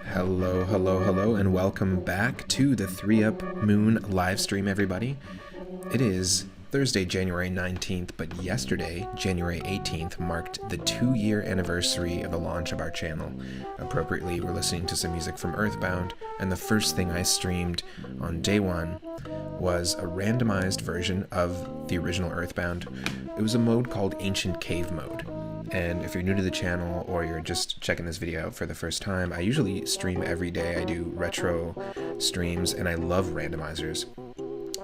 Hello, hello, hello, and welcome back to the 3UP Moon live stream, everybody. It is Thursday, January 19th, but yesterday, January 18th, marked the 2-year anniversary of the launch of our channel. Appropriately, we're listening to some music from Earthbound, and the first thing I streamed on day one was a randomized version of the original Earthbound. It was a mode called Ancient Cave Mode. And if you're new to the channel or you're just checking this video out for the first time, I usually stream every day. I do retro streams and I love randomizers.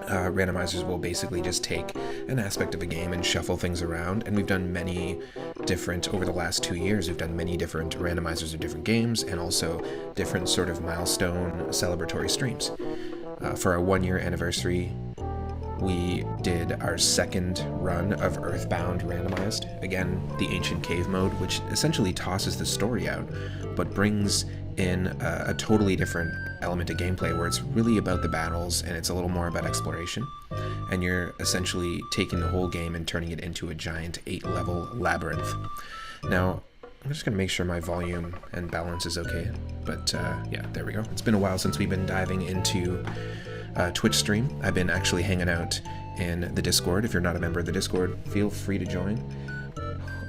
Randomizers will basically just take an aspect of a game and shuffle things around, and we've done many different, over the last 2 years, we've done many different randomizers of different games and also different sort of milestone celebratory streams. For our 1-year anniversary, we did our second run of Earthbound randomized. Again, the Ancient Cave mode, which essentially tosses the story out, but brings in a totally different element of gameplay where it's really about the battles and it's a little more about exploration. And you're essentially taking the whole game and turning it into a giant 8-level labyrinth. Now, I'm just going to make sure my volume and balance is okay. But yeah, there we go. It's been a while since we've been diving into Twitch stream. I've been actually hanging out in the Discord. If you're not a member of the Discord, feel free to join.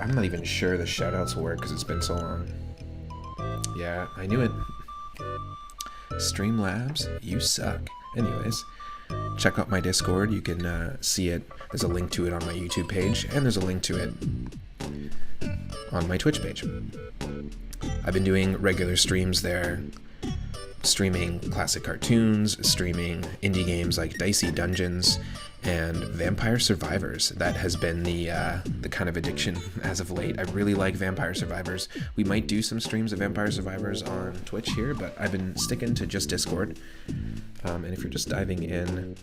I'm not even sure the shoutouts will work because it's been so long. Yeah, I knew it. Streamlabs, you suck. Anyways, check out my Discord. You can see it. There's a link to it on my YouTube page, and there's a link to it on my Twitch page. I've been doing regular streams there, streaming classic cartoons, streaming indie games like Dicey Dungeons and Vampire Survivors. That has been the kind of addiction as of late. I really like Vampire Survivors. We might do some streams of Vampire Survivors on Twitch here, but I've been sticking to just Discord. And if you're just diving in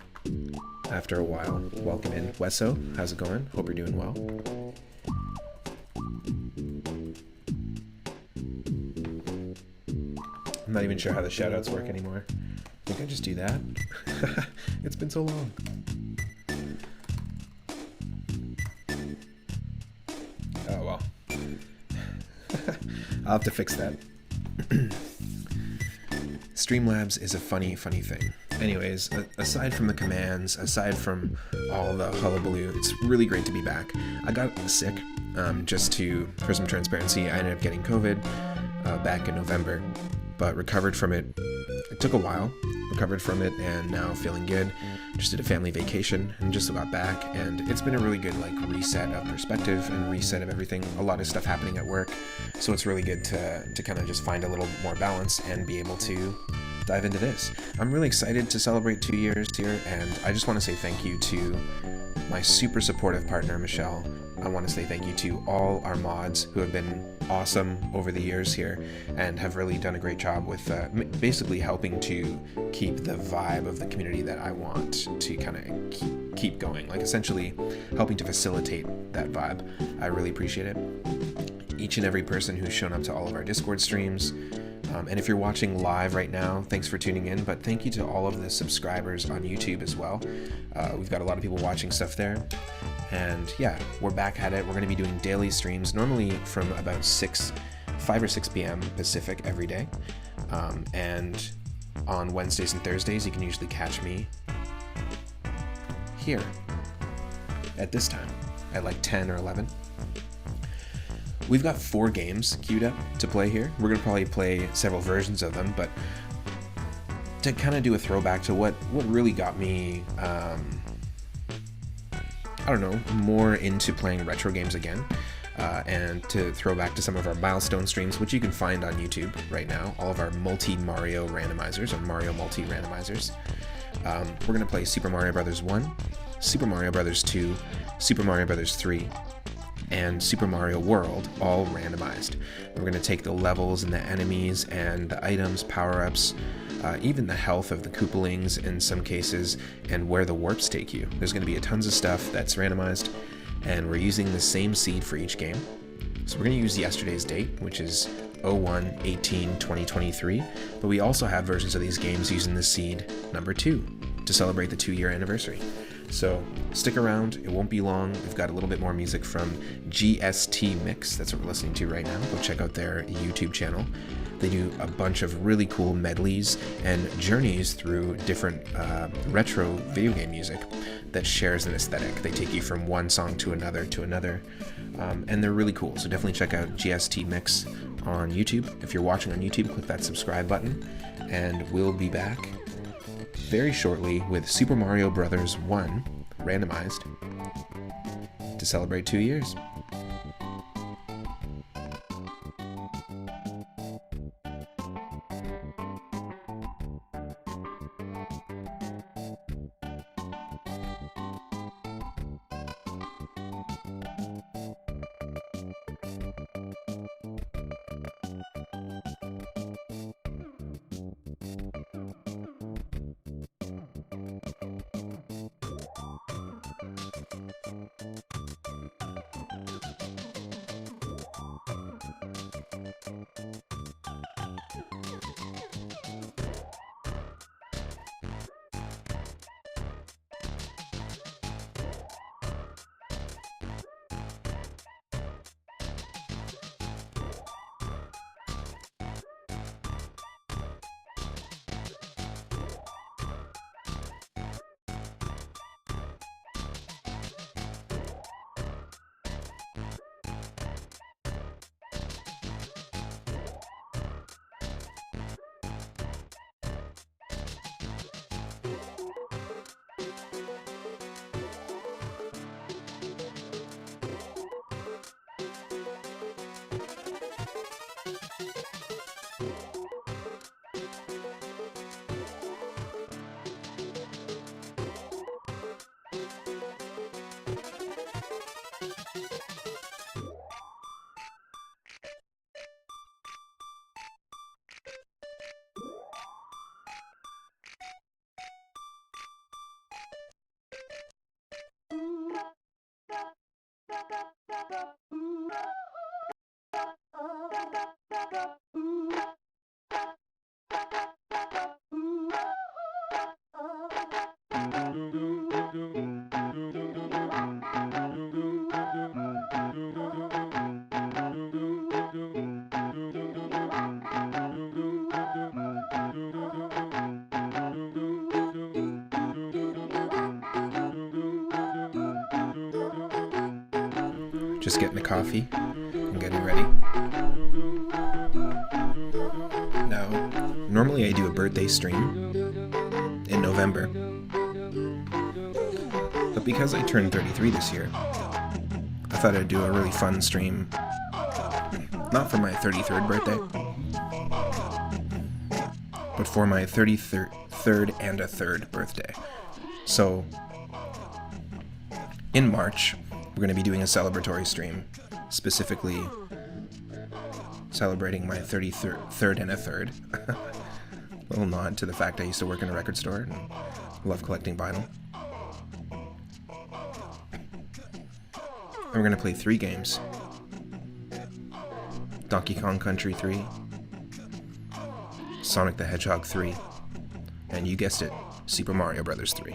after a while, welcome in. Wesso, how's it going? Hope you're doing well. I'm not even sure how the shoutouts work anymore. I think I just do that. It's been so long. Oh well. I'll have to fix that. Streamlabs is a funny thing. Anyways, aside from the commands, aside from all the hullabaloo, it's really great to be back. I got sick, for some transparency, I ended up getting COVID back in November, but recovered from it. It took a while, recovered from it and now feeling good. Just did a family vacation and just got back, and it's been a really good like reset of perspective and reset of everything. A lot of stuff happening at work, so it's really good to kind of just find a little more balance and be able to dive into this. I'm really excited to celebrate 2 years here, and I just want to say thank you to my super supportive partner, Michelle. I want to say thank you to all our mods who have been awesome over the years here and have really done a great job with basically helping to keep the vibe of the community that I want to kind of keep going, like essentially helping to facilitate that vibe. I really appreciate it. Each and every person who's shown up to all of our Discord streams. And if you're watching live right now, thanks for tuning in, but thank you to all of the subscribers on YouTube as well. We've got a lot of people watching stuff there. And yeah, we're back at it. We're going to be doing daily streams, normally from about 5 or 6 p.m. Pacific every day. And on Wednesdays and Thursdays, you can usually catch me here at this time, at like 10 or 11. We've got 4 games queued up to play here. We're going to probably play several versions of them, but to kind of do a throwback to what really got me, I don't know, more into playing retro games again, and to throw back to some of our milestone streams, which you can find on YouTube right now, all of our multi-Mario randomizers, or Mario multi-randomizers. We're going to play Super Mario Bros. 1, Super Mario Bros. 2, Super Mario Bros. 3, and Super Mario World, all randomized. We're going to take the levels and the enemies and the items, power-ups, even the health of the Koopalings in some cases, and where the warps take you. There's going to be tons of stuff that's randomized, and we're using the same seed for each game. So we're going to use yesterday's date, which is 01/18/2023, but we also have versions of these games using the seed number 2 to celebrate the 2-year anniversary. So stick around, it won't be long. We've got a little bit more music from GST Mix, that's what we're listening to right now. Go check out their YouTube channel. They do a bunch of really cool medleys and journeys through different retro video game music that shares an aesthetic. They take you from one song to another, and they're really cool. So definitely check out GST Mix on YouTube. If you're watching on YouTube, click that subscribe button, and we'll be back very shortly with Super Mario Bros. 1 Randomized to celebrate 2 years. Just getting a coffee and getting ready. Now, normally I do a birthday stream in November. But because I turned 33 this year, I thought I'd do a really fun stream, not for my 33rd birthday, but for my 33rd and a third birthday. So, in March, we're going to be doing a celebratory stream, specifically celebrating my 33rd and a third. A little nod to the fact I used to work in a record store and love collecting vinyl. And we're going to play 3 games. Donkey Kong Country 3, Sonic the Hedgehog 3, and you guessed it, Super Mario Bros. 3.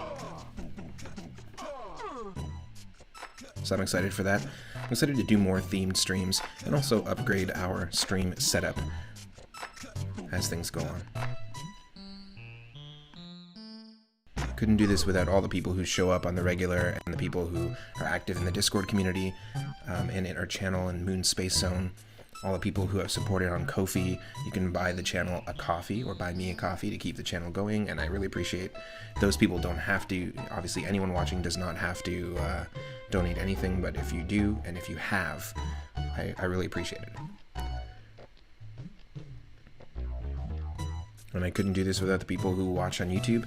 So I'm excited for that. I'm excited to do more themed streams and also upgrade our stream setup as things go on. Couldn't do this without all the people who show up on the regular and the people who are active in the Discord community and in our channel and Moon Space Zone. All the people who have supported on Ko-fi. You can buy the channel a coffee or buy me a coffee to keep the channel going, and I really appreciate those people. Don't have to, obviously anyone watching does not have to donate anything, but if you do and if you have, I really appreciate it. And I couldn't do this without the people who watch on YouTube.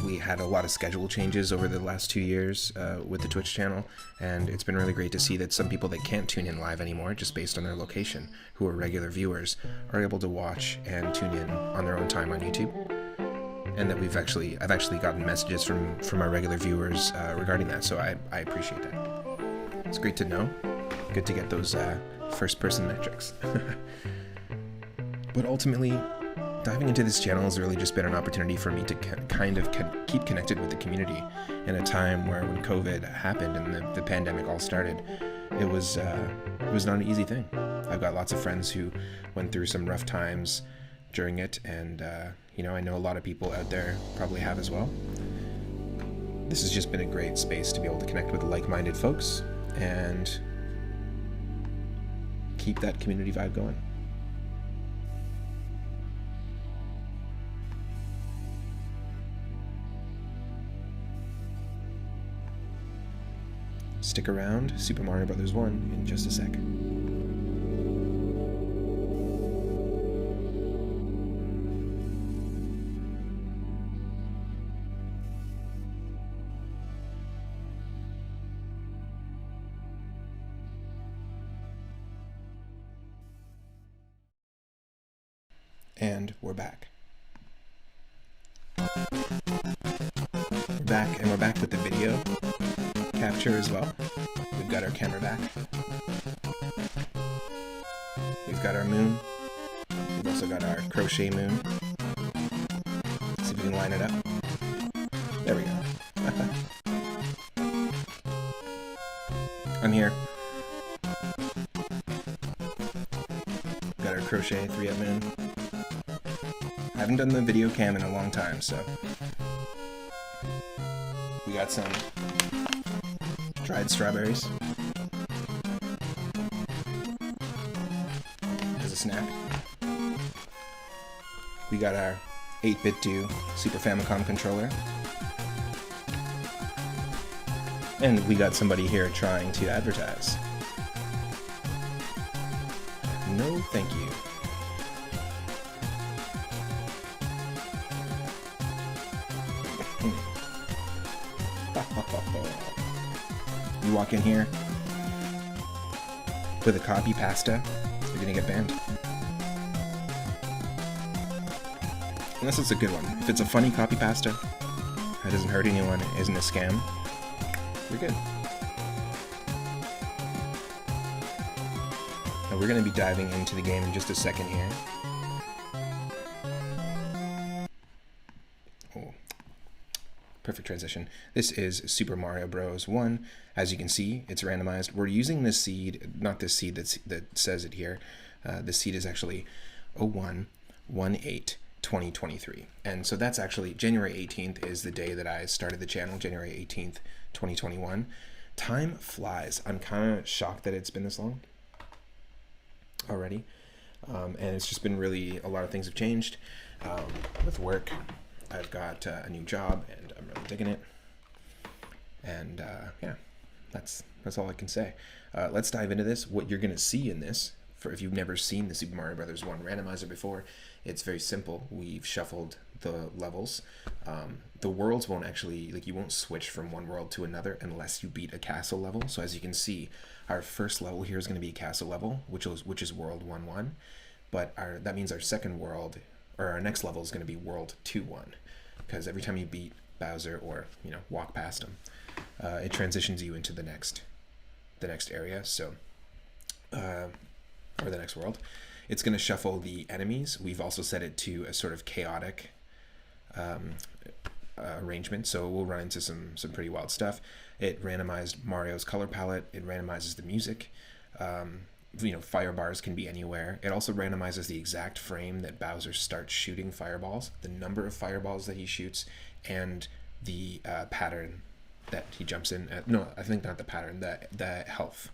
We had a lot of schedule changes over the last 2 years with the Twitch channel, and it's been really great to see that some people that can't tune in live anymore, just based on their location, who are regular viewers, are able to watch and tune in on their own time on YouTube. And that I've actually gotten messages from our regular viewers regarding that, so I appreciate that. It's great to know. Good to get those first-person metrics. But ultimately, diving into this channel has really just been an opportunity for me to kind of keep connected with the community in a time where when COVID happened and the pandemic all started, it was not an easy thing. I've got lots of friends who went through some rough times during it, and I know a lot of people out there probably have as well. This has just been a great space to be able to connect with like-minded folks and keep that community vibe going. Stick around, Super Mario Bros. 1 in just a sec. And we're back. We're back with the video capture as well. We've got our camera back. We've got our moon. We've also got our crochet moon. See if we can line it up. There we go. I'm here. Got our crochet 3-up moon. I haven't done the video cam in a long time, so we got some dried strawberries as a snack. We got our 8-bit do Super Famicom controller. And we got somebody here trying to advertise. No, thank you. You walk in here with a copy pasta, you're gonna get banned. Unless it's a good one. If it's a funny copy pasta that doesn't hurt anyone, isn't a scam, you're good. Now we're gonna be diving into the game in just a second here. Perfect transition. This is Super Mario Bros. 1. As you can see, it's randomized. We're using this seed, not this seed that says it here. This seed is actually 01/18/2023. And so that's actually January 18th is the day that I started the channel, January 18th, 2021. Time flies. I'm kind of shocked that it's been this long already. And it's just been really, a lot of things have changed with work I've got a new job, and I'm really digging it. And yeah, that's all I can say. Let's dive into this. What you're going to see in this, for if you've never seen the Super Mario Brothers 1 randomizer before, it's very simple. We've shuffled the levels. The worlds won't actually, like, you won't switch from one world to another unless you beat a castle level. So as you can see, our first level here is going to be castle level, which is world 1-1. But that means our second world, or our next level, is going to be world 2-1, because every time you beat Bowser or walk past him, it transitions you into the next area. So or the next world. It's going to shuffle the enemies. We've also set it to a sort of chaotic arrangement, so we'll run into some pretty wild stuff. It randomized Mario's color palette. It randomizes the music. Fire bars can be anywhere. It also randomizes the exact frame that Bowser starts shooting fireballs, the number of fireballs that he shoots, and the pattern that he jumps in. No, I think not the pattern, the health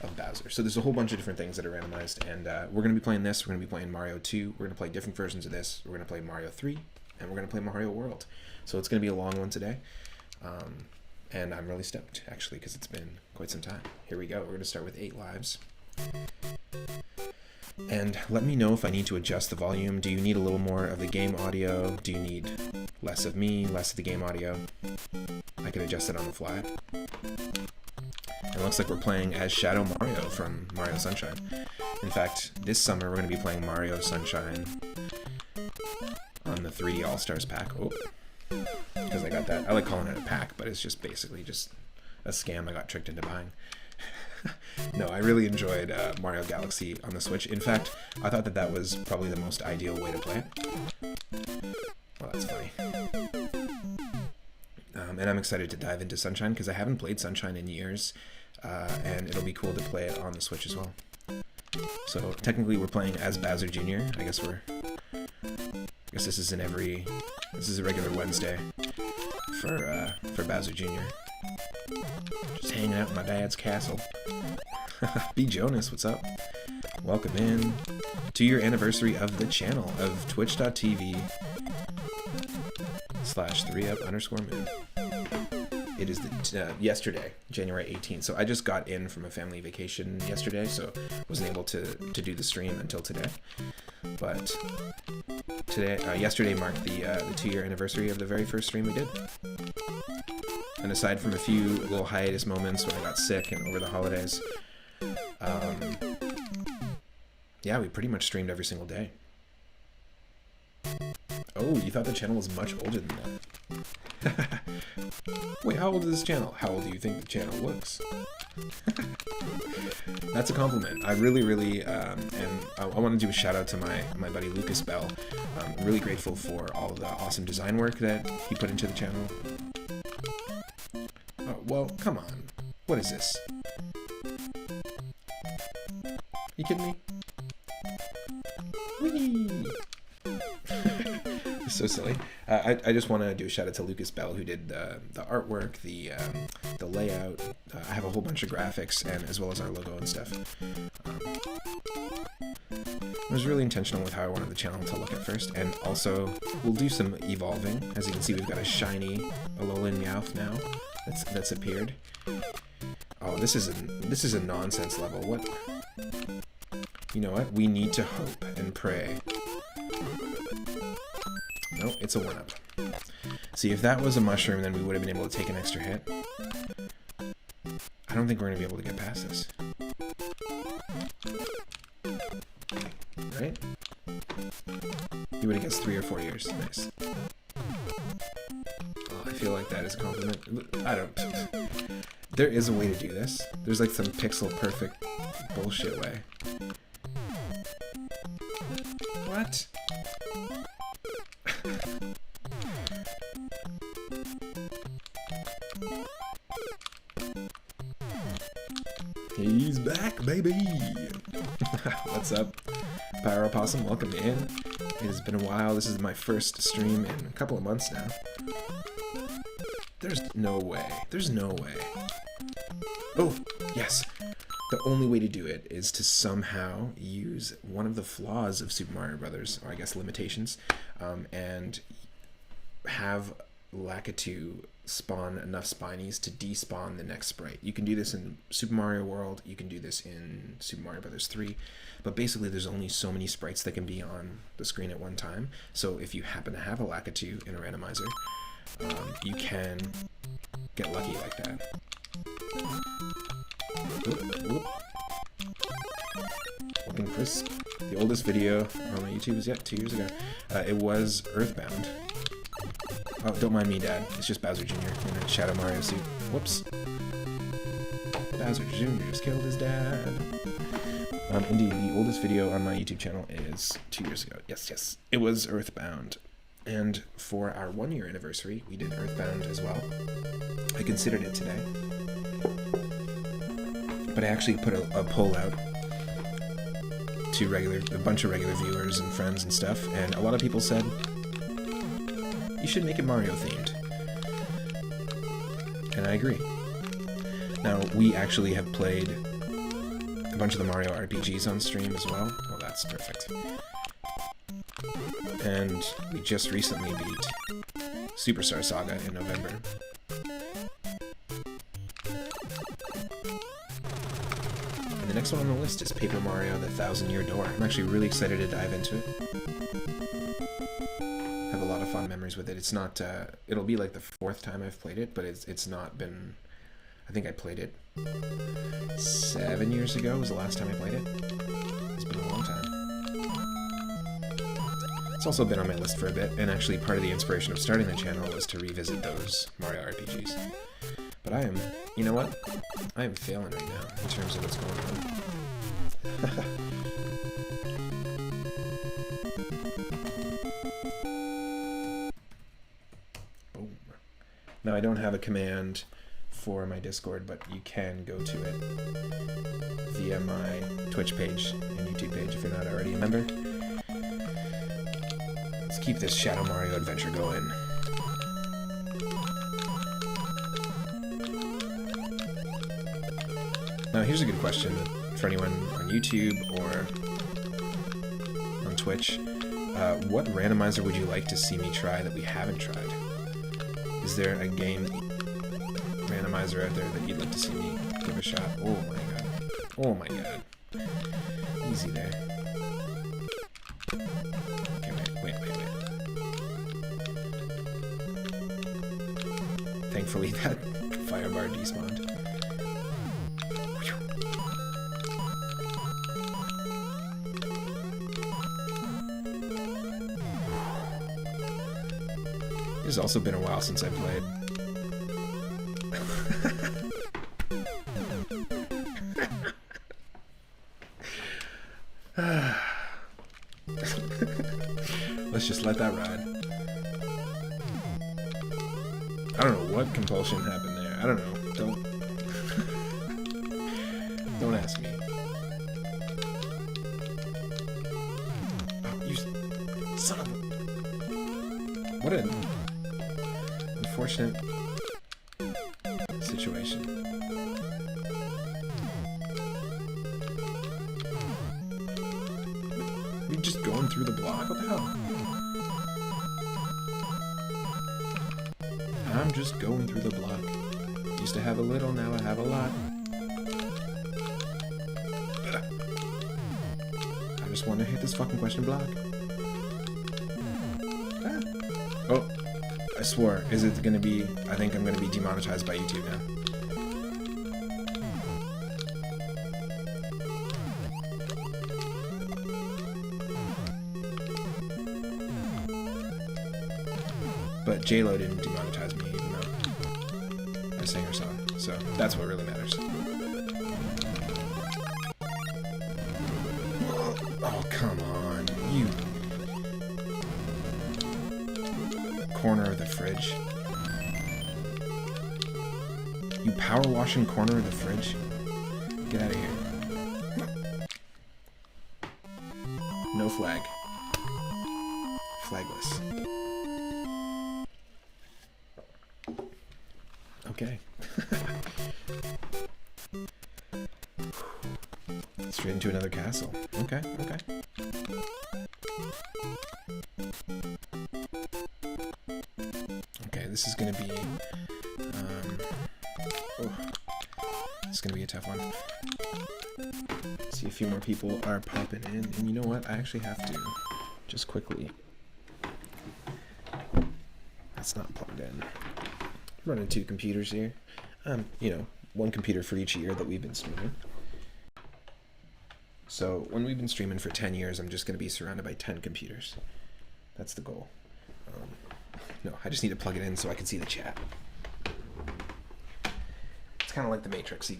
of Bowser. So there's a whole bunch of different things that are randomized, and we're going to be playing this. We're going to be playing Mario 2. We're going to play different versions of this. We're going to play Mario 3, and we're going to play Mario World. So it's going to be a long one today, and I'm really stoked, actually, because it's been quite some time. Here we go. We're going to start with 8 lives. And let me know if I need to adjust the volume. Do you need a little more of the game audio? Do you need less of me, less of the game audio? I can adjust it on the fly. It looks like we're playing as Shadow Mario from Mario Sunshine. In fact, this summer we're going to be playing Mario Sunshine on the 3D All-Stars pack. Oh, because I got that. I like calling it a pack, but it's just basically just a scam I got tricked into buying. No, I really enjoyed Mario Galaxy on the Switch. In fact, I thought that was probably the most ideal way to play it. Well, that's funny. And I'm excited to dive into Sunshine because I haven't played Sunshine in years, and it'll be cool to play it on the Switch as well. So technically, we're playing as Bowser Jr. I guess this is a regular Wednesday for Bowser Jr. Just hanging out in my dad's castle. B. Jonas, what's up? Welcome in. 2-year anniversary of the channel of twitch.tv/3up_moon. It is yesterday, January 18th. So I just got in from a family vacation yesterday, so wasn't able to do the stream until today. But yesterday marked the 2-year anniversary of the very first stream we did. And aside from a few little hiatus moments when I got sick and over the holidays, yeah, we pretty much streamed every single day. Oh, you thought the channel was much older than that. Wait, how old is this channel? How old do you think the channel looks? That's a compliment. I really, and I want to do a shout out to my buddy Lucas Bell. I'm really grateful for all of the awesome design work that he put into the channel. Oh, well, come on. What is this? You kidding me? Whee! So silly. I just want to do a shout out to Lucas Bell, who did the artwork, the layout. I have a whole bunch of graphics, and as well as our logo and stuff. I was really intentional with how I wanted the channel to look at first, and also we'll do some evolving. As you can see, we've got a shiny Alolan Meowth now that's appeared. Oh, this is a nonsense level. What? You know what? We need to hope and pray. No, it's a 1-up. See, if that was a mushroom, then we would have been able to take an extra hit. I don't think we're going to be able to get past this. Right? You would have guessed 3 or 4 years. Nice. Oh, I feel like that is a compliment. I don't... There is a way to do this. There's like some pixel perfect bullshit way. What? He's back, baby! What's up, Pyro Opossum? Welcome in. It has been a while. This is my first stream in a couple of months now. There's no way. There's no way. Oh, yes! The only way to do it is to somehow use one of the flaws of Super Mario Brothers, or I guess limitations, and have Lakitu spawn enough Spinies to despawn the next sprite. You can do this in Super Mario World, you can do this in Super Mario Bros. 3, but basically there's only so many sprites that can be on the screen at one time. So if you happen to have a Lakitu in a randomizer, you can get lucky like that. Oop, oop. Looking crisp. The oldest video on my YouTube was 2 years ago. It was Earthbound. Oh, don't mind me, Dad. It's just Bowser Jr. in a Shadow Mario suit. Whoops. Bowser Jr. just killed his dad. Indeed, the oldest video on my YouTube channel is 2 years ago. Yes, yes. It was Earthbound. And for our 1-year anniversary, we did Earthbound as well. I considered it today. But I actually put a poll out to a bunch of regular viewers and friends and stuff, and a lot of people said, you should make it Mario themed. And I agree. Now, we actually have played a bunch of the Mario RPGs on stream as well. Well, that's perfect. And we just recently beat Superstar Saga in November. And the next one on the list is Paper Mario: The Thousand-Year Door. I'm actually really excited to dive into it. Have a lot of fun memories with it. It's not, it'll be like the 4th time I've played it, but it's not been, I think I played it 7 years ago was the last time I played it. It's been a long time. It's also been on my list for a bit, and actually part of the inspiration of starting the channel was to revisit those Mario RPGs. But I am, you know what? I am failing right now in terms of what's going on. Boom. Now I don't have a command for my Discord, but you can go to it via my Twitch page and YouTube page if you're not already a member. Let's keep this Shadow Mario adventure going. Now here's a good question for anyone on YouTube or on Twitch. What randomizer would you like to see me try that we haven't tried? Is there a game randomizer out there that you'd like to see me give a shot? Oh my god. Oh my god. Easy there. Okay, wait. Thankfully that fire bar despawned. It's also been a while since I played. Let's just let that ride. I don't know what compulsion happened there. I don't know. Don't ask me. Oh, you son of a... What an unfortunate situation. You're just going through the block? What the hell? I'm just going through the block. Used to have a little, now I have a lot. I just want to hit this fucking question block. Ah. Oh, I swore. Is it gonna be... I think I'm gonna be demonetized by YouTube now. But J-Lo didn't demonetize me, even though I sang her song. So that's what really matters. Oh, come on. You... corner of the fridge. You power washing corner of the fridge? Get out of here. No flag. Flagless. Okay. Straight into another castle. Okay, okay. this is going to be... it's going to be a tough one. See, a few more people are popping in. And you know what? I actually have to just quickly... That's not plugged in. Running 2 computers here. You know, 1 computer for each year that we've been streaming. So when we've been streaming for 10 years, I'm just going to be surrounded by 10 computers. That's the goal. No, I just need to plug it in so I can see the chat. It's kind of like the Matrix. You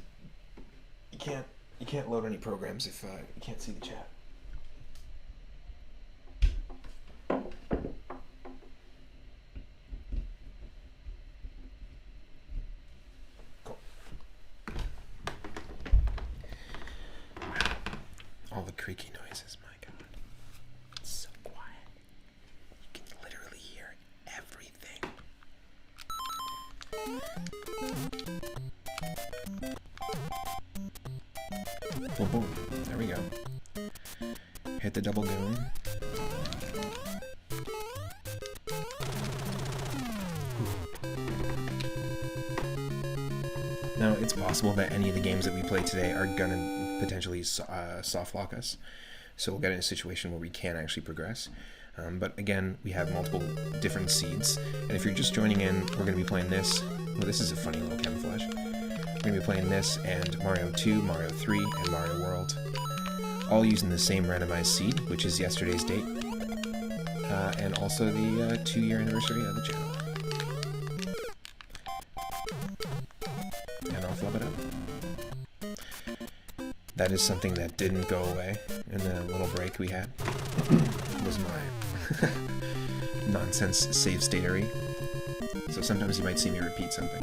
can't load any programs if you can't see the chat. All the creaky noises, my God. It's so quiet. You can literally hear everything. Boom, boom. There we go. Hit the double goon. Now, it's possible that any of the games that we play today are gonna potentially soft lock us, so we'll get in a situation where we can't actually progress. But again, we have multiple different seeds, and if you're just joining in, we're going to be playing this. Well, this is a funny little camouflage. We're going to be playing this and Mario 2, Mario 3, and Mario World, all using the same randomized seed, which is yesterday's date, and also the 2-year anniversary of the channel. And I'll flub it up. That is something that didn't go away in the little break we had. Was my nonsense save statery. So sometimes you might see me repeat something.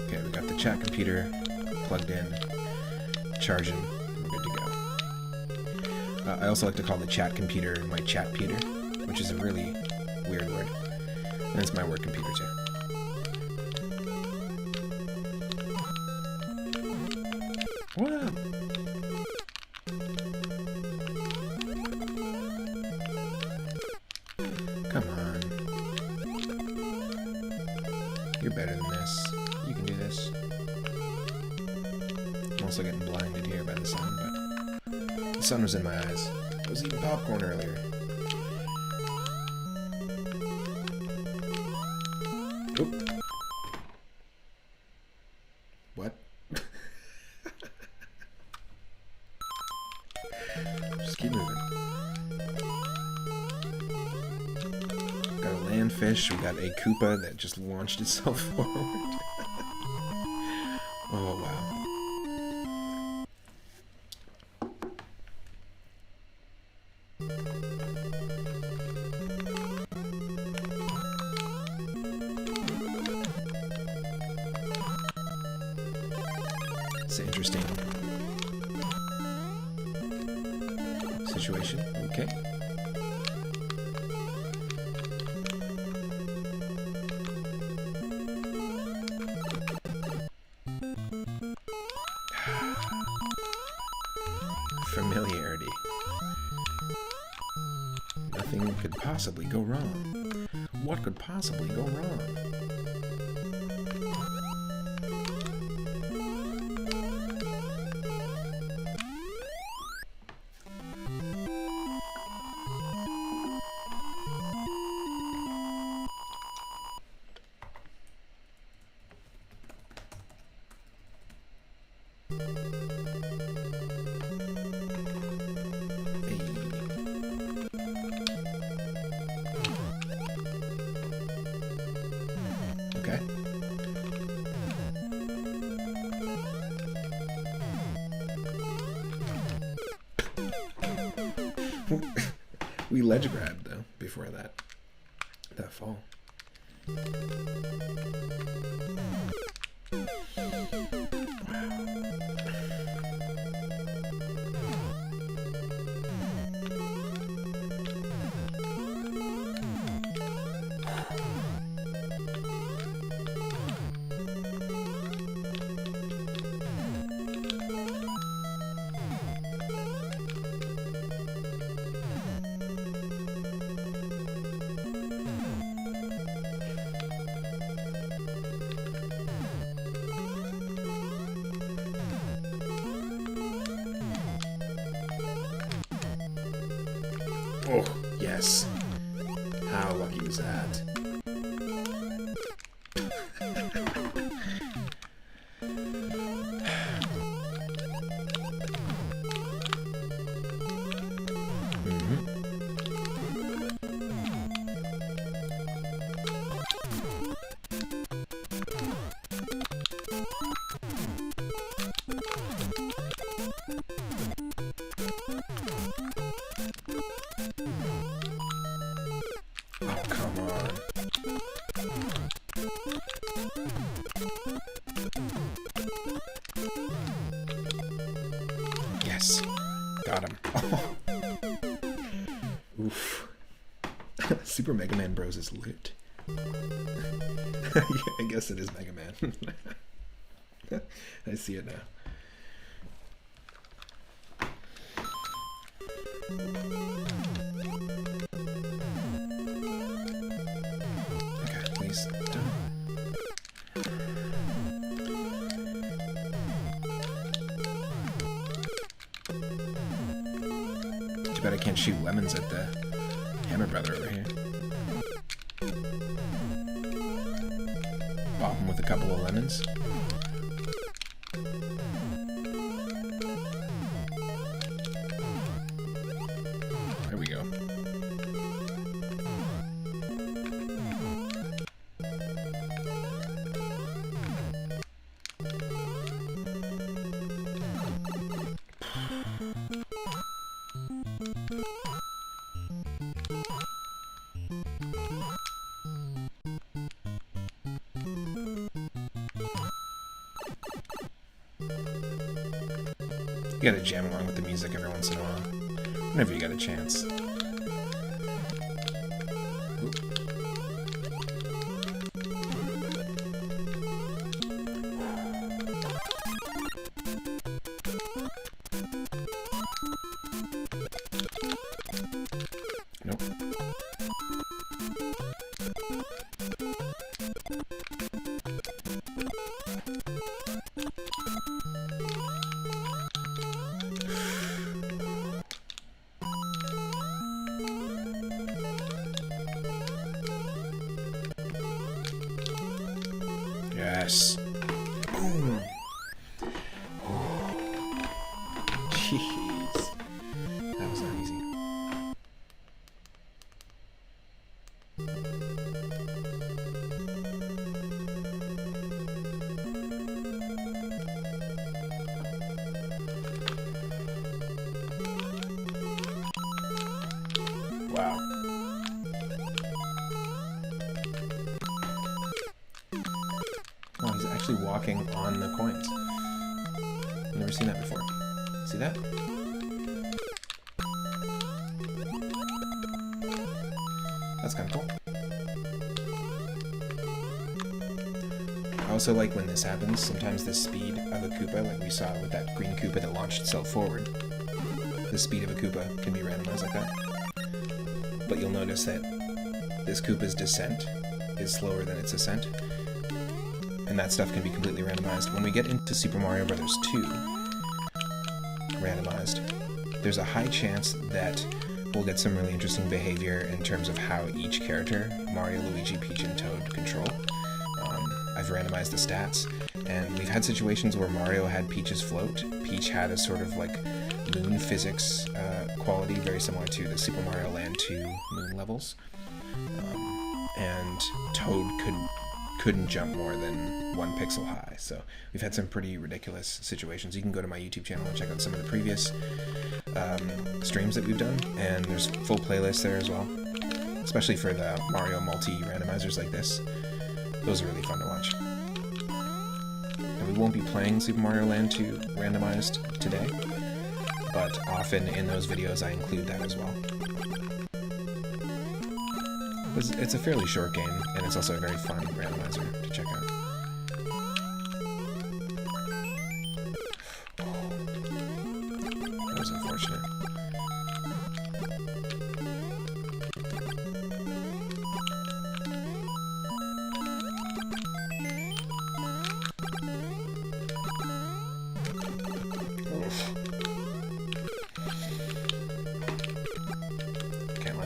Okay, we got the chat computer plugged in, charging. We're good to go. I also like to call the chat computer my chat Peter, which is a really weird word. And it's my work computer too. Whoa! Come on. You're better than this. You can do this. I'm also getting blinded here by the sun, but the sun was in my eyes. I was eating popcorn earlier. Oop. What? Just keep moving. Got a landfish, we got a Koopa that just launched itself forward. Oh, wow. It's an interesting situation. Okay. Familiarity. Nothing could possibly go wrong. What could possibly go wrong? Okay. We ledge grabbed though before that fall. Oh, yes. How lucky was that? Oh, come on. Yes. Got him. Oh. Oof. Super Mega Man Bros is lit. Yeah, I guess it is Mega Man. I see it now. Okay, please. Done. Too bad I can't shoot lemons at the Hammer Brother over here. Pop him with a couple of lemons. There we go. You gotta jam along with the music every once in a while, whenever you got a chance. Nope. Yes. Boom. Jeez. That was not easy. Wow. Oh, he's actually walking on the coins. I've never seen that before. See that? That's kind of cool. I also like when this happens, sometimes the speed of a Koopa, like we saw with that green Koopa that launched itself forward, the speed of a Koopa can be randomized like that. But you'll notice that this Koopa's descent is slower than its ascent, and that stuff can be completely randomized. When we get into Super Mario Bros. 2 randomized, there's a high chance that we'll get some really interesting behavior in terms of how each character, Mario, Luigi, Peach, and Toad, control. I've randomized the stats, and we've had situations where Mario had Peach's float. Peach had a sort of like moon physics quality, very similar to the Super Mario Land 2 moon levels. And Toad couldn't jump more than 1 pixel high. So we've had some pretty ridiculous situations. You can go to my YouTube channel and check out some of the previous streams that we've done, and there's full playlists there as well, especially for the Mario multi-randomizers like this. Those are really fun to watch. And we won't be playing Super Mario Land 2 randomized today, but often in those videos I include that as well. It's a fairly short game, and it's also a very fun randomizer to check out. That was unfortunate.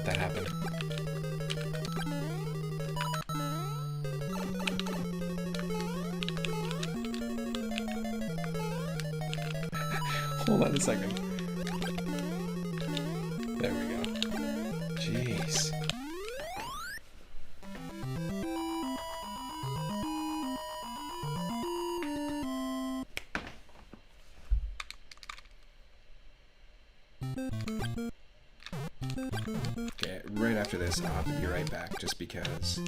that happen. Hold on a second. There we go. Jeez. Okay, right after this, I'll have to be right back just because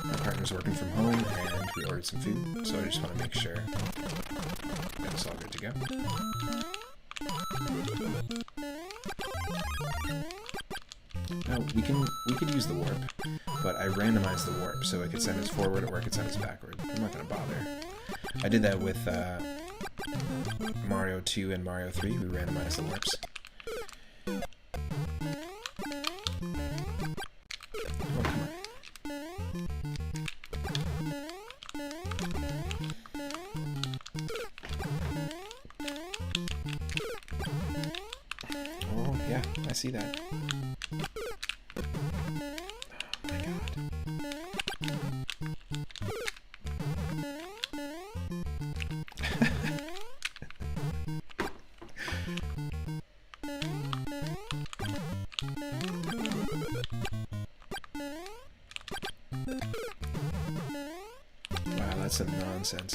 my partner's working from home and we ordered some food, so I just want to make sure that it's all good to go. Now, we could use the warp, but I randomized the warp so it could send us forward or it could send us backward. I'm not going to bother. I did that with Mario 2 and Mario 3. We randomized the warps. Oh, come on. Oh, yeah, I see that. Oh my god. Wow, that's some nonsense.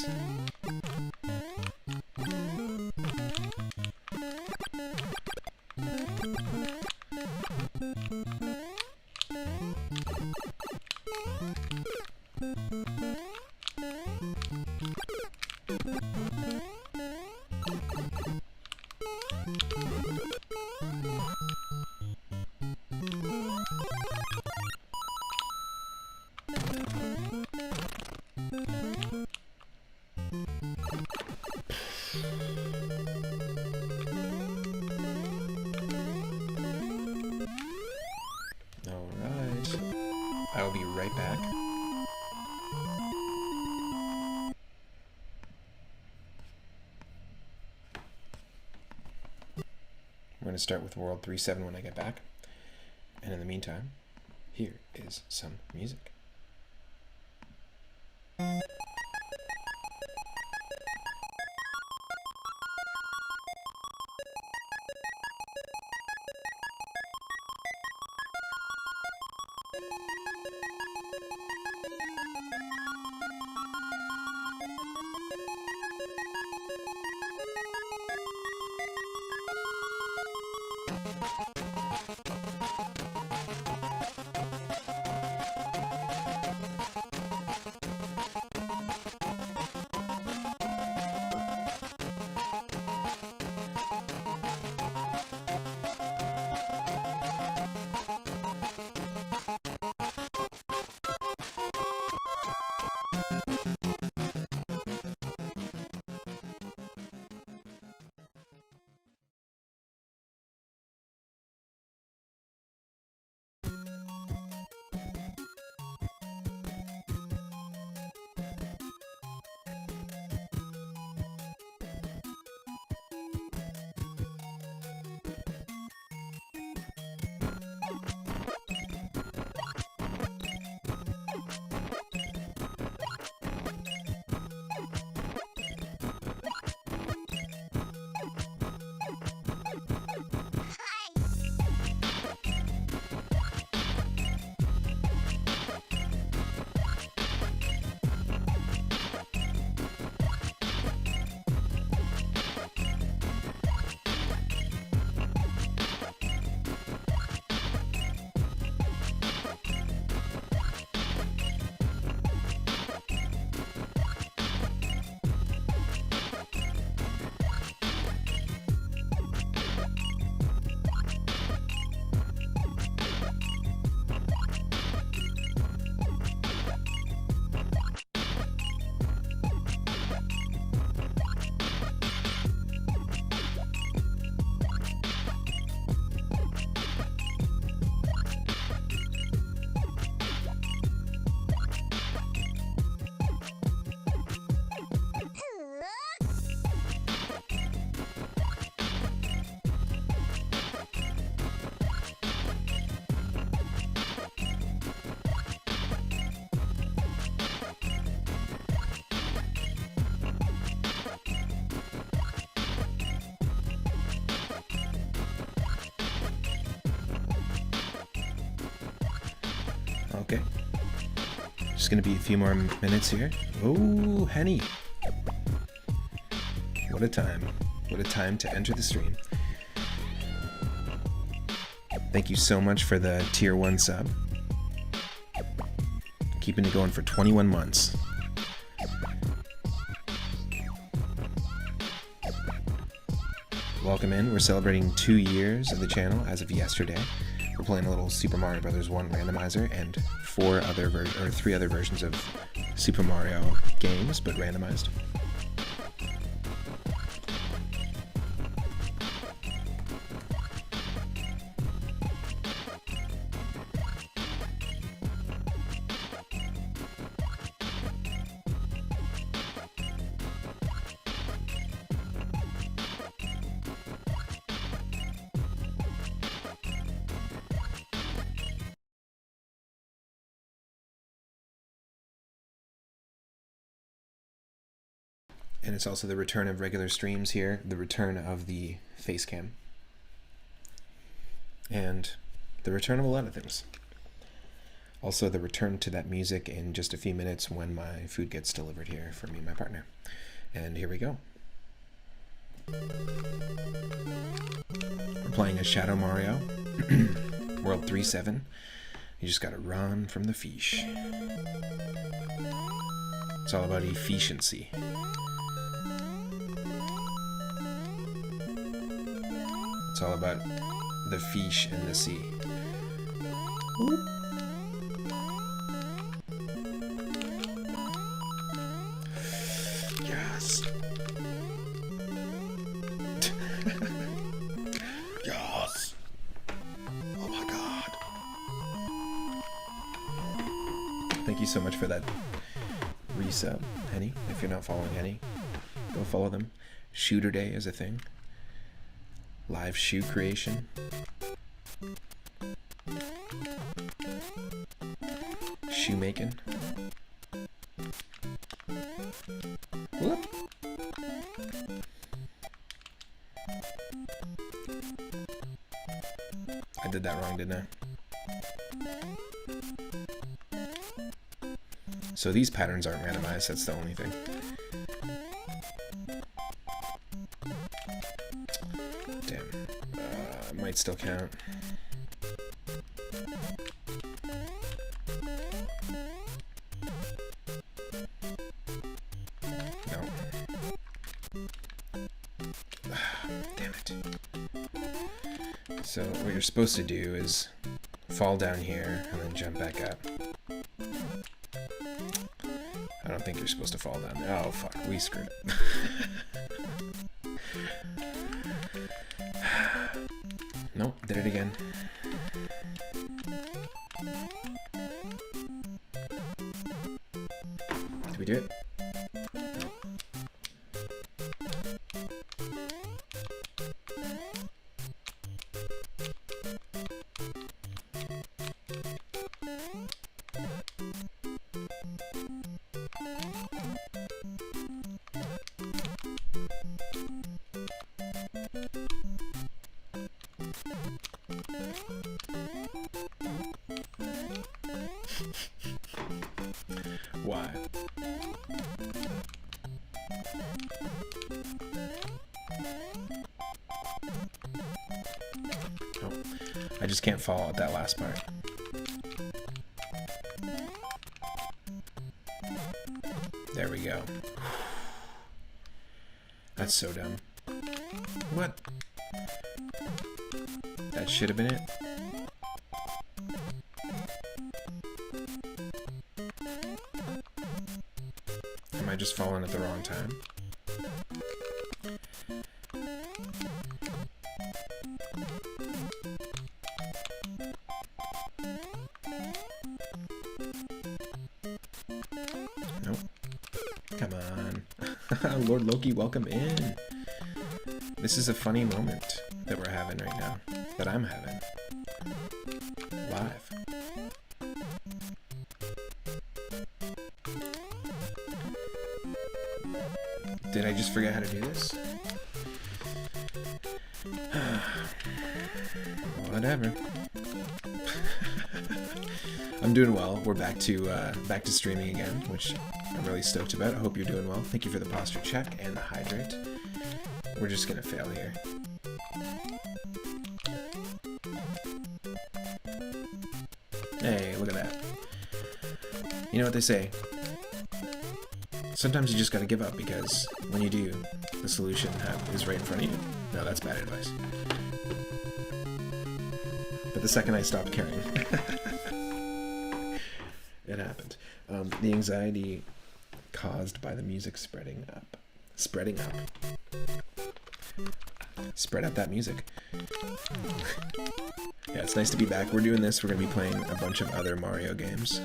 Alright. I will be right back. We're going to start with World 3-7 when I get back. And in the meantime, here is some music. Okay. Just gonna be a few more minutes here. Oh, Henny. What a time. What a time to enter the stream. Thank you so much for the tier 1 sub. Keeping it going for 21 months. Welcome in. We're celebrating 2 years of the channel as of yesterday. We're playing a little Super Mario Bros. 1 randomizer and 3 other versions of Super Mario games, but randomized. And it's also the return of regular streams here, the return of the face cam, and the return of a lot of things. Also the return to that music in just a few minutes when my food gets delivered here for me and my partner. And here we go. We're playing a Shadow Mario, World 3-7. You just gotta run from the fish. It's all about efficiency. It's all about the fish in the sea. Whoop. Yes. Yes. Oh my god. Thank you so much for that resub, Henny. If you're not following Henny, go follow them. Shooter Day is a thing. Live shoe creation. Shoemaking. Whoop. I did that wrong, didn't I? So these patterns aren't randomized, that's the only thing. Might still count. No. Damn it. So what you're supposed to do is fall down here and then jump back up. I don't think you're supposed to fall down. Oh fuck, we screwed it. Nope, did it again. Did we do it? Nope. Why? Oh, I just can't follow at that last part. There we go. That's so dumb. What? That should have been it. Am I just falling at the wrong time? Nope. Come on. Lord Loki, welcome in. This is a funny moment that we're having right now. That I'm having. Live. Did I just forget how to do this? Whatever. I'm doing well. We're back to streaming again, which I'm really stoked about. I hope you're doing well. Thank you for the posture check and the hydrate. We're just gonna fail here. Hey, look at that. You know what they say? Sometimes you just gotta give up, because when you do, the solution is right in front of you. No, that's bad advice. But the second I stopped caring, it happened. The anxiety caused by the music spreading up. Spreading up. Spread out that music. Yeah, it's nice to be back. We're doing this. We're going to be playing a bunch of other Mario games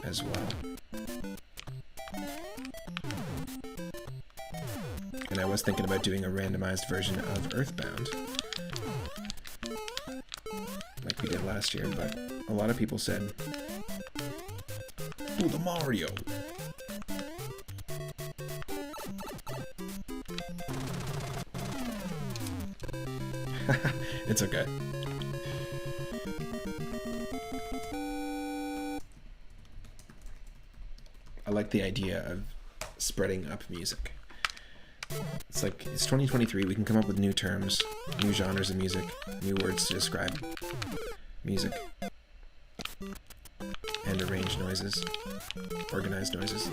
as well. And I was thinking about doing a randomized version of Earthbound, like we did last year, but a lot of people said, "Do the Mario." It's okay. I like the idea of spreading up music. It's like, it's 2023, we can come up with new terms, new genres of music, new words to describe music, and arrange noises, organize noises.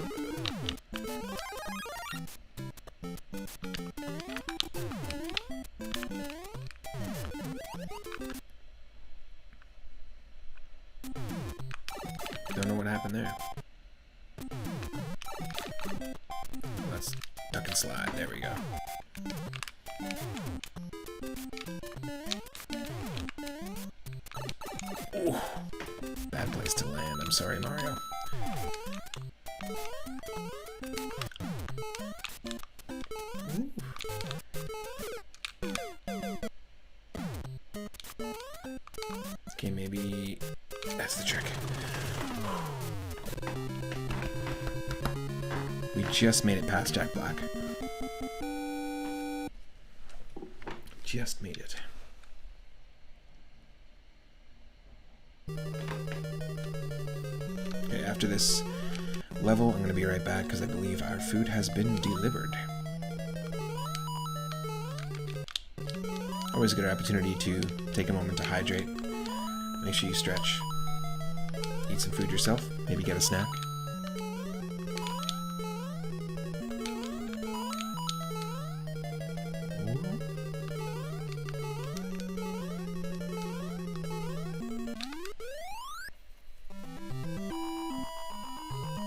Don't know what happened there. Let's duck and slide. There we go. Ooh, bad place to land. I'm sorry, Mario. Ooh. Okay, maybe that's the trick. We just made it past Jack Black. Just made it. Okay, after this level, I'm going to be right back because I believe our food has been delivered. Always a good opportunity to take a moment to hydrate. Make sure you stretch. Eat some food yourself. Maybe get a snack.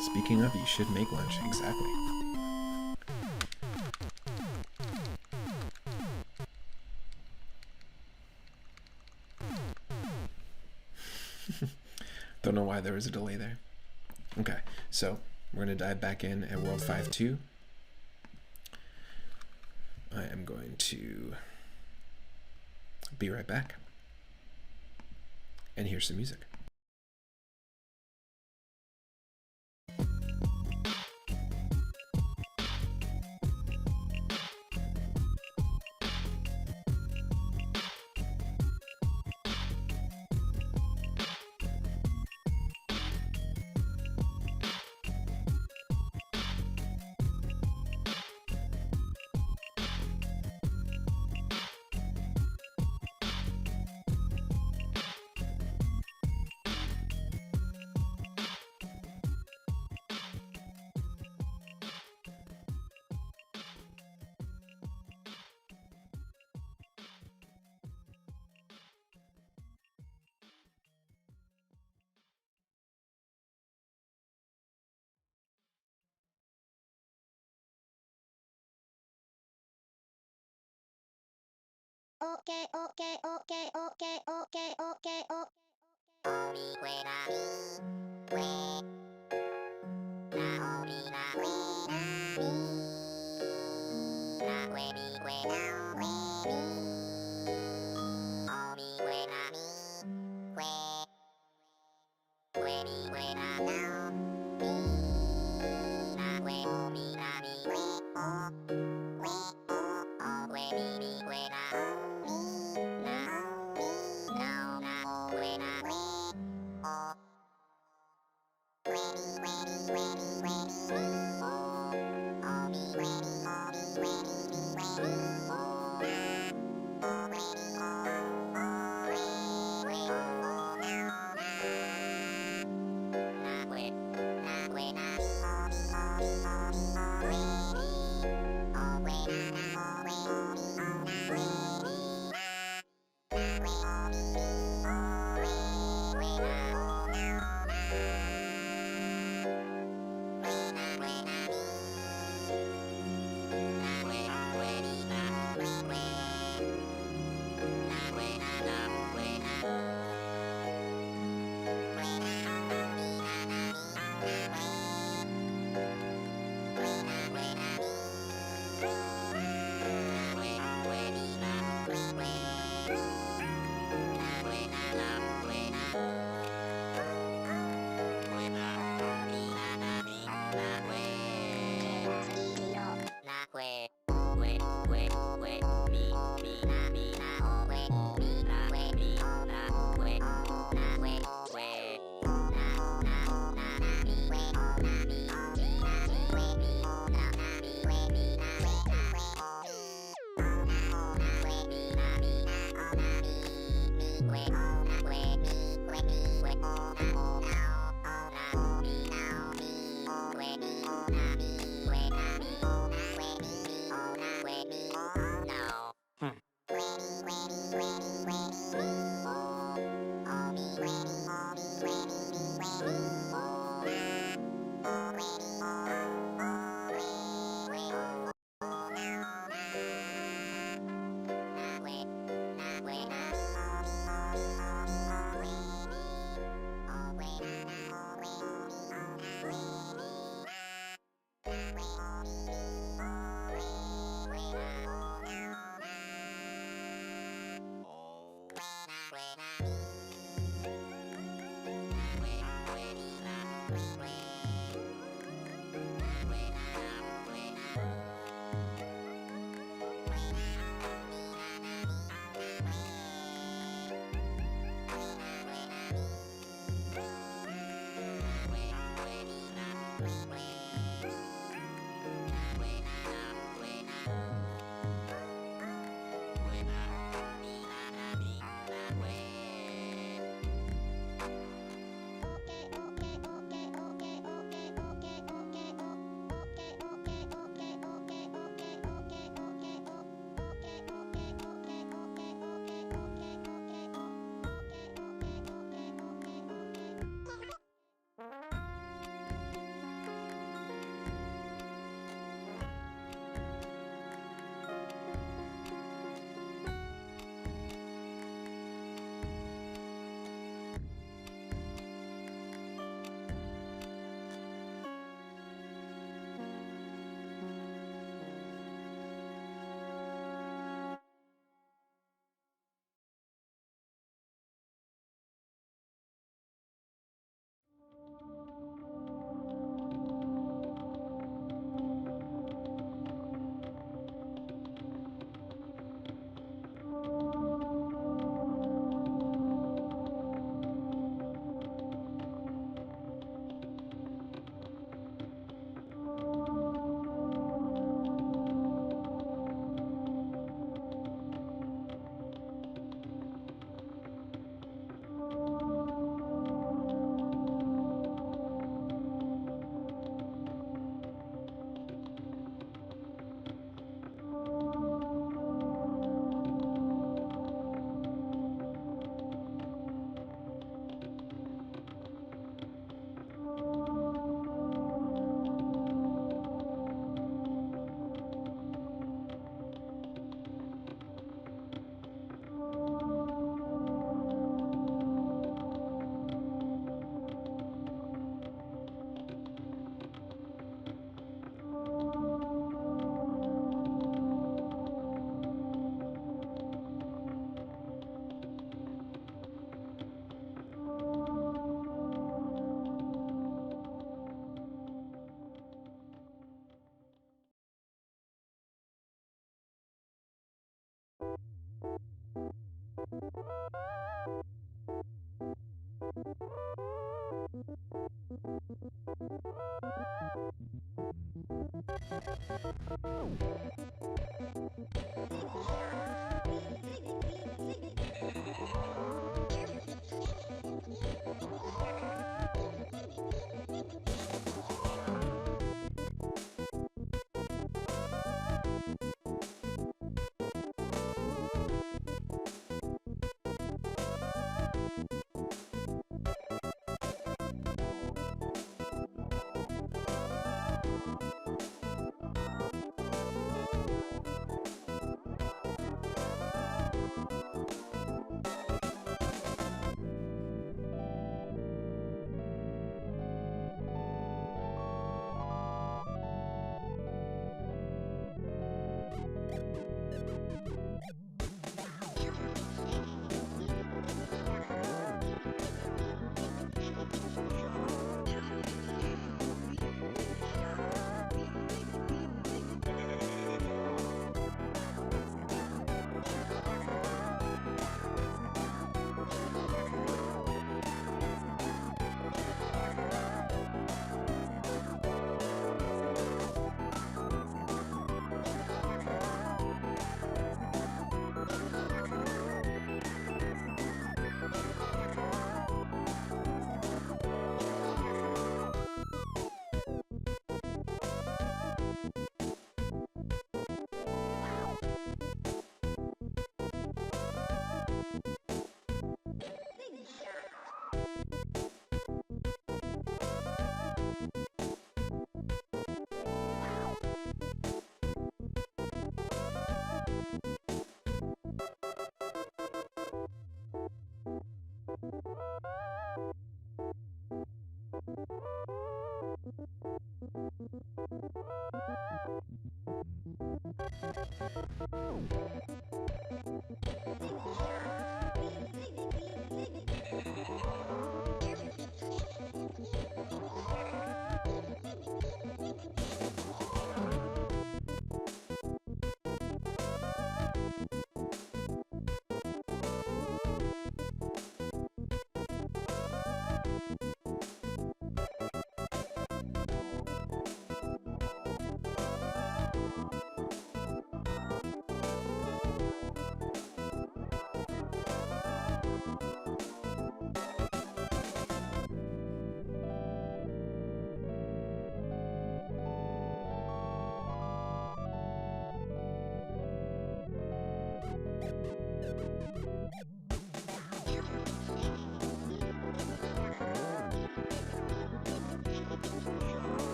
Speaking of, you should make lunch. Exactly. Don't know why there was a delay there. Okay, so we're going to dive back in at World 5-2. I am going to be right back. And here's some music. Okay, okay, okay, okay, okay, okay, okay. Omi kwe na mi, kwe. Na omi na kwe na mi. Na kwe mi kwe na kwe mi. Omi kwe na mi, kwe. Kwe mi kwe na na mi. Na kwe omi na mi kwe o. Kwe o, o kwe mi kwe na o. Na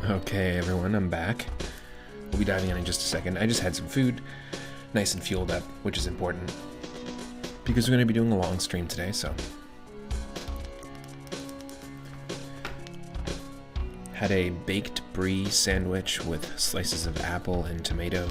Okay, everyone, I'm back. We'll be diving in just a second. I just had some food, nice and fueled up, which is important because we're going to be doing a long stream today, so. Had a baked brie sandwich with slices of apple and tomato.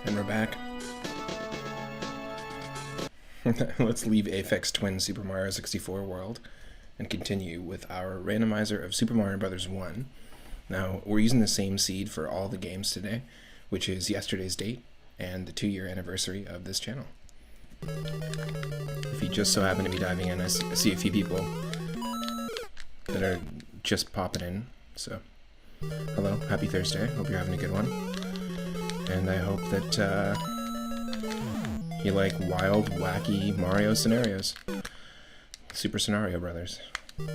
And we're back. Let's leave Aphex Twin Super Mario 64 world and continue with our randomizer of Super Mario Bros. 1. Now, we're using the same seed for all the games today, which is yesterday's date and the 2-year anniversary of this channel. If you just so happen to be diving in, I see a few people that are just popping in, so hello, happy Thursday, hope you're having a good one. And I hope that you like wild, wacky Mario scenarios. Super Scenario Brothers. Ooh,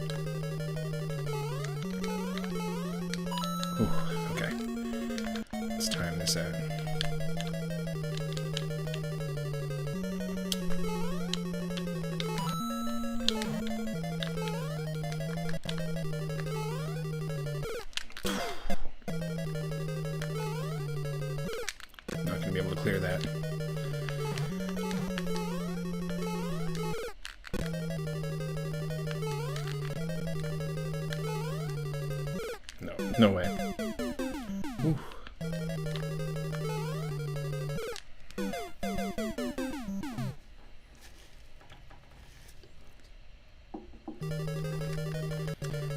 okay. Let's time this out. Not gonna be able to clear that. No way. Ooh.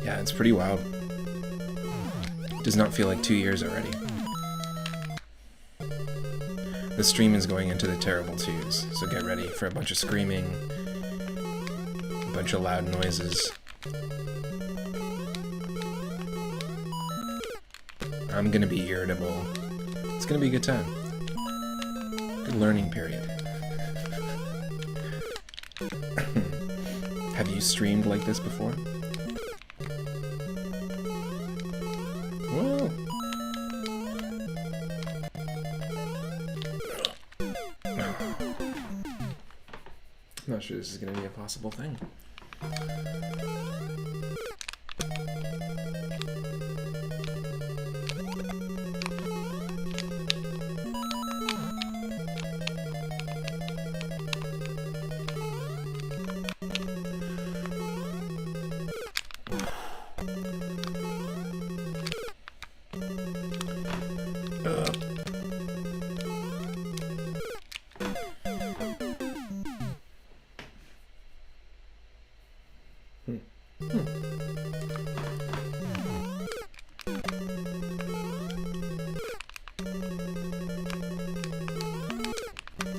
Yeah, it's pretty wild. It does not feel like 2 years already. The stream is going into the terrible twos, so get ready for a bunch of screaming, a bunch of loud noises. I'm gonna be irritable. It's gonna be a good time. Good learning period. Have you streamed like this before? Whoa! I'm not sure this is gonna be a possible thing.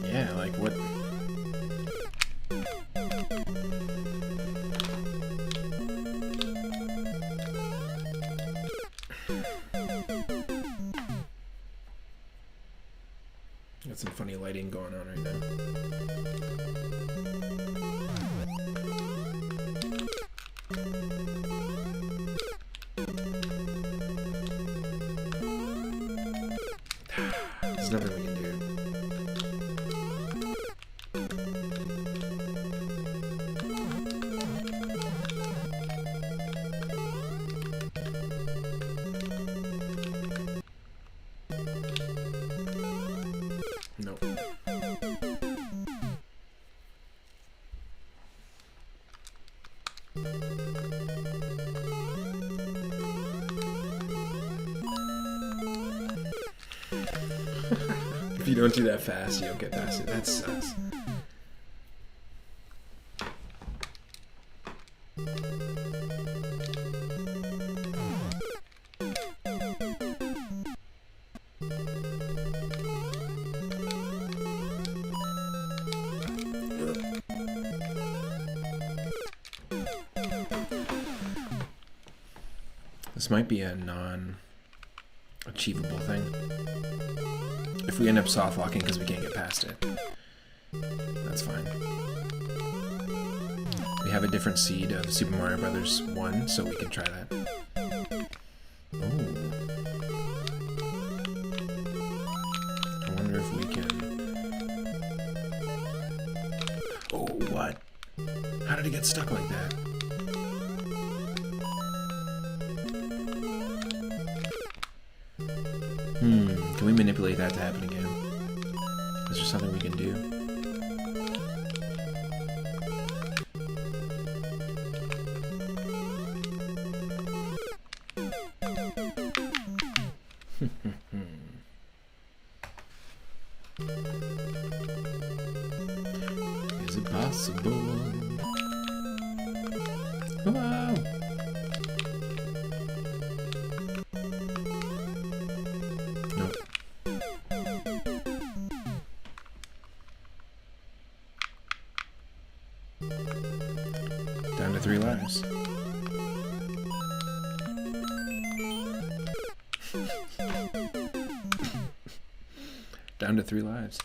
Yeah, like what? Got some funny lighting going on right now. There's nothing we can do. Nope. If you don't do that fast, you don't get past it. That sucks. This might be a non-achievable thing. If we end up soft locking because we can't get past it, that's fine. We have a different seed of Super Mario Bros. 1, so we can try that. Ooh. I wonder if we can... Oh, what? How did it get stuck like that? Can we manipulate that to happen again? Is there something we can do? Hello! Nope. Down to 3 lives. Down to 3 lives.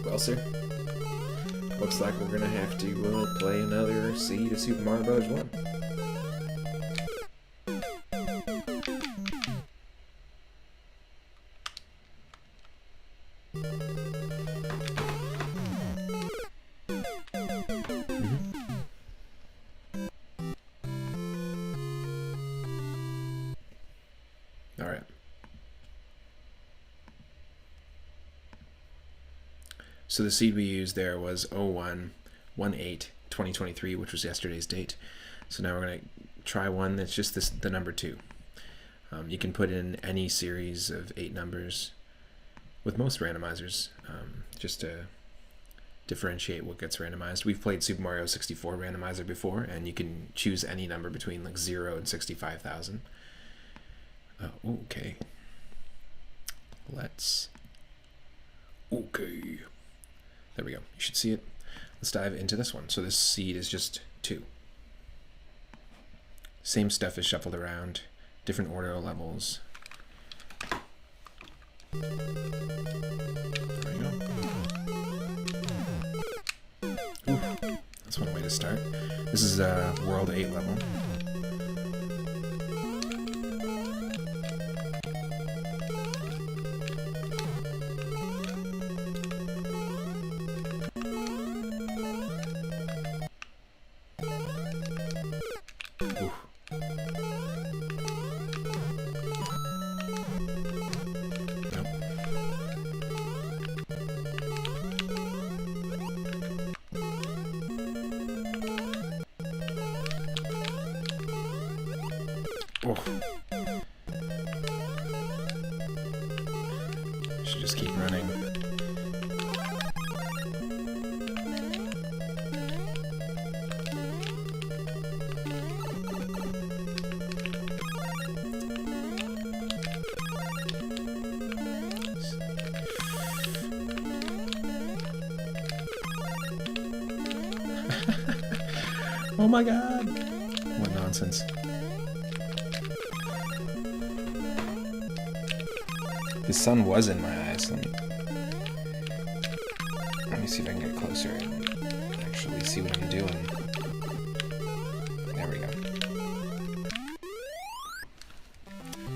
Well, sir. Looks like we're gonna have to play another seed of Super Mario Bros. 1. Alright. So the seed we used there was 01/18/2023, which was yesterday's date. So now we're going to try one that's just the number 2. You can put in any series of 8 numbers with most randomizers, just to differentiate what gets randomized. We've played Super Mario 64 randomizer before, and you can choose any number between like 0 and 65,000. Okay. Okay. There we go. You should see it. Let's dive into this one. So this seed is just 2. Same stuff is shuffled around, different order of levels. There we go. Ooh, that's one way to start. This is a World 8 level. Oh. Should just keep running. Oh my god! What nonsense. The sun was in my eyes. Let me see if I can get closer and actually see what I'm doing. There we go.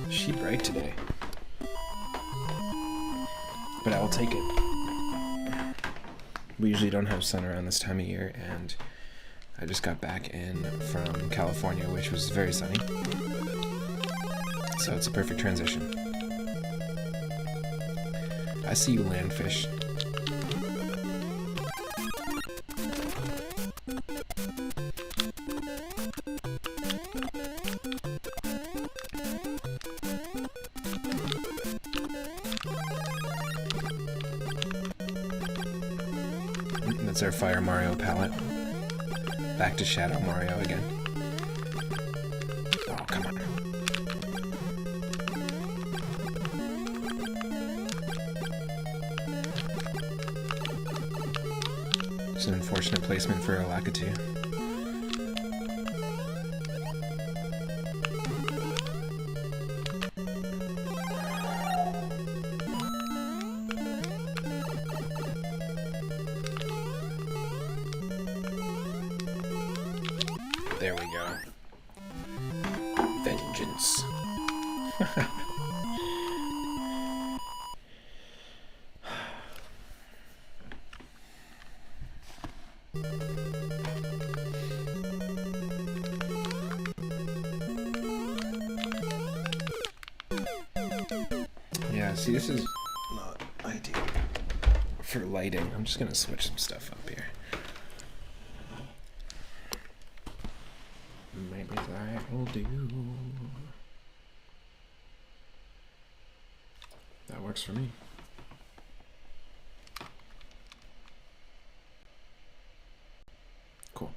Is she bright today? But I will take it. We usually don't have sun around this time of year, and I just got back in from California, which was very sunny. So it's a perfect transition. I see you, landfish. That's our Fire Mario palette. Back to Shadow Mario again. Oh, come on. It's an unfortunate placement for a Lakitu. There we go. Vengeance. Yeah, see, this is not ideal for lighting. I'm just gonna switch some stuff up here. Maybe that will do. Works for me. Cool.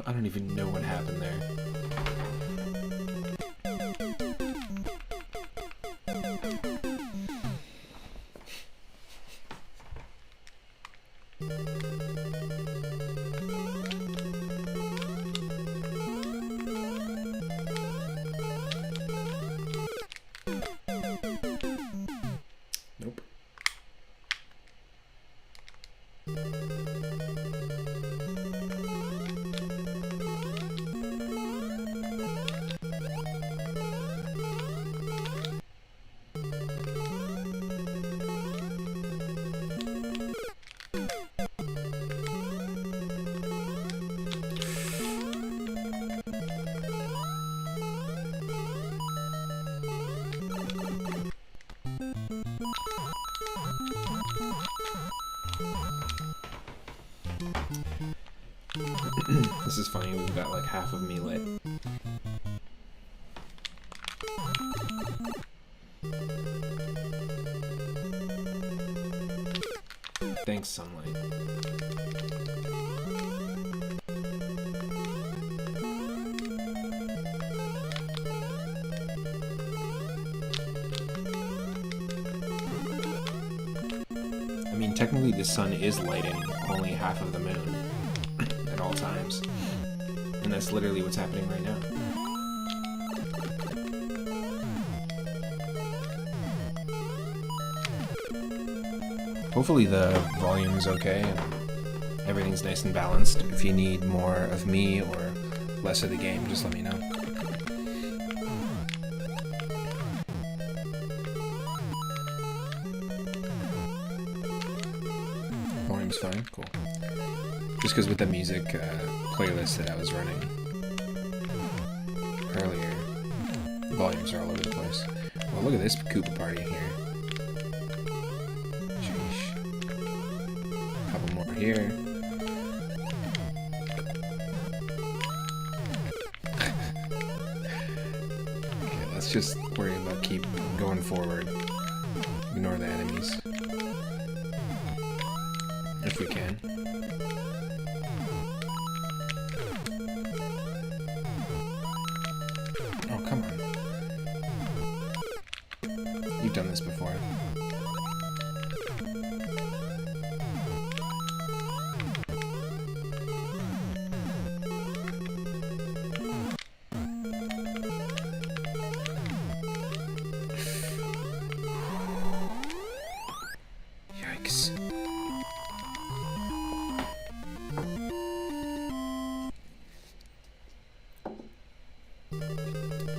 I don't even know what happened there. Nope. This is funny, we've got like half of me lit. Thanks, sunlight. I mean, technically the sun is lighting only half of the moon at all times. And that's literally what's happening right now. Hopefully the volume's okay and everything's nice and balanced. If you need more of me or less of the game, just let me know. Volume's fine? Cool. Just because with the music playlist that I was running earlier, volumes are all over the place. Well, look at this Koopa party here. Sheesh. Couple more here. Okay, let's just worry about keep going forward. Ignore the enemies. If we can. Oh, come on. You've done this before. Yikes.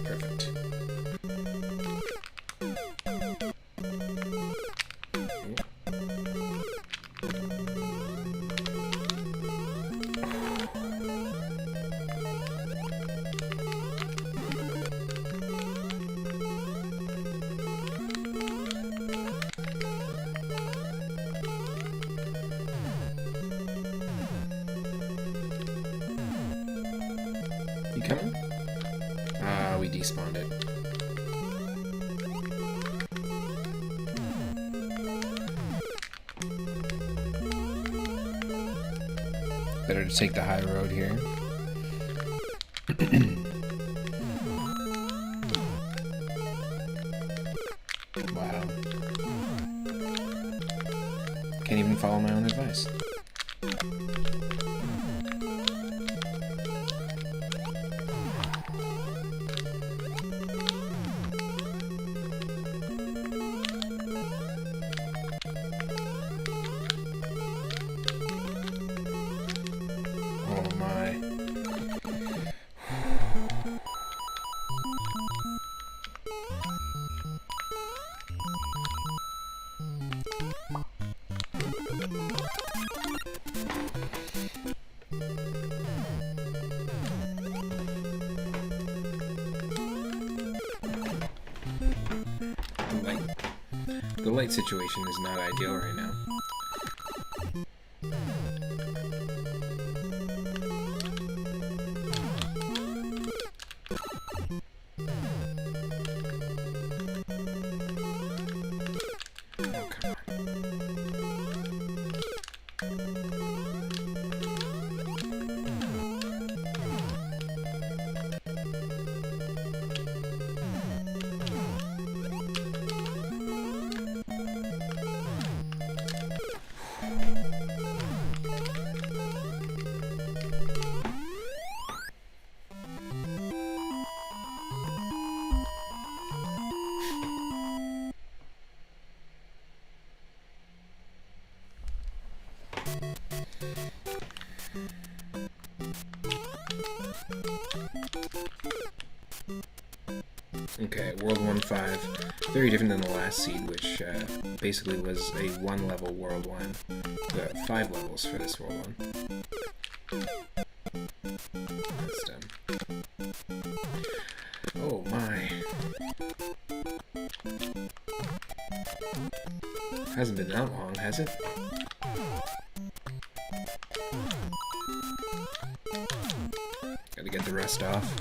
Perfect. You coming? We despawned it. Better to take the high road here. Wow. Can't even follow my own advice. Oh my. flight situation is not ideal right now. Oh, come Okay, World 1-5. Very different than the last seed, which basically was a 1-level World 1. We got 5 levels for this World 1. That's dumb. Oh my. Hasn't been that long, has it? Gotta get the rest off.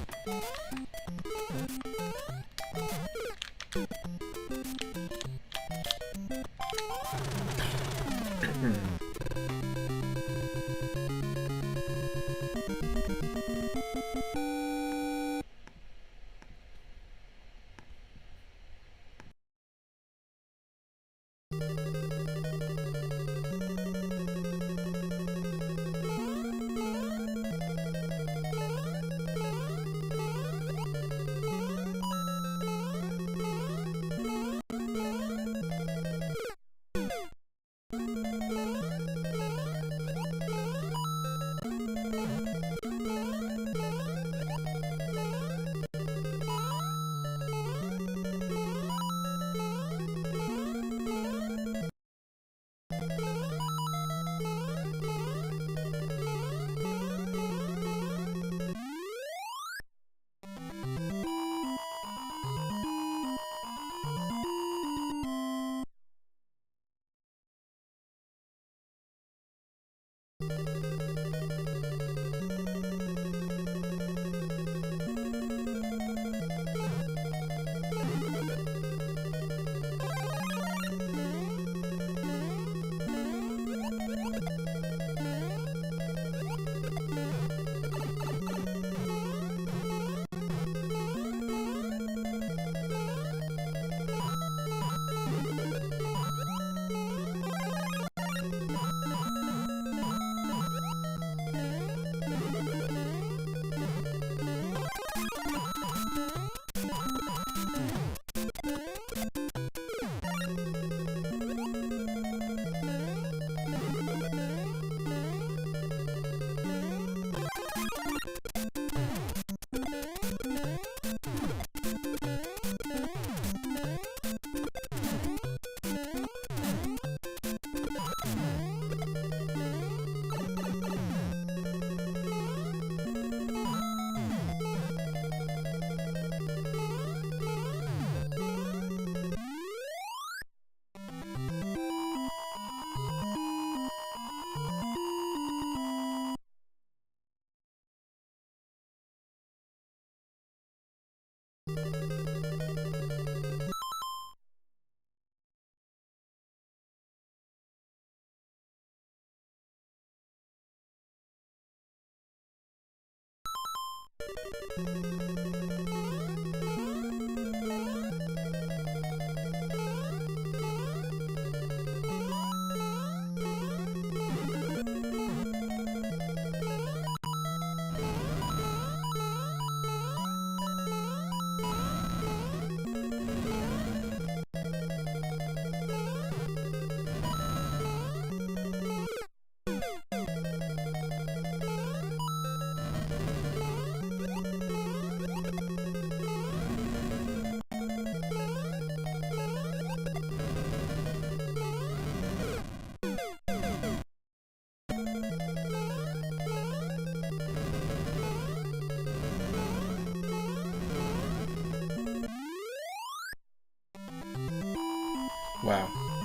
Wow.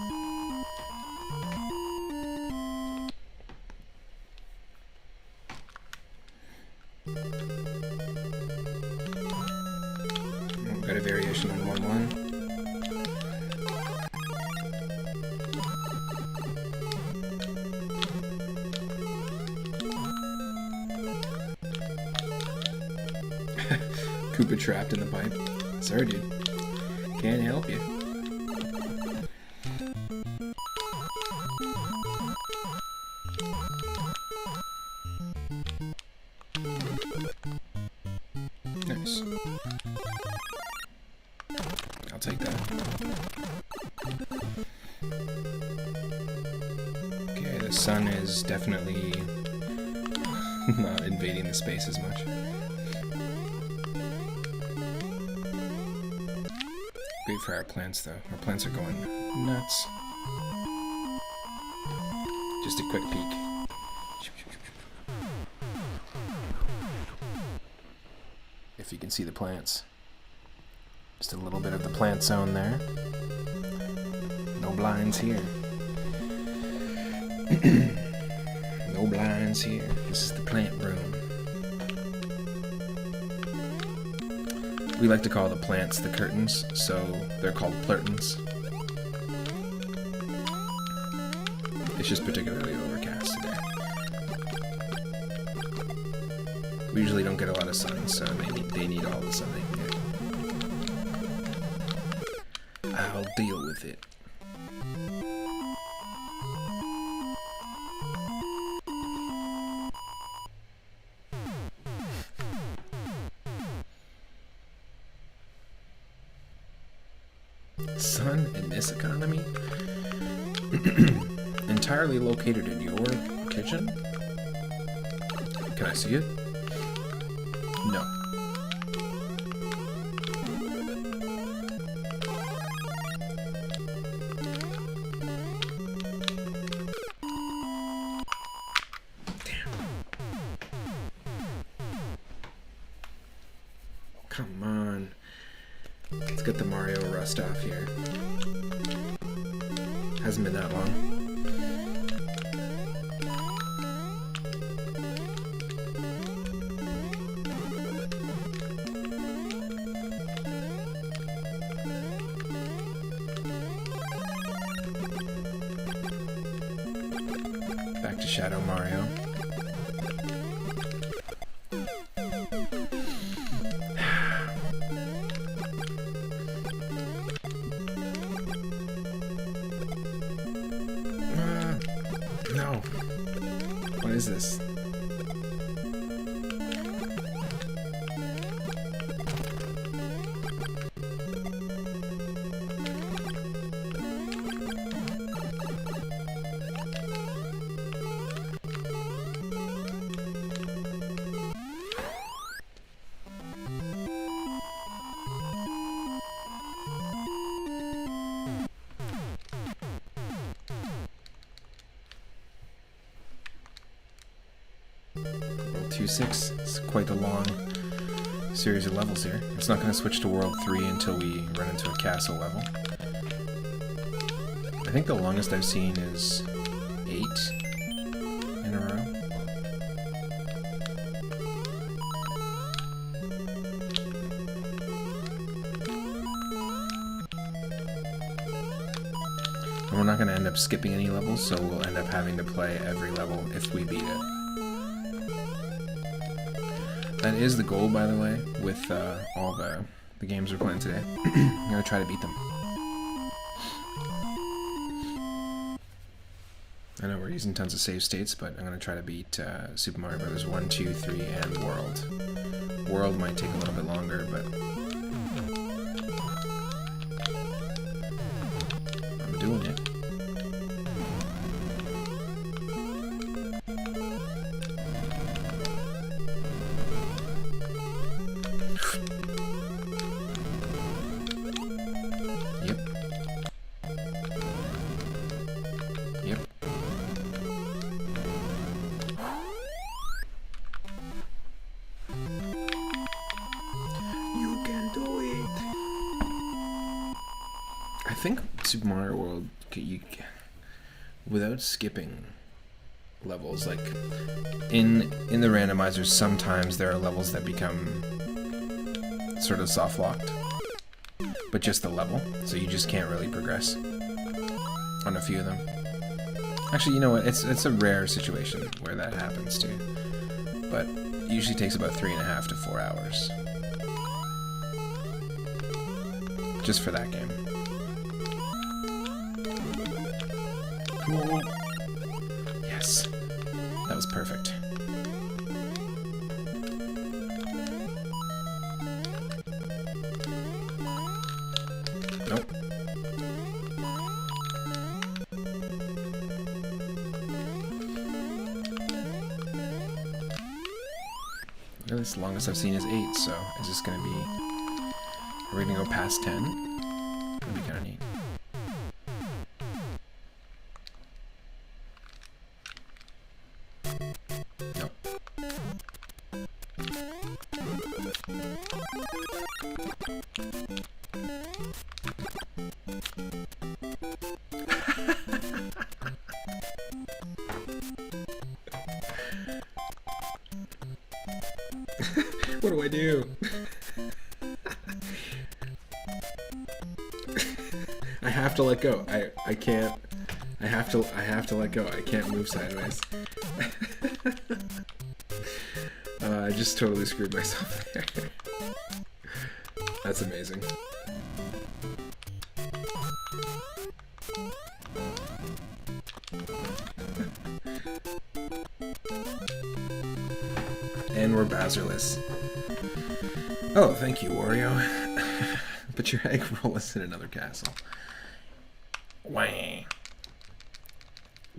Station 911. Koopa trapped in the pipe. Sorry, dude. Can't help you. Nice. I'll take that. Okay, the sun is definitely not invading the space as much. Great for our plants, though. Our plants are going nuts. Just a quick peek. If you can see the plants. Just a little bit of the plant zone there. No blinds here. No blinds here. This is the plant room. We like to call the plants the curtains, so they're called plurtons. It's just particularly overcast today. We usually don't get a lot of sun, so they need all the sun they can get. I'll deal with it. Sun in this economy? Entirely located in your kitchen? Can I see it? No. Damn. Come on. Let's get the Mario rust off here. Hasn't been that long. Back to Shadow Mario. No. What is this? World 2-6. It's quite the long series of levels here. It's not going to switch to World 3 until we run into a castle level. I think the longest I've seen is 8 in a row. And we're not going to end up skipping any levels, so we'll end up having to play every level if we beat it. That is the goal, by the way, with all the games we're playing today. I'm going to try to beat them. I know we're using tons of save states, but I'm going to try to beat Super Mario Bros. 1, 2, 3, and World. World might take a little bit longer, but I'm doing it. Yep. You can do it. I think Super Mario World, without skipping levels, like in the randomizers, sometimes there are levels that become sort of soft locked. but just the level, so you just can't really progress on a few of them. Actually, you know what? It's a rare situation where that happens too, but it usually takes about 3.5 to 4 hours just for that game. Cool. Yes, that was perfect. Nope. Really, the longest I've seen is 8, so is this gonna be... Are we gonna go past 10? That'd be kinda neat. Nope. What do I do? I have to let go. I can't. I have to let go. I can't move sideways. I just totally screwed myself there. That's amazing. And we're Bazerless. Oh, thank you, Wario. But your egg roll is in another castle. Wah.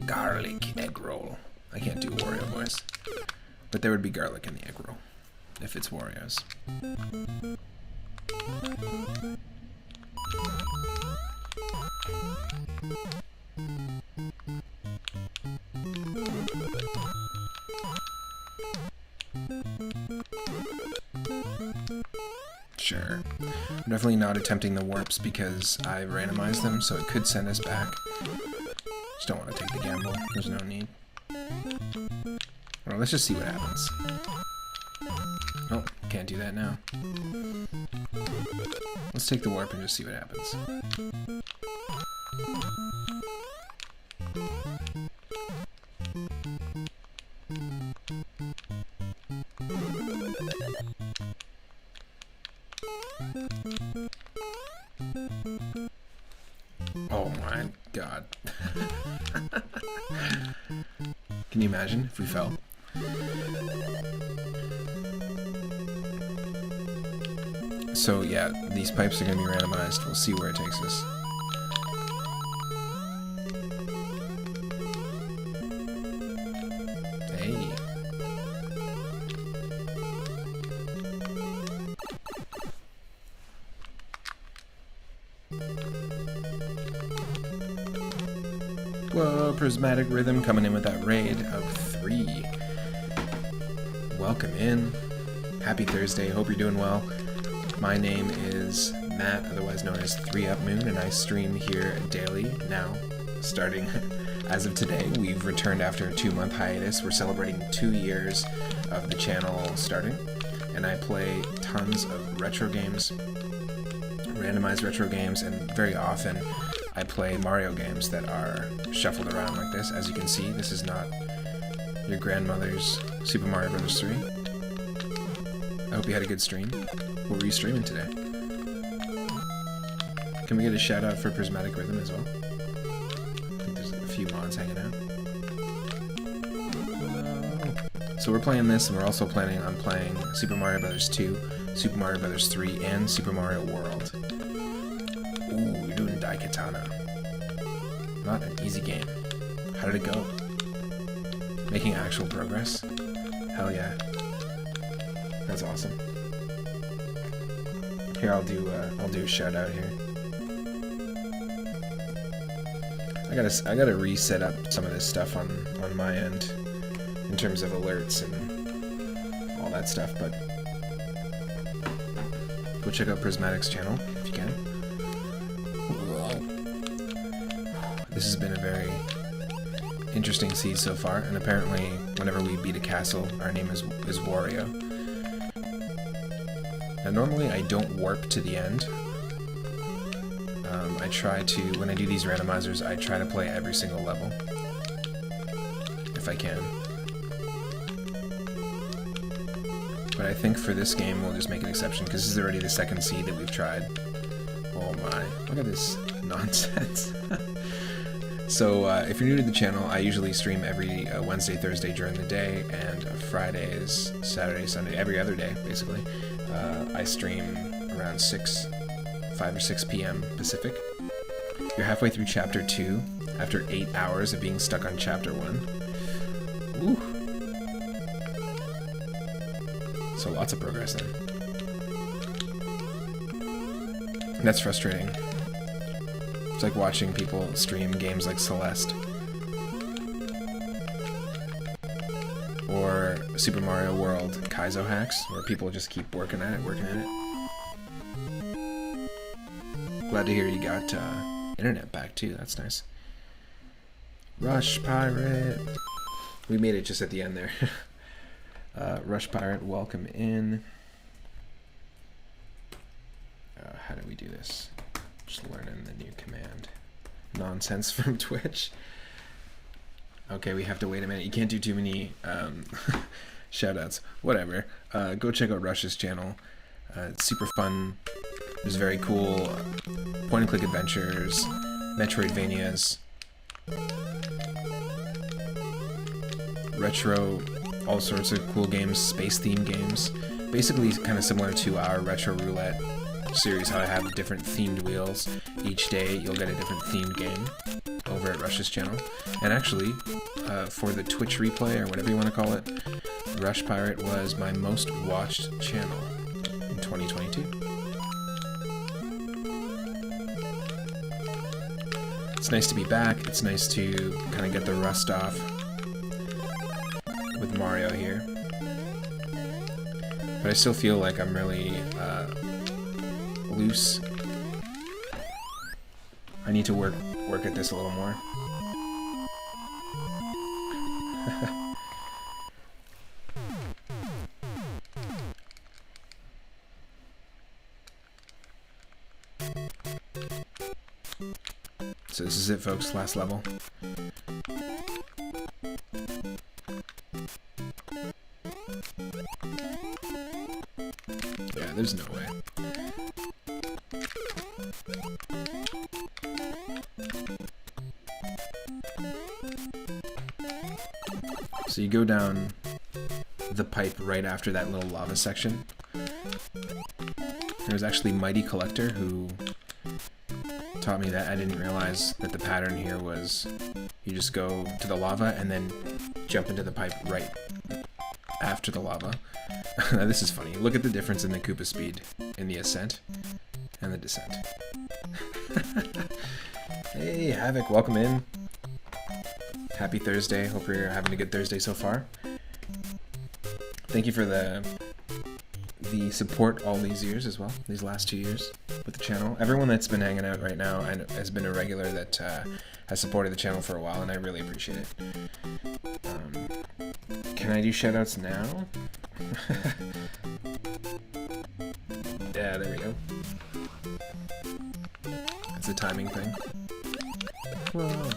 Garlic egg roll. I can't do Wario voice. But there would be garlic in the egg roll, if it's Wario's. Sure. I'm definitely not attempting the warps because I randomized them, so it could send us back. Just don't want to take the gamble. There's no need. Well, let's just see what happens. Oh, can't do that now. Let's take the warp and just see what happens. Oh my god. Can you imagine if we fell? So yeah, these pipes are going to be randomized. We'll see where it takes us. Hey. Whoa, Prismatic Rhythm coming in with that raid of 3. Welcome in. Happy Thursday. Hope you're doing well. My name is Matt, otherwise known as 3Up Moon, and I stream here daily now, starting as of today. We've returned after a 2-month hiatus. We're celebrating 2 years of the channel starting, and I play tons of retro games, randomized retro games, and very often I play Mario games that are shuffled around like this. As you can see, this is not your grandmother's Super Mario Bros. 3. I hope you had a good stream. What were you streaming today? Can we get a shout out for Prismatic Rhythm as well? I think there's a few mods hanging out. Whoa. So we're playing this, and we're also planning on playing Super Mario Bros. 2, Super Mario Bros. 3, and Super Mario World. Ooh, you're doing Daikatana. Not an easy game. How did it go? Making actual progress? Hell yeah. That's awesome. Here, I'll do a shout out here. I gotta reset up some of this stuff on my end in terms of alerts and all that stuff, but go check out Prismatic's channel if you can. This has been a very interesting seed so far, and apparently whenever we beat a castle, our name is Wario. Now normally I don't warp to the end, I try to, when I do these randomizers, I try to play every single level, if I can. But I think for this game, we'll just make an exception, because this is already the second seed that we've tried. Oh my, look at this nonsense. So, if you're new to the channel, I usually stream every Wednesday, Thursday during the day, and Fridays, Saturday, Sunday, every other day, basically. I stream around 5 or 6 p.m. Pacific. You're halfway through Chapter 2, after 8 hours of being stuck on Chapter 1. Ooh. So lots of progress then. That's frustrating. It's like watching people stream games like Celeste. Or Super Mario World Kaizo hacks, where people just keep working at it. Glad to hear you got internet back too, that's nice. Rush Pirate! We made it just at the end there. Rush Pirate, welcome in. How do we do this? Just learning the new command. Nonsense from Twitch. Okay, we have to wait a minute. You can't do too many shoutouts. Whatever. Go check out Rush's channel. It's super fun. There's very cool point-and-click adventures, Metroidvanias, retro, all sorts of cool games, space-themed games. Basically kind of similar to our Retro Roulette series, how I have different themed wheels. Each day you'll get a different themed game over at Rush's channel. And actually, for the Twitch replay, or whatever you want to call it, Rush Pirate was my most watched channel in 2022. It's nice to be back. It's nice to kind of get the rust off with Mario here. But I still feel like I'm really loose. I need to work at this a little more. So this is it, folks. Last level. Yeah, there's no way. So you go down the pipe right after that little lava section. There's actually Mighty Collector who taught me that. I didn't realize that the pattern here was you just go to the lava and then jump into the pipe right after the lava. Now this is funny. Look at the difference in the Koopa speed in the ascent and the descent. Hey, Havoc, welcome in. Happy Thursday. Hope you're having a good Thursday so far. Thank you for the support all these years as well, these last 2 years with the channel. Everyone that's been hanging out right now and has been a regular that has supported the channel for a while, and I really appreciate it. Can I do shoutouts now? Yeah, there we go. That's a timing thing. Whoa.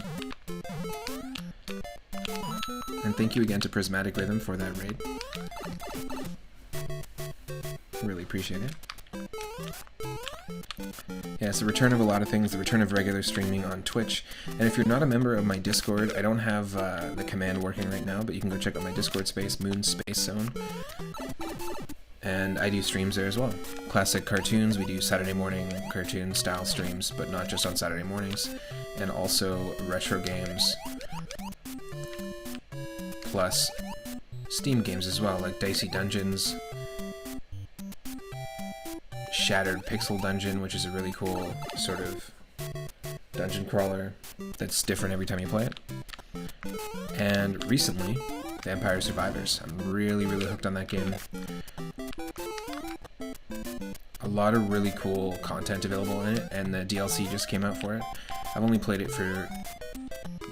And thank you again to Prismatic Rhythm for that raid. Really appreciate it. Yeah, it's the return of a lot of things, the return of regular streaming on Twitch. And if you're not a member of my Discord, I don't have the command working right now, but you can go check out my Discord space, Moon Space Zone. And I do streams there as well. Classic cartoons, we do Saturday morning cartoon style streams, but not just on Saturday mornings. And also retro games, plus Steam games as well, like Dicey Dungeons, Shattered Pixel Dungeon, which is a really cool sort of dungeon crawler that's different every time you play it. And recently, Vampire Survivors. I'm really hooked on that game. A lot of really cool content available in it, and the DLC just came out for it. I've only played it for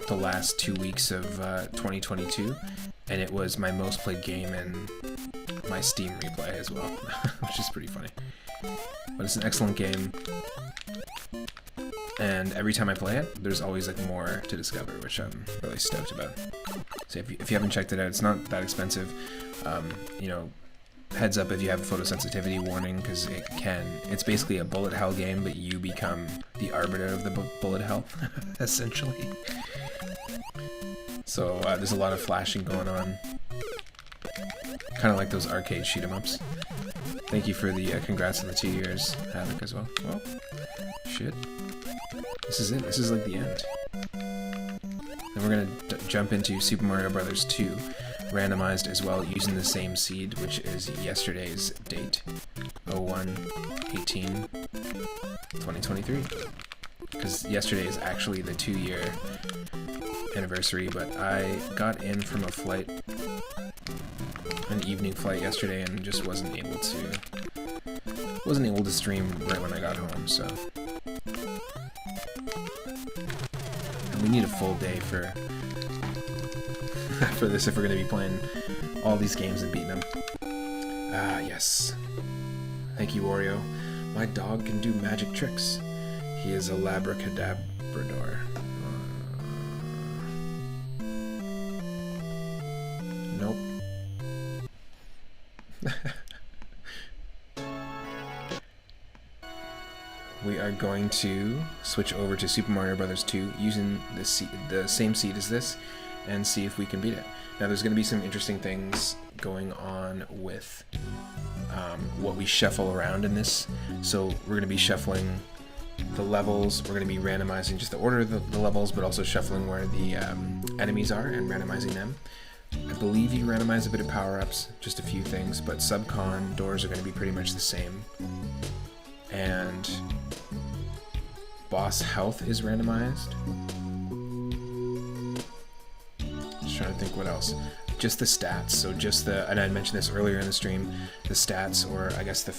the last 2 weeks of 2022, and it was my most played game in my Steam replay as well, which is pretty funny. But it's an excellent game. And every time I play it, there's always like more to discover, which I'm really stoked about. So if you haven't checked it out, it's not that expensive. You know, heads up if you have a photosensitivity warning, because it's basically a bullet hell game, but you become the arbiter of the bullet hell, essentially. So there's a lot of flashing going on. Kind of like those arcade shoot 'em ups. Thank you for the congrats on the 2 years, Havoc, as well. Well, shit. This is it. This is like the end. Then we're gonna jump into Super Mario Bros. 2, randomized as well, using the same seed, which is yesterday's date, 01/18/2023. Because yesterday is actually the 2-year anniversary, but I got in from a flight, an evening flight yesterday, and just wasn't able to stream right when I got home. So, and we need a full day for this if we're going to be playing all these games and beating them. Ah, yes. Thank you, Oreo. My dog can do magic tricks. He is a labracadabrador. Nope. We are going to switch over to Super Mario Bros. 2 using the same seed as this, and see if we can beat it. Now there's going to be some interesting things going on with what we shuffle around in this. So we're going to be shuffling the levels, we're going to be randomizing just the order of the levels, but also shuffling where the enemies are and randomizing them. I believe you randomize a bit of power-ups, just a few things, but sub-con doors are going to be pretty much the same. And boss health is randomized. Just trying to think what else. Just the stats, so just and I mentioned this earlier in the stream, the stats, or I guess the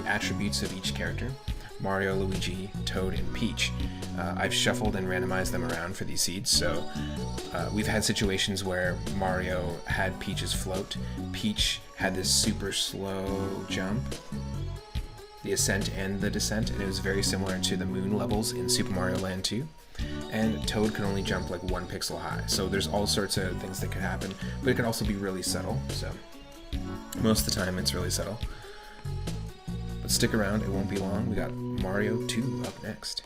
attributes of each character. Mario, Luigi, Toad, and Peach. I've shuffled and randomized them around for these seeds, so we've had situations where Mario had Peach's float, Peach had this super slow jump, the ascent and the descent, and it was very similar to the moon levels in Super Mario Land 2. And Toad can only jump like 1 pixel high, so there's all sorts of things that could happen, but it could also be really subtle, so most of the time it's really subtle. But stick around, it won't be long. We got Mario 2 up next.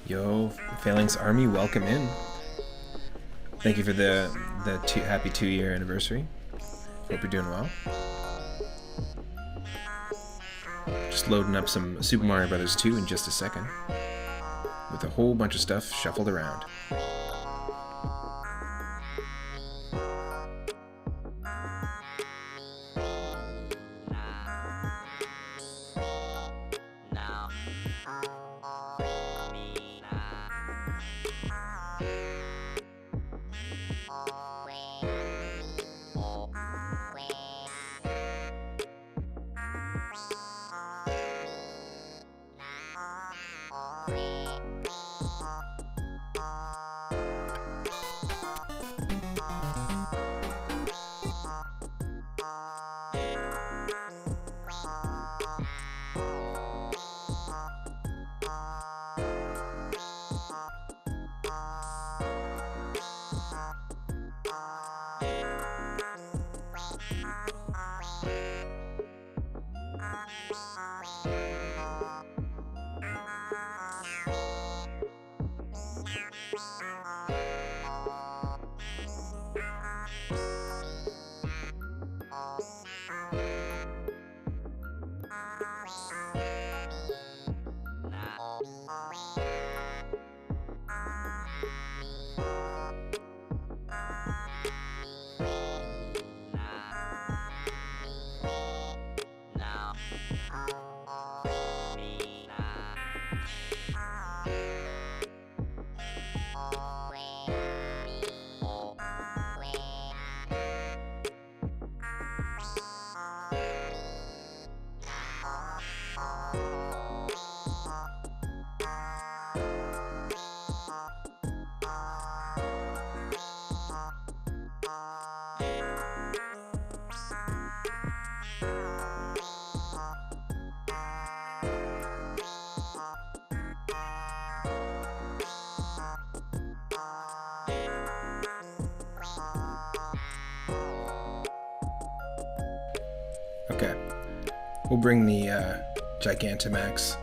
Yo, Phalanx Army, welcome in. Thank you for the happy 2-year anniversary. Hope you're doing well. Just loading up some Super Mario Bros. 2 in just a second, with a whole bunch of stuff shuffled around. We'll bring the Gigantamax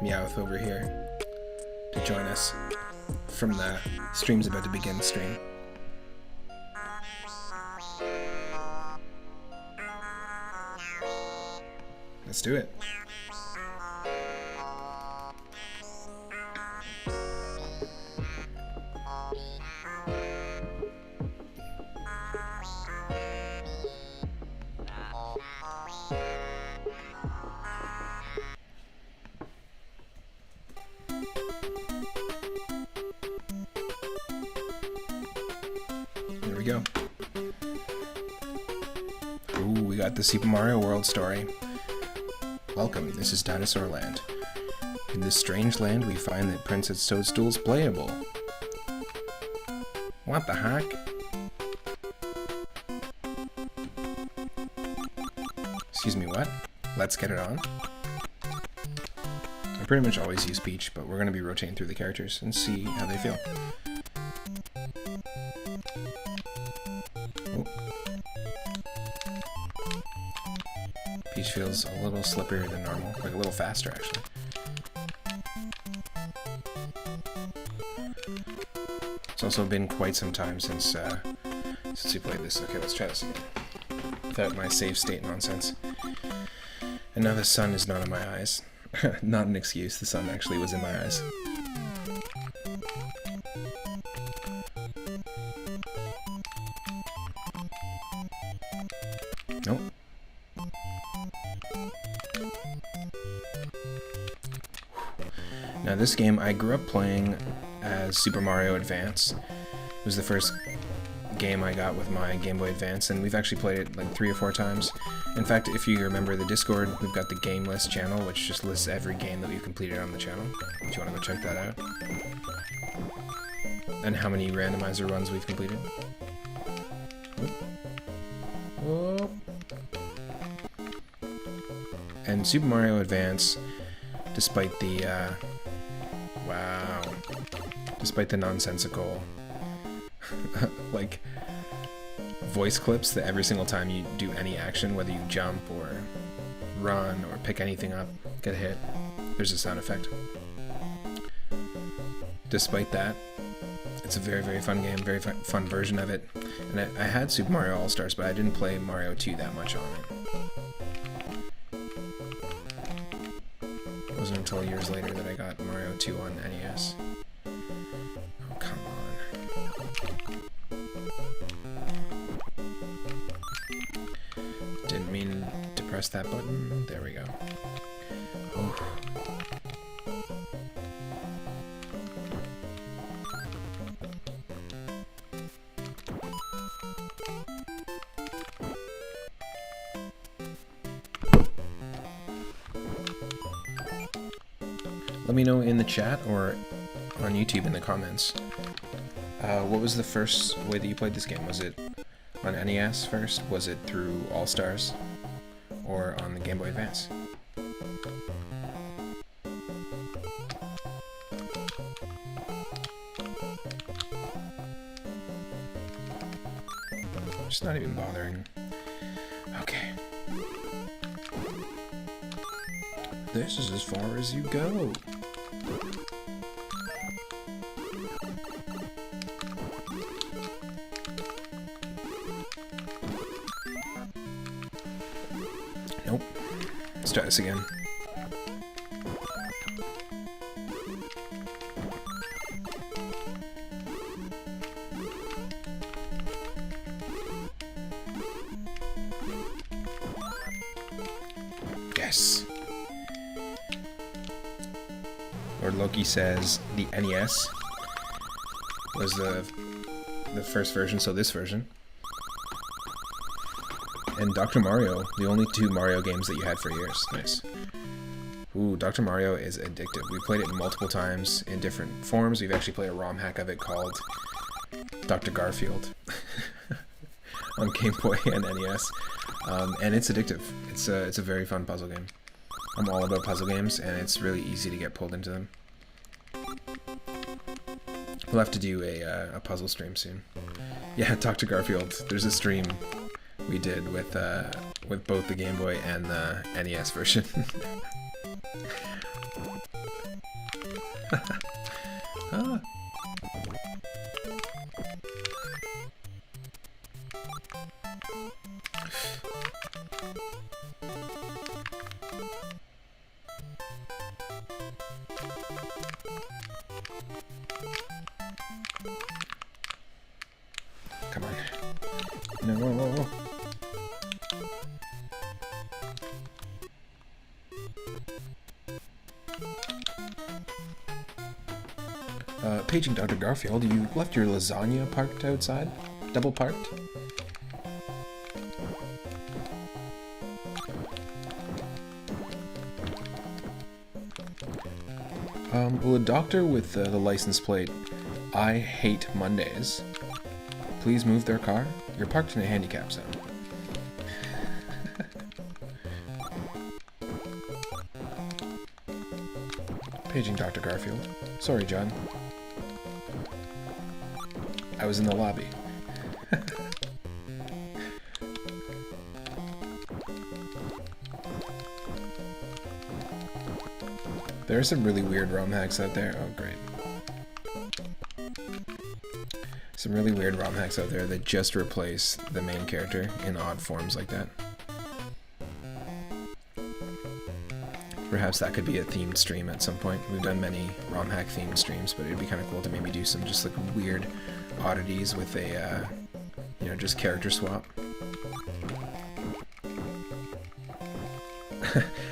Meowth over here to join us from the stream's about to begin stream. Let's do it. There we go. Ooh, we got the Super Mario World story. Welcome, this is Dinosaur Land. In this strange land, we find that Princess Toadstool's playable. What the heck? Excuse me, what? Let's get it on. I pretty much always use Peach, but we're going to be rotating through the characters and see how they feel. Oh. Peach feels a little slipperier than normal, like a little faster actually. It's also been quite some time since we played this. Okay, let's try this again. Without my save state nonsense. And now the sun is not in my eyes. Not an excuse, the sun actually was in my eyes. Nope. Now this game I grew up playing as Super Mario Advance. It was the first game I got with my Game Boy Advance, and we've actually played it like 3 or 4 times. In fact, if you remember the Discord, we've got the game list channel, which just lists every game that we've completed on the channel. If you want to go check that out. And how many randomizer runs we've completed. Oh. And Super Mario Advance, despite the despite the nonsensical like voice clips that every single time you do any action, whether you jump or run or pick anything up, get hit, there's a sound effect. Despite that, it's a very, very fun game, very fun version of it. And I had Super Mario All-Stars, but I didn't play Mario 2 that much on it. It wasn't until years later that I got Mario 2 on NES. Oh, come on. Didn't mean to press that button. There we go. Oh. Let me know in the chat or on YouTube in the comments. What was the first way that you played this game? Was it on NES first? Was it through All-Stars? Or on the Game Boy Advance? Just not even bothering. Okay. This is as far as you go. Nope. Let's try this again. Yes. Lord Loki says the NES was the first version, so this version. And Dr. Mario, the only 2 Mario games that you had for years. Nice. Ooh, Dr. Mario is addictive. We played it multiple times in different forms. We've actually played a ROM hack of it called Dr. Garfield on Game Boy and NES. And it's addictive. It's a very fun puzzle game. I'm all about puzzle games, and it's really easy to get pulled into them. We'll have to do a puzzle stream soon. Yeah, Dr. Garfield. There's a stream we did with with both the Game Boy and the NES version. Ah. Come on. No, whoa, whoa, whoa. Paging Dr. Garfield, you left your lasagna parked outside? Double parked? Will a doctor with the license plate, "I hate Mondays," please move their car? You're parked in a handicap zone. Paging Dr. Garfield. Sorry, John. I was in the lobby. There are some really weird ROM hacks out there. Oh, great. Some really weird ROM hacks out there that just replace the main character in odd forms like that. Perhaps that could be a themed stream at some point. We've done many ROM hack themed streams, but it'd be kind of cool to maybe do some just like weird oddities with a, you know, just character swap.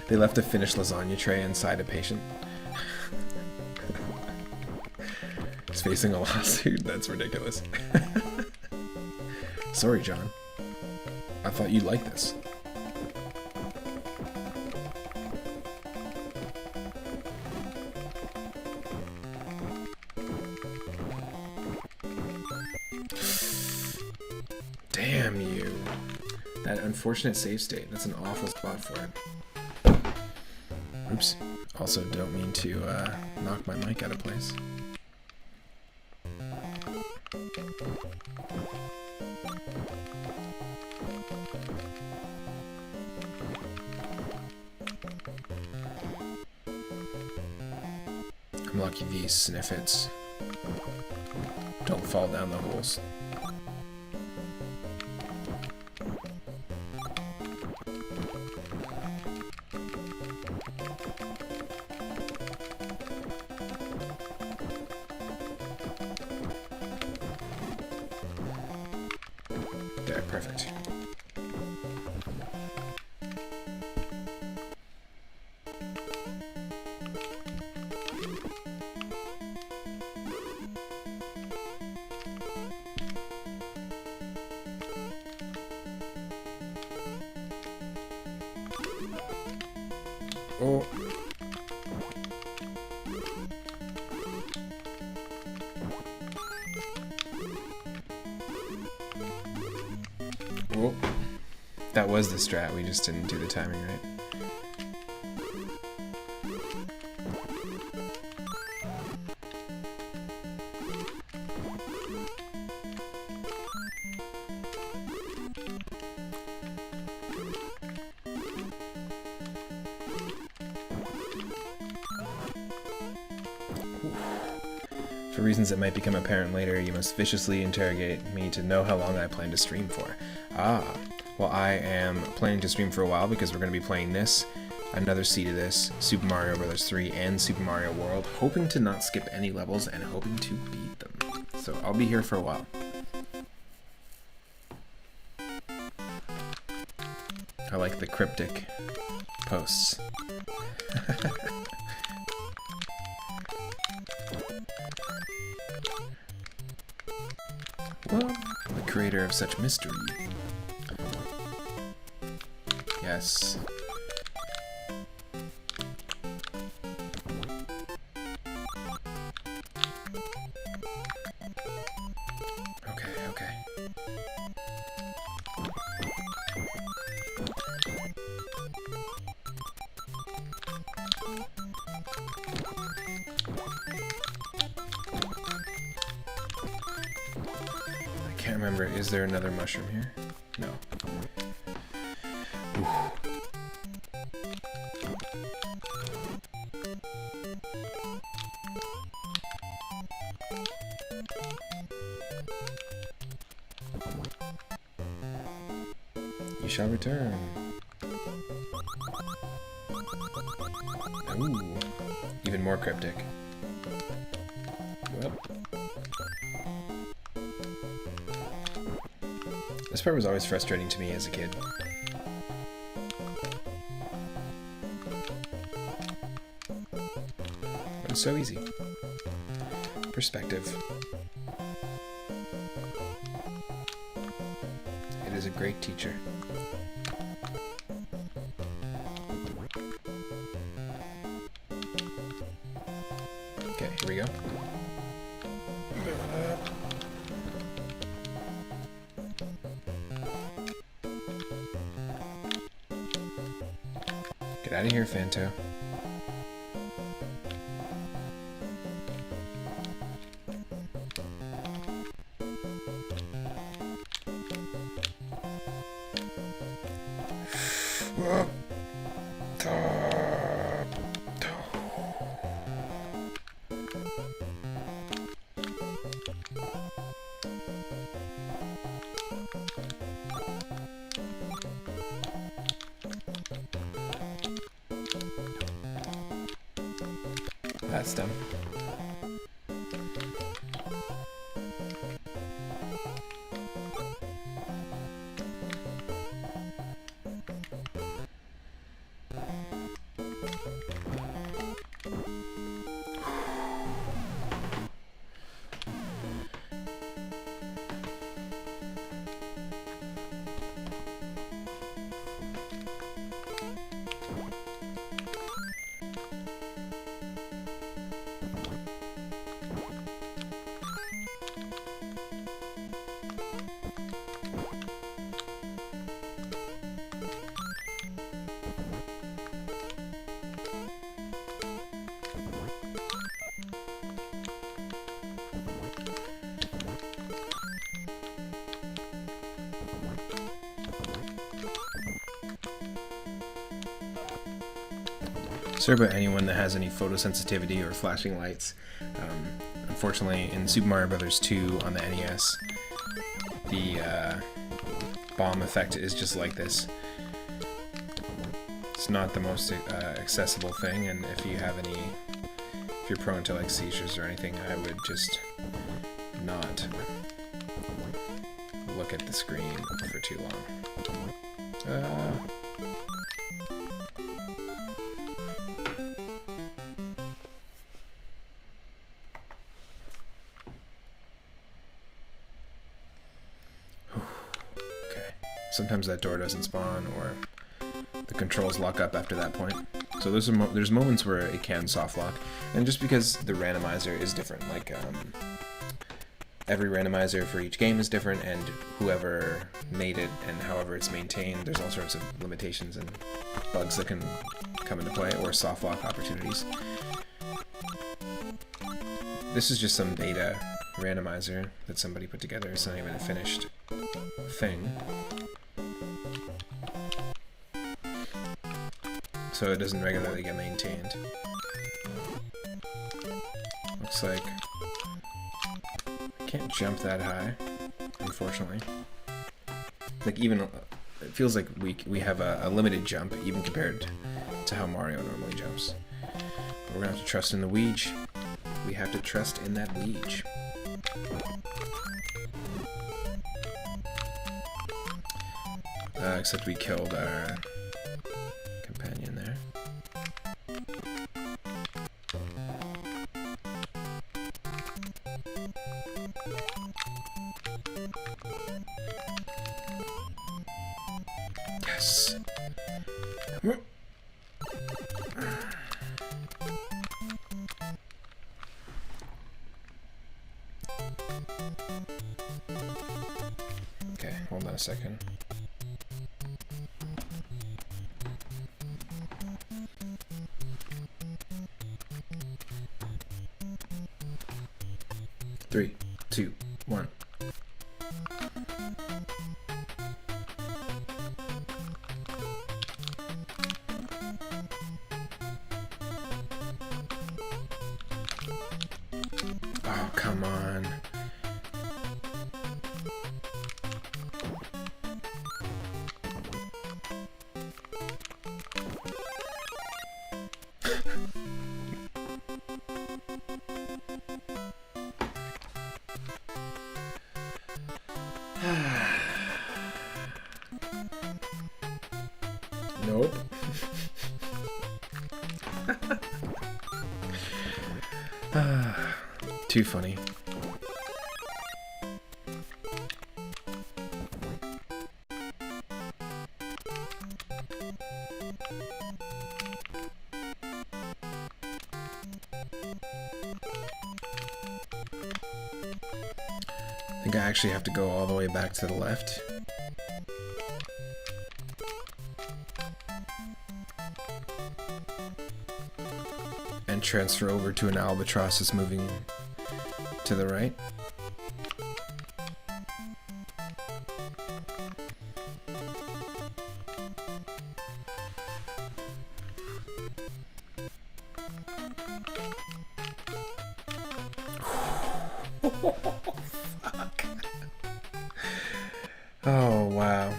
They left a finished lasagna tray inside a patient. He's facing a lawsuit. That's ridiculous. Sorry, John. I thought you'd like this. Damn you. That unfortunate save state. That's an awful spot for it. Oops. Also, don't mean to knock my mic out of place. I'm lucky these sniffets don't fall down the holes. There, perfect. Oh. Oh. That was the strat, we just didn't do the timing right. For reasons that might become apparent later, you must viciously interrogate me to know how long I plan to stream for. Ah, well, I am planning to stream for a while because we're going to be playing this, another seed of this, Super Mario Bros. 3 and Super Mario World, hoping to not skip any levels and hoping to beat them. So I'll be here for a while. I like the cryptic posts. Well, the creator of such mystery. Yes. Okay. I can't remember, is there another mushroom here? No. You shall return. Ooh, even more cryptic. Well, this part was always frustrating to me as a kid. But it's so easy. Perspective. It is a great teacher. Okay, here we go. Get out of here, Fanto. That's dumb. Sorry about anyone that has any photosensitivity or flashing lights. Unfortunately, in Super Mario Bros. 2 on the NES, the bomb effect is just like this. It's not the most accessible thing, and if you're prone to like seizures or anything, I would just not look at the screen for too long. Sometimes that door doesn't spawn, or the controls lock up after that point. So there's moments where it can soft lock, and just because the randomizer is different, like every randomizer for each game is different, and whoever made it and however it's maintained, there's all sorts of limitations and bugs that can come into play, or soft lock opportunities. This is just some beta randomizer that somebody put together. It's not even a finished thing. So it doesn't regularly get maintained. Looks like I can't jump that high, unfortunately. Like even it feels like we have a limited jump even compared to how Mario normally jumps. But we're gonna have to trust in the Ouija. We have to trust in that Ouija. Except we killed our companion there. Yes. Okay, hold on a second. Three, two, one. Oh. Oh, come on. Nope. Too funny. I think I actually have to go all the way back to the left. And transfer over to an albatross that's moving to the right. Fuck. Oh, wow.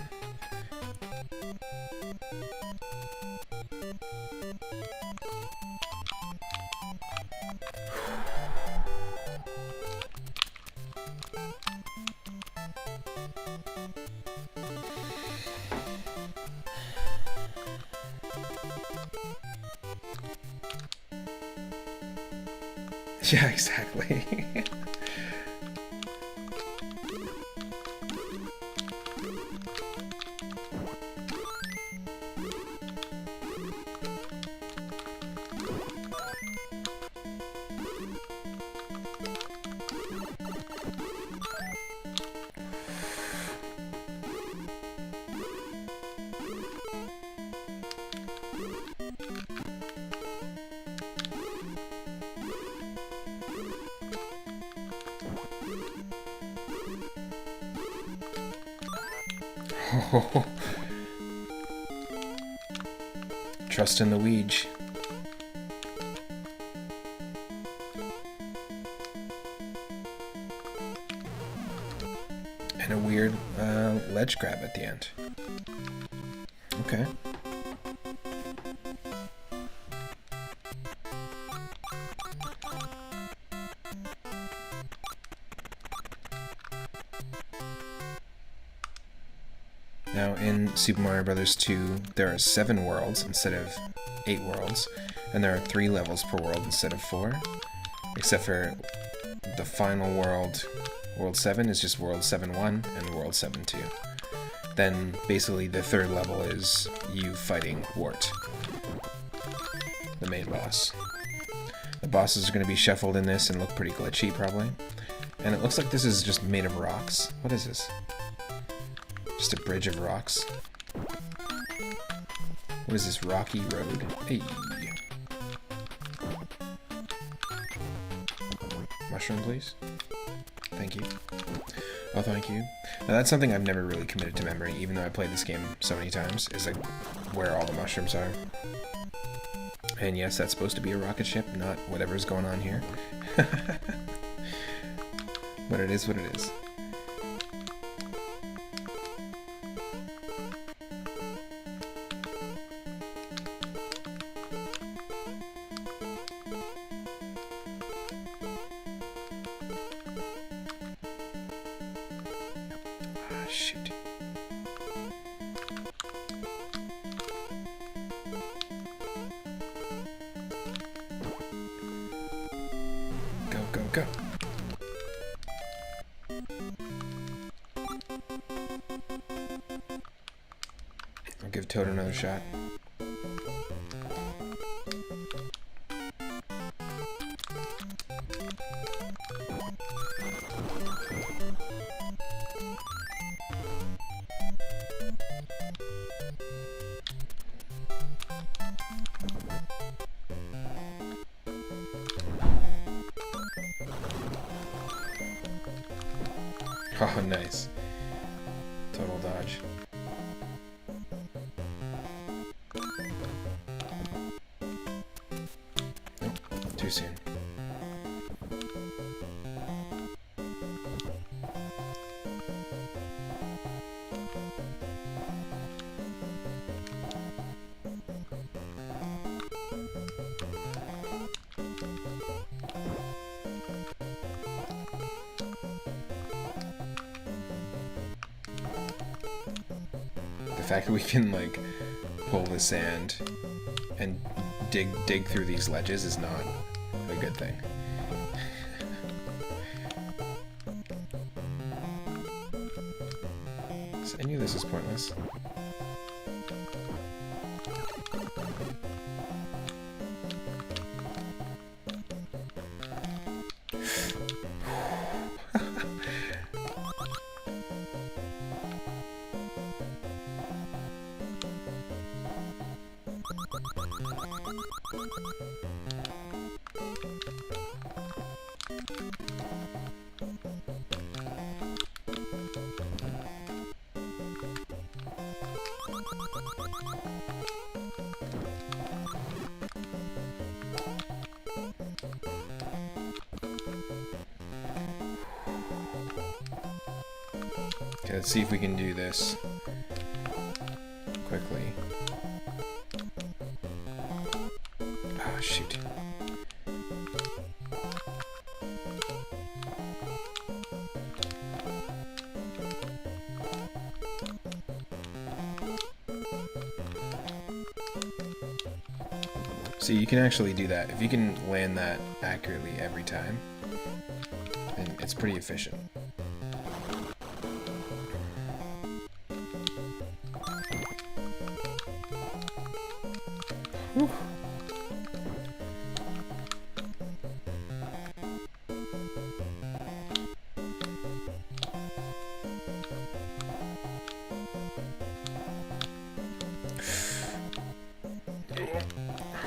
Yeah, exactly. Trust in the Ouija. And a weird ledge grab at the end. Okay. Now, in Super Mario Bros. 2, there are 7 worlds instead of 8 worlds, and there are 3 levels per world instead of 4, except for the final world, World 7, is just World 7-1 and World 7-2. Then, basically, the 3rd level is you fighting Wart, the main boss. The bosses are going to be shuffled in this and look pretty glitchy, probably. And it looks like this is just made of rocks. What is this? Just a bridge of rocks. What is this, rocky road? Hey. Mushroom, please. Thank you. Oh, thank you. Now that's something I've never really committed to memory, even though I played this game so many times, is like where all the mushrooms are. And yes, that's supposed to be a rocket ship, not whatever's going on here. But it is what it is. Shoot. Go, go, go. I'll give Toad another shot. Oh, nice. Total dodge. Nope, too soon. fact that we can, like, pull the sand and dig through these ledges is not a good thing. So I knew this was pointless. Okay, let's see if we can do this quickly. Oh, shoot. So you can actually do that. If you can land that accurately every time, then it's pretty efficient. Whew.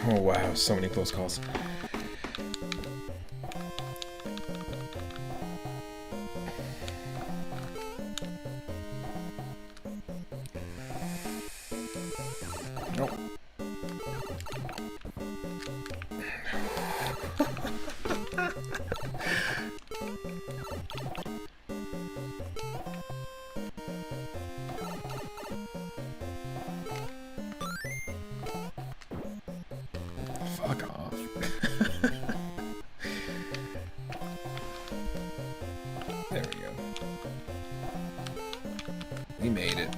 Oh wow, so many close calls. Nope. Fuck off. There we go. We made it.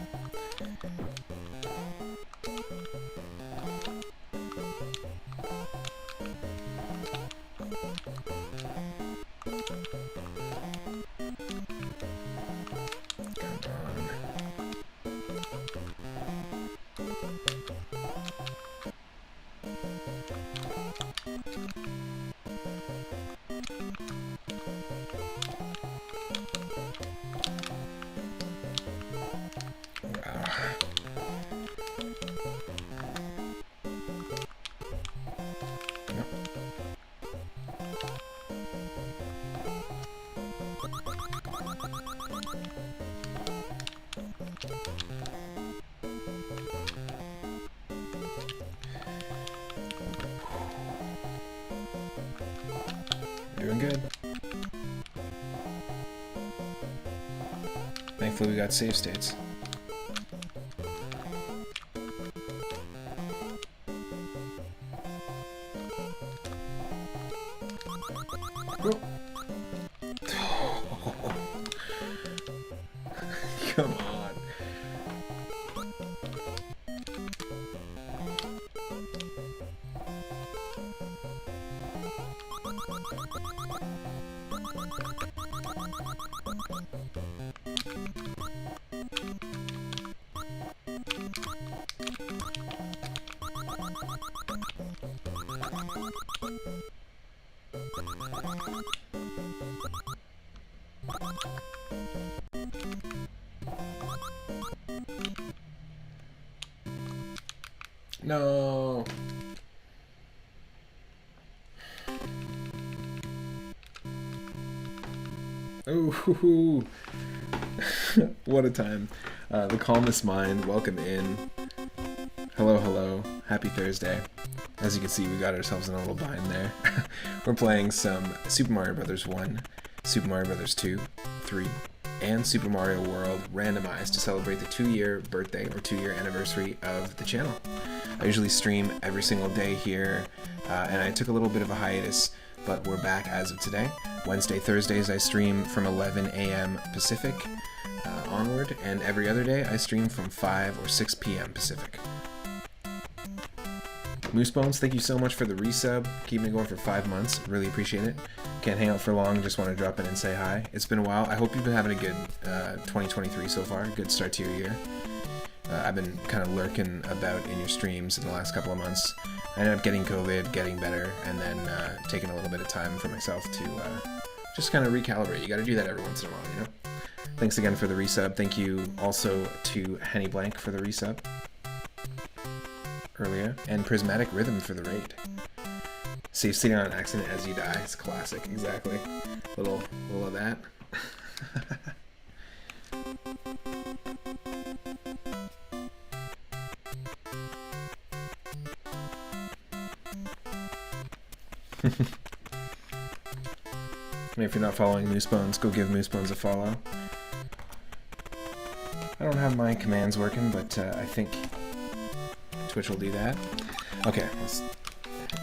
Doing good. Thankfully we got save states. Oh. Come on. No. Ooh. What a time. The calmest mind, welcome in. Hello, hello. Happy Thursday. As you can see, we got ourselves in a little bind there. We're playing some Super Mario Bros. 1, Super Mario Bros. 2, 3, and Super Mario World Randomized to celebrate the 2-year birthday or 2-year anniversary of the channel. I usually stream every single day here, and I took a little bit of a hiatus, but we're back as of today. Wednesday, Thursdays I stream from 11 a.m. Pacific, onward, and every other day I stream from 5 or 6 p.m. Pacific. Moosebones, thank you so much for the resub. Keeping it going for 5 months. Really appreciate it. Can't hang out for long, just want to drop in and say hi. It's been a while. I hope you've been having a good 2023 so far. Good start to your year. I've been kind of lurking about in your streams in the last couple of months. I ended up getting COVID, getting better, and then taking a little bit of time for myself to just kind of recalibrate. You got to do that every once in a while, you know? Thanks again for the resub. Thank you also to Henny Blank for the resub earlier, and Prismatic Rhythm for the raid. Save sitting on an accident as you die. It's classic, exactly. Little of that. And if you're not following Moosebones, go give Moosebones a follow. I don't have my commands working, but I think Twitch will do that. Okay,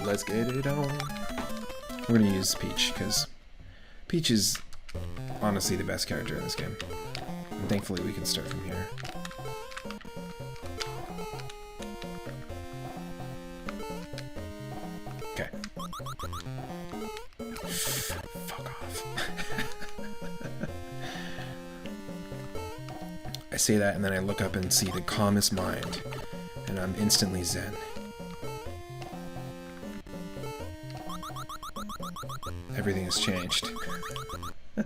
let's get it on. We're gonna use Peach, because Peach is honestly the best character in this game. And thankfully we can start from here. Okay. Fuck off. I say that and then I look up and see the calmest mind, and I'm instantly zen. Everything has changed. I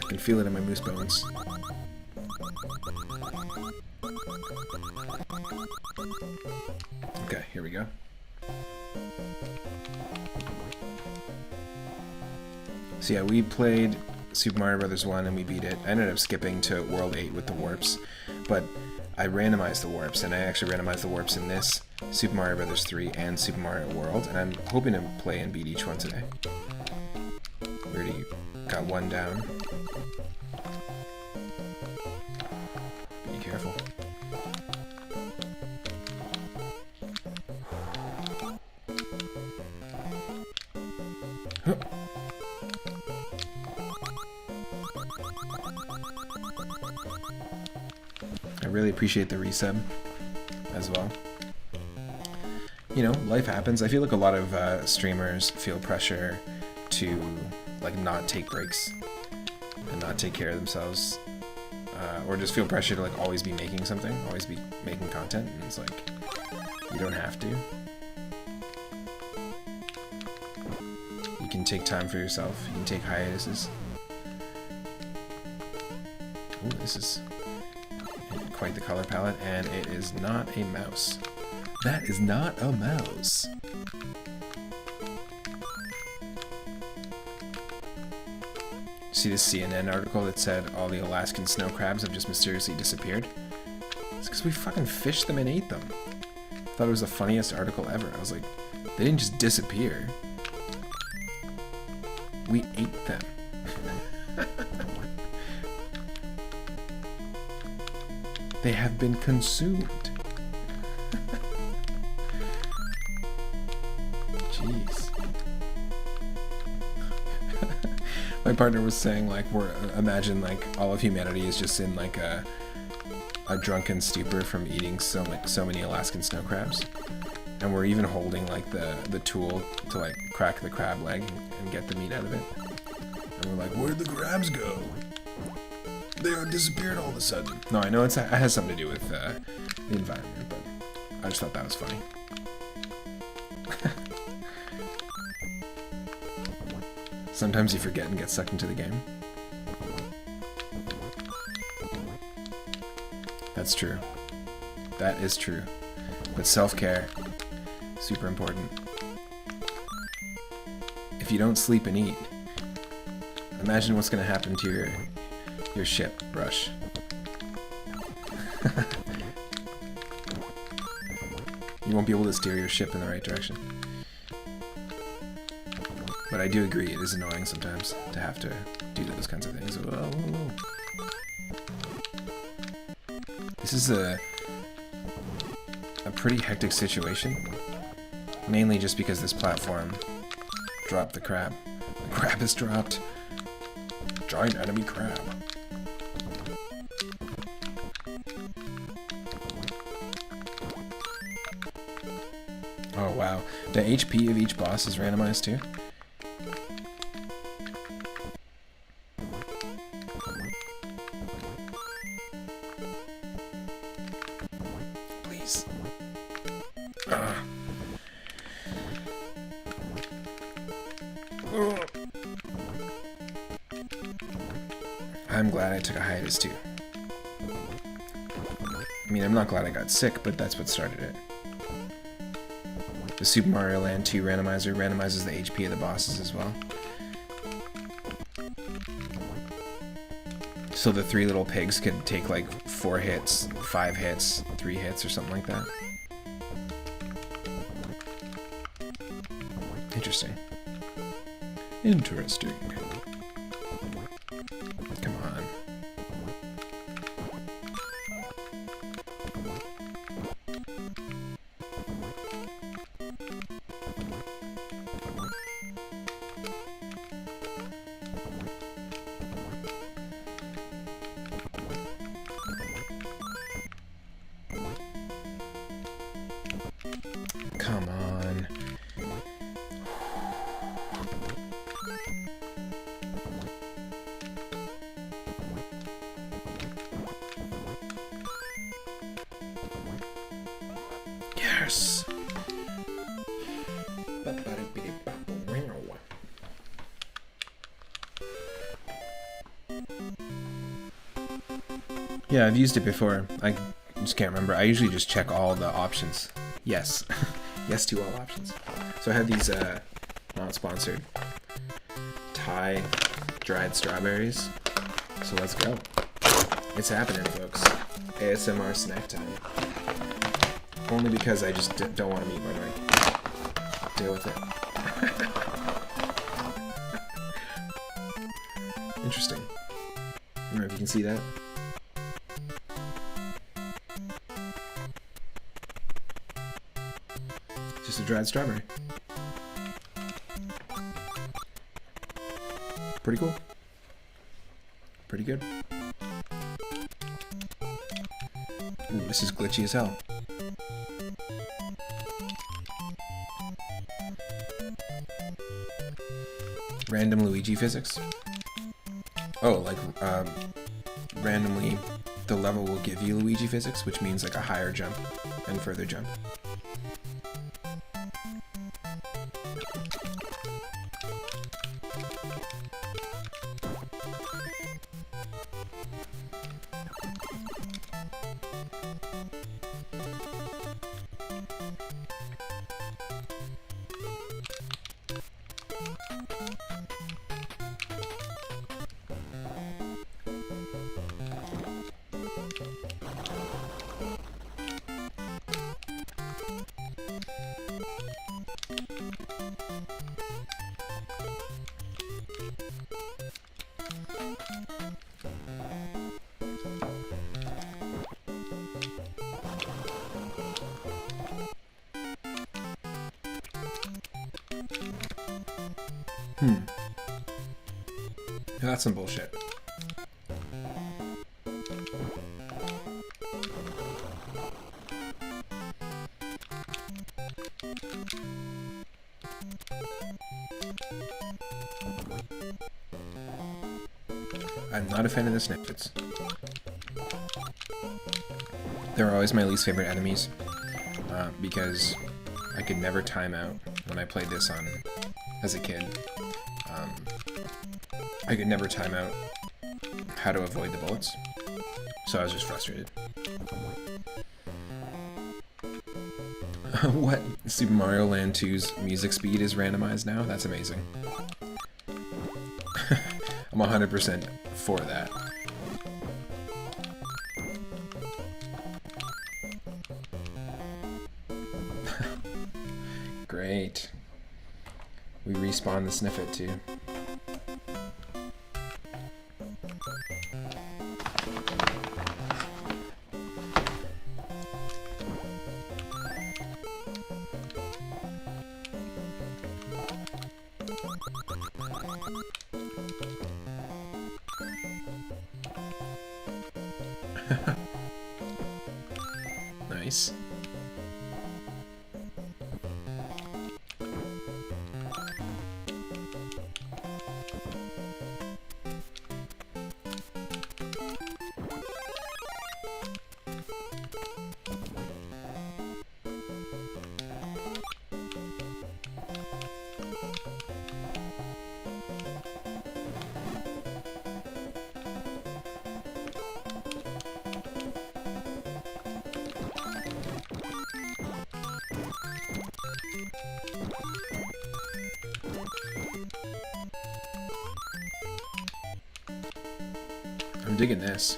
can feel it in my moose bones. Okay, here we go. So yeah, we played Super Mario Bros. 1 and we beat it. I ended up skipping to World 8 with the warps, but I randomized the warps, and I actually randomized the warps in this, Super Mario Bros. 3, and Super Mario World, and I'm hoping to play and beat each one today. We already got one down. Be careful. Huh. I really appreciate the resub as well. You know, life happens. I feel like a lot of streamers feel pressure to like not take breaks and not take care of themselves, or just feel pressure to like always be making something, always be making content, and it's like, you don't have to. You can take time for yourself. You can take hiatuses. Ooh, this is quite the color palette, and it is not a mouse. That is not a mouse. See this CNN article that said all the Alaskan snow crabs have just mysteriously disappeared? It's because we fucking fished them and ate them. I thought it was the funniest article ever. I was like, they didn't just disappear. We ate them. They have been consumed. Jeez. My partner was saying, like, imagine like all of humanity is just in like a drunken stupor from eating so many Alaskan snow crabs, and we're even holding like the tool to like crack the crab leg and get the meat out of it, and we're like, where'd the crabs go? They are disappeared all of a sudden. No, I know it has something to do with the environment, but I just thought that was funny. Sometimes you forget and get sucked into the game. That's true. That is true. But self-care, super important. If you don't sleep and eat, imagine what's going to happen to your ship, Rush. You won't be able to steer your ship in the right direction. But I do agree, it is annoying sometimes to have to do those kinds of things. Whoa. This is a pretty hectic situation. Mainly just because this platform Drop the crab. The crab is dropped. Giant enemy crab. Oh wow. The HP of each boss is randomized too? Please. I'm glad I took a hiatus too. I mean, I'm not glad I got sick, but that's what started it. The Super Mario Land 2 randomizer randomizes the HP of the bosses as well. So the 3 little pigs could take like 4 hits, 5 hits, 3 hits, or something like that. Interesting. Interesting. Come on. Come on. Yes. Yeah, I've used it before. I just can't remember. I usually just check all the options. Yes. Yes to all options. So I have these, not sponsored, Thai dried strawberries. So let's go. It's happening, folks. ASMR snack time. Only because I just don't want to meet my mic. Deal with it. Interesting. I don't know if you can see that. Just a dried strawberry. Pretty cool. Pretty good. Ooh, this is glitchy as hell. Random Luigi physics. Oh, like, randomly the level will give you Luigi physics, which means like a higher jump and further jump. That's some bullshit. I'm not a fan of the snippets. They're always my least favorite enemies, because I could never time out when I played this on as a kid. I could never time out how to avoid the bullets, so I was just frustrated. What? Super Mario Land 2's music speed is randomized now? That's amazing. I'm 100% for that. Great. We respawn the Sniffet too. Nice. I'm digging this.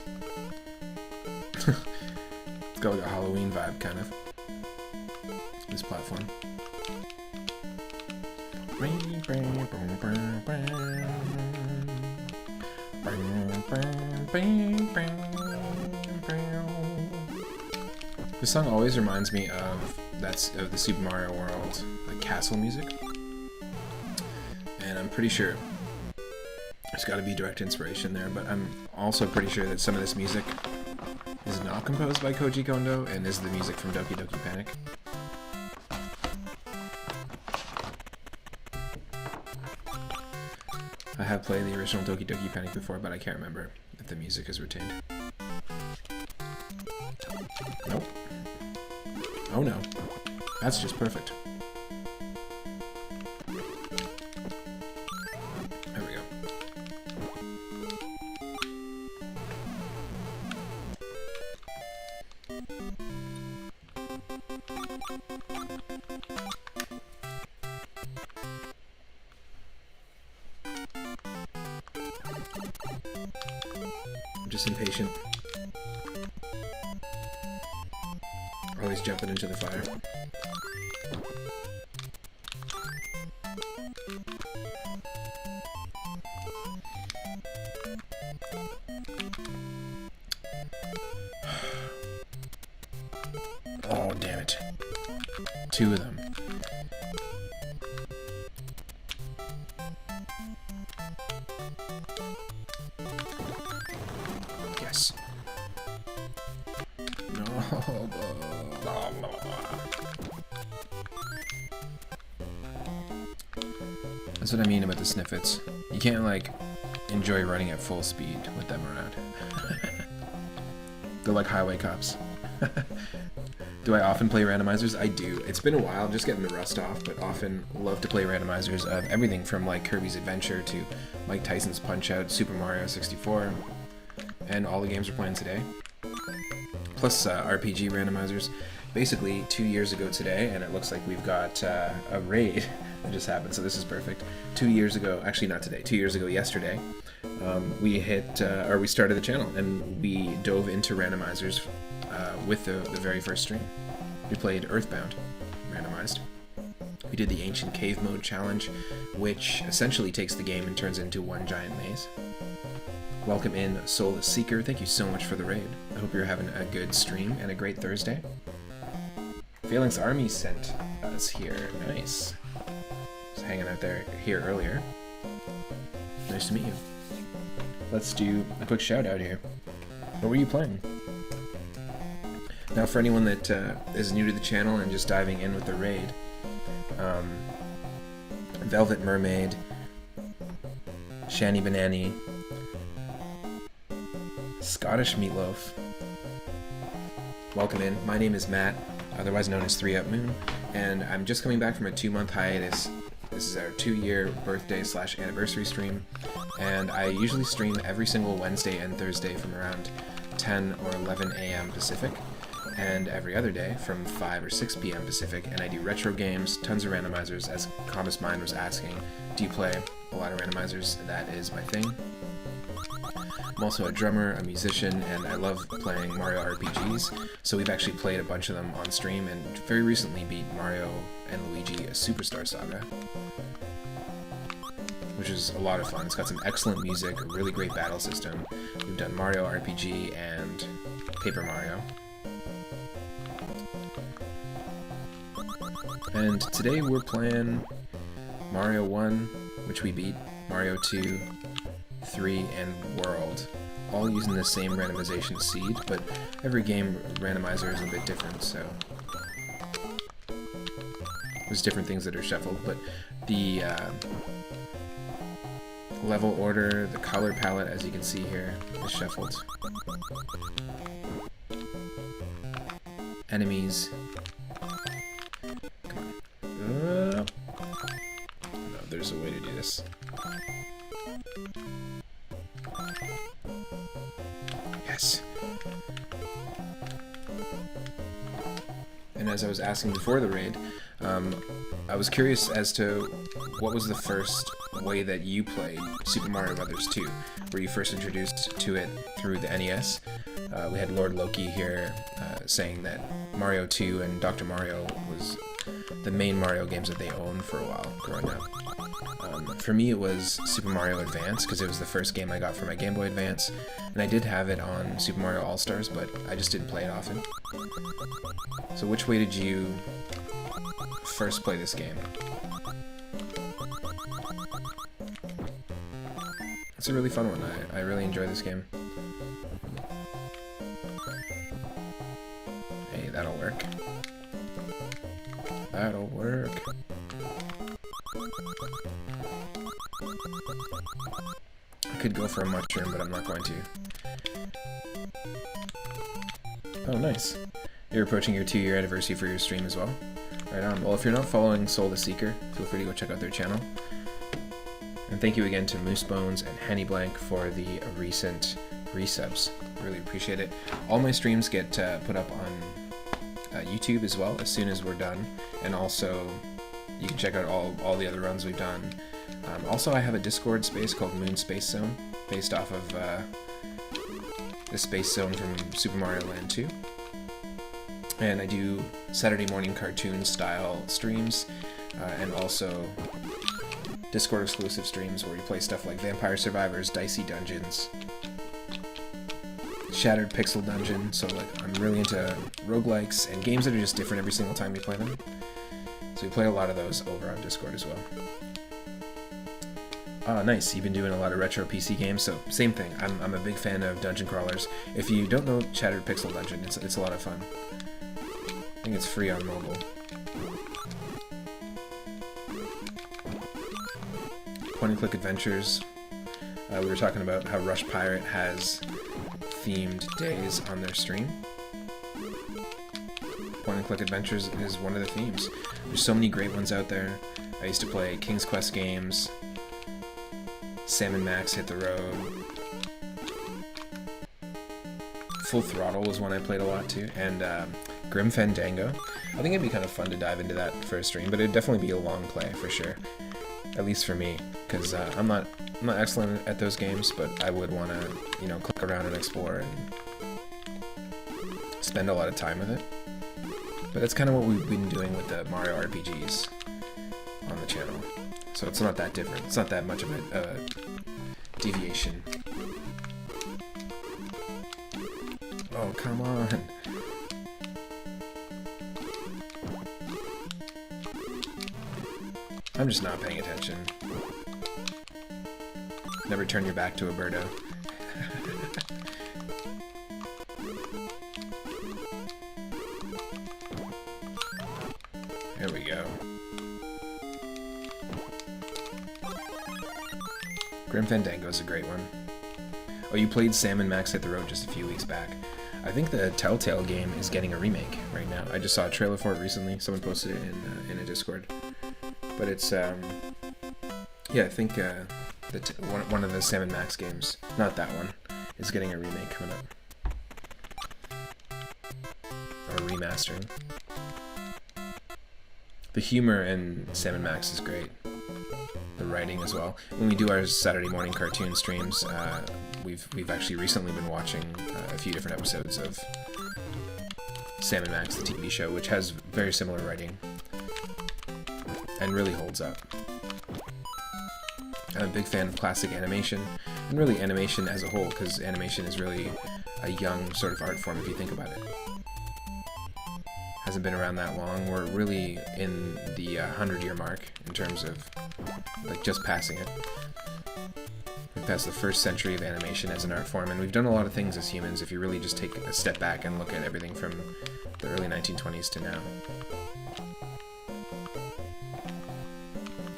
It's got like a Halloween vibe, kind of. This platform. This song always reminds me of of the Super Mario World like castle music, and I'm pretty sure there's got to be direct inspiration there, but I'm also pretty sure that some of this music is not composed by Koji Kondo and is the music from Doki Doki Panic. I have played the original Doki Doki Panic before, but I can't remember if the music is retained. Nope. Oh no. That's just perfect. There we go. I'm just impatient. Always jumping into the fire. Oh, damn it. Two of them. Yes. No. That's what I mean about the sniffets. You can't, like, enjoy running at full speed with them around. They're like highway cops. Do I often play randomizers? I do. It's been a while, just getting the rust off, but often love to play randomizers of everything from like Kirby's Adventure to Mike Tyson's Punch-Out, Super Mario 64, and all the games we're playing today. Plus RPG randomizers. Basically, 2 years ago today, and it looks like we've got a raid that just happened, so this is perfect. 2 years ago, actually not today, 2 years ago yesterday, we started the channel, and we dove into randomizers with the very first stream. We played Earthbound, randomized. We did the Ancient Cave Mode challenge, which essentially takes the game and turns it into one giant maze. Welcome in, Soulless Seeker. Thank you so much for the raid. I hope you're having a good stream and a great Thursday. Phalanx Army sent us here. Nice. Was hanging out here earlier. Nice to meet you. Let's do a quick shout out here. What were you playing? Now, for anyone that is new to the channel and just diving in with the raid, Velvet Mermaid, Shani Banani, Scottish Meatloaf, welcome in. My name is Matt, otherwise known as 3 Up Moon, and I'm just coming back from a 2-month hiatus. This is our 2-year birthday/anniversary stream, and I usually stream every single Wednesday and Thursday from around 10 or 11 a.m. Pacific, and every other day from 5 or 6 p.m. Pacific, and I do retro games, tons of randomizers. As Comus Mind was asking, do you play a lot of randomizers? That is my thing. I'm also a drummer, a musician, and I love playing Mario RPGs, so we've actually played a bunch of them on stream, and very recently beat Mario and Luigi a Superstar Saga, which is a lot of fun. It's got some excellent music, a really great battle system. We've done Mario RPG and Paper Mario. And today we're playing Mario 1, which we beat, Mario 2, 3, and World, all using the same randomization seed, but every game randomizer is a bit different, so there's different things that are shuffled, but the level order, the color palette, as you can see here, is shuffled. Enemies. Come on. No, there's a way to do this. Yes. And as I was asking before the raid, I was curious as to what was the first way that you played Super Mario Bros. 2. Were you first introduced to it through the NES? We had Lord Loki here saying that Mario 2 and Dr. Mario was the main Mario games that they owned for a while growing up. For me, it was Super Mario Advance, because it was the first game I got for my Game Boy Advance, and I did have it on Super Mario All-Stars, but I just didn't play it often. So which way did you first play this game? It's a really fun one. I really enjoy this game. Hey, that'll work. That'll work. I could go for a mushroom, but I'm not going to. Oh, nice. You're approaching your 2-year anniversary for your stream as well. Right on. Well, if you're not following Soul the Seeker, feel free to go check out their channel. And thank you again to Moosebones and Henny Blank for the recent resubs. Really appreciate it. All my streams get put up on YouTube as well as soon as we're done. And also, you can check out all the other runs we've done. Also, I have a Discord space called Moon Space Zone, based off of the Space Zone from Super Mario Land 2. And I do Saturday morning cartoon style streams, and also Discord exclusive streams where we play stuff like Vampire Survivors, Dicey Dungeons, Shattered Pixel Dungeon. So like I'm really into roguelikes and games that are just different every single time we play them. So we play a lot of those over on Discord as well. Nice, you've been doing a lot of retro PC games, so same thing. I'm a big fan of dungeon crawlers. If you don't know Shattered Pixel Dungeon, it's a lot of fun. I think it's free on mobile. Point-and-click adventures. We were talking about how Rush Pirate has themed days on their stream. Point-and-click adventures is one of the themes. There's so many great ones out there. I used to play King's Quest games, Sam and Max Hit the Road. Full Throttle was one I played a lot too, and Grim Fandango. I think it'd be kind of fun to dive into that for a stream, but it'd definitely be a long play for sure. At least for me, because I'm not excellent at those games, but I would want to, you know, click around and explore and spend a lot of time with it. But that's kind of what we've been doing with the Mario RPGs on the channel. So it's not that different. It's not that much of a deviation. Oh, come on. I'm just not paying attention. Never turn your back to a birdo. There we go. Grim Fandango is a great one. Oh, you played Sam and Max Hit the Road just a few weeks back. I think the Telltale game is getting a remake right now. I just saw a trailer for it recently. Someone posted it in a Discord. But it's, yeah, I think one of the Sam and Max games, not that one, is getting a remake coming up. Or remastering. The humor in Sam and Max is great. The writing as well. When we do our Saturday morning cartoon streams, we've actually recently been watching a few different episodes of Sam and Max, the TV show, which has very similar writing and really holds up. I'm a big fan of classic animation, and really animation as a whole, because animation is really a young sort of art form if you think about it. Hasn't been around that long. We're really in the 100-year mark in terms of like just passing it. We passed the first century of animation as an art form, and we've done a lot of things as humans if you really just take a step back and look at everything from the early 1920s to now.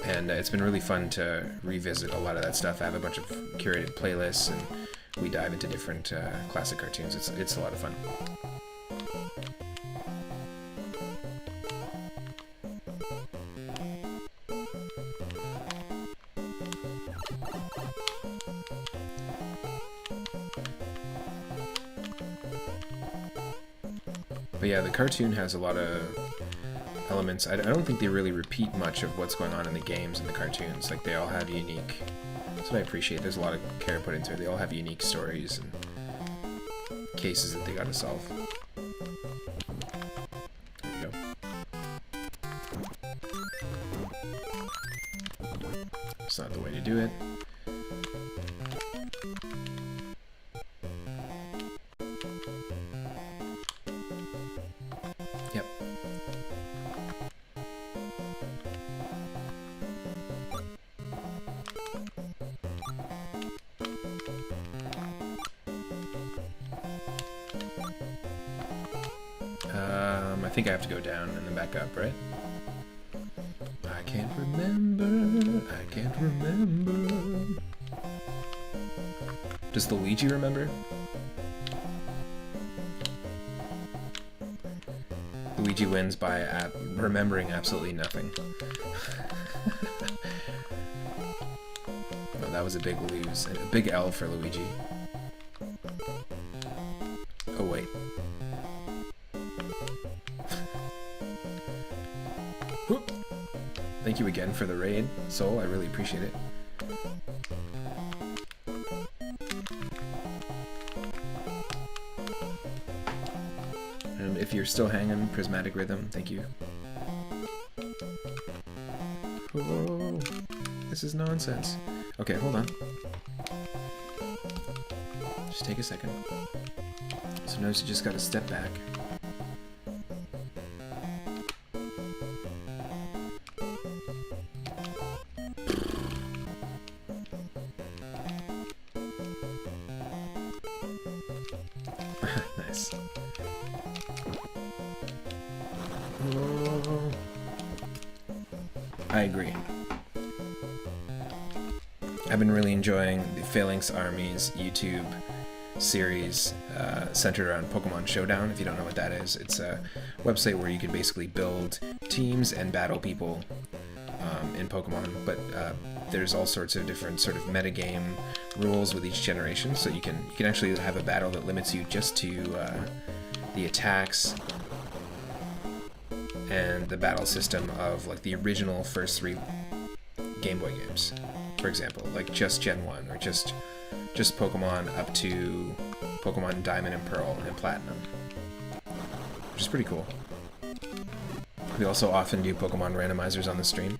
And it's been really fun to revisit a lot of that stuff. I have a bunch of curated playlists, and we dive into different classic cartoons. It's a lot of fun. But yeah, the cartoon has a lot of elements. I don't think they really repeat much of what's going on in the games and the cartoons. Like, they all have unique... That's what I appreciate. There's a lot of care put into it. They all have unique stories and cases that they gotta solve. There we go. It's not the way to do it. Yep. I think I have to go down and then back up, right? I can't remember. I can't remember. Does Luigi remember? Luigi wins by remembering absolutely nothing. Oh, that was a big lose. A big L for Luigi. Oh, wait. Whoop. Thank you again for the raid, Soul. I really appreciate it. If you're still hanging, Prismatic Rhythm, thank you. Whoa, this is nonsense. Okay, hold on. Just take a second. Sometimes you just gotta step back. Nice. Whoa. I agree. I've been really enjoying the Phalanx Army's YouTube series centered around Pokemon Showdown. If you don't know what that is, it's a website where you can basically build teams and battle people in Pokemon, but there's all sorts of different sort of metagame rules with each generation, so you can actually have a battle that limits you just to the attacks and the battle system of like the original first 3 Game Boy games, for example, like just Gen 1 or just Pokemon up to Pokemon Diamond and Pearl and Platinum, which is pretty cool. We also often do Pokemon randomizers on the stream,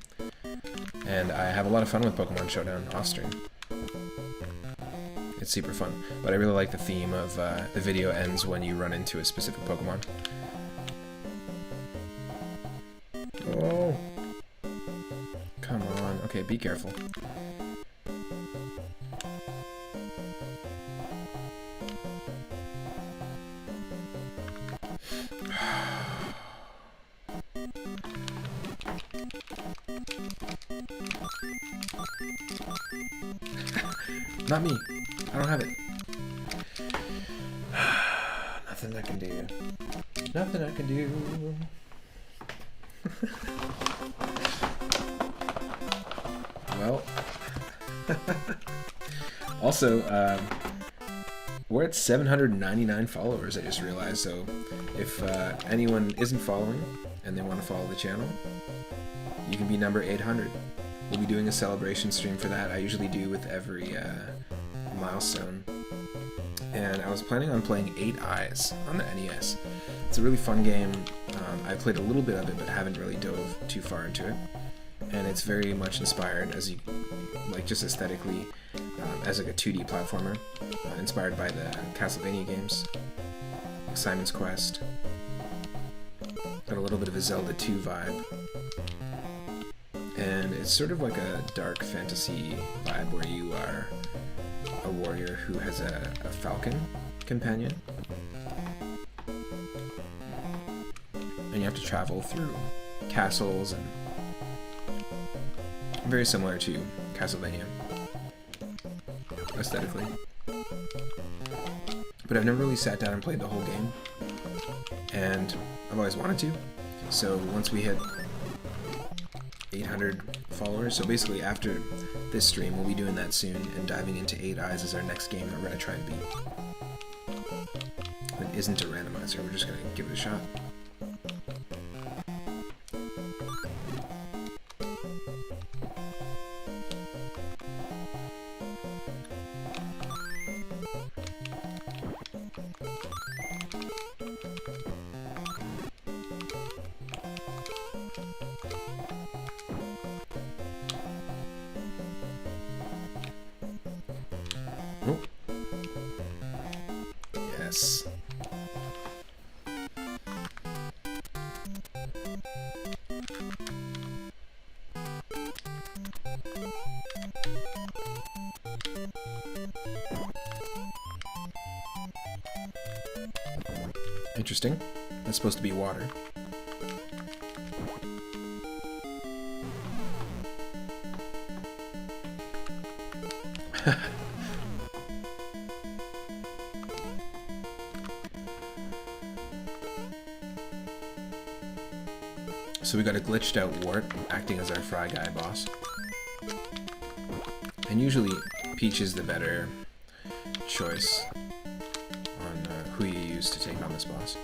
and I have a lot of fun with Pokemon Showdown off stream. It's super fun, but I really like the theme of the video ends when you run into a specific Pokemon. Oh, come on. Okay, be careful. Not me. I don't have it. Nothing I can do. Nothing I can do. Well. Also, we're at 799 followers, I just realized, so if anyone isn't following and they want to follow the channel, you can be number 800. We'll be doing a celebration stream for that. I usually do with every milestone. And I was planning on playing 8 Eyes on the NES. It's a really fun game. I played a little bit of it, but haven't really dove too far into it. And it's very much inspired, as you like, just aesthetically, as like a 2D platformer, inspired by the Castlevania games, like Simon's Quest. Got a little bit of a Zelda 2 vibe. And it's sort of like a dark fantasy vibe where you are a warrior who has a falcon companion. And you have to travel through castles, and very similar to Castlevania aesthetically. But I've never really sat down and played the whole game, and I've always wanted to. So once we hit 800 followers, so basically after this stream we'll be doing that soon, and diving into 8 Eyes is our next game that we're going to try and beat. It isn't a randomizer, we're just going to give it a shot. Oh. Yes. Interesting. That's supposed to be water. So we got a glitched out wart acting as our Fry Guy boss. And usually Peach is the better choice on who you use to take on this boss.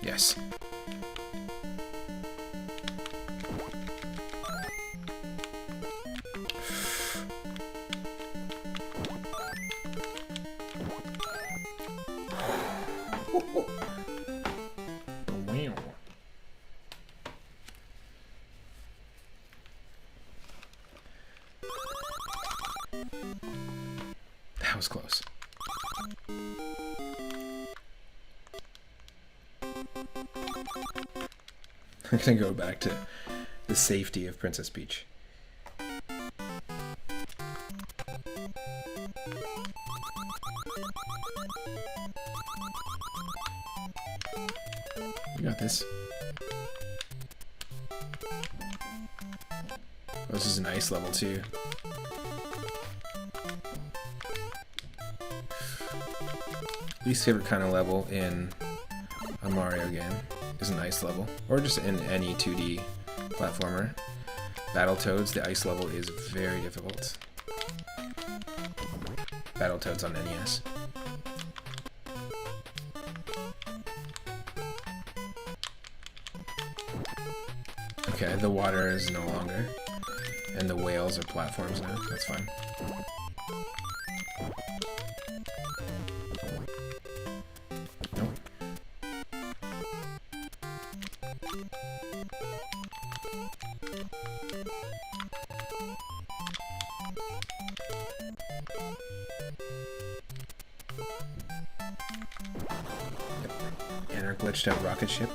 Yes. That was close. I'm gonna go back to the safety of Princess Peach. You got this. Oh, this is an ice level too. Least favorite kind of level in a Mario game is an ice level, or just in any 2D platformer. Battletoads, the ice level is very difficult. Battletoads on NES. Okay, the water is no longer, and the whales are platforms now. That's fine. And our glitched out rocket ship.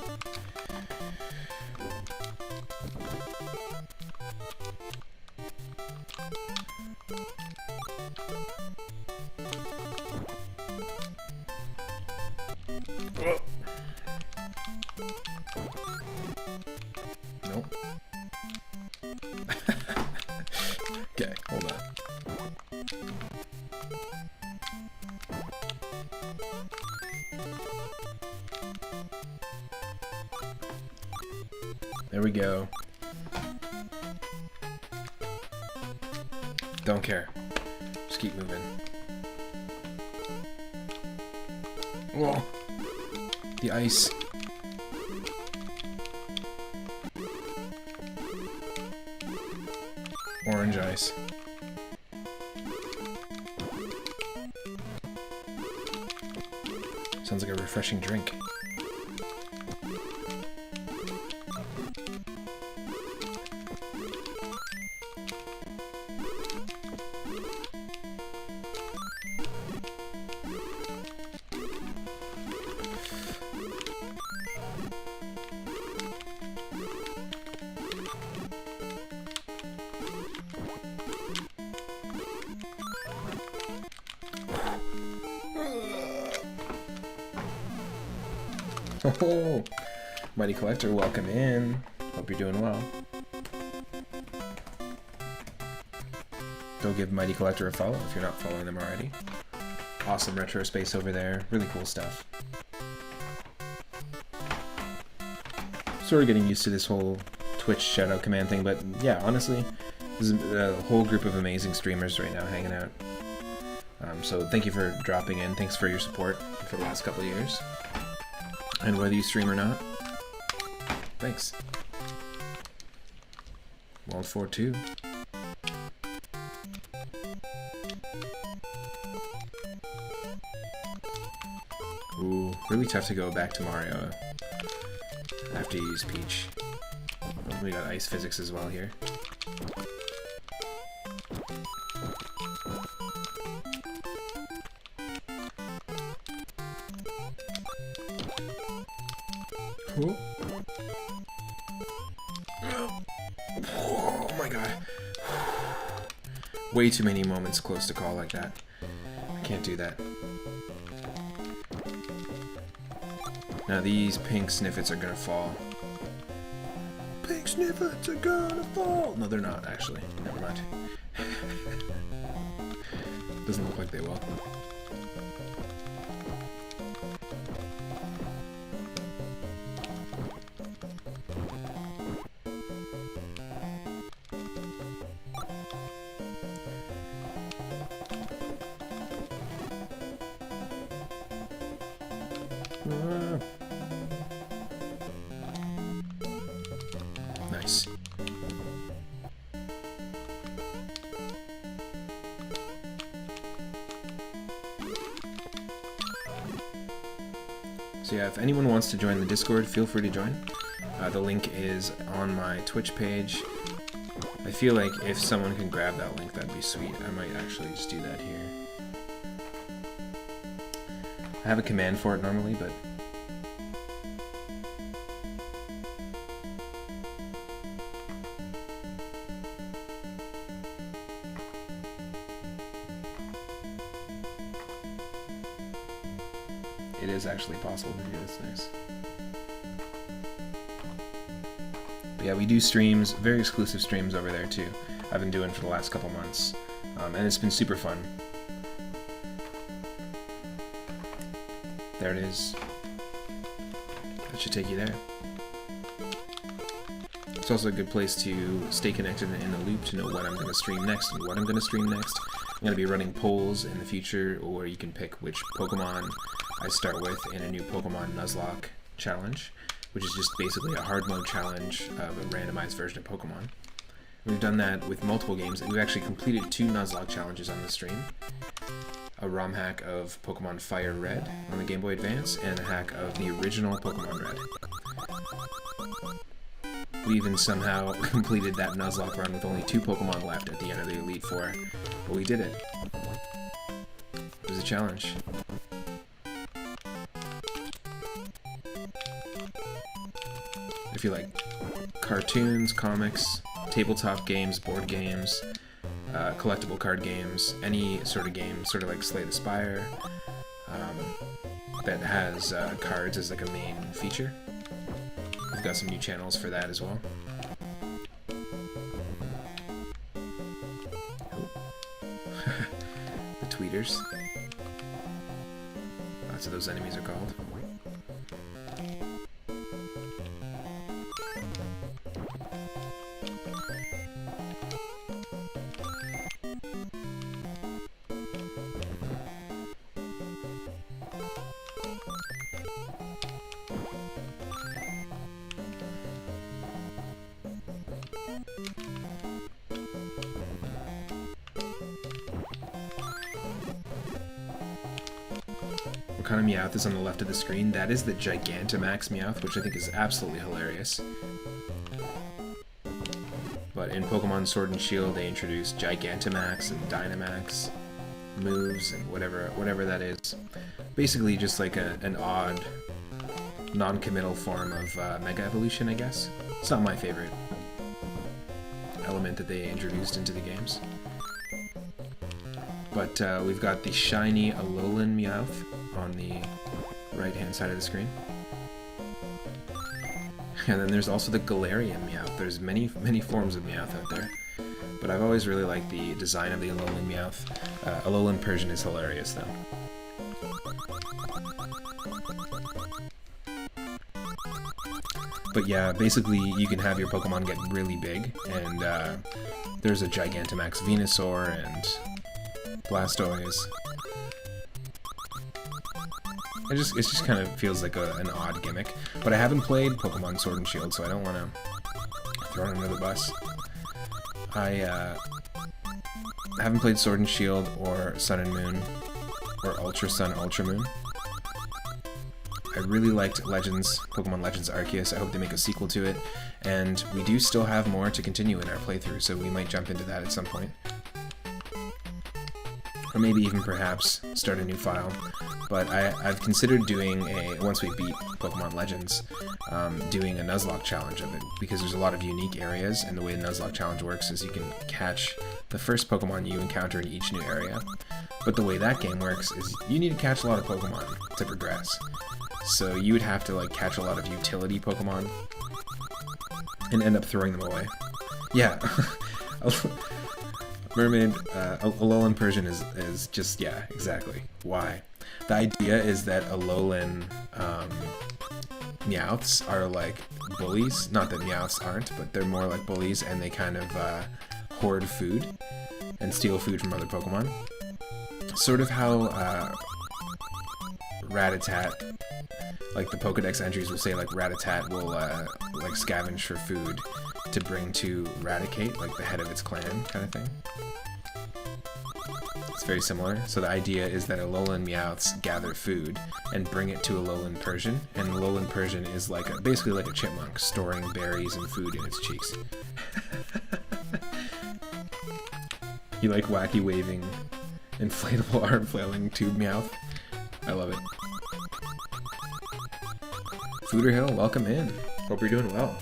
Nope. Okay, hold on. There we go. Don't care. Just keep moving. Whoa! The ice. Orange ice. Sounds like a refreshing drink. Oh, Mighty Collector, welcome in. Hope you're doing well. Go give Mighty Collector a follow if you're not following them already. Awesome retro space over there. Really cool stuff. Sort of getting used to this whole Twitch shoutout command thing, but yeah, honestly, there's a whole group of amazing streamers right now hanging out. So thank you for dropping in. Thanks for your support for the last couple of years. And whether you stream or not, thanks. World 4-2. Ooh, really tough to go back to Mario. I have to use Peach. We got ice physics as well here. Ooh. Oh my god. Way too many moments close to call like that. I can't do that. Now these pink sniffets are gonna fall. Pink sniffets are gonna fall! No, they're not, actually. Never mind. Doesn't look like they will. Nice. So yeah, if anyone wants to join the Discord, feel free to join. The link is on my Twitch page. I feel like if someone can grab that link, that'd be sweet. I might actually just do that here. I have a command for it normally, but it is actually possible to do this. Nice. But yeah, we do streams, very exclusive streams over there too. I've been doing for the last couple months, and it's been super fun. There it is. That should take you there. It's also a good place to stay connected in a loop to know what I'm going to stream next and what I'm going to stream next. I'm going to be running polls in the future, or you can pick which Pokemon I start with in a new Pokemon Nuzlocke challenge, which is just basically a hard mode challenge of a randomized version of Pokemon. We've done that with multiple games, and we've actually completed 2 Nuzlocke challenges on the stream. A ROM hack of Pokemon Fire Red on the Game Boy Advance, and a hack of the original Pokemon Red. We even somehow completed that Nuzlocke run with only 2 Pokemon left at the end of the Elite Four, but we did it. It was a challenge. If you like cartoons, comics, tabletop games, board games, collectible card games, any sort of game, sort of like Slay the Spire, that has cards as like a main feature. We've got some new channels for that as well. The tweeters. That's what those enemies are called. what kind of Meowth is on the left of the screen. That is the Gigantamax Meowth, which I think is absolutely hilarious. But in Pokemon Sword and Shield, they introduced Gigantamax and Dynamax moves and whatever that is. Basically just like an odd, non-committal form of Mega Evolution, I guess. It's not my favorite element that they introduced into the games. But we've got the shiny Alolan Meowth on the right-hand side of the screen. And then there's also the Galarian Meowth. There's many forms of Meowth out there. But I've always really liked the design of the Alolan Meowth. Alolan Persian is hilarious, though. But yeah, basically you can have your Pokemon get really big, and there's a Gigantamax Venusaur and Blastoise. It just kind of feels like an odd gimmick. But I haven't played Pokemon Sword and Shield, so I don't want to throw it under the bus. I haven't played Sword and Shield or Sun and Moon or Ultra Sun, Ultra Moon. I really liked Legends, Pokemon Legends Arceus. I hope they make a sequel to it. And we do still have more to continue in our playthrough, so we might jump into that at some point. Or maybe even perhaps start a new file. But I've considered doing once we beat Pokemon Legends, doing a Nuzlocke challenge of it, because there's a lot of unique areas, and the way the Nuzlocke challenge works is you can catch the first Pokemon you encounter in each new area. But the way that game works is you need to catch a lot of Pokemon to progress. So you would have to like catch a lot of utility Pokemon and end up throwing them away. Yeah. Mermaid, Alolan Persian is just, yeah, exactly. Why? The idea is that Alolan Meowths are like bullies. Not that Meowths aren't, but they're more like bullies, and they kind of hoard food and steal food from other Pokemon. Sort of how Rattata, like the Pokedex entries will say, like Rattata will like scavenge for food to bring to Raticate, like the head of its clan, kind of thing. It's very similar. So the idea is that Alolan Meowths gather food and bring it to Alolan Persian, and Alolan Persian is like basically like a chipmunk storing berries and food in its cheeks. You like wacky waving, inflatable arm flailing tube Meowth. I love it. Fooder Hill, welcome in. Hope you're doing well.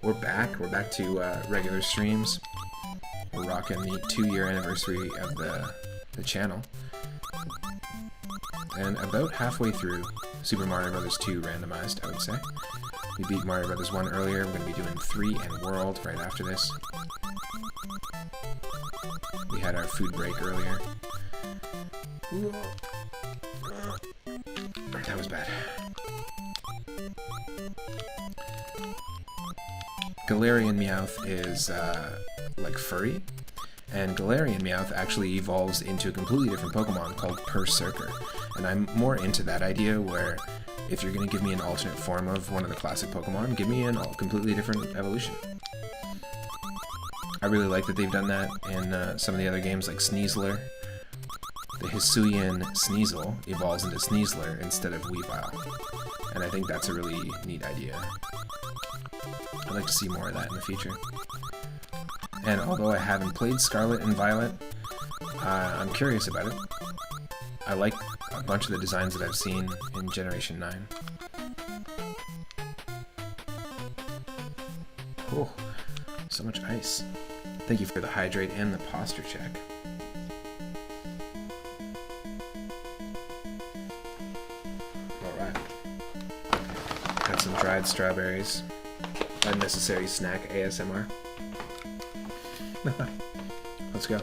We're back. We're back to regular streams. We're rocking the 2-year anniversary of the channel. And about halfway through Super Mario Bros. 2 Randomized, I would say. We beat Mario Bros. 1 earlier. We're going to be doing 3 and World right after this. We had our food break earlier. That was bad. Galarian Meowth is like furry, and Galarian Meowth actually evolves into a completely different Pokemon called Berserker, and I'm more into that idea where if you're going to give me an alternate form of one of the classic Pokemon, give me a completely different evolution. I really like that they've done that in some of the other games like Sneasler. The Hisuian Sneasel evolves into Sneasler instead of Weavile, and I think that's a really neat idea. I'd like to see more of that in the future. And although I haven't played Scarlet and Violet, I'm curious about it. I like a bunch of the designs that I've seen in Generation 9. Oh, so much ice. Thank you for the hydrate and the posture check. Alright. Got some dried strawberries. Unnecessary snack ASMR. Let's go.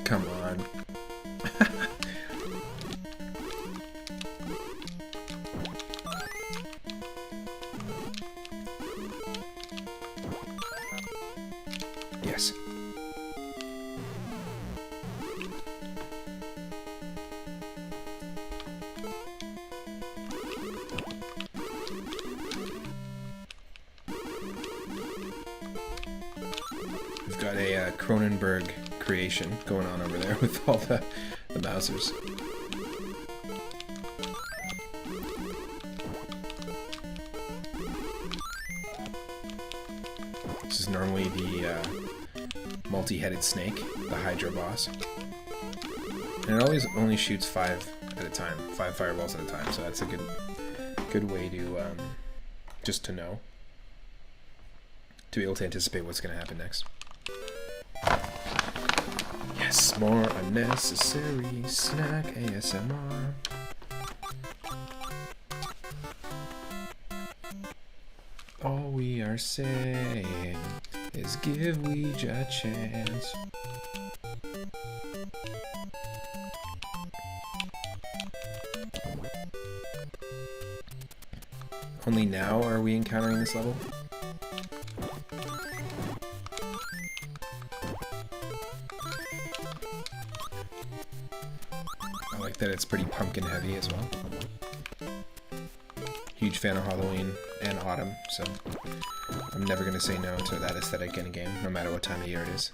Come on. got a Cronenberg creation going on over there with all the Mousers. This is normally the multi-headed snake, the Hydra boss. And it always only shoots 5 at a time, 5 fireballs at a time, so that's a good way to just to know, to be able to anticipate what's going to happen next. Yes, more unnecessary snack ASMR. All we are saying is give Ouija a chance. Only now are we encountering this level? I like that it's pretty pumpkin heavy as well. Huge fan of Halloween and autumn, so I'm never going to say no to that aesthetic in a game, no matter what time of year it is.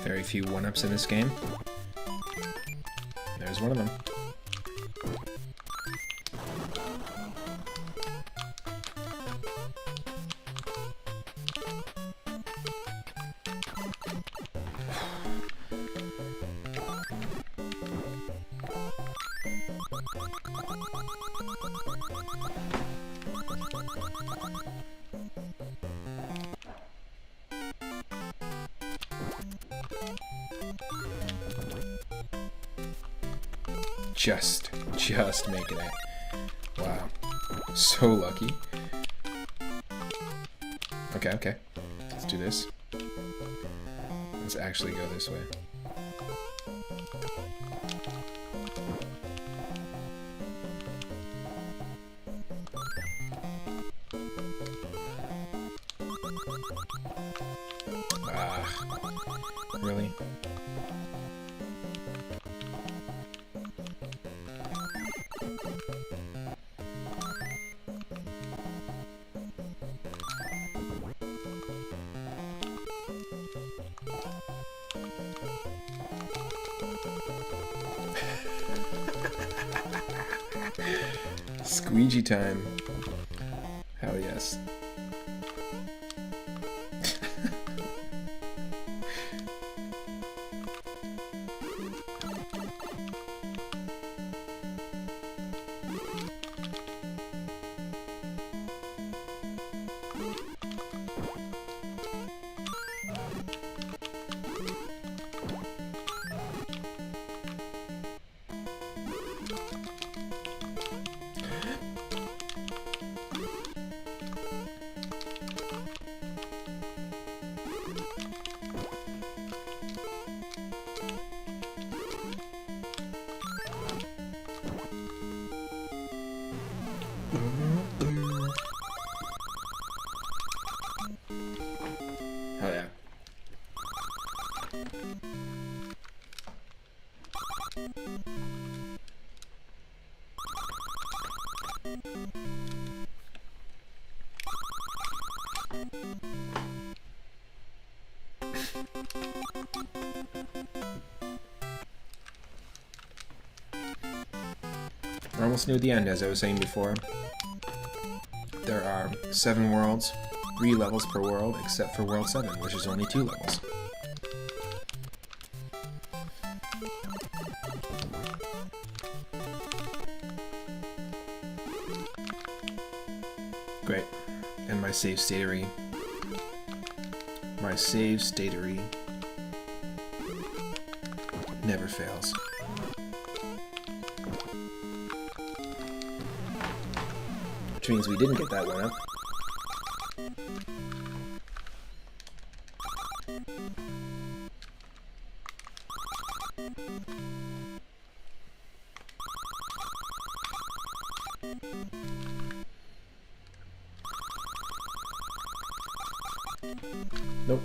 Very few one-ups in this game. There's one of them. Just making it. Wow. So lucky. Okay. Let's do this. Let's actually go this way. Really? Squeegee time. Hell yes. Hell yeah. We're almost near the end, as I was saying before. There are 7 worlds, 3 levels per world, except for World 7, which is only 2 levels. Great. And my save statery. My save statery never fails. Which means we didn't get that one up. Nope.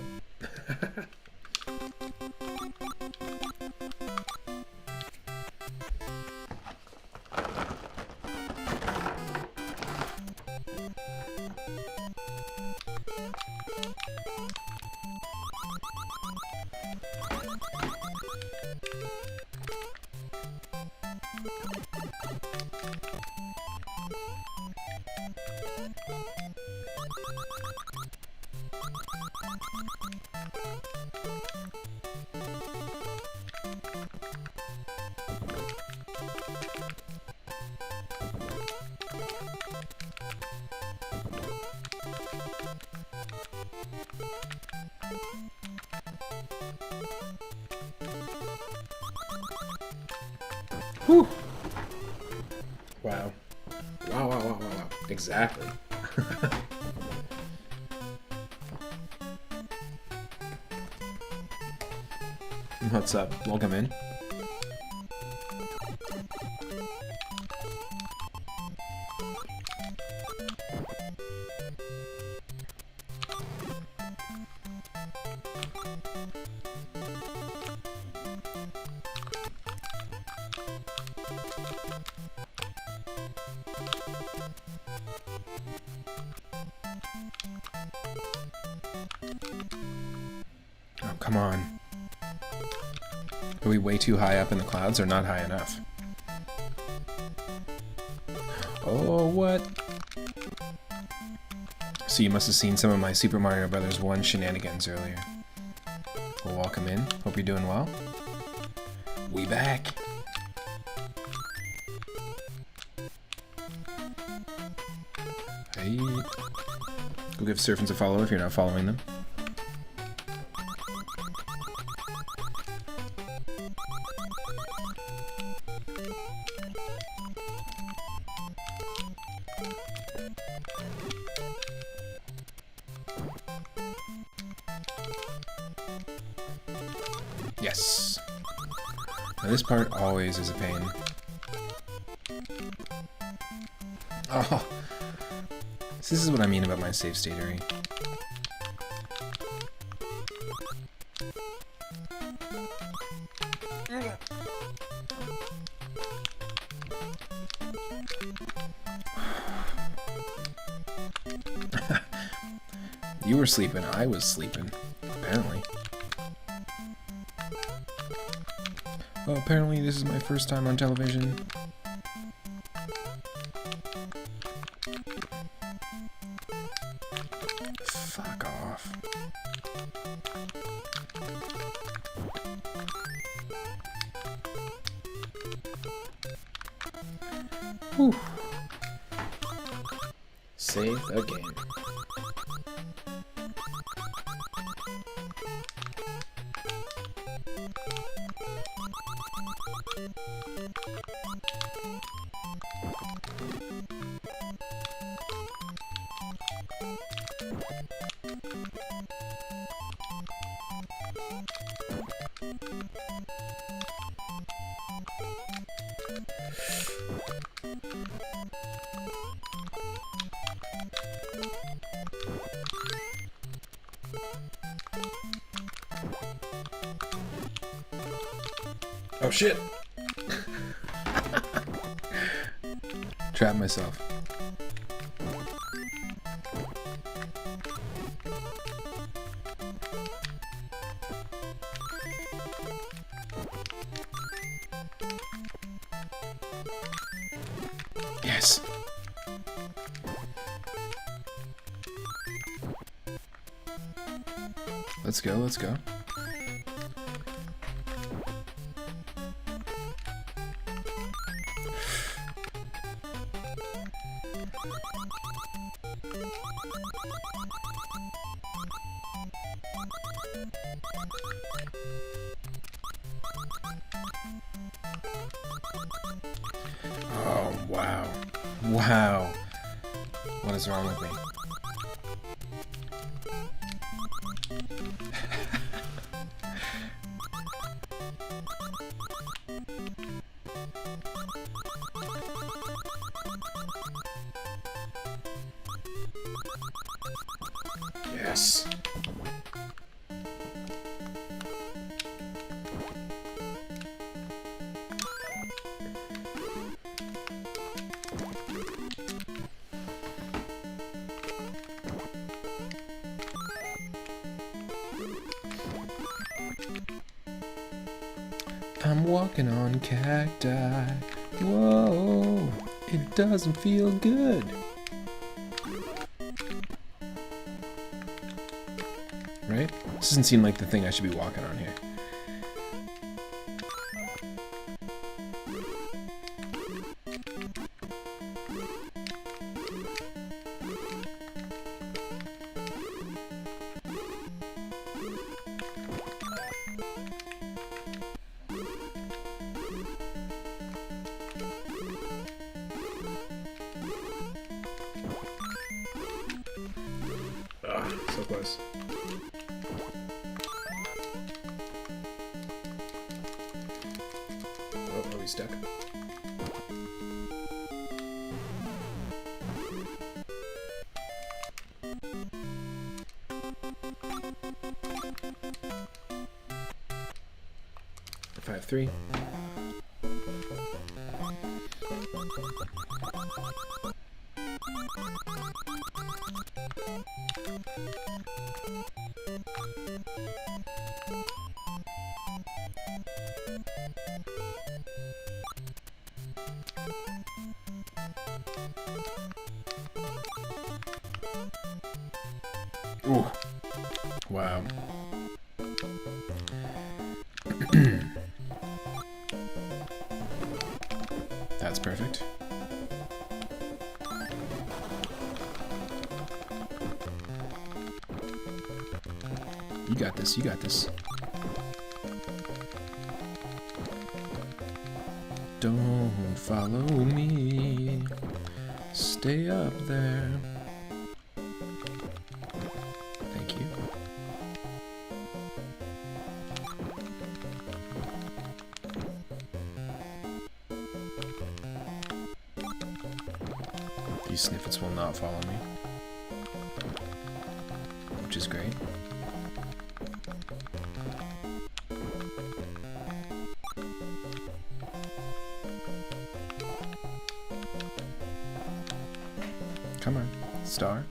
Whew. Wow. Wow. Exactly. What's up? Welcome in. Oh, come on. Are we way too high up in the clouds or not high enough? Oh, what? So you must have seen some of my Super Mario Bros. 1 shenanigans earlier. Well, welcome in. Hope you're doing well. We back. Hey. Go give Surfins a follow if you're not following them. Yes. Now this part always is a pain. Oh. This is what I mean about my save state area. You were sleeping, I was sleeping, apparently. Oh, apparently this is my first time on television. Fuck off. Whew. Save the game. Oh shit! Trapped myself. Yes! Let's go, let's go. Oh, wow. Wow. What is wrong with me? Yes. I'm walking on cacti. Whoa, it doesn't feel good. Right? This doesn't seem like the thing I should be walking on here. Ugh, so close. Oh, are we stuck? Five, three. Ooh. Wow. That's perfect. You got this, you got this. Don't follow me. Stay up there. Thank you. These sniffets will not follow me, which is great. Come on, star.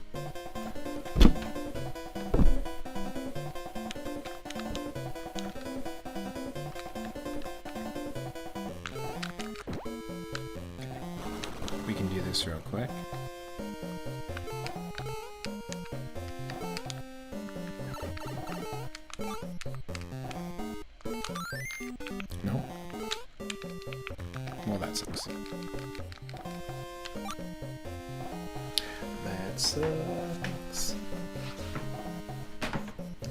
We can do this real quick. No. Well, that sucks. That sucks.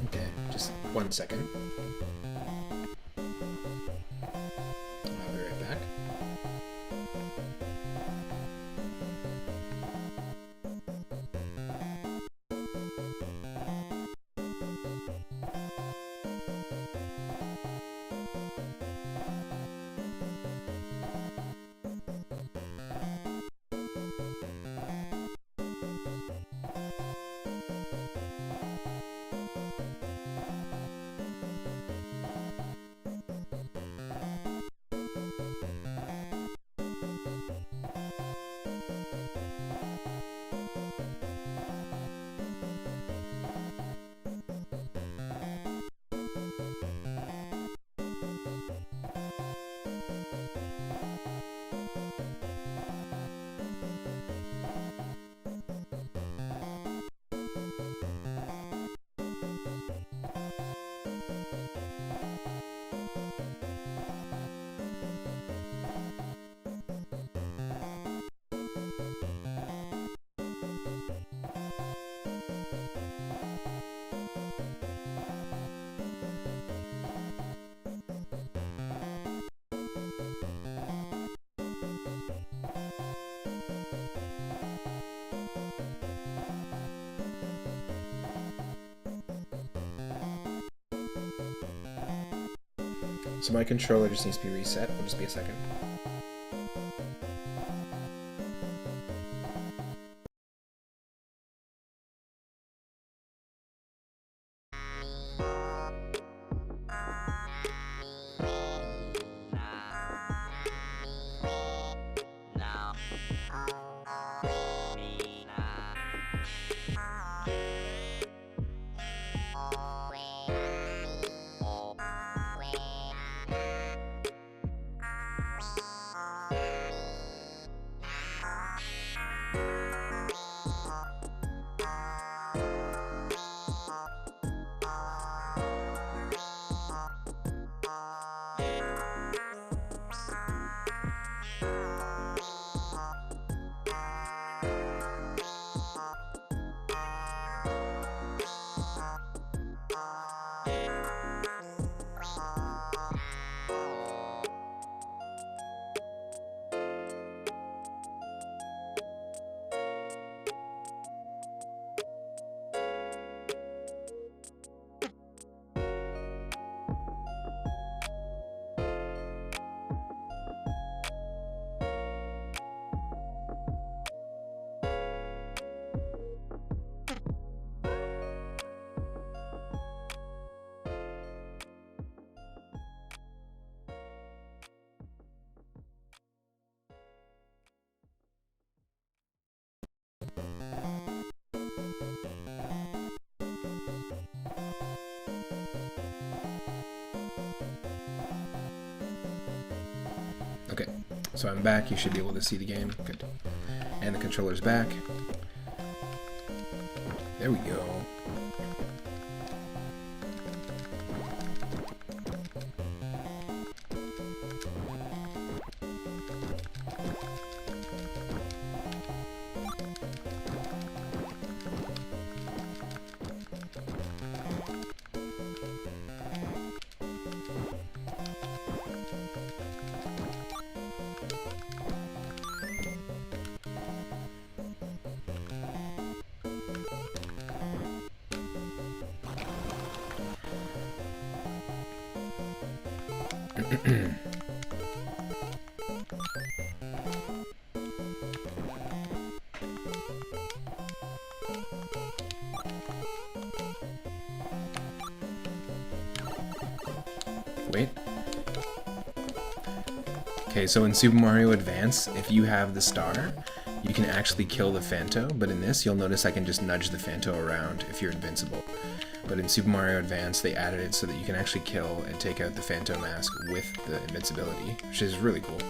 Okay, just 1 second. I'll be right back. So my controller just needs to be reset. It'll just be a second. So I'm back. You should be able to see the game. Good. And the controller's back. There we go. Wait. Okay, so in Super Mario Advance, if you have the star, you can actually kill the Phanto, but in this, you'll notice I can just nudge the Phanto around if you're invincible. But in Super Mario Advance, they added it so that you can actually kill and take out the Phanto mask with the invincibility, which is really cool.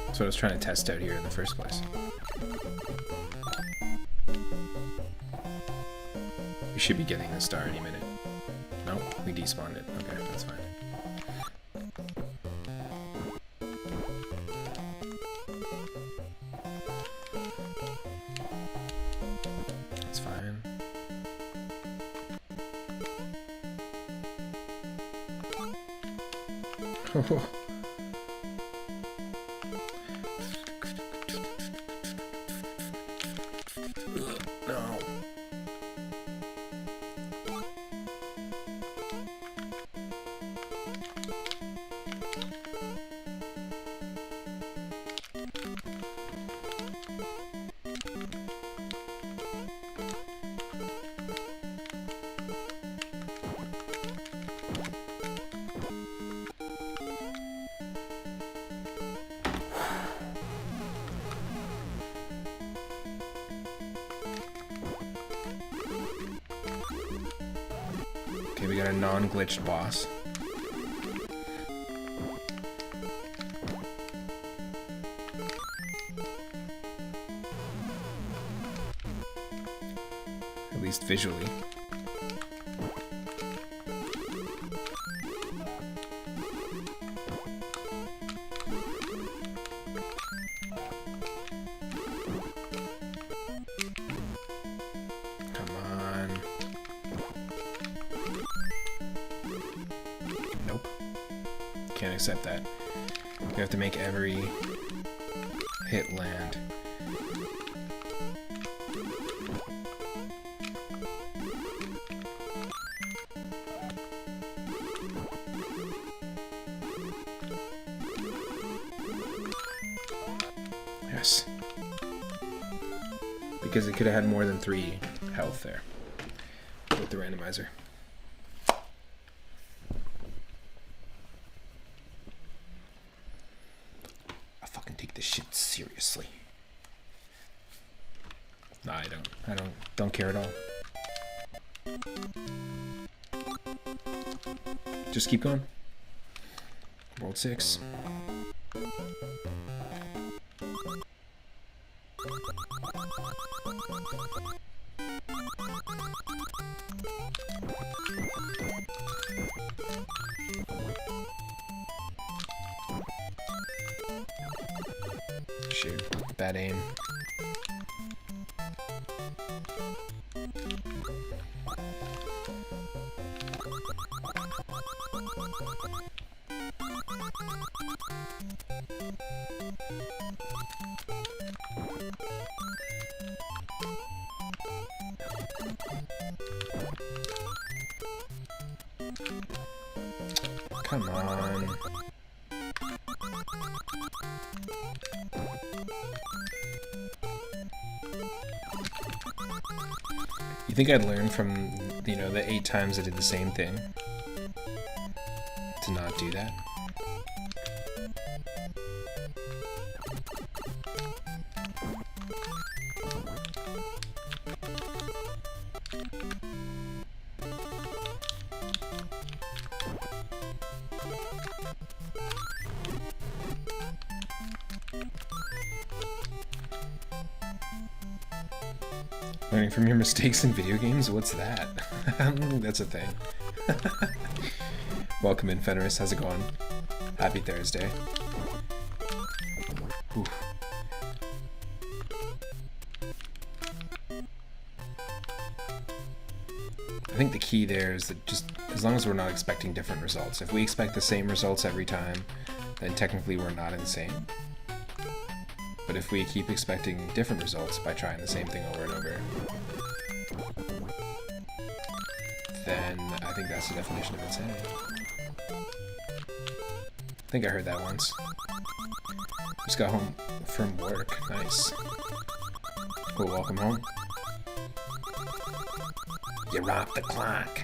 That's what I was trying to test out here in the first place. You should be getting the star any minute. Nope, we despawned it. Okay, that's fine. That's fine. No. Okay, we got a non-glitched boss. At least visually. Come on. Nope. Can't accept that. You have to make every hit land. Yes. Because it could have had more than 3 health there with the randomizer. I fucking take this shit seriously. Nah, I don't care at all. Just keep going. World 6. Shoot, bad aim. Come on. You think I'd learn from, you know, the 8 times I did the same thing to not do that? Learning from your mistakes in video games? What's that? I don't think that's a thing. Welcome in, Fenris. How's it going? Happy Thursday. Whew. I think the key there is that just as long as we're not expecting different results. If we expect the same results every time, then technically we're not insane. But if we keep expecting different results by trying the same thing over and over, then I think that's the definition of insanity. I think I heard that once. Just got home from work. Nice. Cool, welcome home. You're off the clock.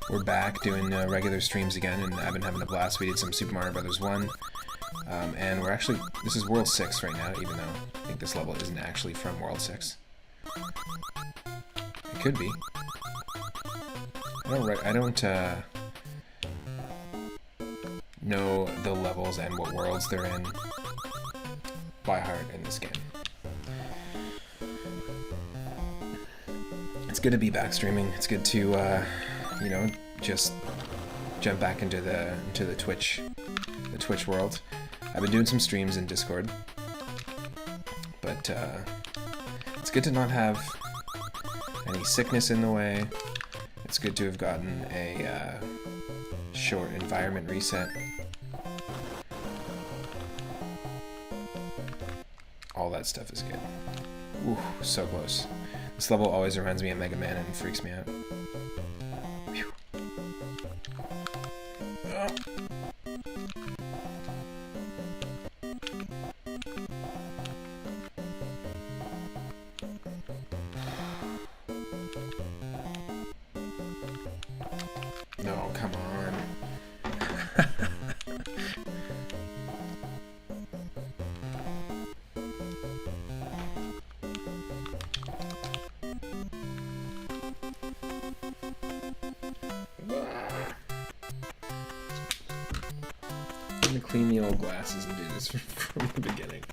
We're back doing regular streams again, and I've been having a blast. We did some Super Mario Bros. 1, and we're actually, this is World 6 right now, even though I think this level isn't actually from World 6. It could be. I don't know the levels and what worlds they're in by heart in this game. It's good to be back streaming. It's good to, you know, just jump back into the Twitch world. I've been doing some streams in Discord, but it's good to not have any sickness in the way. It's good to have gotten a short environment reset. All that stuff is good. Ooh, so close. This level always reminds me of Mega Man and freaks me out. Whew. Oh. No, come on. I'm gonna clean the old glasses and do this from the beginning.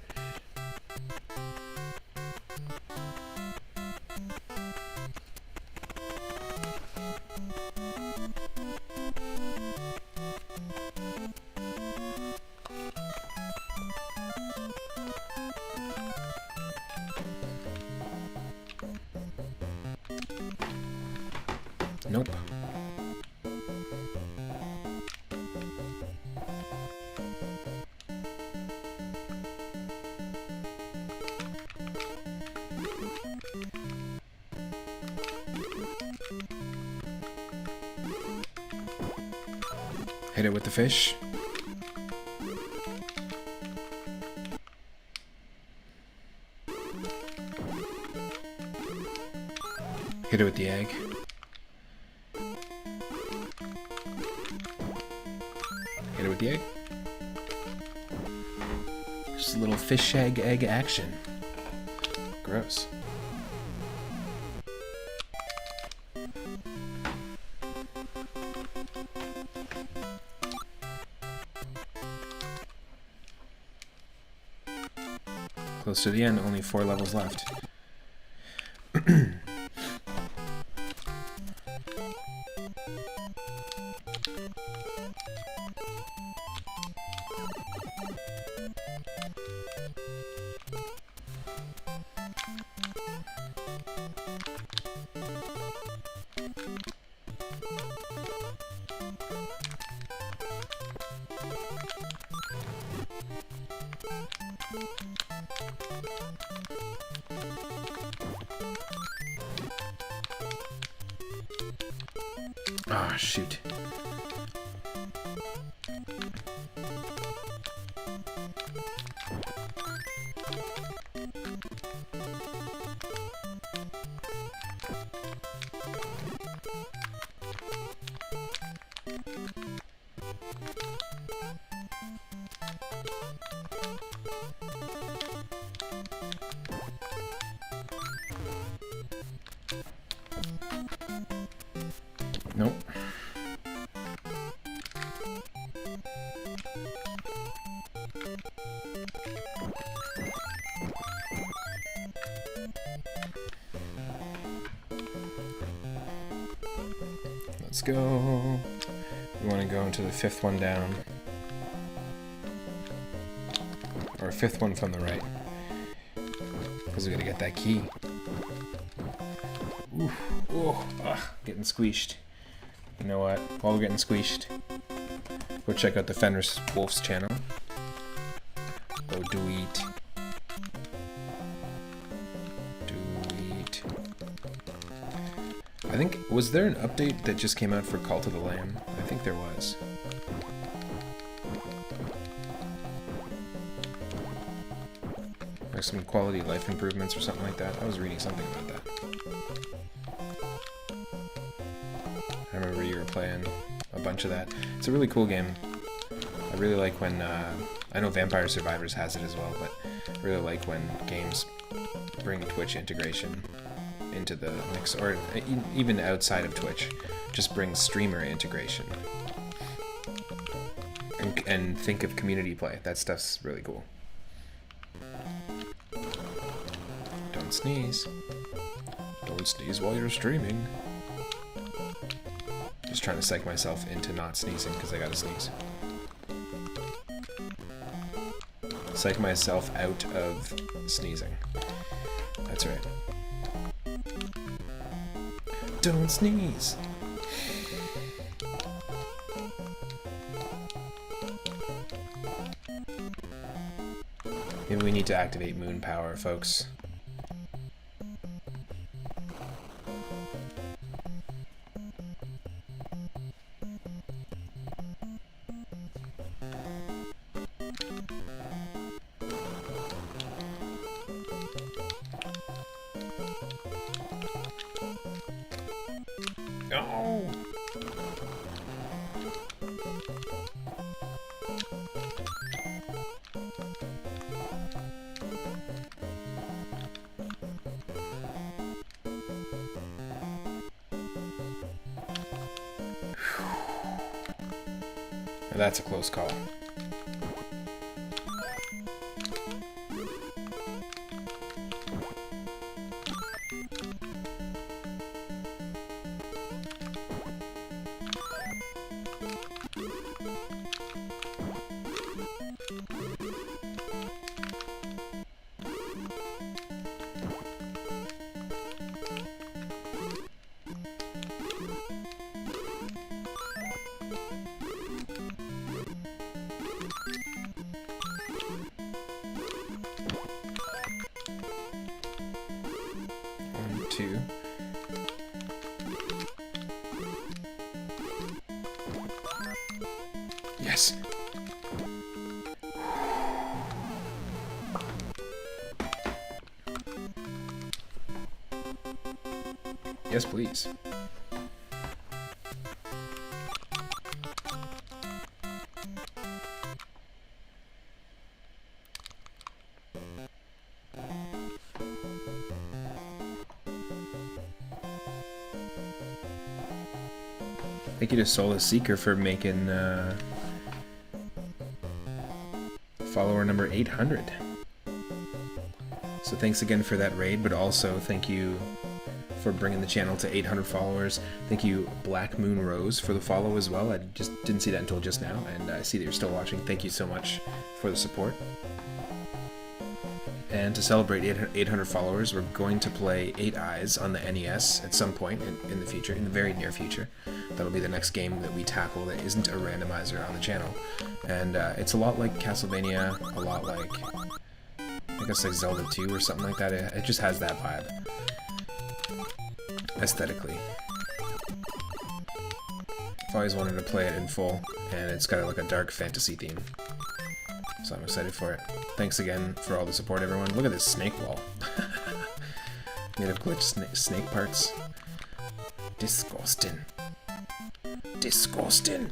Nope. Hit it with the fish. Hit it with the egg. Hit it with the egg. Just a little fish egg action. Gross. Close to the end, only 4 levels left. Ah, shoot. Nope. Let's go. We want to go into the fifth one down. Or fifth one from the right. Because we gotta get that key. Ooh, oh, getting squeezed. You know what? While we're getting squeezed, go check out the Fenris Wolf's channel. Go do it. I think, was there an update that just came out for Cult of the Lamb? I think there was. Like some quality of life improvements or something like that. I was reading something about that. I remember you were playing a bunch of that. It's a really cool game. I really like when, I know Vampire Survivors has it as well, but I really like when games bring Twitch integration into the mix, or even outside of Twitch, just bring streamer integration. And think of community play. That stuff's really cool. Don't sneeze. Don't sneeze while you're streaming. Just trying to psych myself into not sneezing because I gotta sneeze. Psych myself out of sneezing. That's right. Don't sneeze. Maybe we need to activate moon power, folks. No. That's a close call. Two. Yes. Yes, please. Thank you to Soulless Seeker for making follower number 800. So thanks again for that raid, but also thank you for bringing the channel to 800 followers. Thank you, Black Moon Rose, for the follow as well. I just didn't see that until just now, and I see that you're still watching. Thank you so much for the support. And to celebrate 800 followers, we're going to play 8 Eyes on the NES at some point in the future, in the very near future. That'll be the next game that we tackle that isn't a randomizer on the channel. And it's a lot like Castlevania, a lot like, I guess like Zelda 2 or something like that. It just has that vibe. Aesthetically. I've always wanted to play it in full, and it's got like a dark fantasy theme. So I'm excited for it. Thanks again for all the support, everyone. Look at this snake wall. Made of glitched snake parts. Disgusting. Disgusting.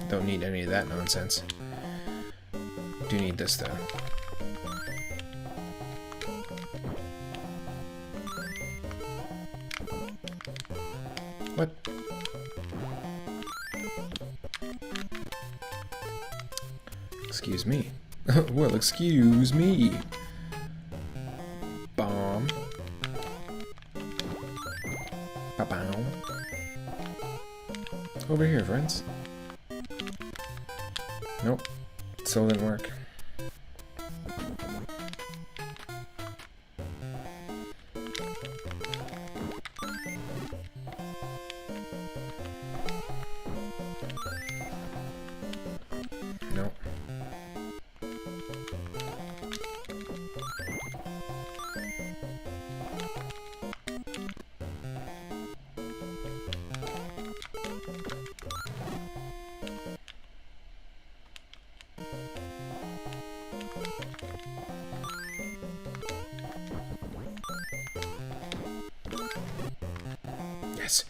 Don't need any of that nonsense. Do need this though. What? excuse me. Well, excuse me. Bomb. Ba-bow. Over here, friends. Nope. Still didn't work. Nope. Yes.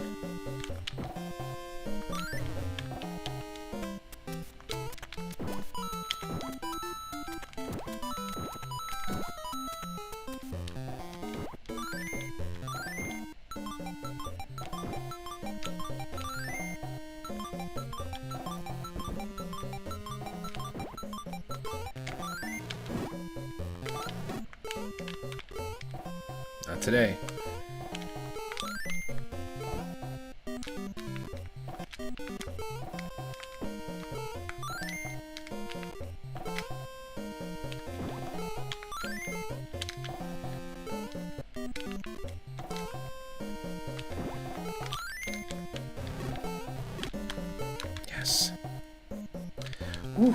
Not today. Yes. Whew.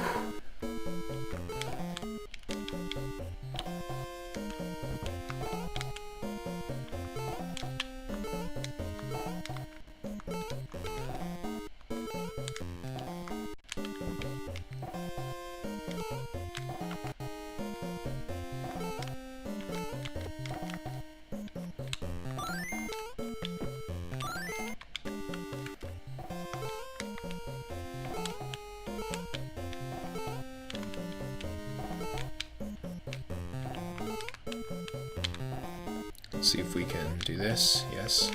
Let's see if we can do this. Yes.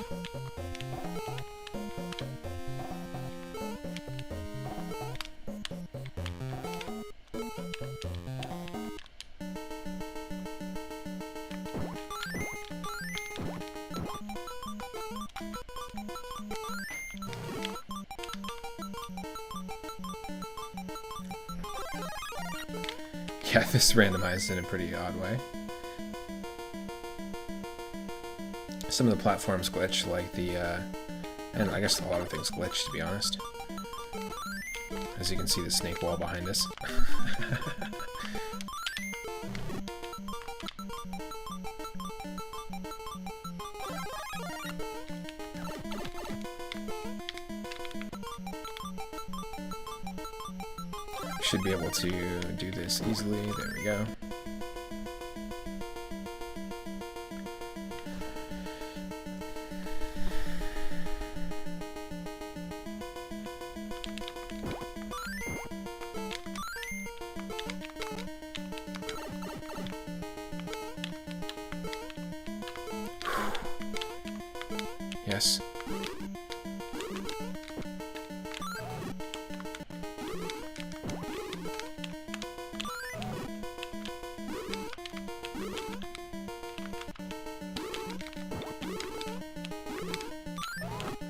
Yeah, this randomized in a pretty odd way. Some of the platforms glitch, like the, and I guess a lot of things glitch, to be honest. As you can see, the snake wall behind us. Should be able to do this easily. There we go. Yes.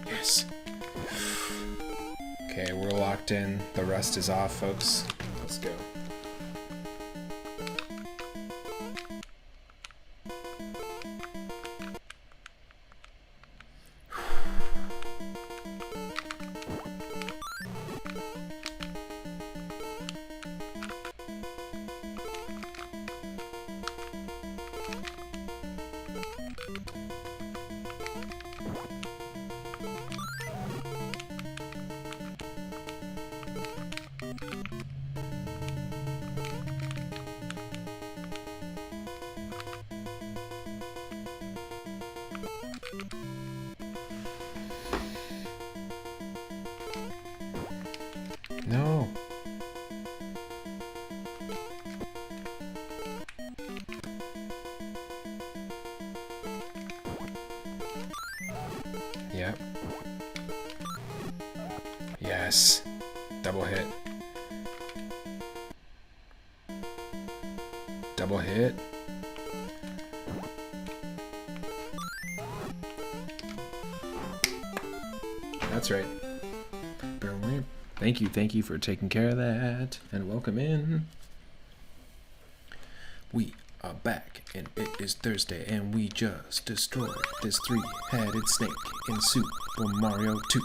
Yes. Okay, we're locked in. The rust is off, folks. Let's go. No. Yep. Yes. Double hit. Double hit. That's right. Thank you for taking care of that. And welcome in. We are back, and it is Thursday, and we just destroyed this three-headed snake in Super Mario 2.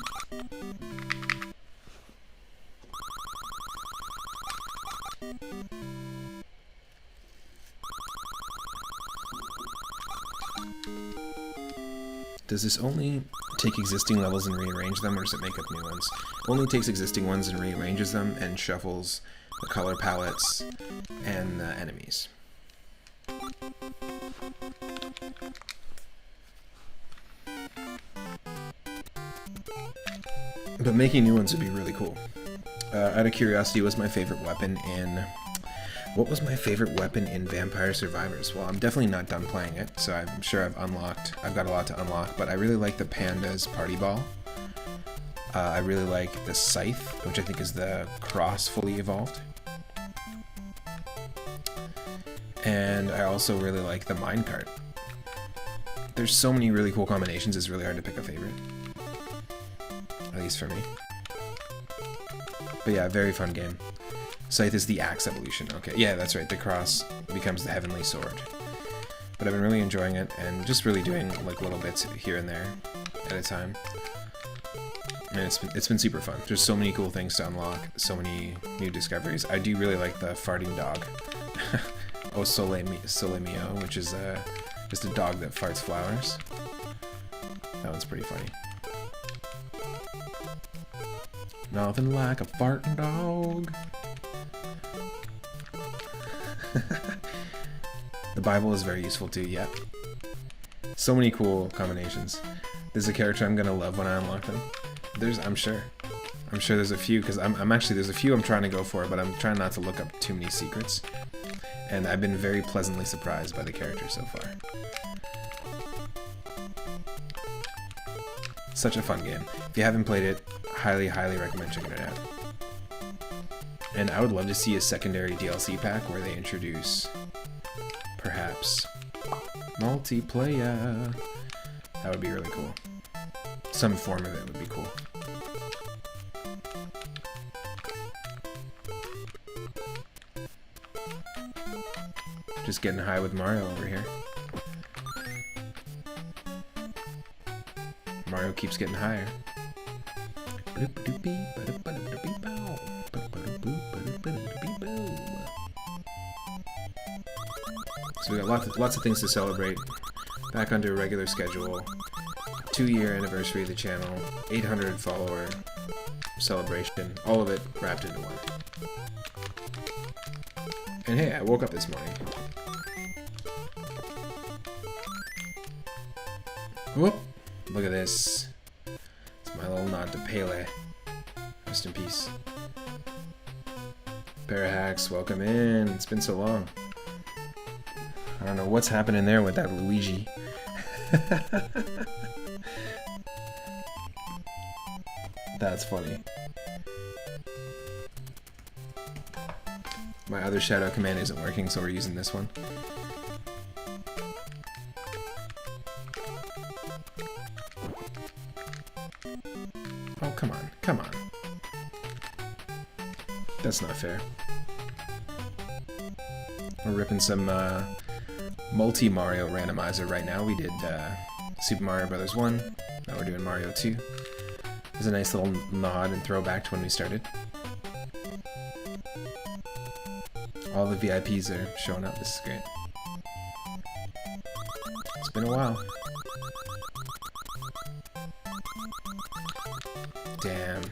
Does this only take existing levels and rearrange them, or does it make up new ones? It only takes existing ones and rearranges them and shuffles the color palettes and the enemies. But making new ones would be really cool. Out of curiosity, what's my favorite weapon in... What was my favorite weapon in Vampire Survivors? Well, I'm definitely not done playing it, so I'm sure I've got a lot to unlock, but I really like the Panda's Party Ball. I really like the Scythe, which I think is the cross fully evolved. And I also really like the minecart. There's so many really cool combinations, it's really hard to pick a favorite. At least for me. But yeah, very fun game. Scythe is the axe evolution. Okay, yeah, that's right. The cross becomes the heavenly sword. But I've been really enjoying it and just really doing like little bits here and there at a time. And it's been super fun. There's so many cool things to unlock, so many new discoveries. I do really like the farting dog. Oh, Sole Mio, which is just a dog that farts flowers. That one's pretty funny. Nothing like a farting dog. The Bible is very useful too, yeah. So many cool combinations. There's a character I'm gonna love when I unlock them. I'm sure there's a few, because there's a few I'm trying to go for, but I'm trying not to look up too many secrets. And I've been very pleasantly surprised by the character so far. Such a fun game. If you haven't played it, highly recommend checking it out. And I would love to see a secondary DLC pack where they introduce, perhaps, multiplayer. That would be really cool. Some form of it would be cool. Just getting high with Mario over here. Mario keeps getting higher. So we got lots of things to celebrate. Back onto a regular schedule. 2-year anniversary of the channel. 800 follower celebration. All of it wrapped into one. And hey, I woke up this morning. Whoop! Look at this. It's my little nod to Pele. Rest in peace. Parahacks, welcome in. It's been so long. I don't know what's happening there with that Luigi. That's funny. My other shadow command isn't working, so we're using this one. Oh, come on. Come on. That's not fair. We're ripping some multi-Mario randomizer right now. We did Super Mario Bros. 1. Now we're doing Mario 2. There's a nice little nod and throwback to when we started. All the VIPs are showing up. This is great. It's been a while. Damn.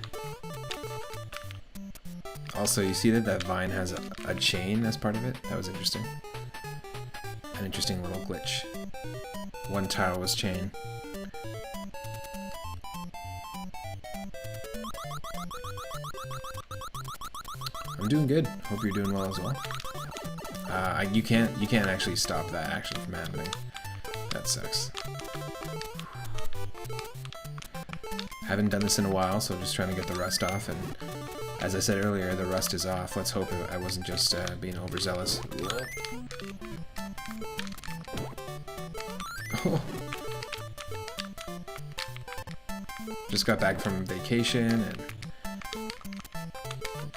Also, you see that vine has a chain as part of it? That was interesting. An interesting little glitch. One tile was chain. I'm doing good. Hope you're doing well as well. You can't actually stop that action from happening. That sucks. Haven't done this in a while, so just trying to get the rust off and As I said earlier, the rust is off. Let's hope I wasn't just being overzealous. Oh. Just got back from vacation and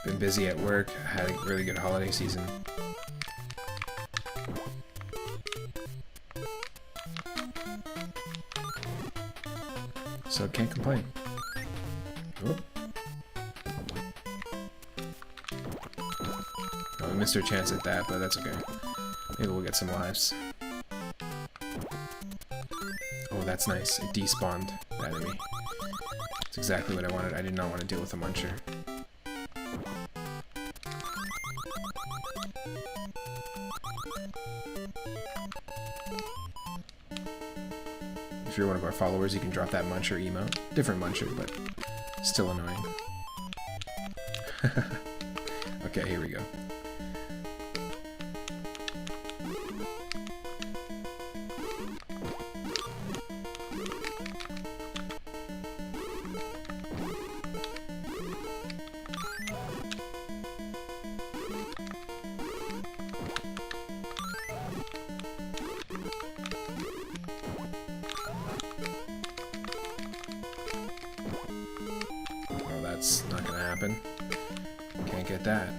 been busy at work. Had a really good holiday season. So can't complain. Oh. Oh, we missed our chance at that, but that's okay. Maybe we'll get some lives. Oh, that's nice. It despawned the enemy. That's exactly what I wanted. I did not want to deal with a muncher. If you're one of our followers, you can drop that muncher emote. Different muncher, but still annoying. Okay, here we go. That's not gonna happen. Can't get that.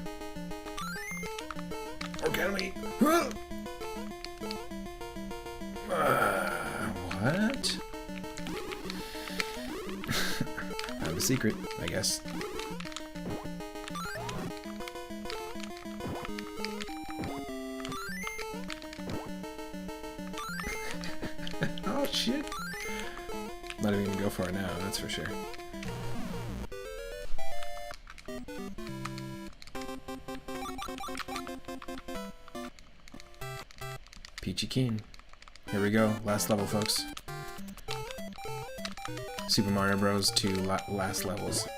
Organic. What? I have a secret, I guess. Oh shit! Not even gonna go for it now, that's for sure. Peachy Keen. Here we go. Last level, folks. Super Mario Bros. 2 last levels.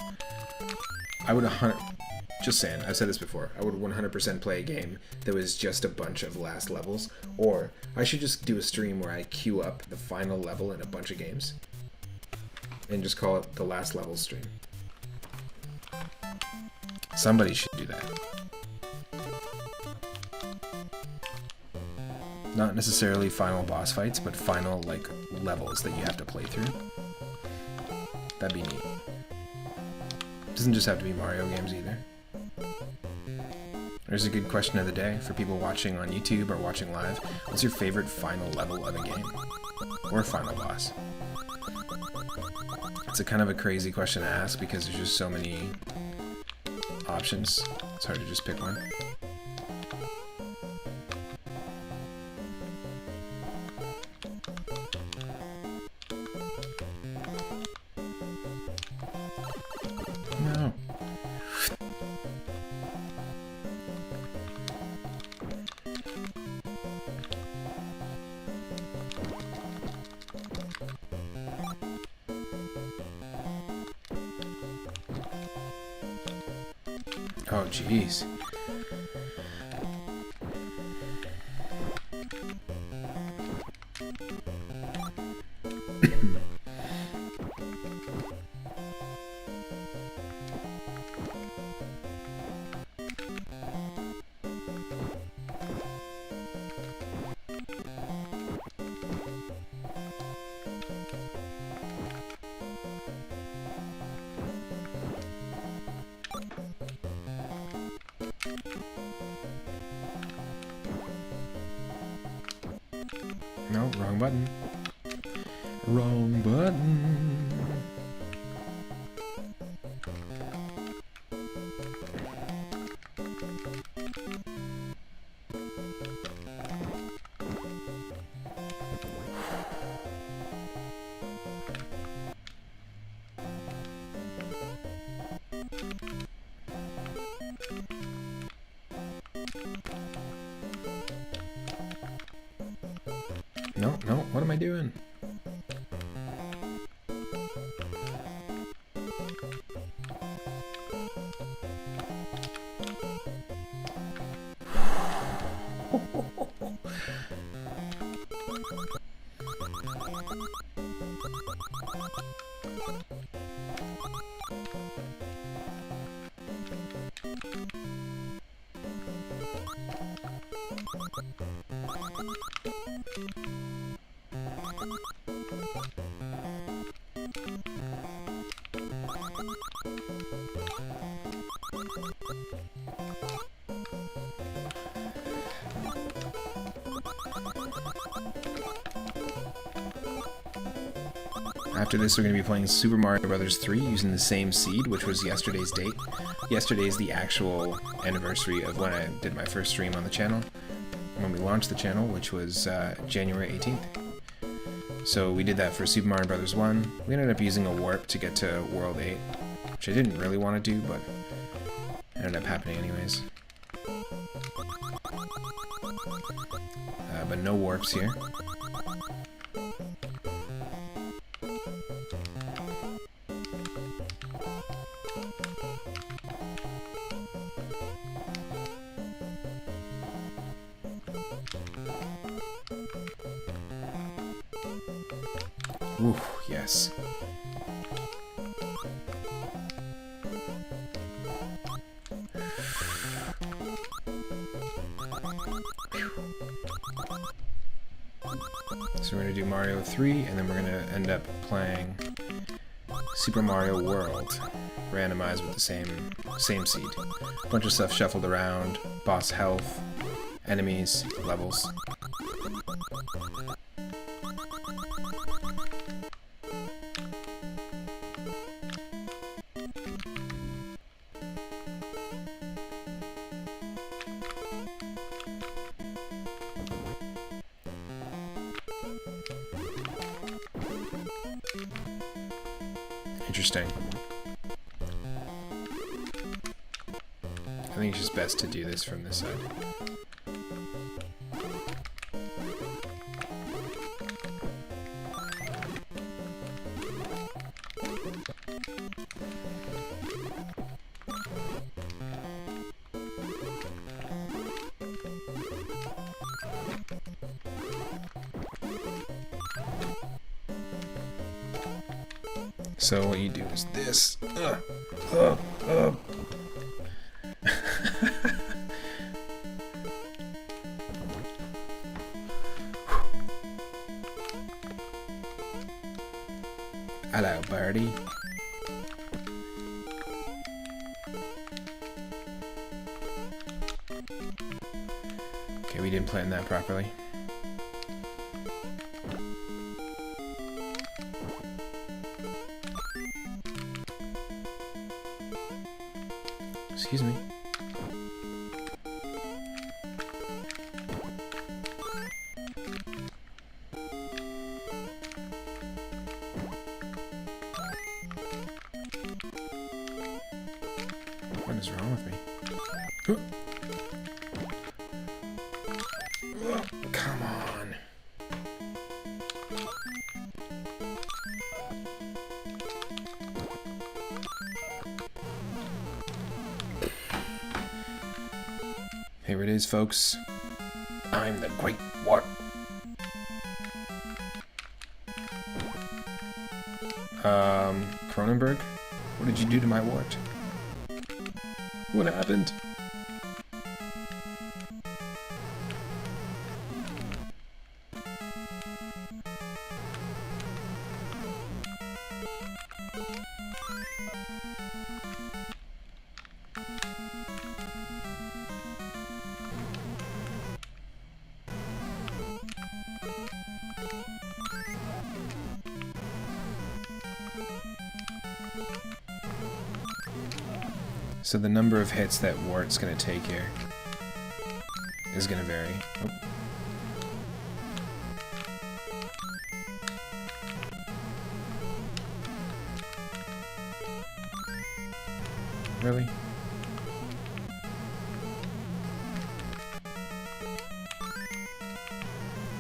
I would just saying, I've said this before, I would 100% play a game that was just a bunch of last levels, or I should just do a stream where I queue up the final level in a bunch of games, and just call it the last level stream. Somebody should do that. Not necessarily final boss fights, but final, like, levels that you have to play through. That'd be neat. Doesn't just have to be Mario games either. There's a good question of the day for people watching on YouTube or watching live. What's your favorite final level of a game? Or final boss? It's a kind of a crazy question to ask because there's just so many options. It's hard to just pick one. No. Oh, jeez. No, wrong button. Wrong button. No, no, what am I doing? After this, we're going to be playing Super Mario Bros. 3 using the same seed, which was yesterday's date. Yesterday is the actual anniversary of when I did my first stream on the channel, when we launched the channel, which was January 18th. So we did that for Super Mario Bros. 1. We ended up using a warp to get to World 8, which I didn't really want to do, but ended up happening anyways. But no warps here. Ooh, yes. So we're going to do Mario 3, and then we're going to end up playing Super Mario World, randomized with the same seed. A bunch of stuff shuffled around, boss health, enemies, levels. Interesting. I think it's just best to do this from this side. So what you do is this. Hello, birdie. Okay, we didn't plan that properly. Excuse me. What is wrong with me? Oh, come on. Here it is, folks. I'm the Great Warp. Cronenberg? What did you do to my wart? What happened? So the number of hits that Wart's going to take here is going to vary. Oh. Really?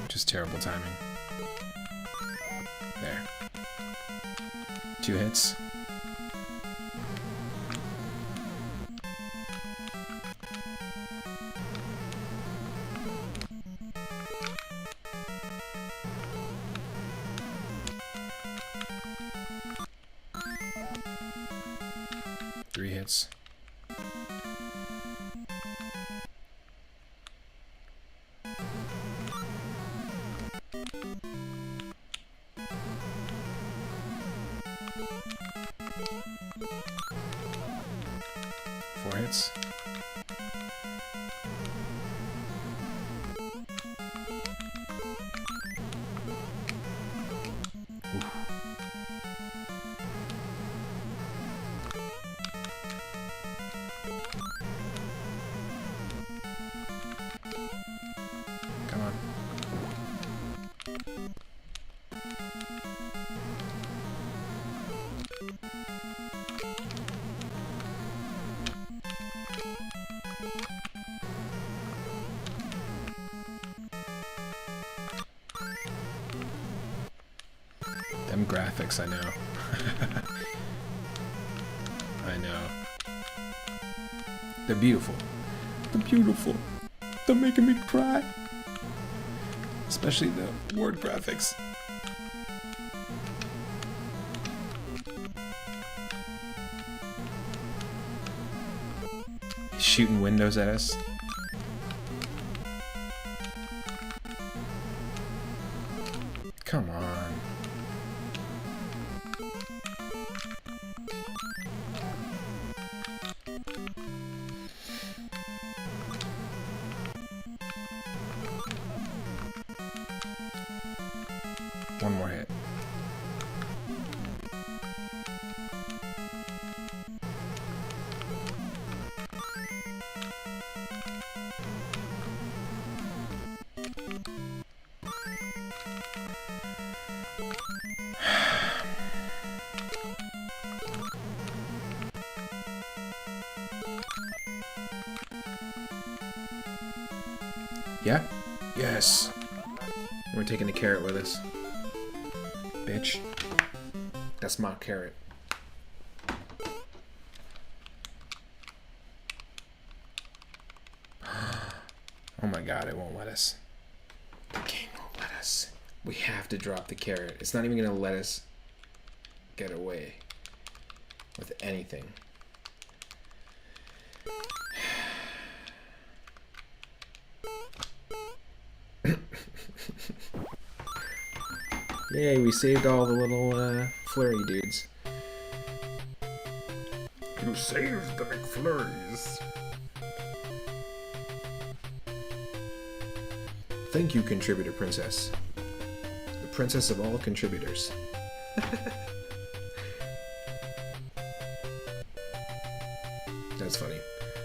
Just terrible timing. There. 2 hits. Three hits. Four hits. Come on. Them graphics, I know. I know. They're beautiful. They're beautiful. They're making me cry. Especially the word graphics. He's shooting windows at us. Come on. One more hit. Yeah? Yes. We're taking the carrot with us. Bitch. That's my carrot. Oh my god, it won't let us. The game won't let us. We have to drop the carrot. It's not even gonna let us get away with anything. Yay, we saved all the little flurry dudes. You saved the McFlurries. Thank you, contributor princess. The princess of all contributors. That's funny.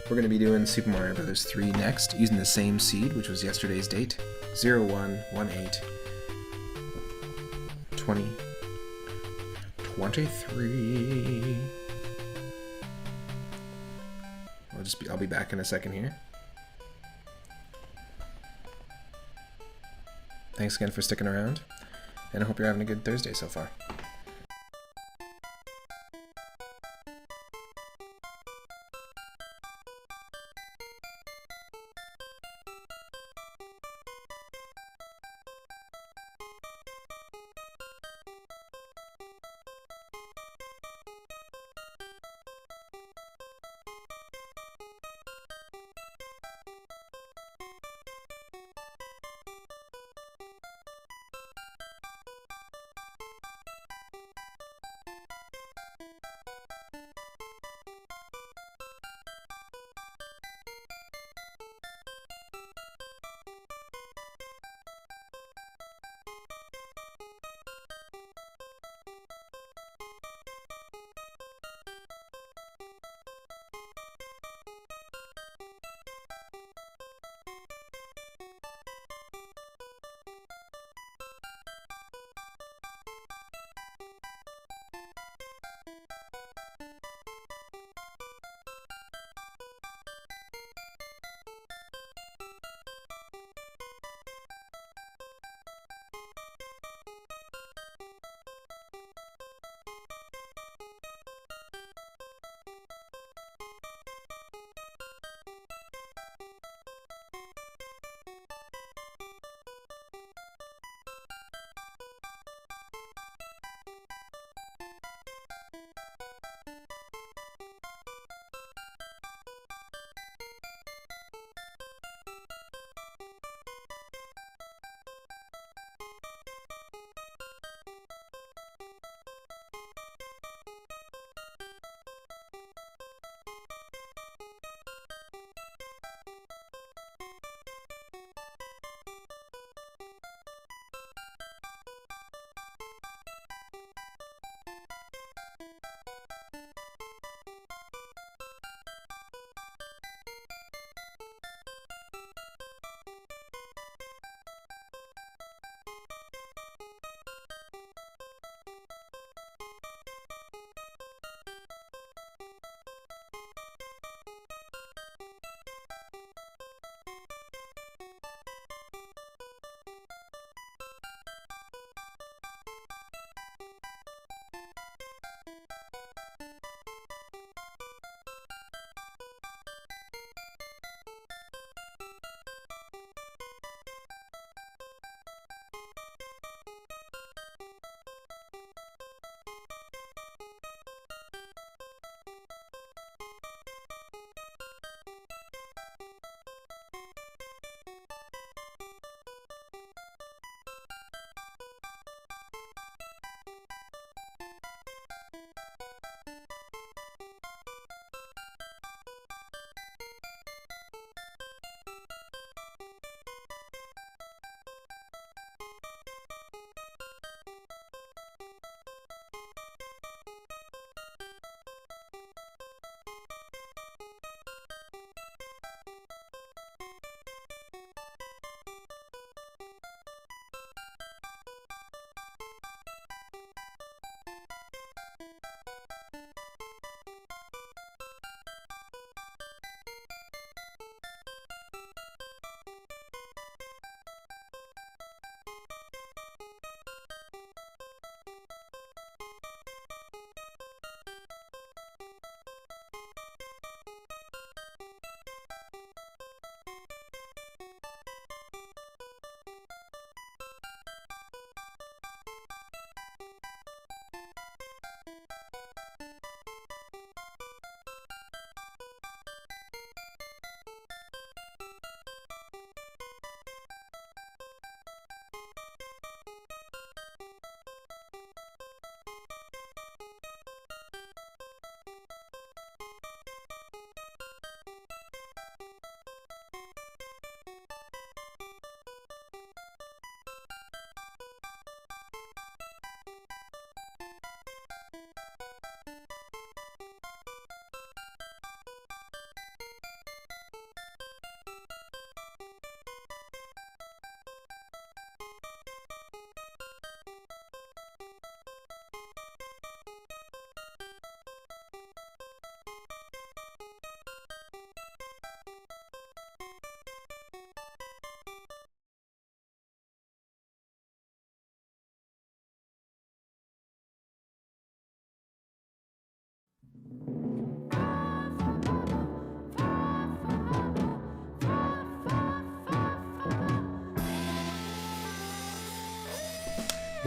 We're going to be doing Super Mario Bros. 3 next, using the same seed, which was yesterday's date. 0118 2023. I'll be back in a second here. Thanks again for sticking around, and I hope you're having a good Thursday so far.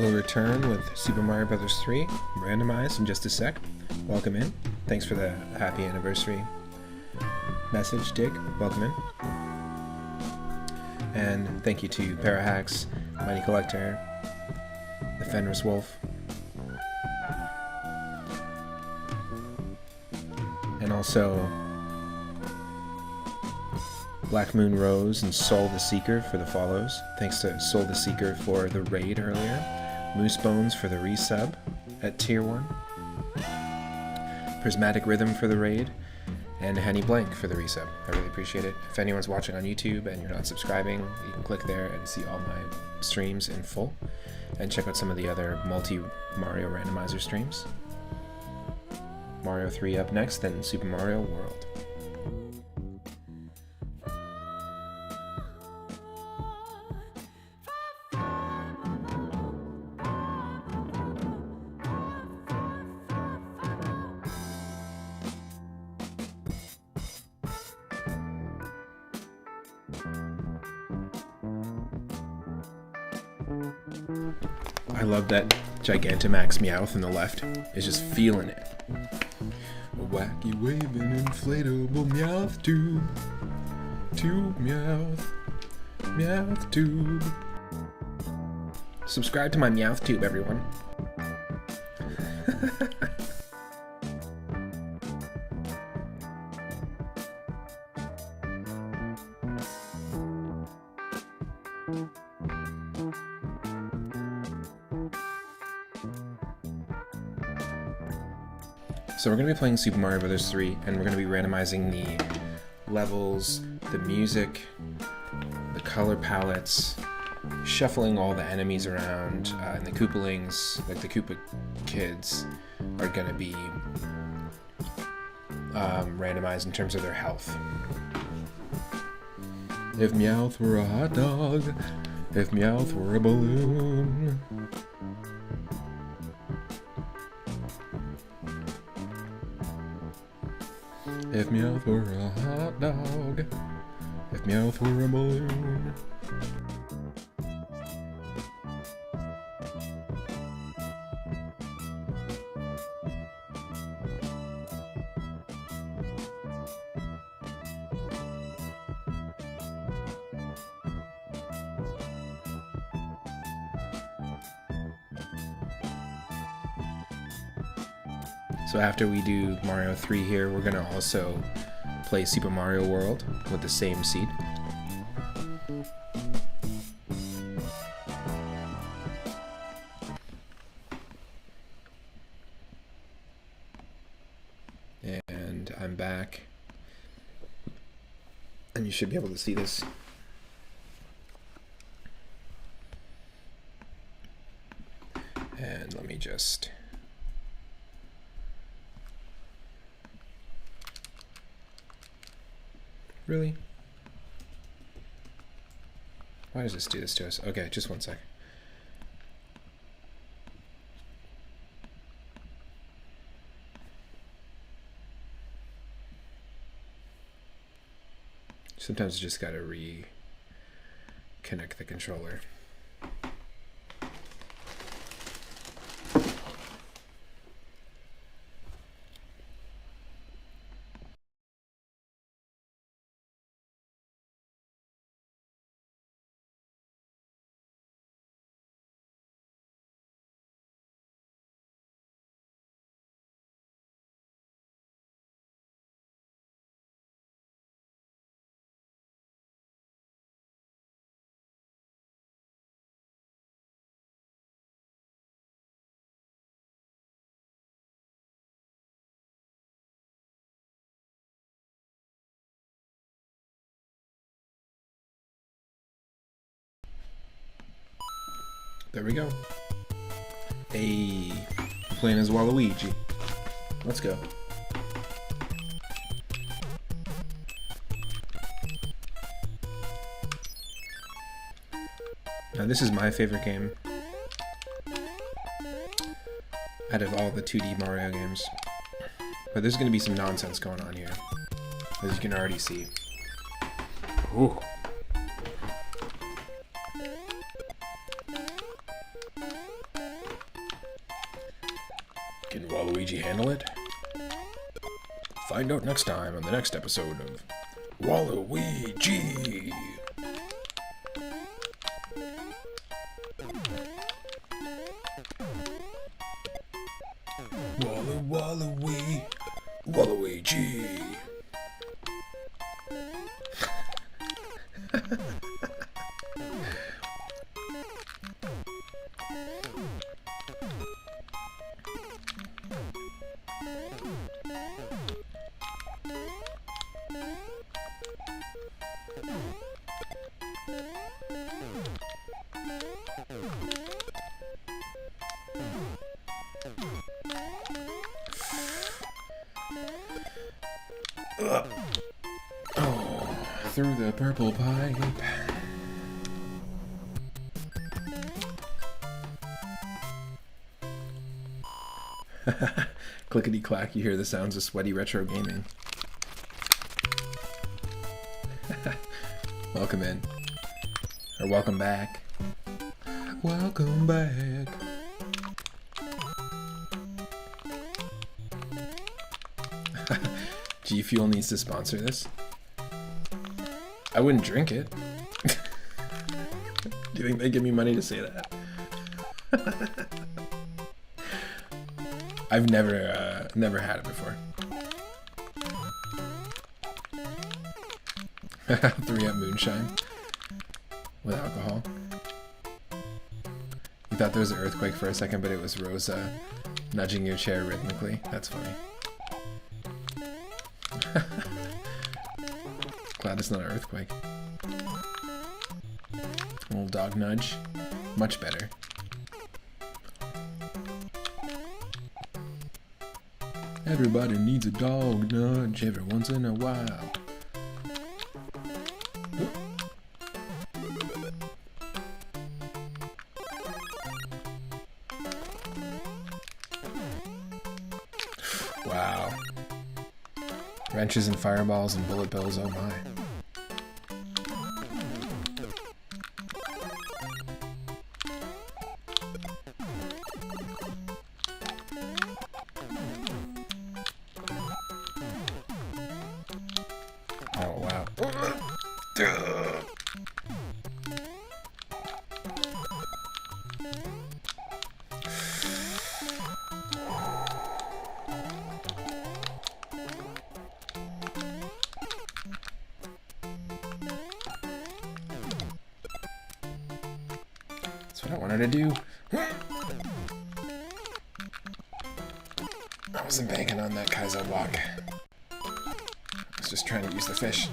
We'll return with Super Mario Bros. 3 Randomized in just a sec. Welcome in. Thanks for the happy anniversary message, Dig. Welcome in. And thank you to Parahax, Mighty Collector, the Fenris Wolf, and also Black Moon Rose and Soul the Seeker for the follows. Thanks to Soul the Seeker for the raid earlier. Moose Bones for the resub at tier 1. Prismatic Rhythm for the raid. And Henny Blank for the resub. I really appreciate it. If anyone's watching on YouTube and you're not subscribing, you can click there and see all my streams in full. And check out some of the other multi-Mario randomizer streams. Mario 3 up next, then Super Mario World. I love that Gigantamax Meowth on the left is just feeling it. A wacky waving inflatable Meowth tube. Tube Meowth. Meowth tube. Subscribe to my Meowth tube, everyone. So we're going to be playing Super Mario Bros. 3, and we're going to be randomizing the levels, the music, the color palettes, shuffling all the enemies around, and the Koopalings, like the Koopa kids, are going to be randomized in terms of their health. If Meowth were a hot dog, if Meowth were a balloon. If Meowth were a hot dog, if Meowth were a balloon. So after we do Mario 3 here, we're going to also play Super Mario World with the same seed. And I'm back. And you should be able to see this. And let me just... Really? Why does this do this to us? Okay, just one sec. Sometimes you just gotta reconnect the controller. There we go. Hey, I'm playing as Waluigi. Let's go. Now this is my favorite game out of all the 2D Mario games. But there's going to be some nonsense going on here, as you can already see. Ooh. Can Waluigi handle it? Find out next time on the next episode of Waluigi. Waluigi. Oh, through the purple pipe. Clickety clack, you hear the sounds of sweaty retro gaming. Welcome in. Or welcome back. Welcome back. G Fuel needs to sponsor this. I wouldn't drink it. Do you think they give me money to say that? I've never had it before. 3-up moonshine with alcohol. You thought there was an earthquake for a second, but it was Rosa nudging your chair rhythmically. That's funny. Glad it's not an earthquake. A little dog nudge. Much better. Everybody needs a dog nudge every once in a while. Wow. Wrenches and fireballs and bullet bills, oh my. Oh wow. That's what I wanted to do. I wasn't banking on that Kaiser block. I was just trying to use the fish.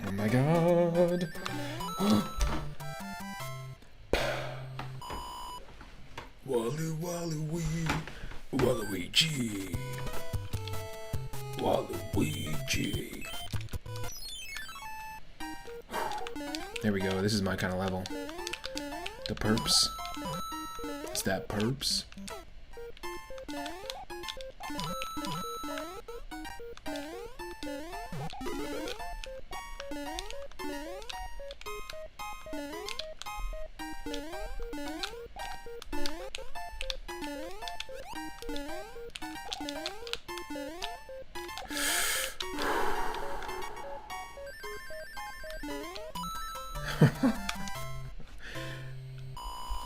Oh my god. Waluigi. Waluigi. There we go. This is my kind of level. The perps. Is that perps?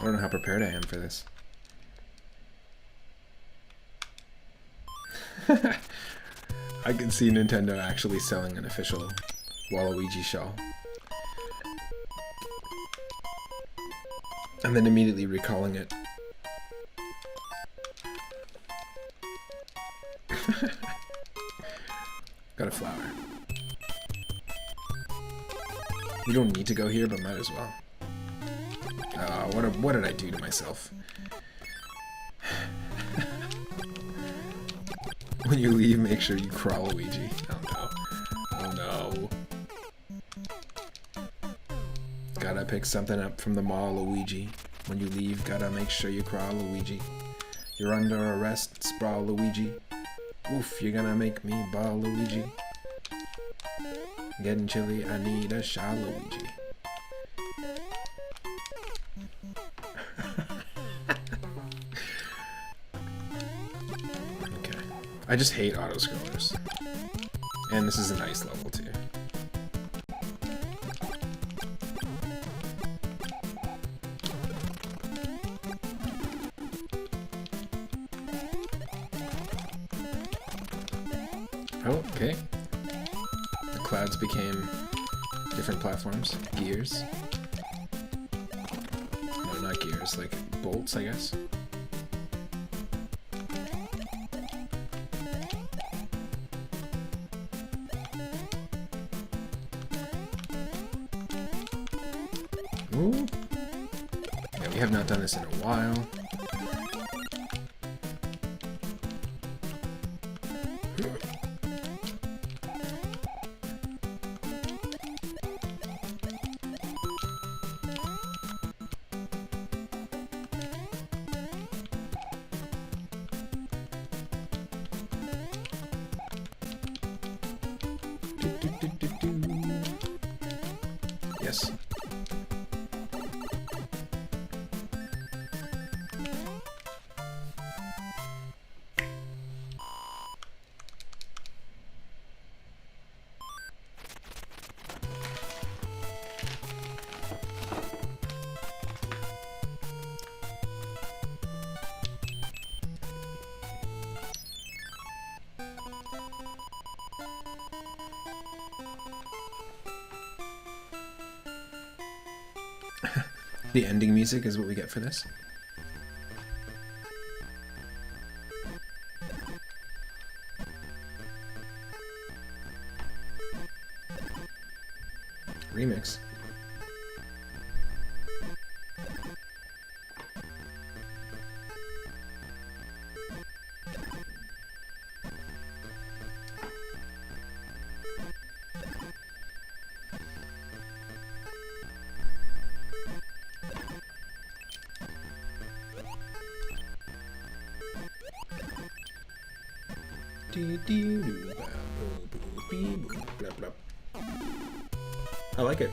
I don't know how prepared I am for this. I can see Nintendo actually selling an official Waluigi shawl. And then immediately recalling it. Got a flower. We don't need to go here, but might as well. What did I do to myself? When you leave, make sure you crawl, Luigi. Oh no. Oh no. Gotta pick something up from the mall, Luigi. When you leave, gotta make sure you crawl, Luigi. You're under arrest, sprawl, Luigi. Oof, you're gonna make me ball, Luigi. Getting chilly, I need a shot, Luigi. Okay. I just hate auto-scrollers. And this is a nice level, too. Oh, okay. The clouds became different platforms. Gears. No, not gears, like bolts, I guess. Ooh. Yeah, we have not done this in a while. Yes. The ending music is what we get for this. Remix. I like it.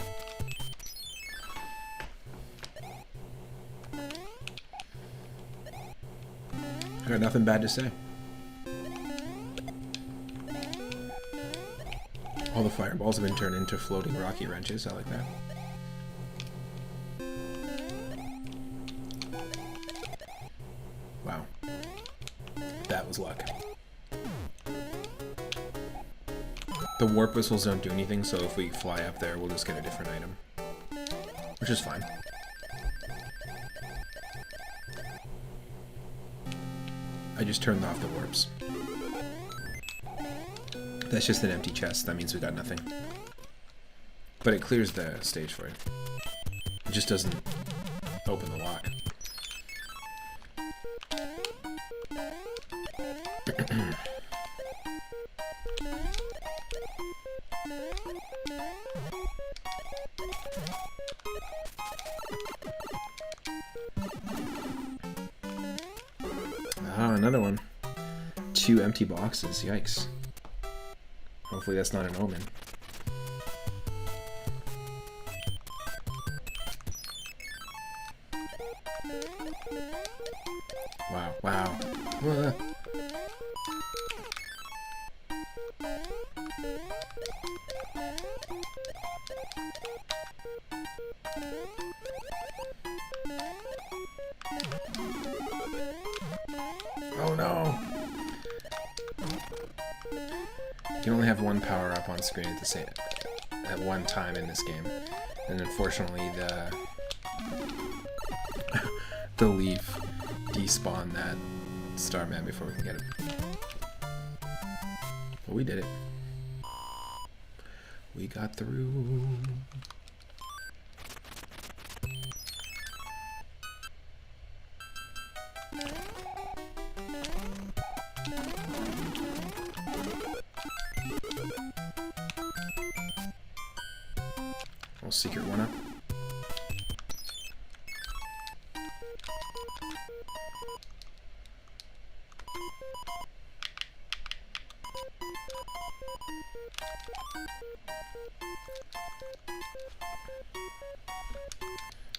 I got nothing bad to say. All the fireballs have been turned into floating rocky wrenches. I like that. Wow. That was luck. The warp whistles don't do anything, so if we fly up there, we'll just get a different item. Which is fine. I just turned off the warps. That's just an empty chest, that means we got nothing. But it clears the stage for you. It just doesn't open the lock. Ah, another one. 2 empty boxes, yikes. Hopefully that's not an omen. Wow, wow. Oh no! You can only have one power up on screen at one time in this game, and unfortunately the leaf despawned that Starman before we can get it. But we did it. We got through. Little secret one up.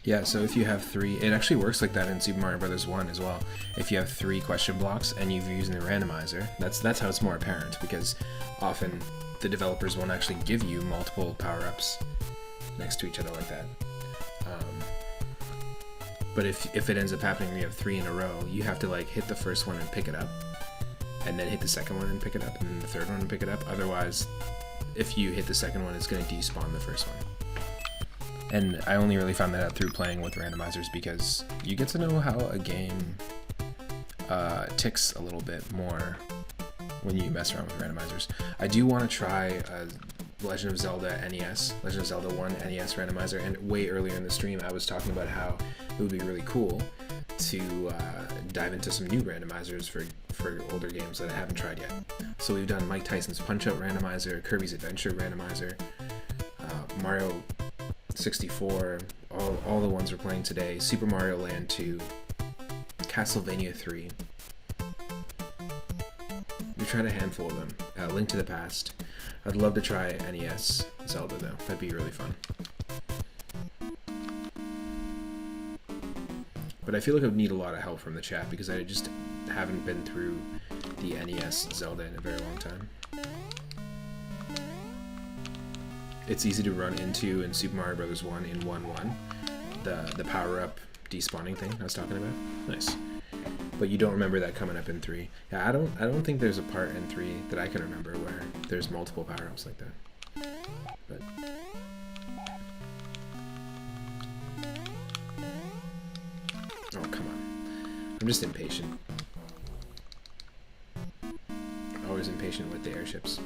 Yeah, so if you have 3, it actually works like that in Super Mario Bros. 1 as well. If you have 3 question blocks and you're using the randomizer, that's how it's more apparent, because often the developers won't actually give you multiple power-ups next to each other like that. But if it ends up happening where you have 3 in a row, you have to like hit the first one and pick it up, and then hit the second one and pick it up, and then the third one and pick it up. Otherwise, if you hit the second one, it's going to despawn the first one. And I only really found that out through playing with randomizers, because you get to know how a game ticks a little bit more when you mess around with randomizers. I do want to try Legend of Zelda NES, Legend of Zelda 1 NES randomizer, and way earlier in the stream I was talking about how it would be really cool to dive into some new randomizers for older games that I haven't tried yet. So we've done Mike Tyson's Punch-Out randomizer, Kirby's Adventure randomizer, Mario 64, all the ones we're playing today, Super Mario Land 2, Castlevania 3. We tried a handful of them. Link to the Past. I'd love to try NES Zelda though. That'd be really fun. But I feel like I would need a lot of help from the chat, because I just haven't been through the NES Zelda in a very long time. It's easy to run into in Super Mario Bros. 1 in 1-1. The power-up despawning thing I was talking about. Nice. But you don't remember that coming up in 3. Yeah, I don't think there's a part in 3 that I can remember where there's multiple power-ups like that. But oh, come on. I'm just impatient. Always impatient with the airships.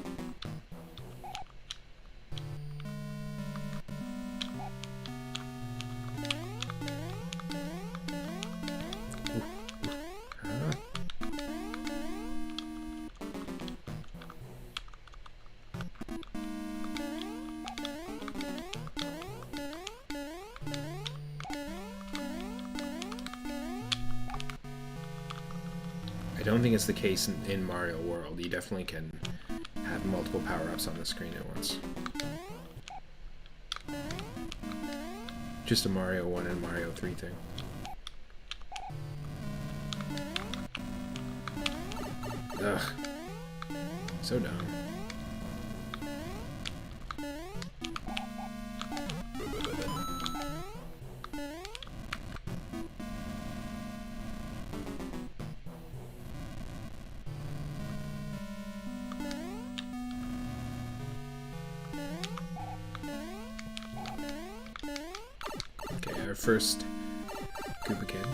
I don't think it's the case in Mario World. You definitely can have multiple power-ups on the screen at once. Just a Mario 1 and Mario 3 thing. Ugh. So dumb. Okay, our first Koopa Kid.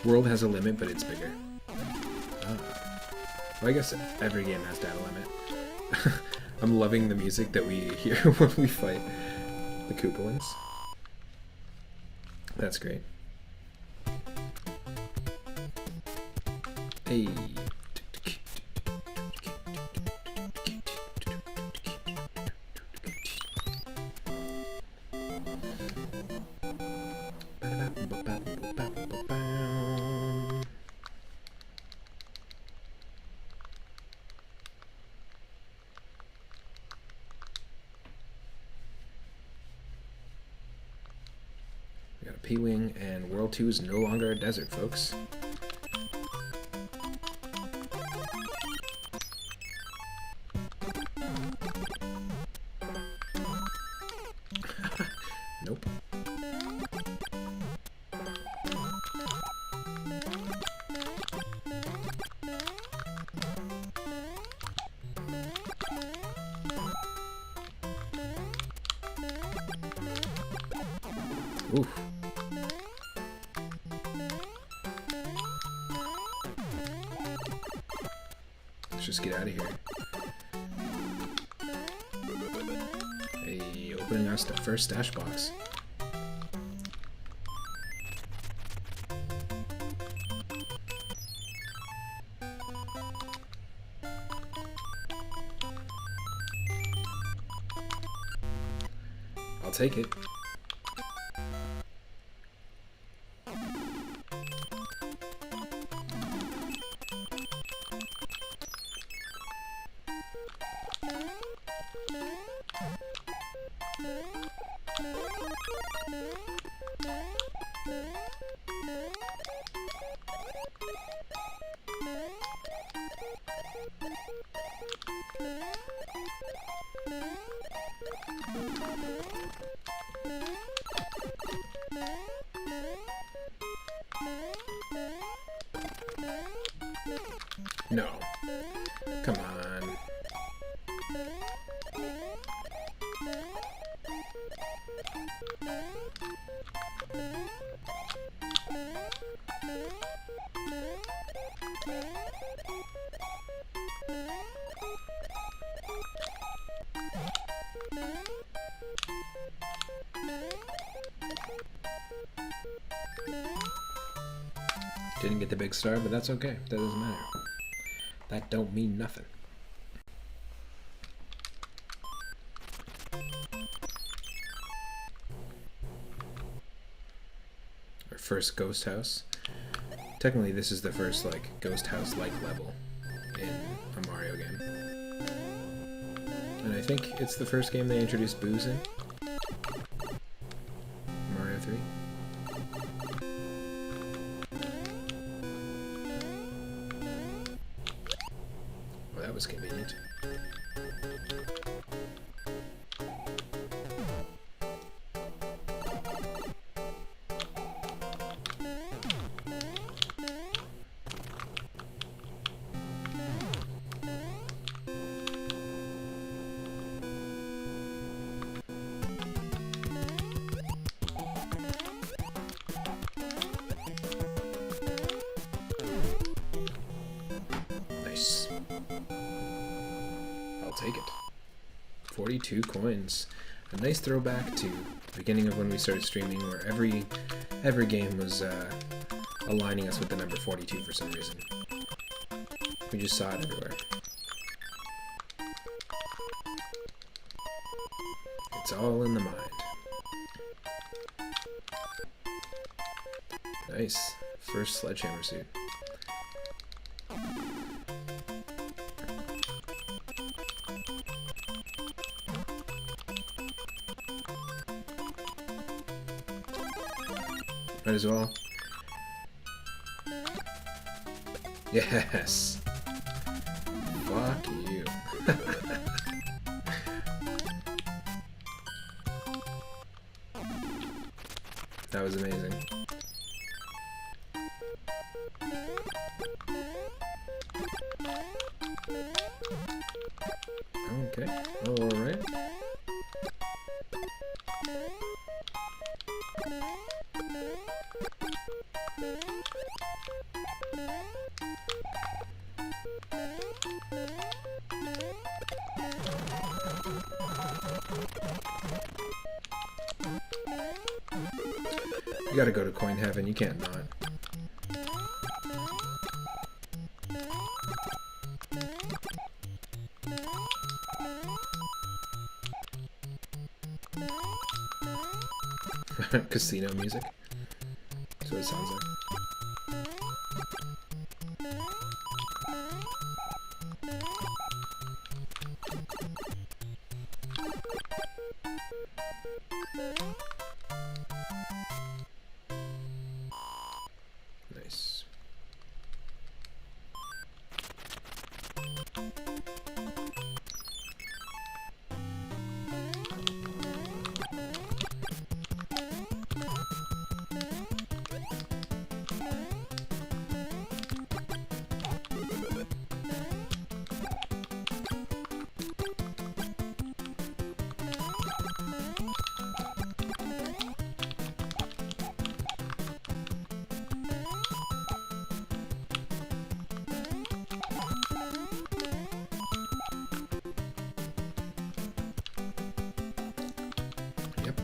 World has a limit, but it's bigger. Well, I guess every game has to have a limit. I'm loving the music that we hear when we fight the Koopalings. That's great. Hey. We got a P-Wing, and World 2 is no longer a desert, folks. Nope. Oof. Let's just get out of here. Hey, opening our first stash box. I'll take it. No. Come on. Didn't get the big star, but that's okay. That doesn't matter. That don't mean nothing. Our first ghost house. Technically, this is the first like ghost house-like level in a Mario game. And I think it's the first game they introduced booze in. Mario 3. Well, that was convenient. Nice. I'll take it. 42 coins. A nice throwback to the beginning of when we started streaming, where every game was aligning us with the number 42 for some reason. We just saw it everywhere. It's all in the mind. Nice. First sledgehammer suit. Might as well. Yes! Fuck you. That was amazing. Okay, alright. You gotta go to coin heaven, you can't not. Casino music. That's what it sounds like. Nice. Yep.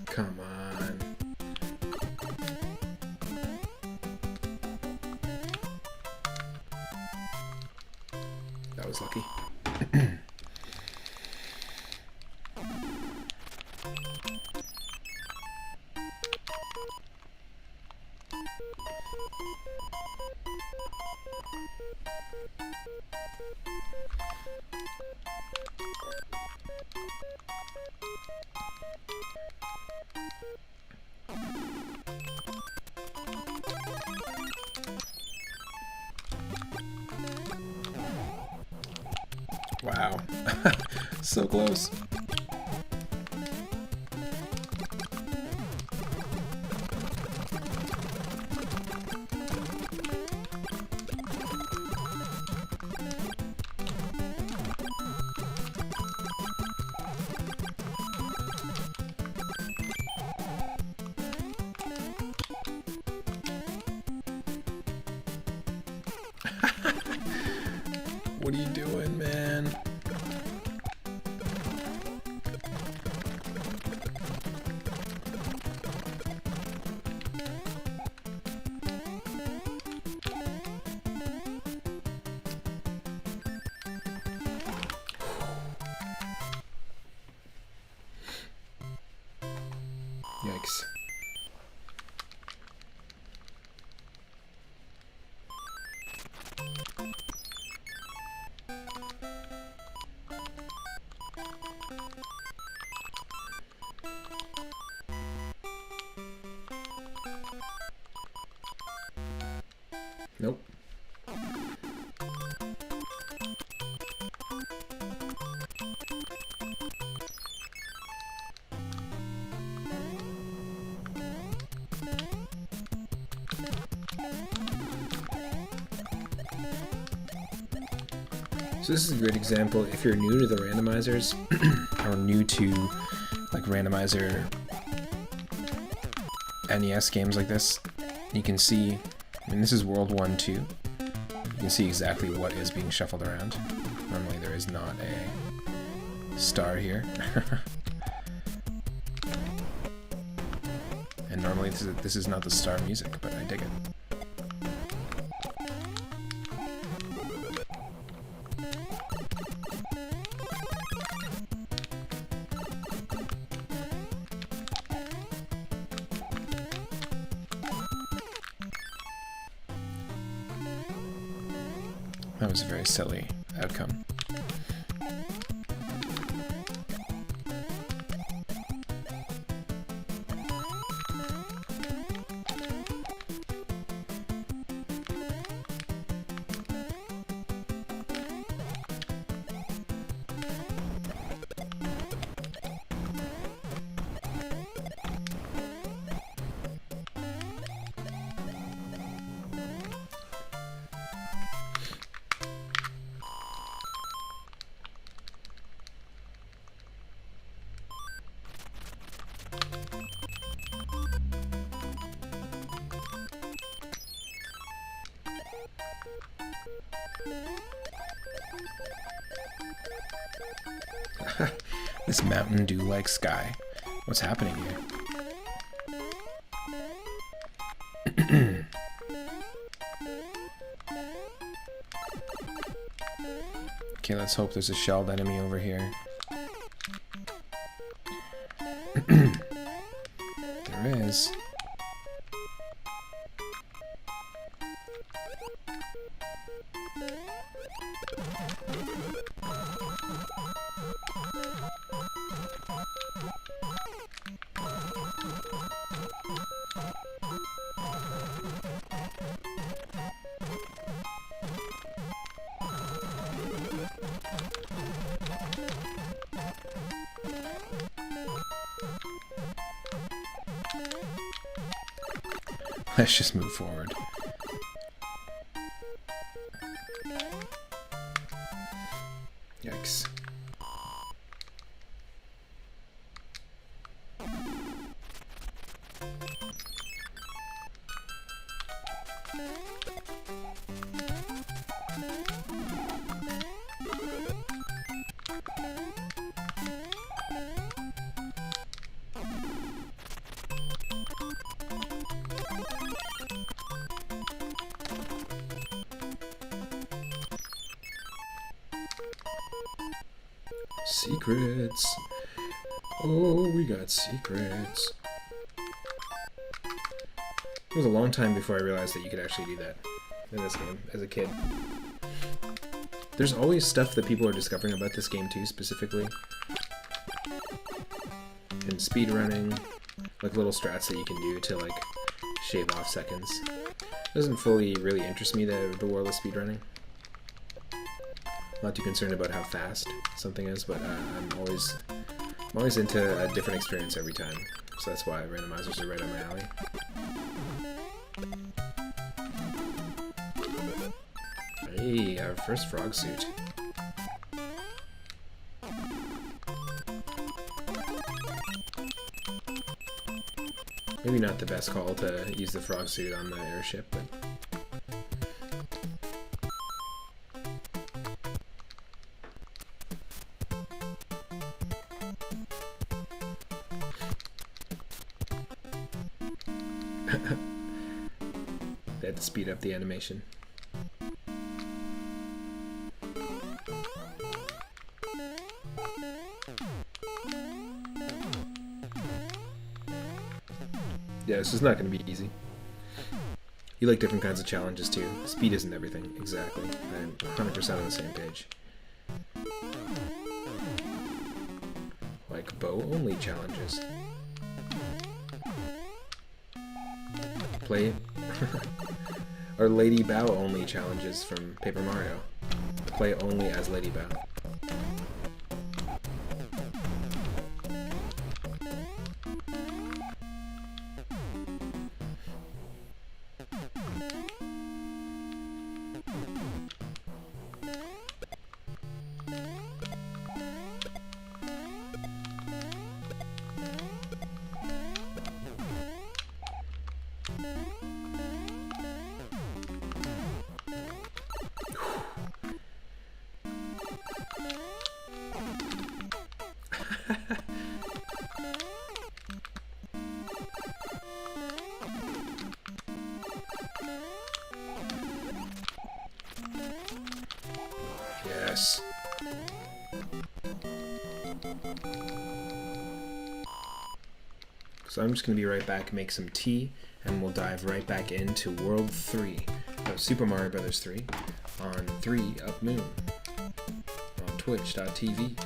Come on. That was lucky. Wow. So close. What are you doing, man? Yikes. Nope. So this is a great example if you're new to the randomizers or new to like randomizer NES games like this. You can see, I mean, this is World 1, 2. You can see exactly what is being shuffled around. Normally there is not a star here. And normally this is not the star music, but I dig it. That was a very silly outcome. This Mountain Dew-like sky. What's happening here? Okay, let's hope there's a shelled enemy over here. There is. Let's just move forward. Yikes. Secrets. Oh, we got secrets. It was a long time before I realized that you could actually do that in this game as a kid. There's always stuff that people are discovering about this game too, specifically. And speedrunning, like little strats that you can do to like shave off seconds. Doesn't fully really interest me, the world of speedrunning. not too concerned about how fast something is, but I'm always into a different experience every time. So that's why randomizers are right up my alley. Hey, our first frog suit. Maybe not the best call to use the frog suit on the airship, but... They had to speed up the animation. Yeah, this is not going to be easy. You like different kinds of challenges too. Speed isn't everything, exactly. I'm 100% on the same page. Like bow-only challenges. Play... or Lady Bow-only challenges from Paper Mario. Play only as Lady Bow. Yes. So I'm just going to be right back, make some tea, and we'll dive right back into World 3 of Super Mario Bros. 3 on 3 Up Moon on twitch.tv.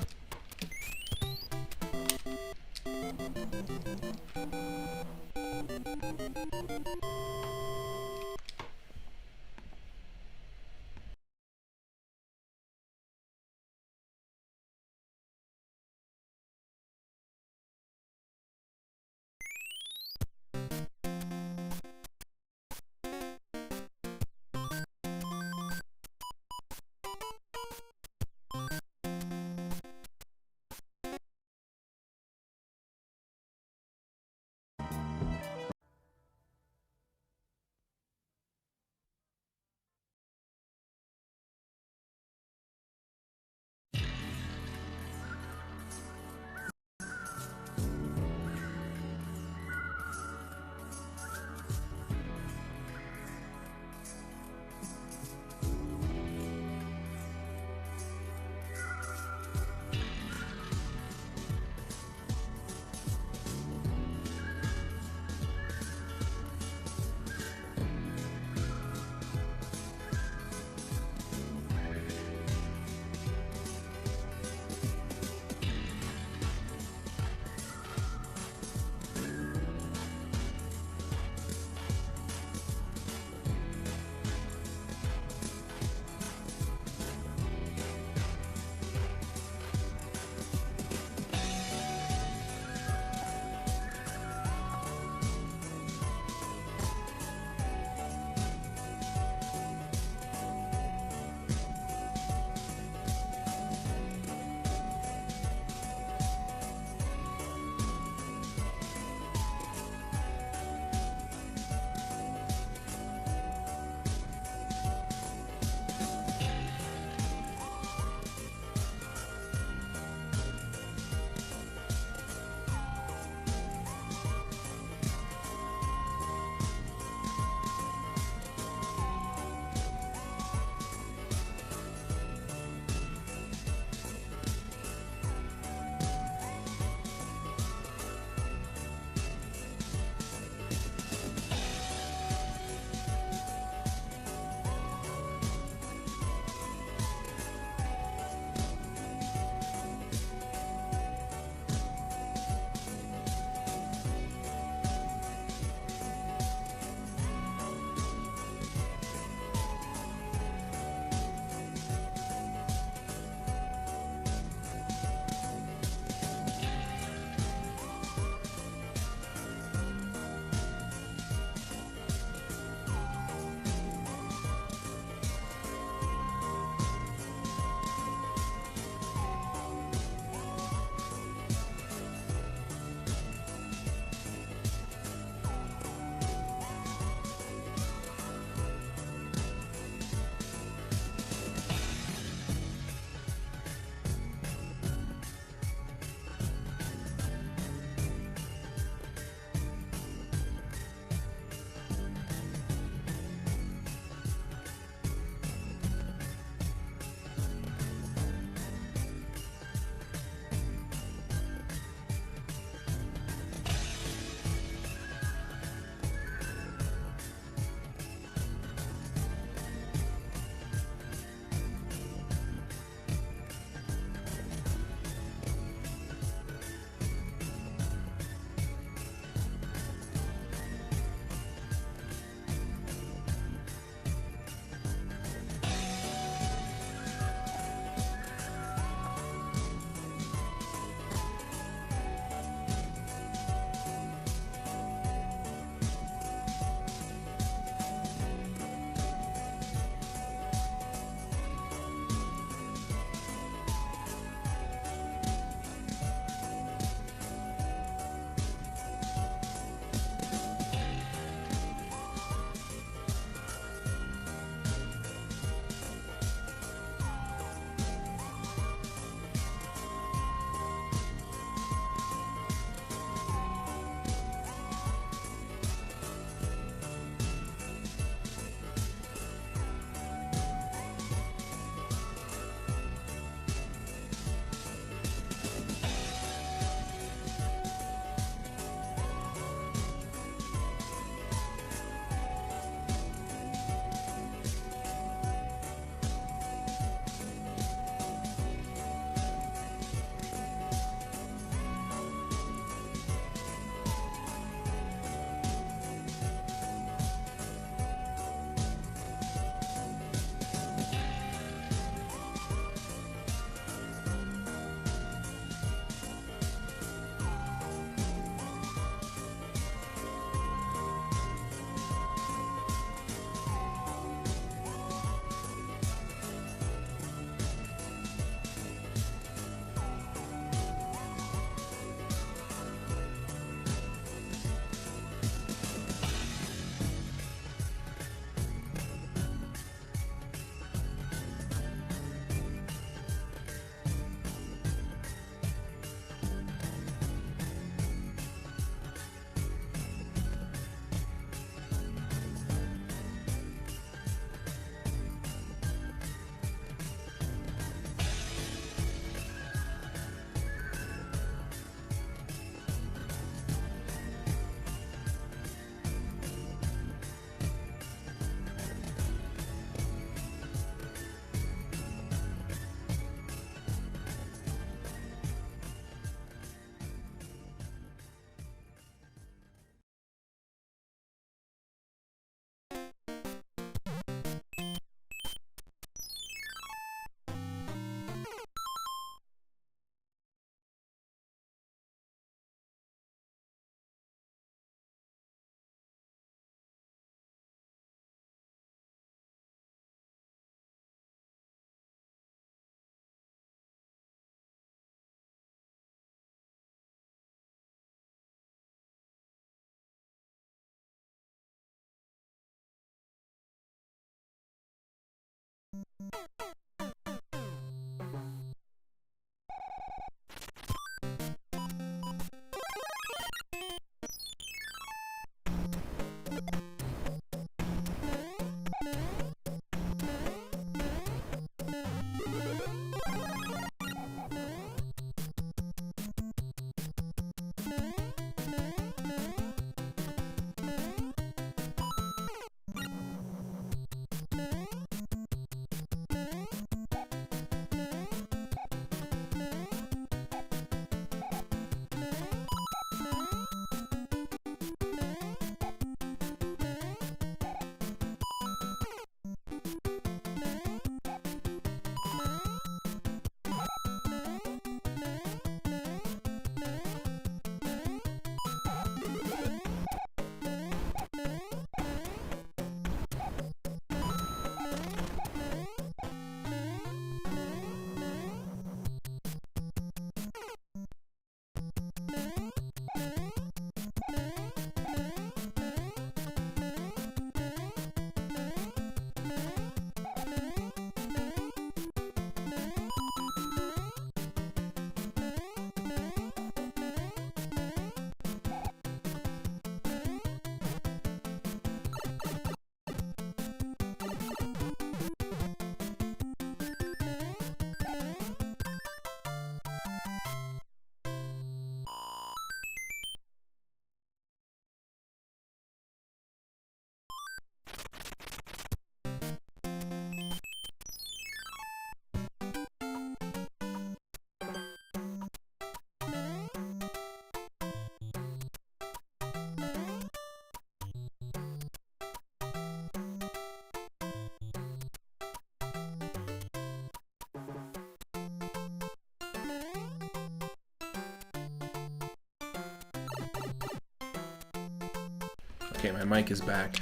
Okay, my mic is back.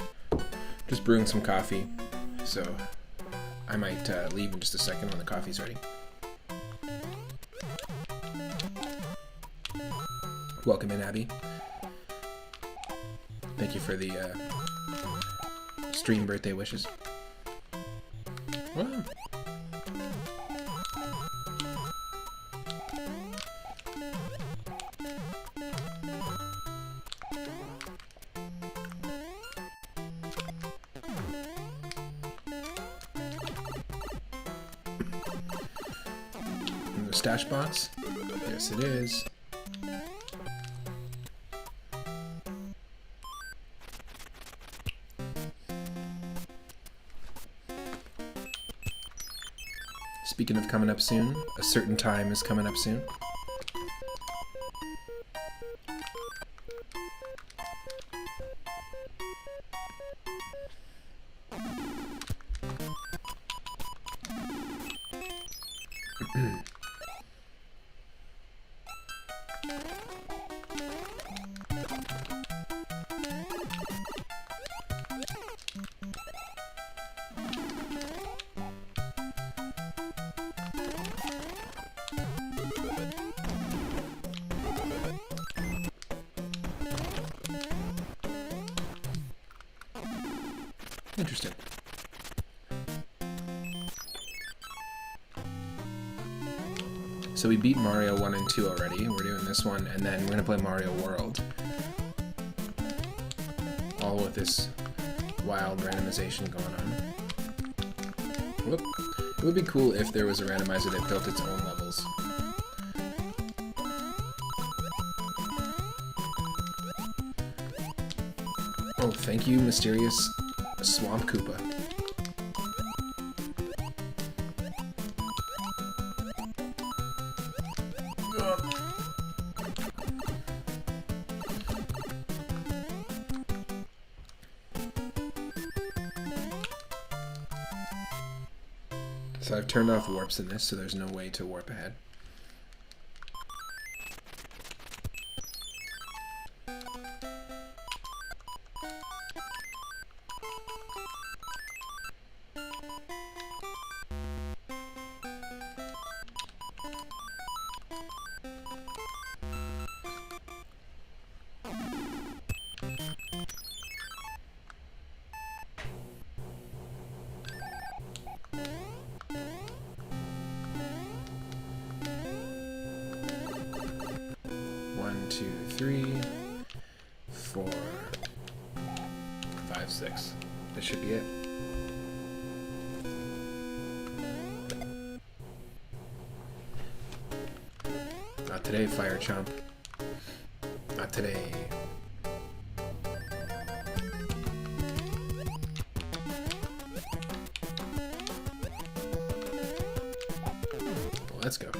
Just brewing some coffee, so I might leave in just a second when the coffee's ready. Welcome in, Abby. Thank you for the stream birthday wishes. Wow. The stash box? Yes, it is. Speaking of coming up soon, a certain time is coming up soon. Interesting. So we beat Mario 1 and 2 already. We're doing this one, and then we're gonna play Mario World. All with this wild randomization going on. Whoop. It would be cool if there was a randomizer that built its own levels. Oh, thank you, mysterious Swamp Koopa. So I've turned off warps in this, so there's no way to warp ahead. Two, three, 4, 5, 6. This should be it. Not today, Fire Chomp. Not today. Well, let's go.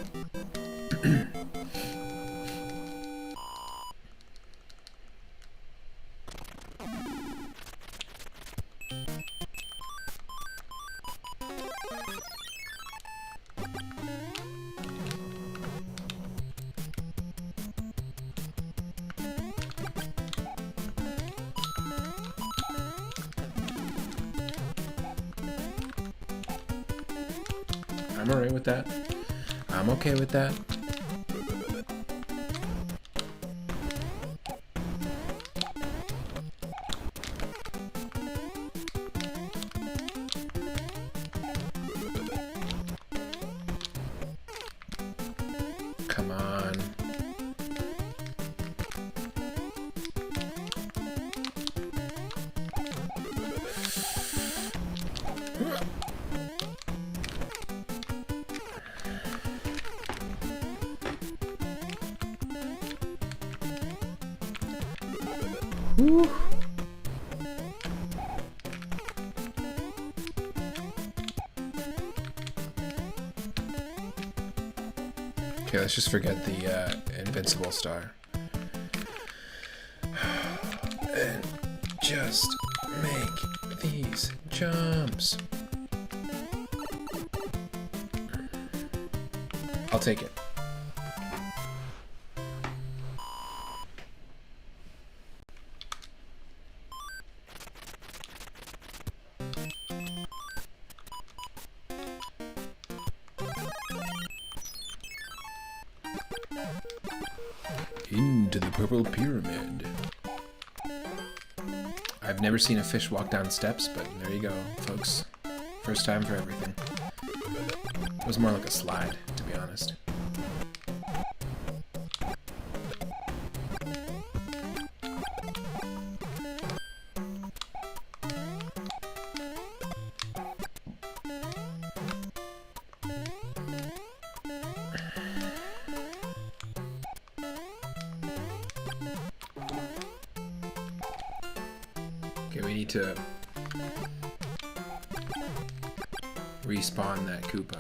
I'm alright with that. I'm okay with that. Come on. Woo. Okay, let's just forget the invincible star. And just make these jumps. I'll take it. Into the purple pyramid. I've never seen a fish walk down steps, but there you go, folks. First time for everything. It was more like a slide, to be honest. Okay, we need to respawn that Koopa.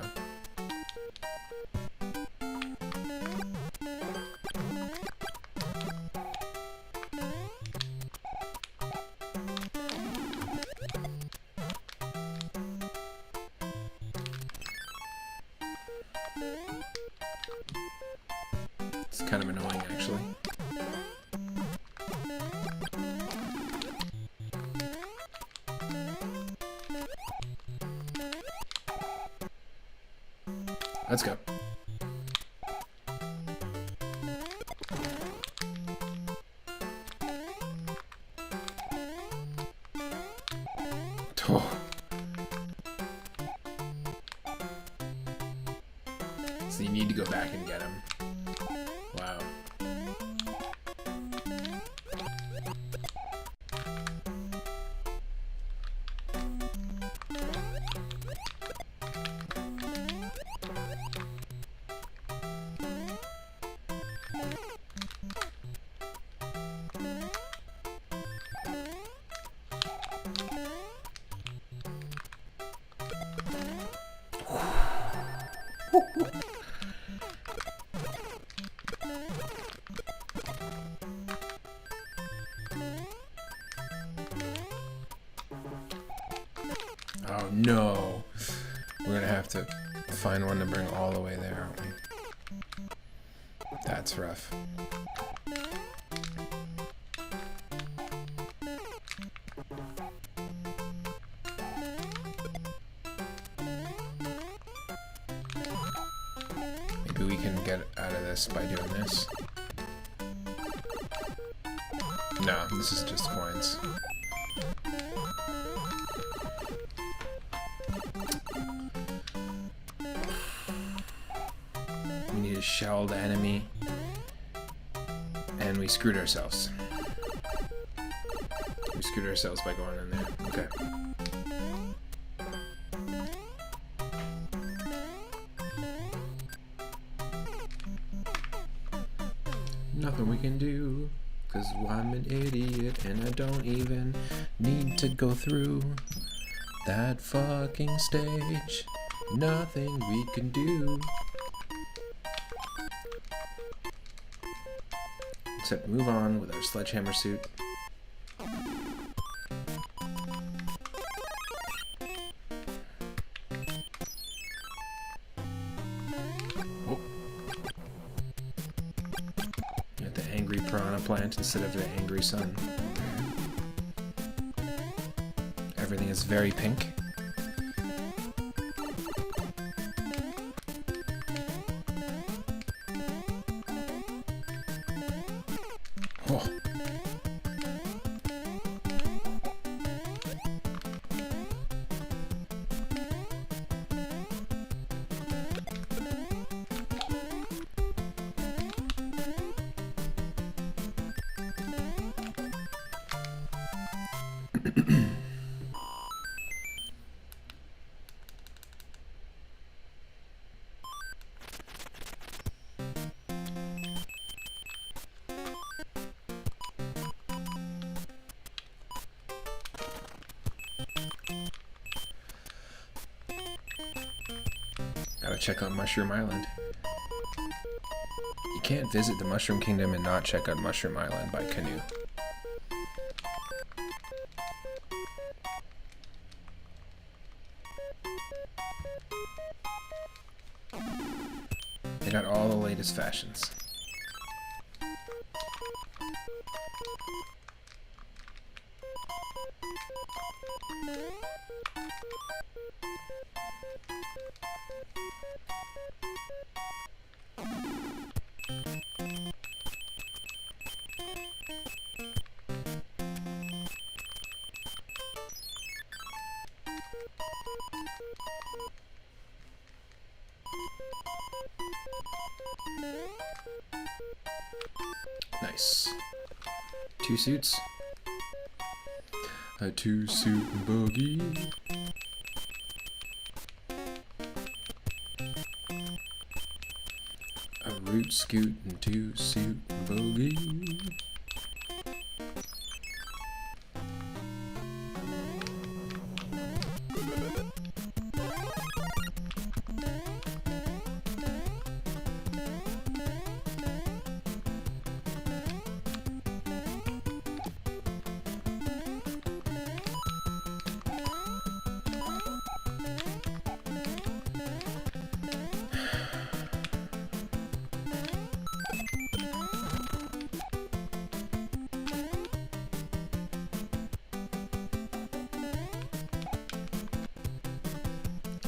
It's kind of annoying, actually. Let's go. Oh. So you need to go back and get him. Wow. Oh no! We're gonna have to find one to bring all the way there, aren't we? That's rough. Maybe we can get out of this by doing this. No, this is just coins. We need a shelled enemy. And we screwed ourselves. We screwed ourselves by going in there. Okay. Nothing we can do, 'cause I'm an idiot and I don't even need to go through that fucking stage. Nothing we can do. Except move on with our sledgehammer suit. Oh. You got the angry piranha plant instead of the angry sun. Everything is very pink. Oh. Gotta check out Mushroom Island. You can't visit the Mushroom Kingdom and not check out Mushroom Island by canoe. They got all the latest fashions. Nice. 2 suits. A 2-suit buggy. A root scoot and 2-suit buggy.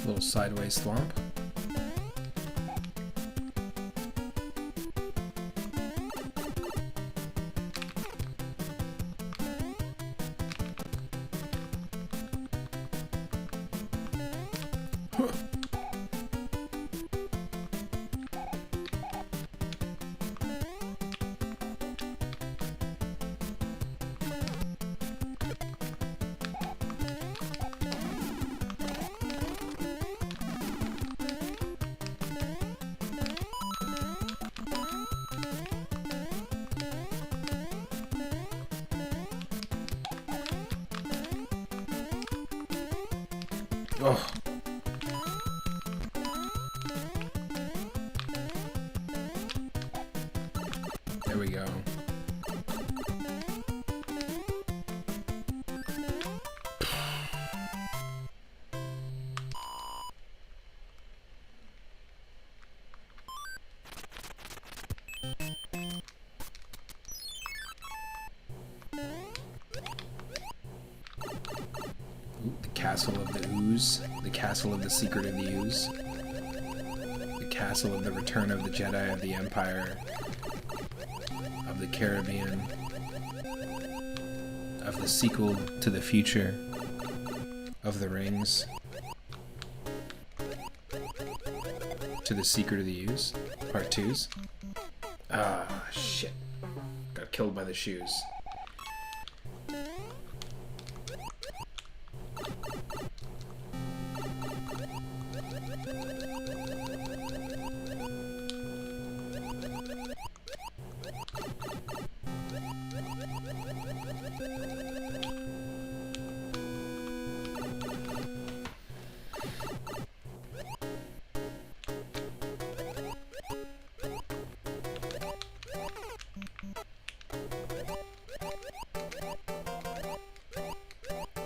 Little sideways swamp. Oh. There we go. The castle of the ooze, the castle of the secret of the ooze, the castle of the return of the Jedi of the Empire, of the Caribbean, of the sequel to the future, of the rings, to the secret of the ooze, part 2s. Ah, shit. Got killed by the shoes.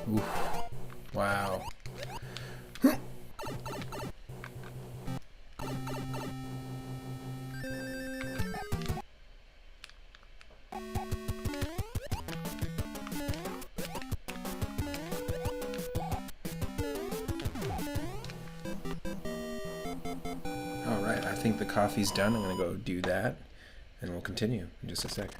Oof. Wow. Alright, I think the coffee's done. I'm gonna go do that, and we'll continue in just a sec.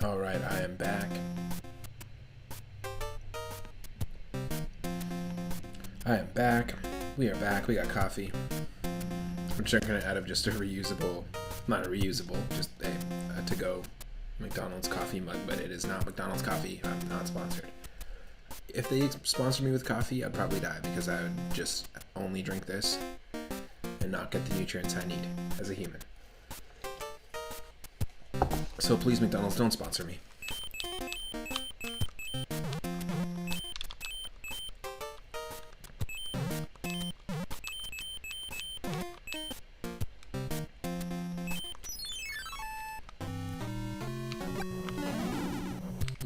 Alright, I am back. I am back. We are back. We got coffee. I'm drinking it out of just a reusable, not a reusable, just a to-go McDonald's coffee mug, but it is not McDonald's coffee. I'm not sponsored. If they sponsored me with coffee, I'd probably die because I would just only drink this and not get the nutrients I need as a human. So please, McDonald's, don't sponsor me.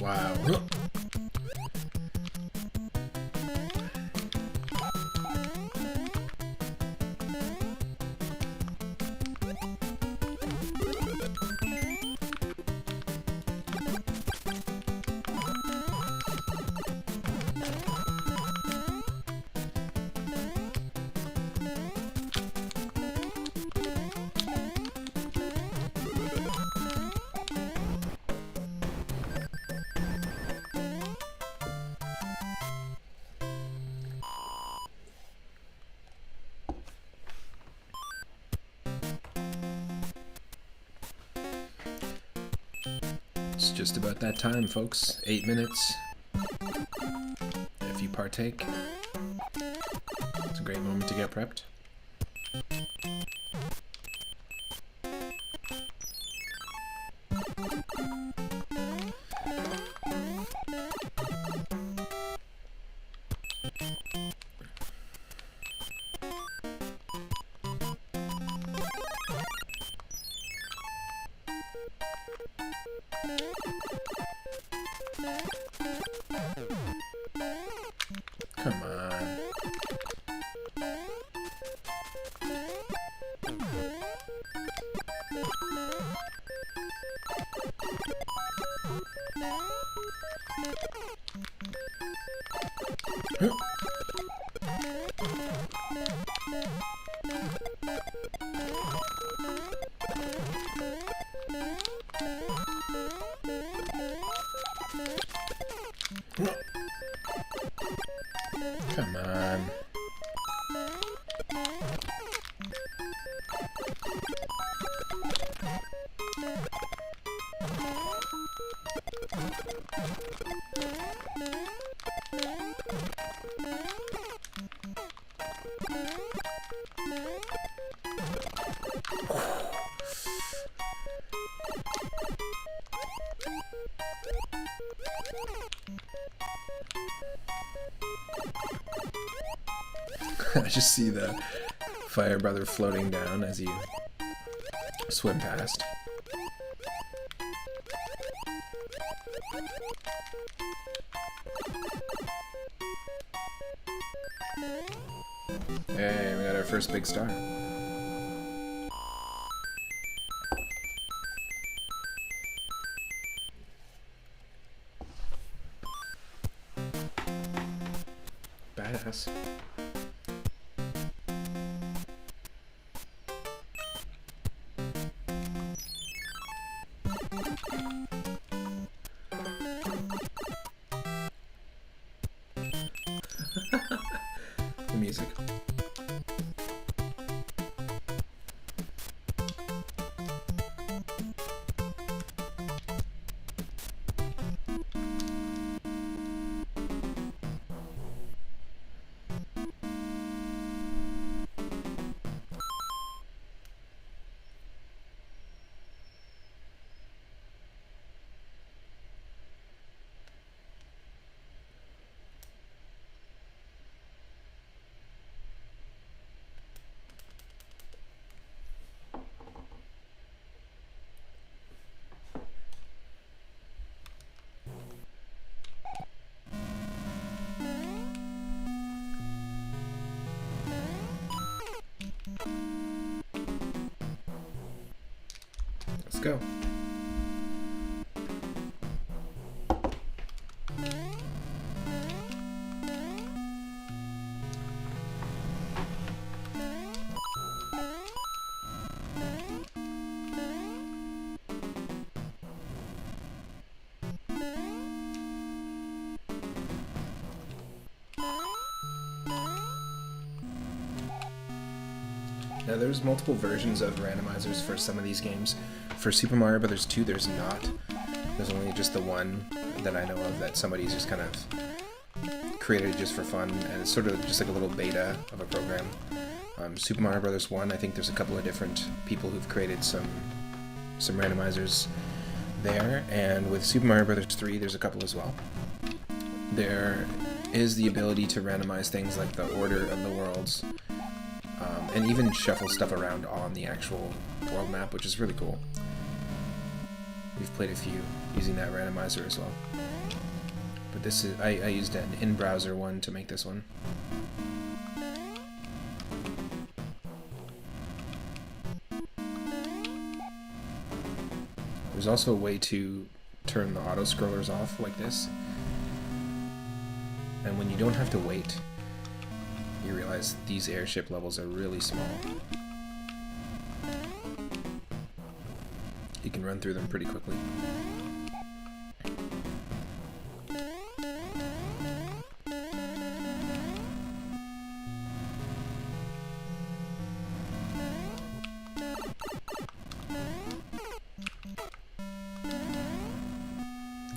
Wow. It's just about that time, folks. 8 minutes. If you partake, it's a great moment to get prepped. Come on. Come on. I just see the fire brother floating down as you swim past. Hey, we got our first big star. Badass. The music. Let's go. Now there's multiple versions of randomizers for some of these games. For Super Mario Bros. 2 there's not. There's only just the one that I know of that somebody's just kind of created just for fun, and it's sort of just like a little beta of a program. Super Mario Bros. 1, I think there's a couple of different people who've created some randomizers there, and with Super Mario Bros. 3 there's a couple as well. There is the ability to randomize things like the order of the worlds, and even shuffle stuff around on the actual world map, which is really cool. We've played a few using that randomizer as well. But this is I used an in-browser one to make this one. There's also a way to turn the auto-scrollers off like this. And when you don't have to wait, you realize these airship levels are really small. You can run through them pretty quickly.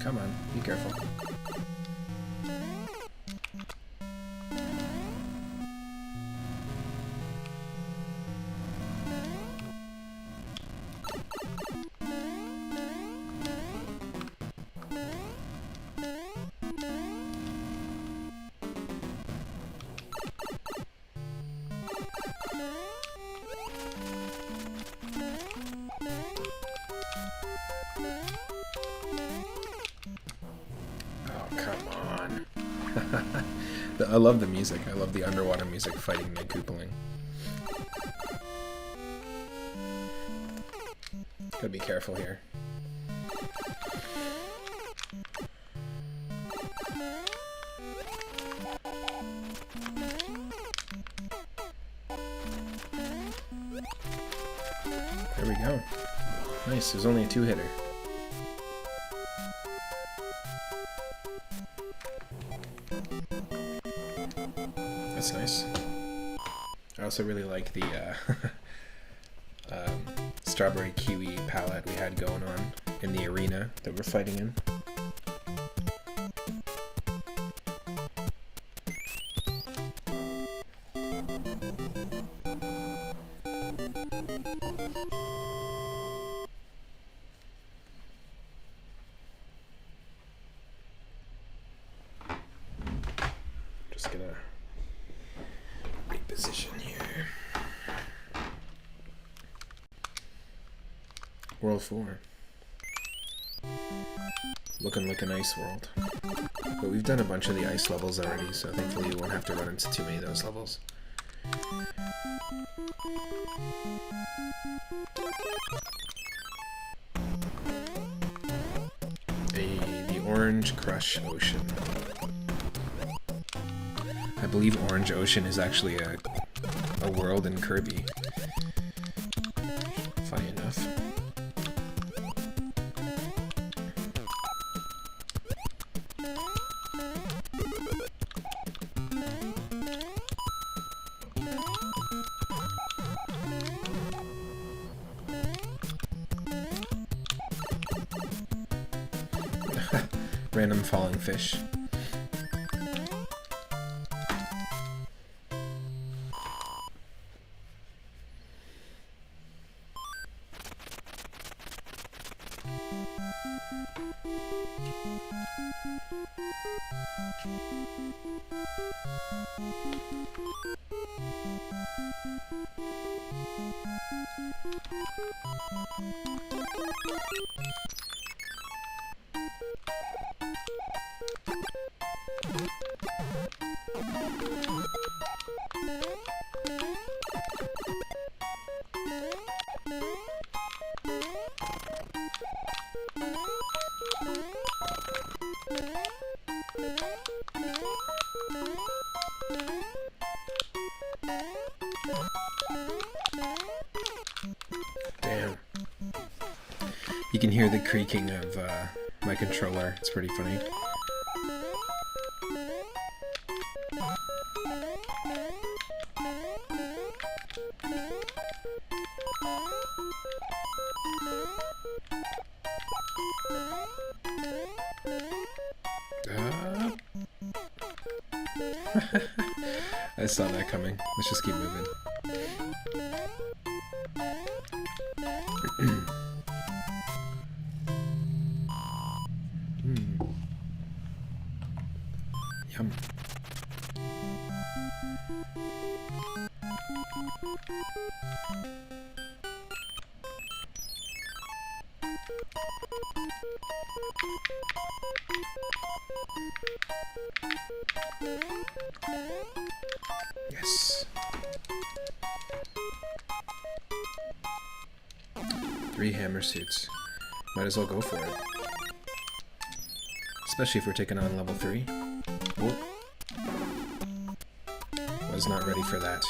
Come on, be careful. I love the music. I love the underwater music fighting the Koopaling. Gotta be careful here. There we go. Nice, there's only a two-hitter. That's nice. I also really like the strawberry kiwi palette we had going on in the arena that we're fighting in. Just gonna reposition here. World 4. Looking like an ice world. But we've done a bunch of the ice levels already, so thankfully you won't have to run into too many of those levels. The Orange Crush Ocean. I believe Orange Ocean is actually a world in Kirby. Funny enough. Random falling fish. can hear the creaking of my controller. It's pretty funny. I saw that coming. Let's just keep moving. Yum. Yes. 3 hammer suits. Might as well go for it. Especially if we're taking on level 3. Oh. Was not ready for that.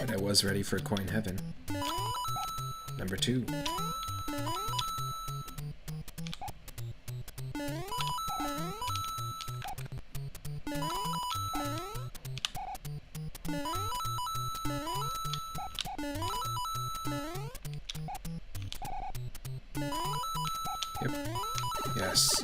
But I was ready for Coin Heaven. Number 2. Yep. Yes.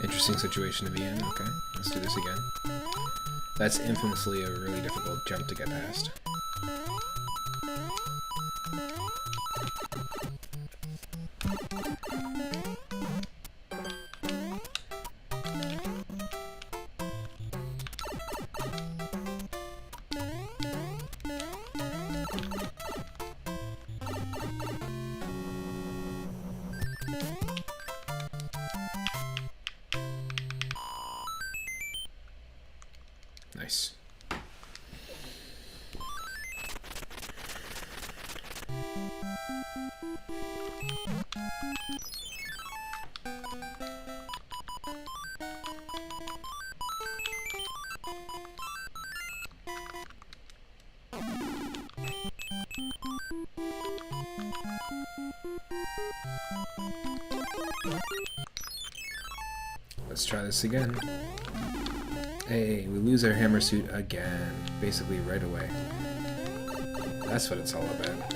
Interesting situation to be in. Okay, let's do this again. That's infamously a really difficult jump to get past. Nice. Let's try this again. Hey, we lose our hammer suit again, basically right away. That's what it's all about.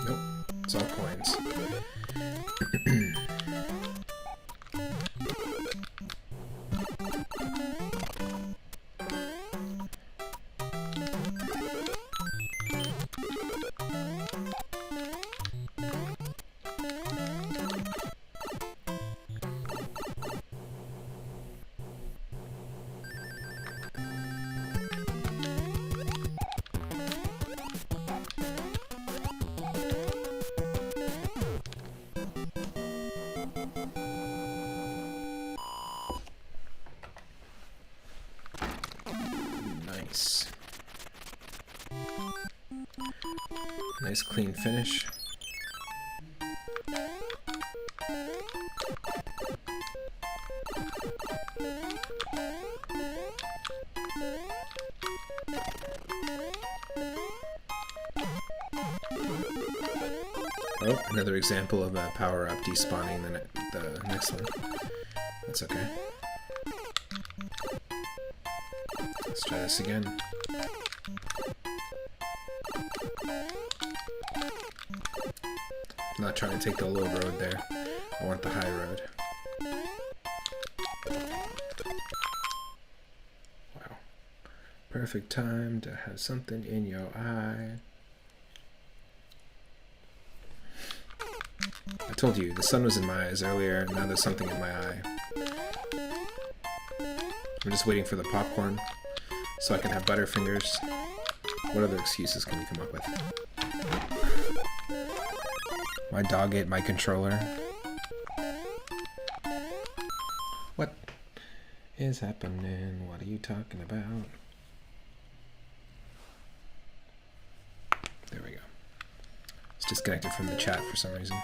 Nope, it's all coins. Nice. Nice clean finish. Oh, another example of a power-up despawning the next one. That's okay. Let's try this again. I'm not trying to take the low road there. I want the high road. Wow. Perfect time to have something in your eye. I told you, the sun was in my eyes earlier, and now there's something in my eye. I'm just waiting for the popcorn so I can have Butterfingers. What other excuses can we come up with? My dog ate my controller. What is happening? What are you talking about? There we go. It's disconnected from the chat for some reason.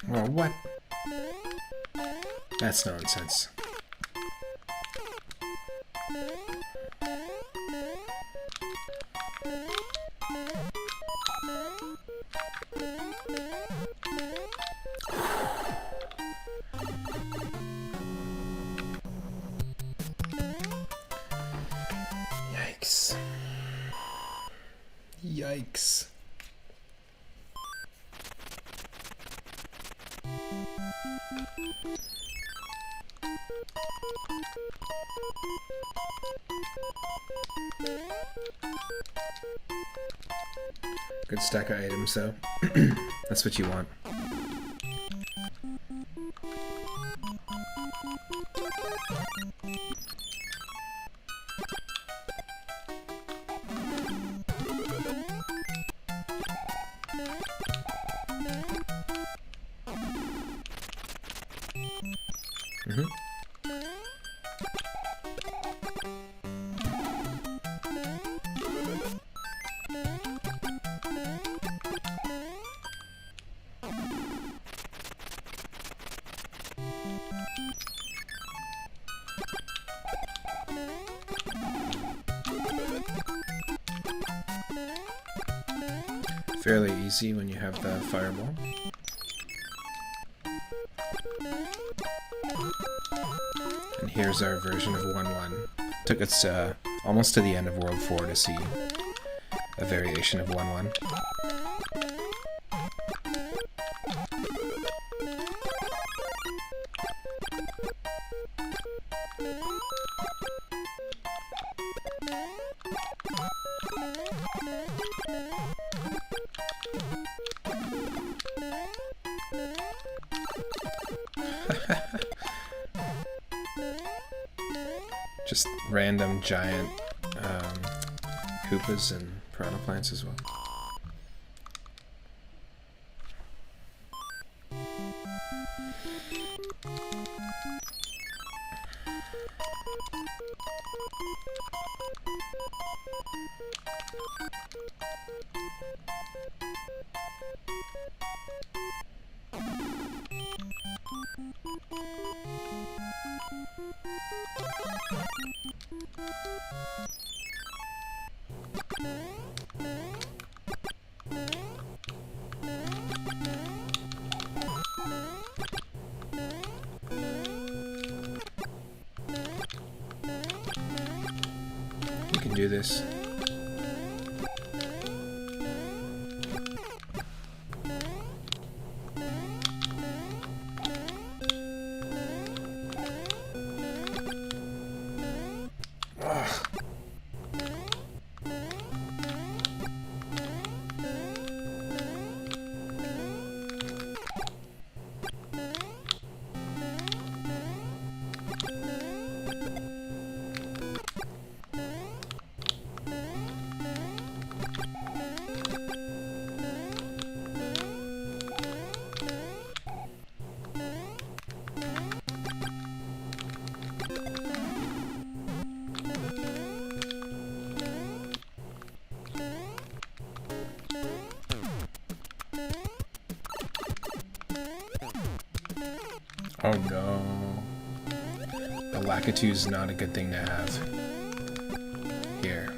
Oh, what? That's nonsense. Yikes. Yikes. Good stack of items, though. That's what you want. Fairly easy when you have the fireball. And here's our version of 1-1. Took us almost to the end of World 4 to see a variation of 1-1. Just random giant Koopas and piranha plants as well. You can do this. Oh no. A Lakitu's not a good thing to have. Here.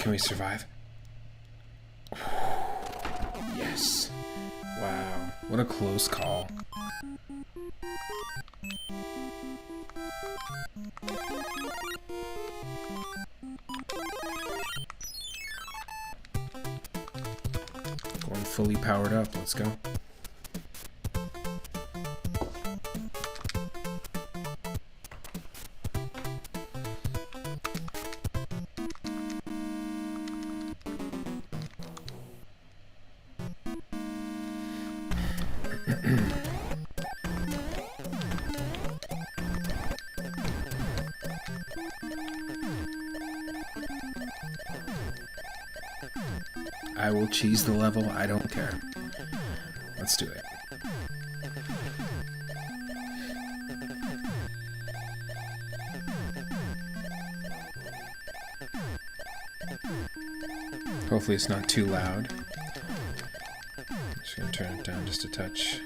Can we survive? Yes. Wow. What a close call. Going fully powered up. Let's go. I will cheese the level, I don't care. Let's do it. Hopefully it's not too loud. I'm just gonna turn it down just a touch.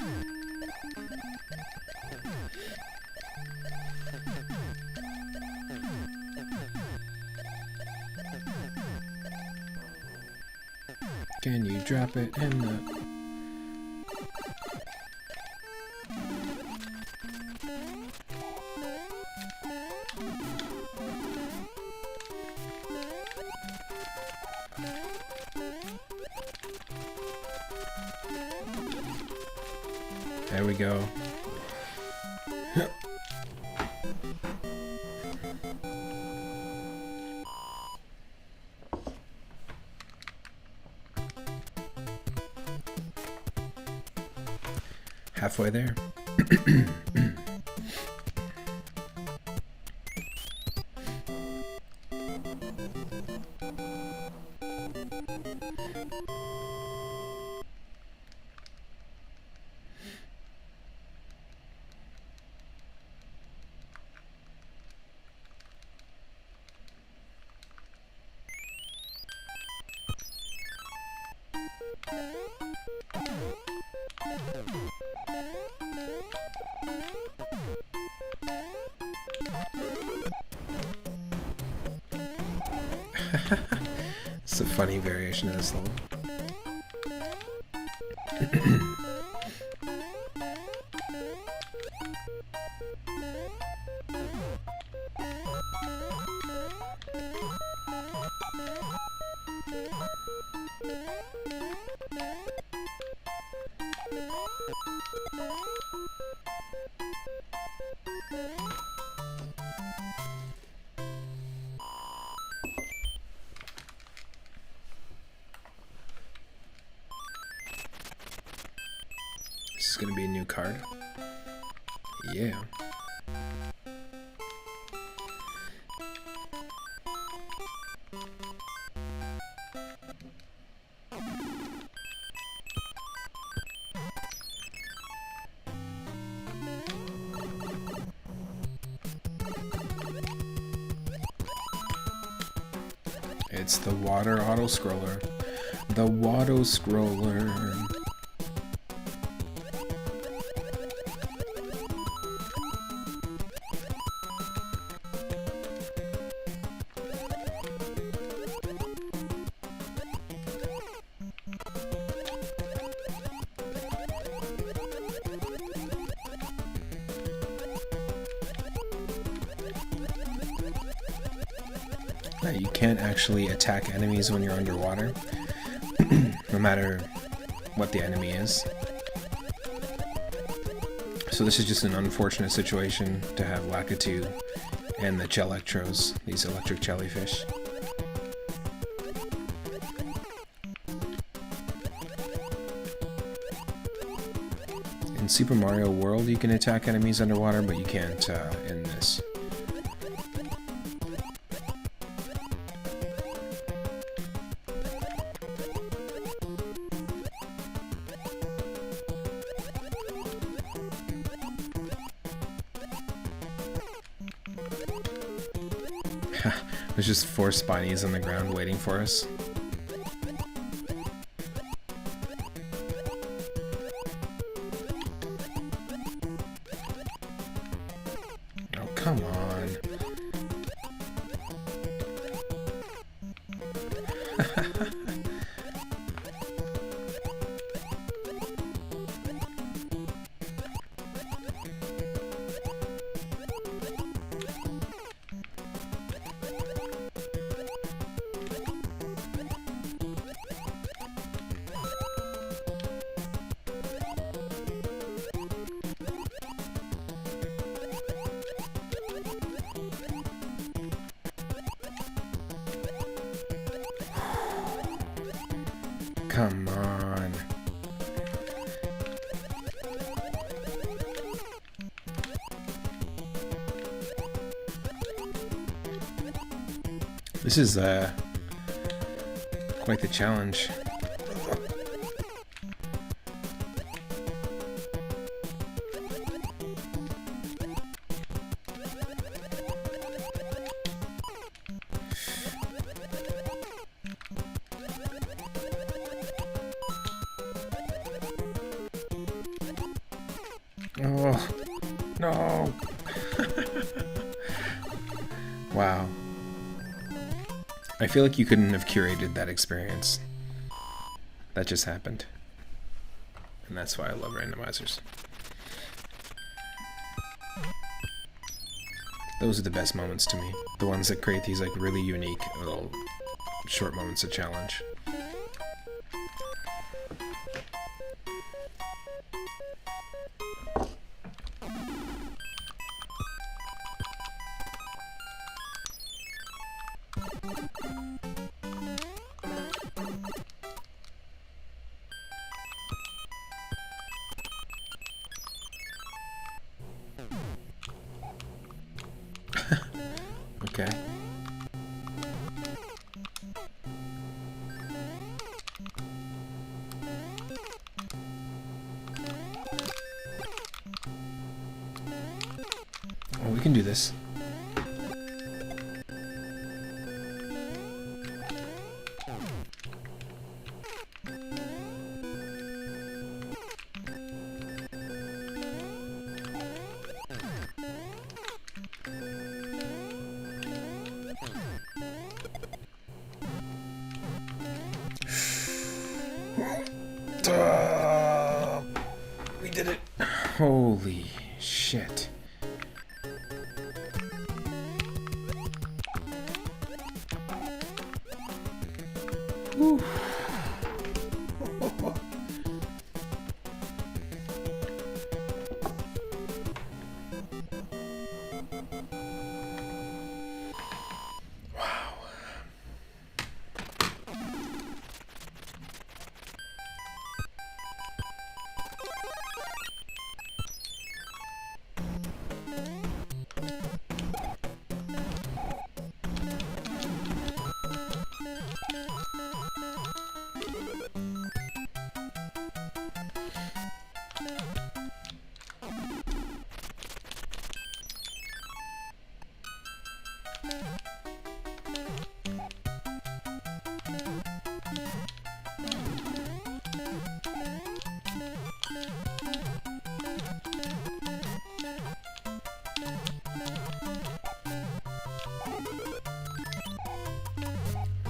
Can you drop it in the... There we go. Halfway there. It's a funny variation of this level. This is gonna be a new card. Yeah. It's the water auto-scroller. The water-scroller. You can't actually attack enemies when you're underwater, no matter what the enemy is. So this is just an unfortunate situation to have Lakitu and the Jellectros, these electric jellyfish. In Super Mario World you can attack enemies underwater, but you can't in this. There's just 4 spinies on the ground waiting for us. Oh, come on. Come on. This is quite the challenge. Oh, no. Wow. I feel like you couldn't have curated that experience. That just happened. And that's why I love randomizers. Those are the best moments to me. The ones that create these like really unique little short moments of challenge. Okay. Well, we can do this. We did it. Holy shit. Whew.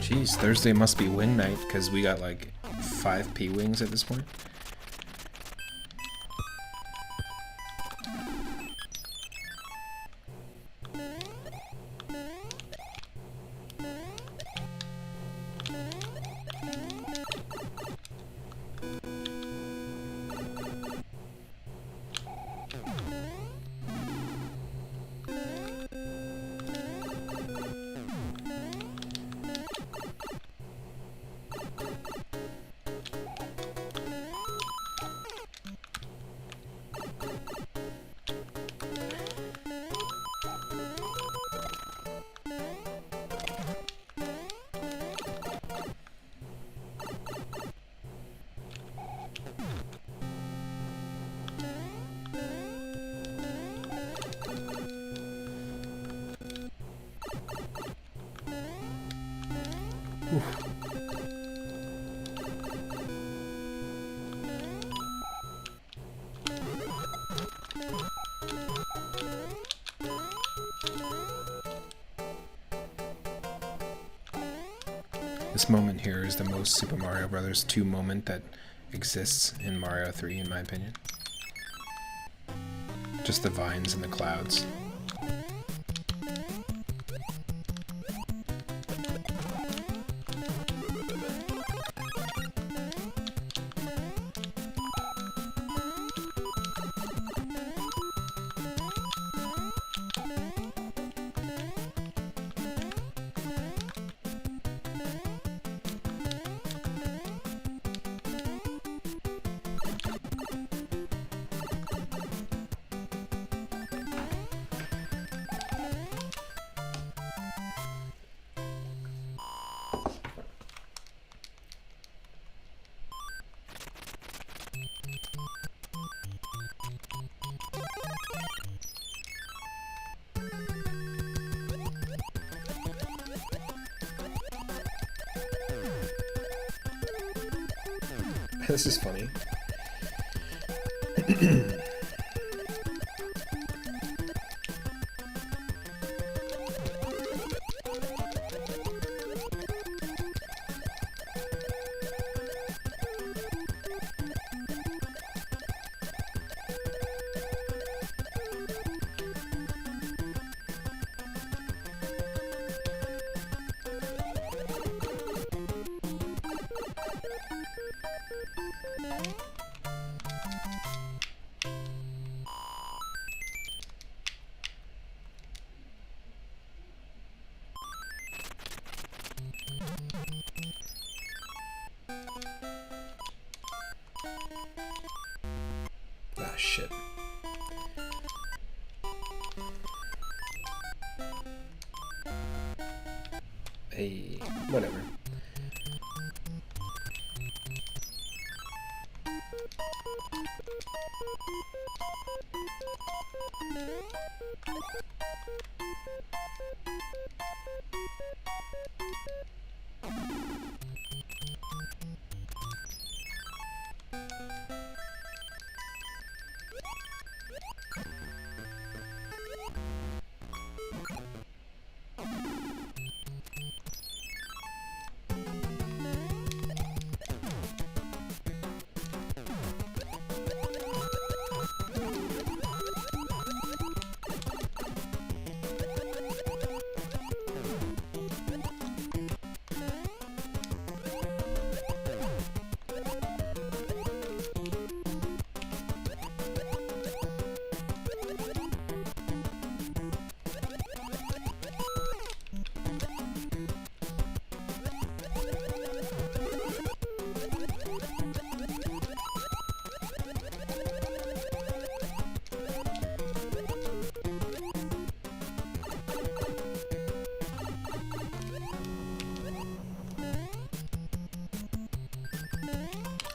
Jeez, Thursday must be wing night because we got like 5 P wings at this point. This moment here is the most Super Mario Bros. 2 moment that exists in Mario 3, in my opinion. Just the vines and the clouds. This is funny. Ah, shit. Hey, whatever.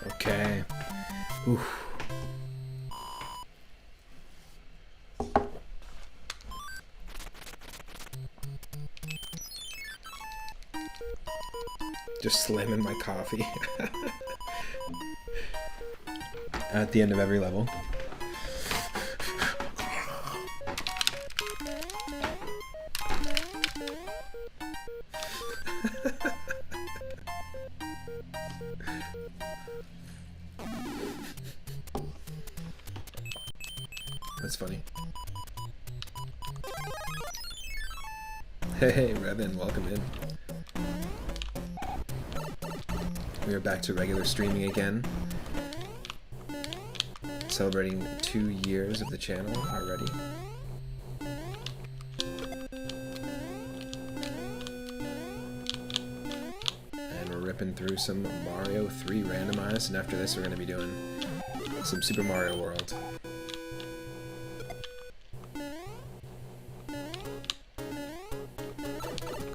Okay. Oof. Just slamming my coffee at the end of every level. That's funny. Hey, Revan, welcome in. We are back to regular streaming again. Celebrating 2 years of the channel already. And we're ripping through some Mario 3 Randomized, and after this we're going to be doing some Super Mario World.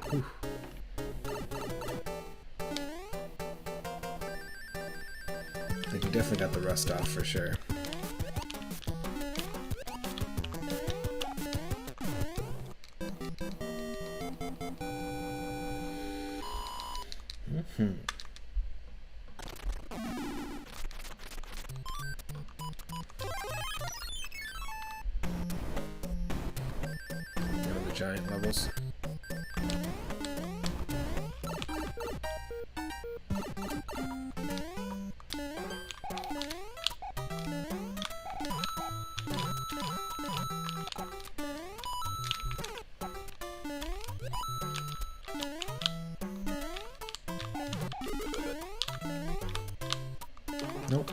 Whew. I think we definitely got the rust off for sure. One of the giant levels. Nope.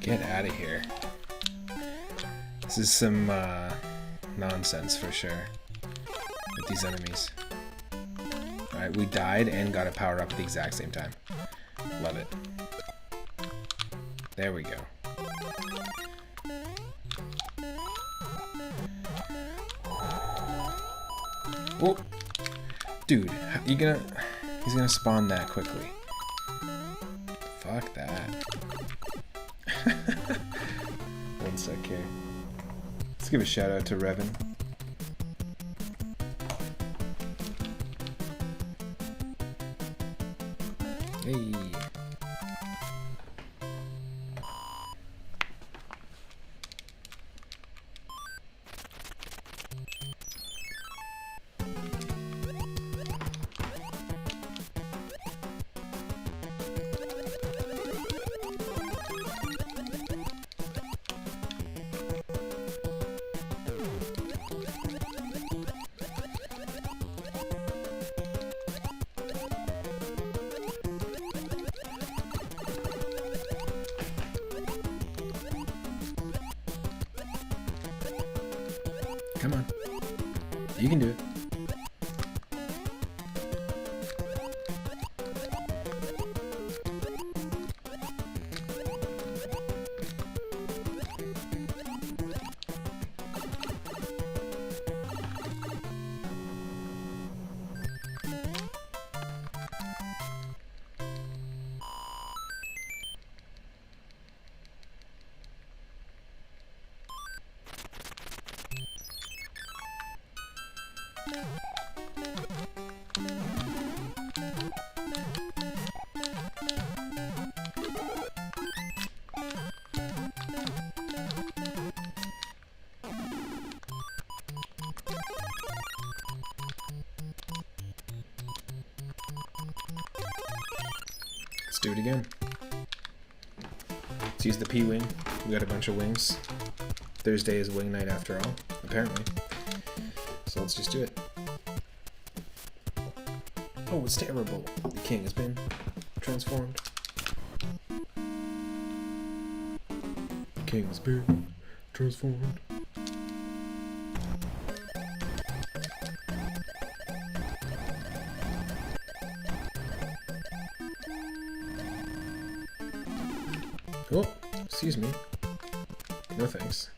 Get out of here. This is some nonsense for sure with these enemies. Alright, we died and got a power up at the exact same time. Love it. There we go. Oh, dude, he's gonna spawn that quickly. Fuck that. One sec here. Let's give a shout out to Revan. Hey. Come on. You can do it. Let's do it again. Let's use the P-Wing. We got a bunch of wings. Thursday is wing night after all, apparently. So let's just do it. Oh, it's terrible. The king has been transformed. The king has been transformed. Oh, excuse me. No thanks.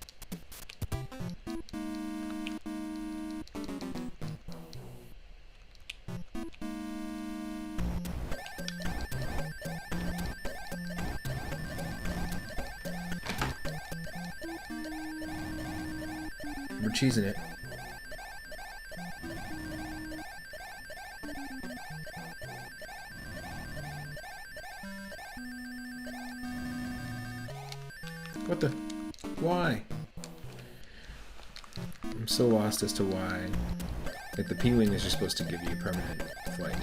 We're cheesing it. What the? Why? I'm so lost as to why. Like, the P-Wing is just supposed to give you permanent flight.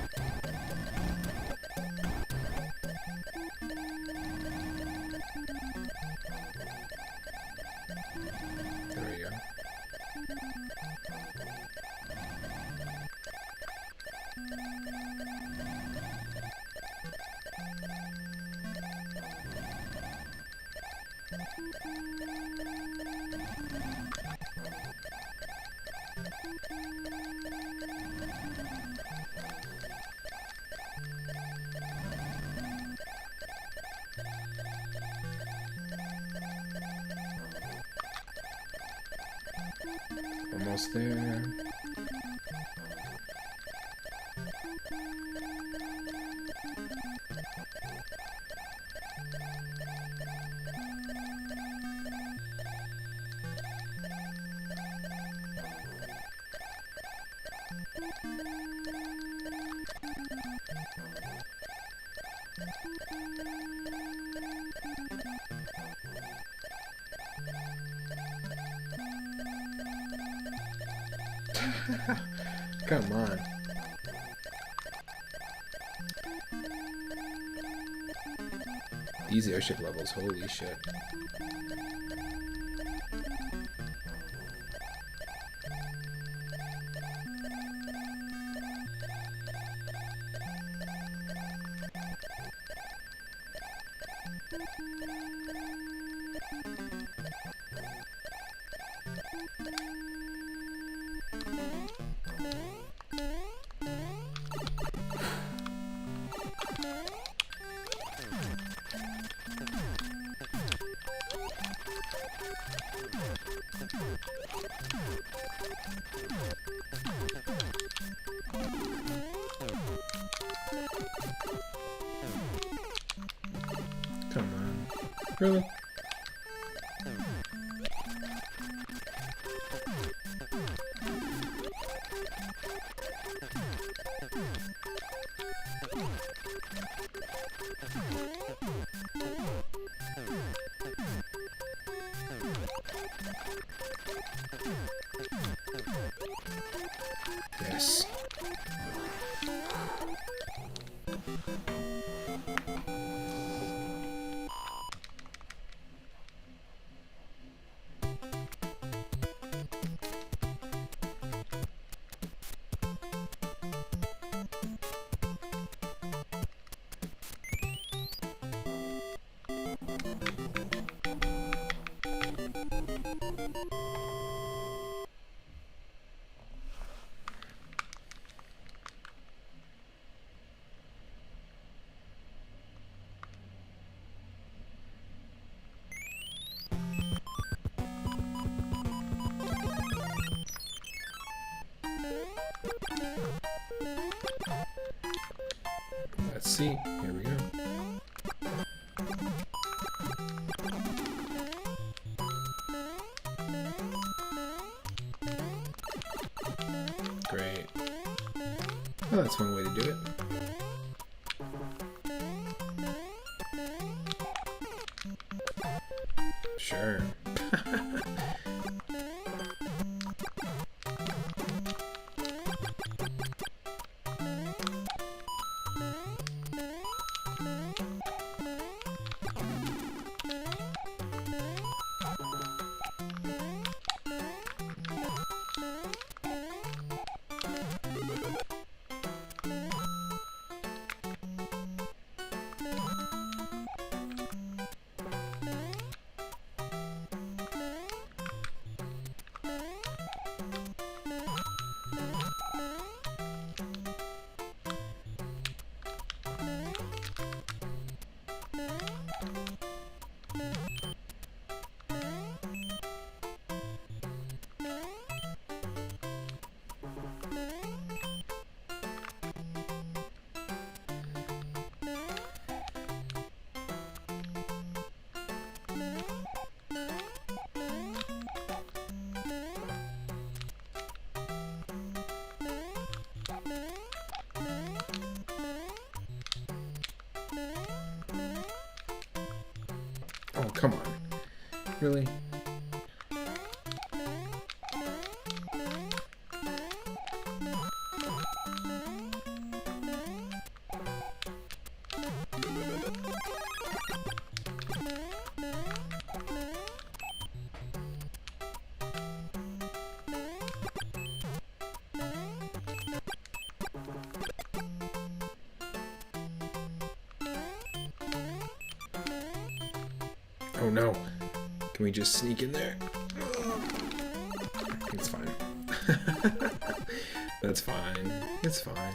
There we go. Almost there. Come on. These airship levels, holy shit. Come on. Really? Yes. Let's see. Here we go. Great. Well, that's one way to do it. Sure. Oh, come on. Really? Oh no. Can we just sneak in there? It's fine. That's fine. It's fine.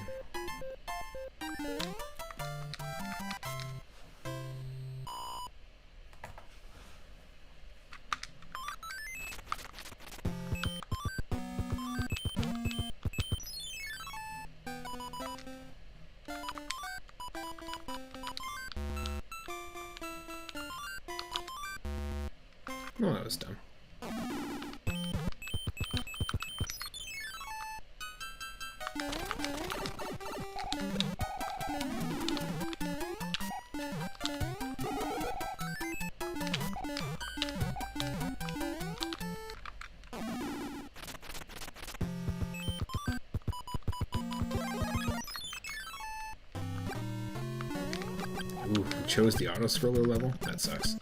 No, that was dumb. Ooh, we chose the auto-scroller level? That sucks.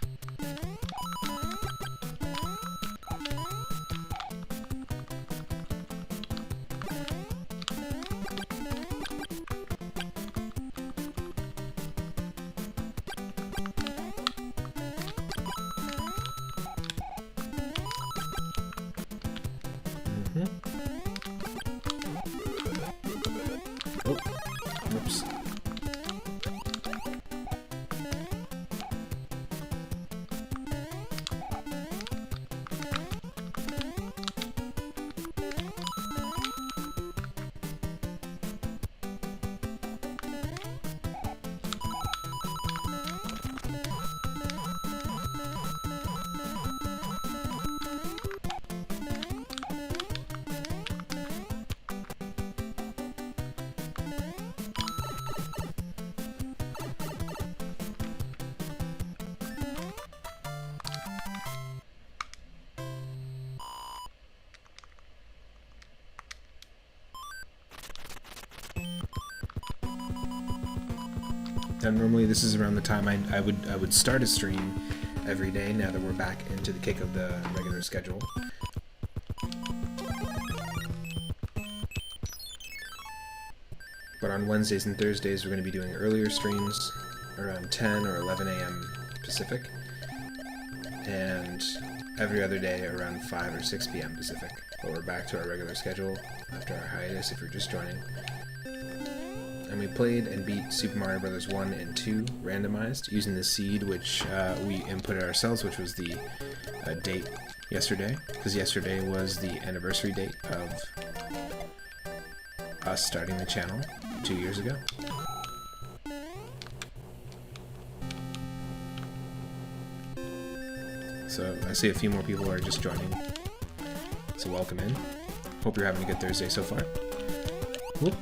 Now, normally this is around the time I would start a stream every day. Now that we're back into the kick of the regular schedule. But on Wednesdays and Thursdays, we're going to be doing earlier streams around 10 or 11 a.m. Pacific, and every other day around 5 or 6 p.m. Pacific. But we're back to our regular schedule after our hiatus if you're just joining. And we played and beat Super Mario Bros. 1 and 2 randomized using the seed which we inputted ourselves, which was the date yesterday, because yesterday was the anniversary date of us starting the channel 2 years ago. So I see a few more people are just joining, so welcome in. Hope you're having a good Thursday so far. Whoop.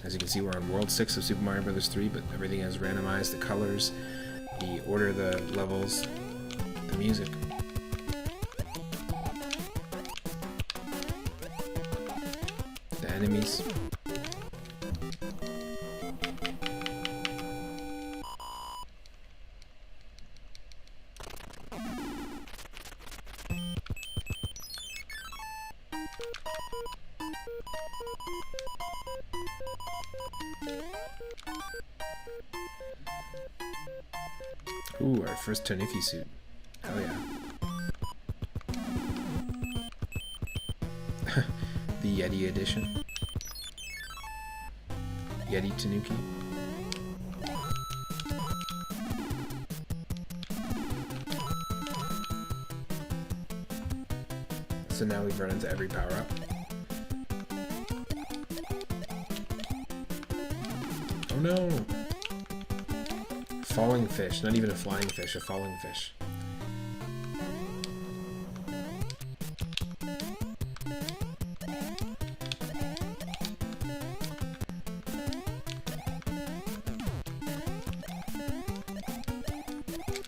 As you can see, we're on World 6 of Super Mario Bros. 3, but everything is randomized. The colors, the order of the levels, the music. The enemies. Ooh, our first Tonifi suit. Hell yeah. The Yeti edition. Yeti Tanuki. So now we've run into every power-up. Oh no! Falling fish, not even a flying fish, a falling fish.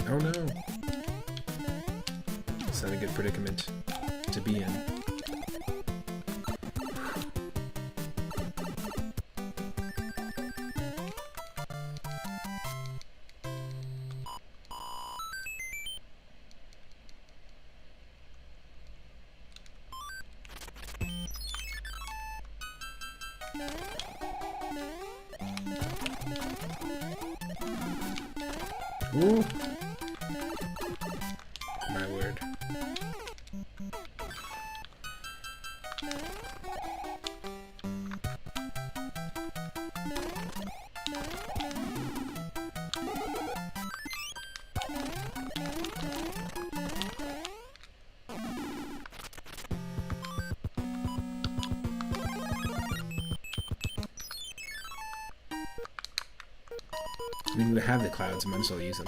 Oh no! It's not a good predicament to be in. Ooh! My word. I mean, we have the clouds, might as well use them.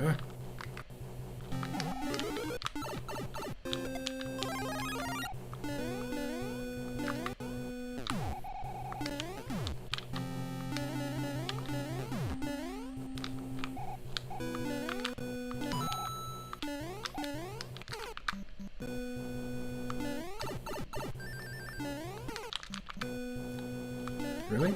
Ah. Really?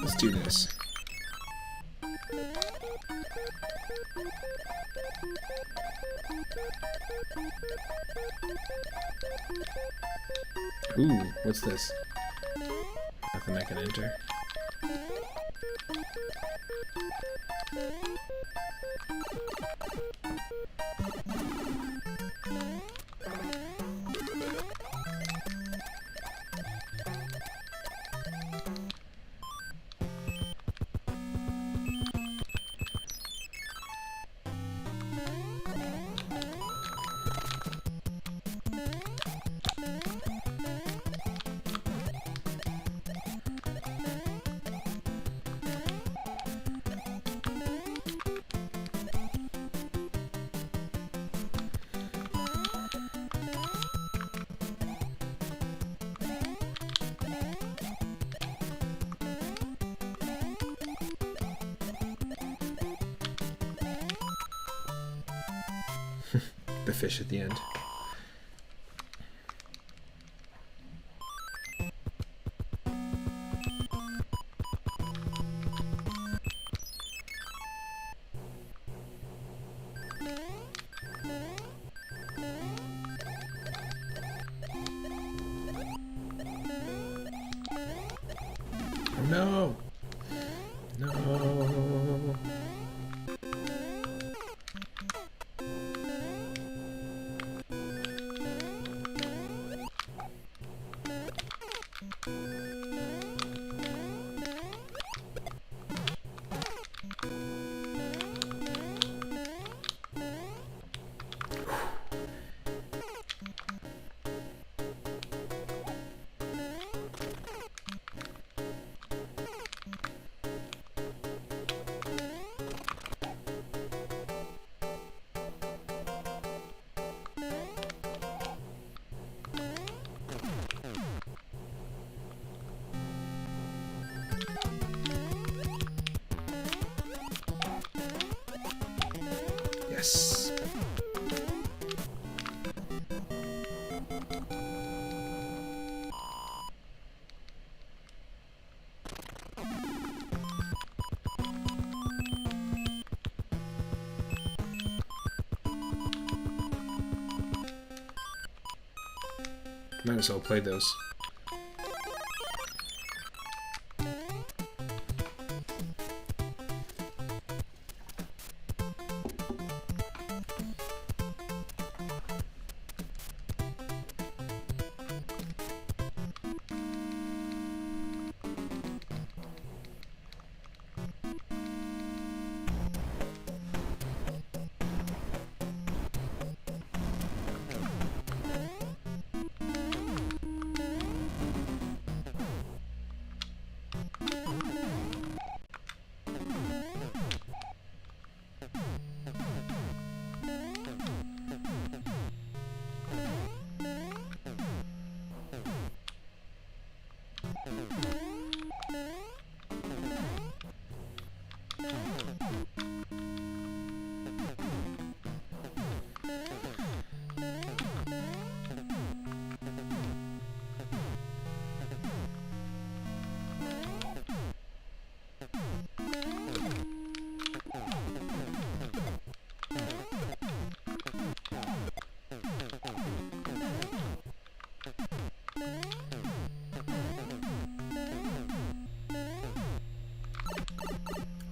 Let's do this. Ooh, what's this? Nothing I can enter. The fish at the end. Oh no! No! Yes. Might as well play those.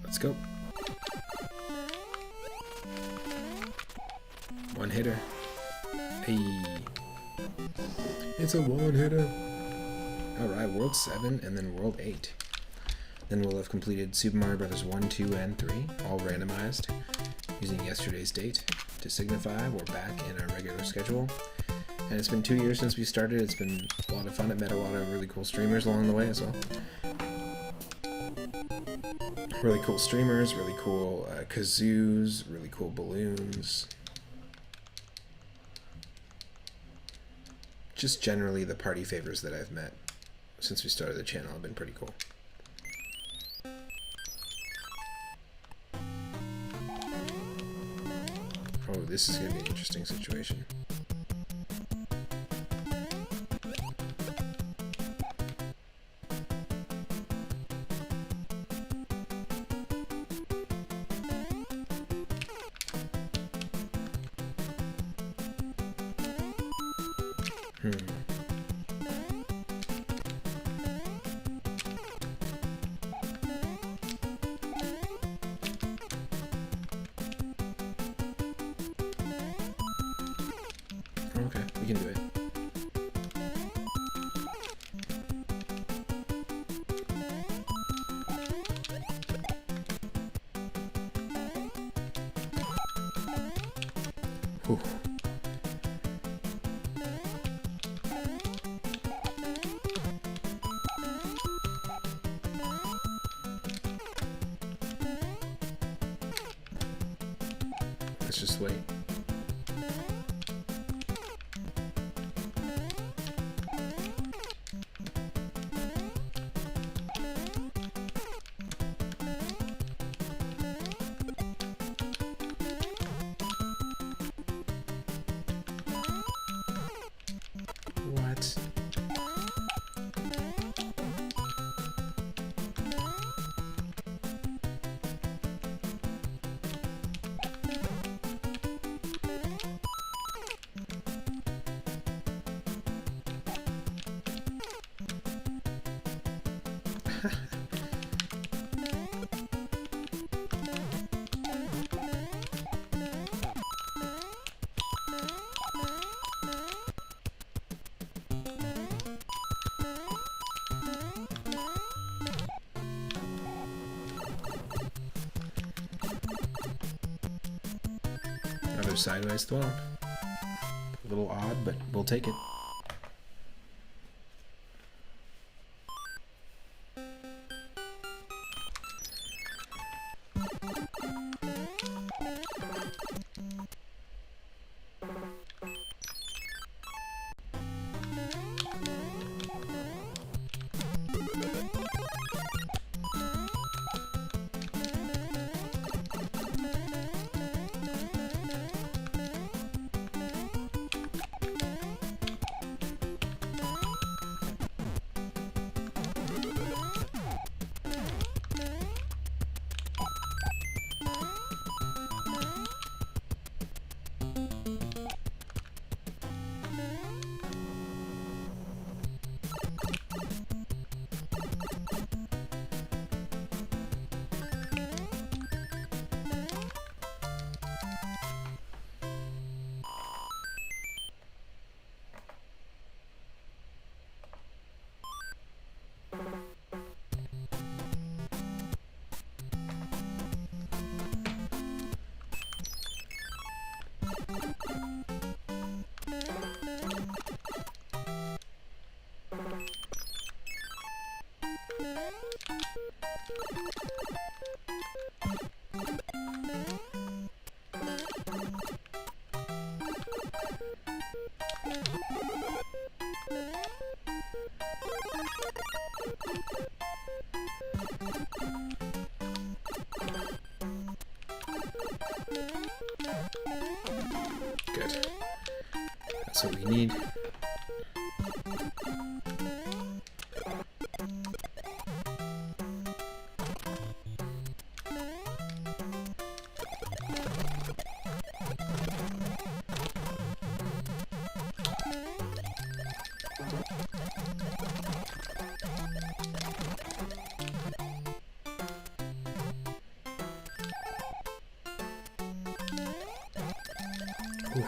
Let's go. One hitter. Hey. It's a one hitter. Alright, World 7 and then World 8. Then we'll have completed Super Mario Bros. 1, 2, and 3, all randomized, using yesterday's date to signify we're back in our regular schedule. And it's been 2 years since we started. It's been a lot of fun. I met a lot of really cool streamers along the way as well. Really cool streamers, really cool kazoos, really cool balloons. Just generally the party favors that I've met since we started the channel have been pretty cool. Oh, this is going to be an interesting situation. Okay, we can do it. Whew. Let's just wait. What? Another sideways throw. A little odd, but we'll take it. Good. That's what we need. Oof.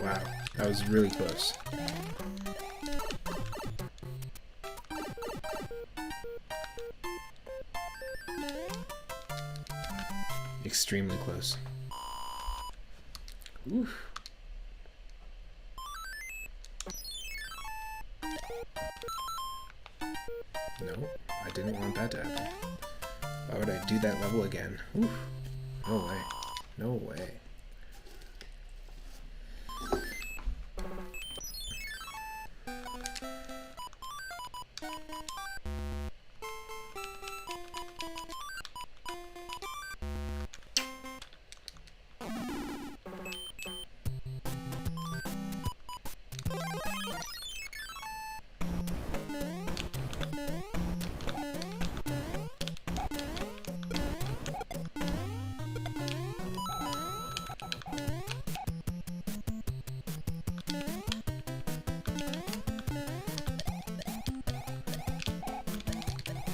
Wow, that was really close. Extremely close. Oof. No, I didn't want that to happen. Why would I do that level again? Oof. No way. No way.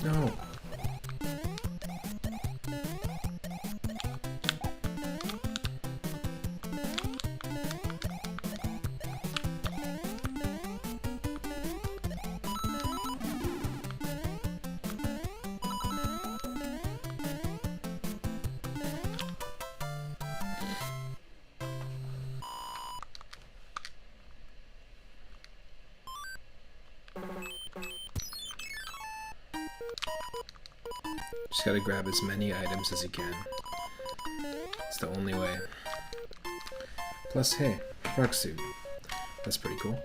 No. Just gotta grab as many items as you can. It's the only way. Plus, hey, frog suit. That's pretty cool.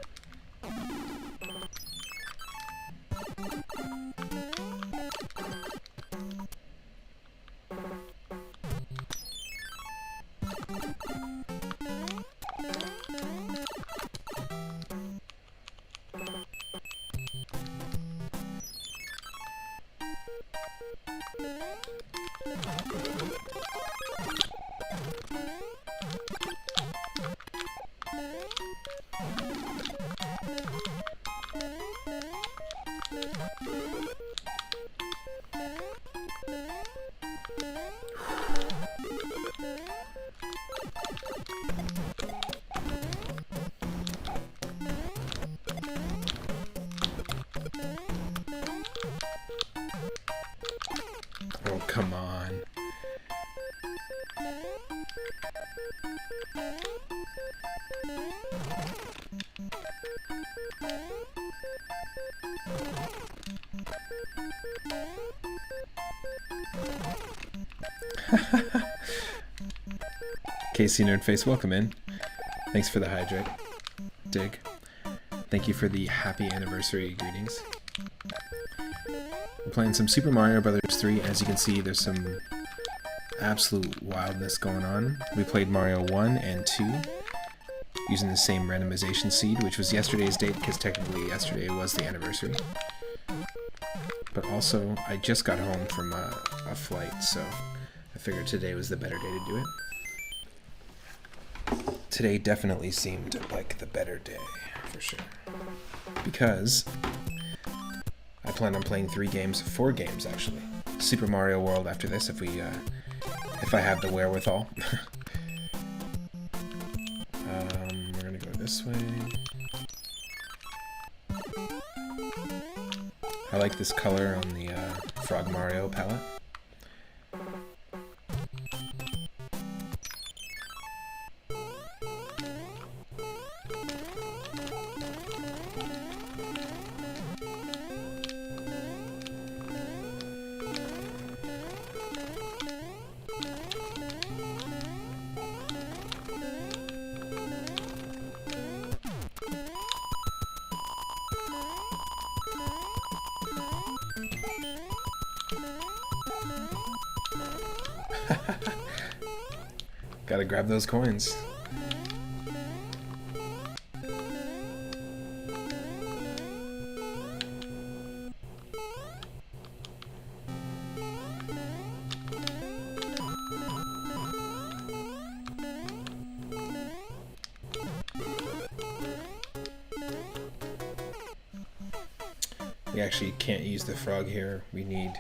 Oh, come on. Casey Nerdface, welcome in. Thanks for the hydrate. Dig. Thank you for the happy anniversary greetings. We're playing some Super Mario Bros. 3. As you can see, there's some absolute wildness going on. We played Mario 1 and 2 using the same randomization seed, which was yesterday's date because technically yesterday was the anniversary. But also, I just got home from a flight, so I figured today was the better day to do it. Today definitely seemed like the better day, for sure. Because I plan on playing 4 games actually. Super Mario World after this, if I have the wherewithal. We're gonna go this way. I like this color on the Frog Mario palette. Gotta grab those coins. We actually can't use the frog here. We need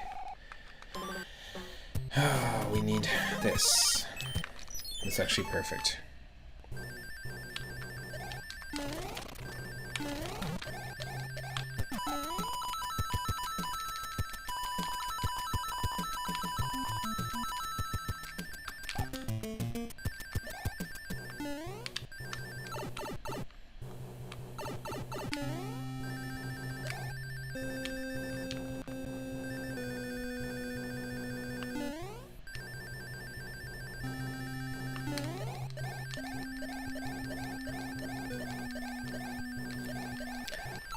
this. It's actually perfect.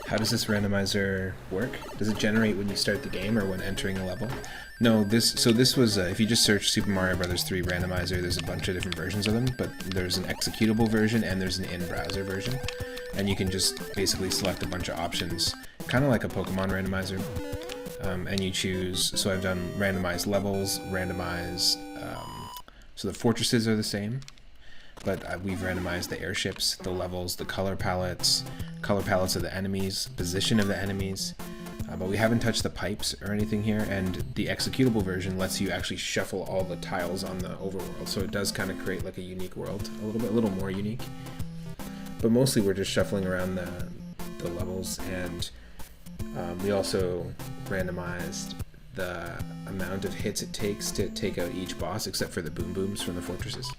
How does this randomizer work? Does it generate when you start the game or when entering a level? No, this was, if you just search Super Mario Bros. 3 randomizer, there's a bunch of different versions of them, but there's an executable version and there's an in-browser version. And you can just basically select a bunch of options, kind of like a Pokemon randomizer. And you choose, so I've done randomized levels, randomized, so the fortresses are the same, but we've randomized the airships, the levels, the color palettes of the enemies, position of the enemies, but we haven't touched the pipes or anything here, and the executable version lets you actually shuffle all the tiles on the overworld, so it does kind of create like a unique world, a little more unique. But mostly we're just shuffling around the levels, and we also randomized the amount of hits it takes to take out each boss, except for the boom booms from the fortresses.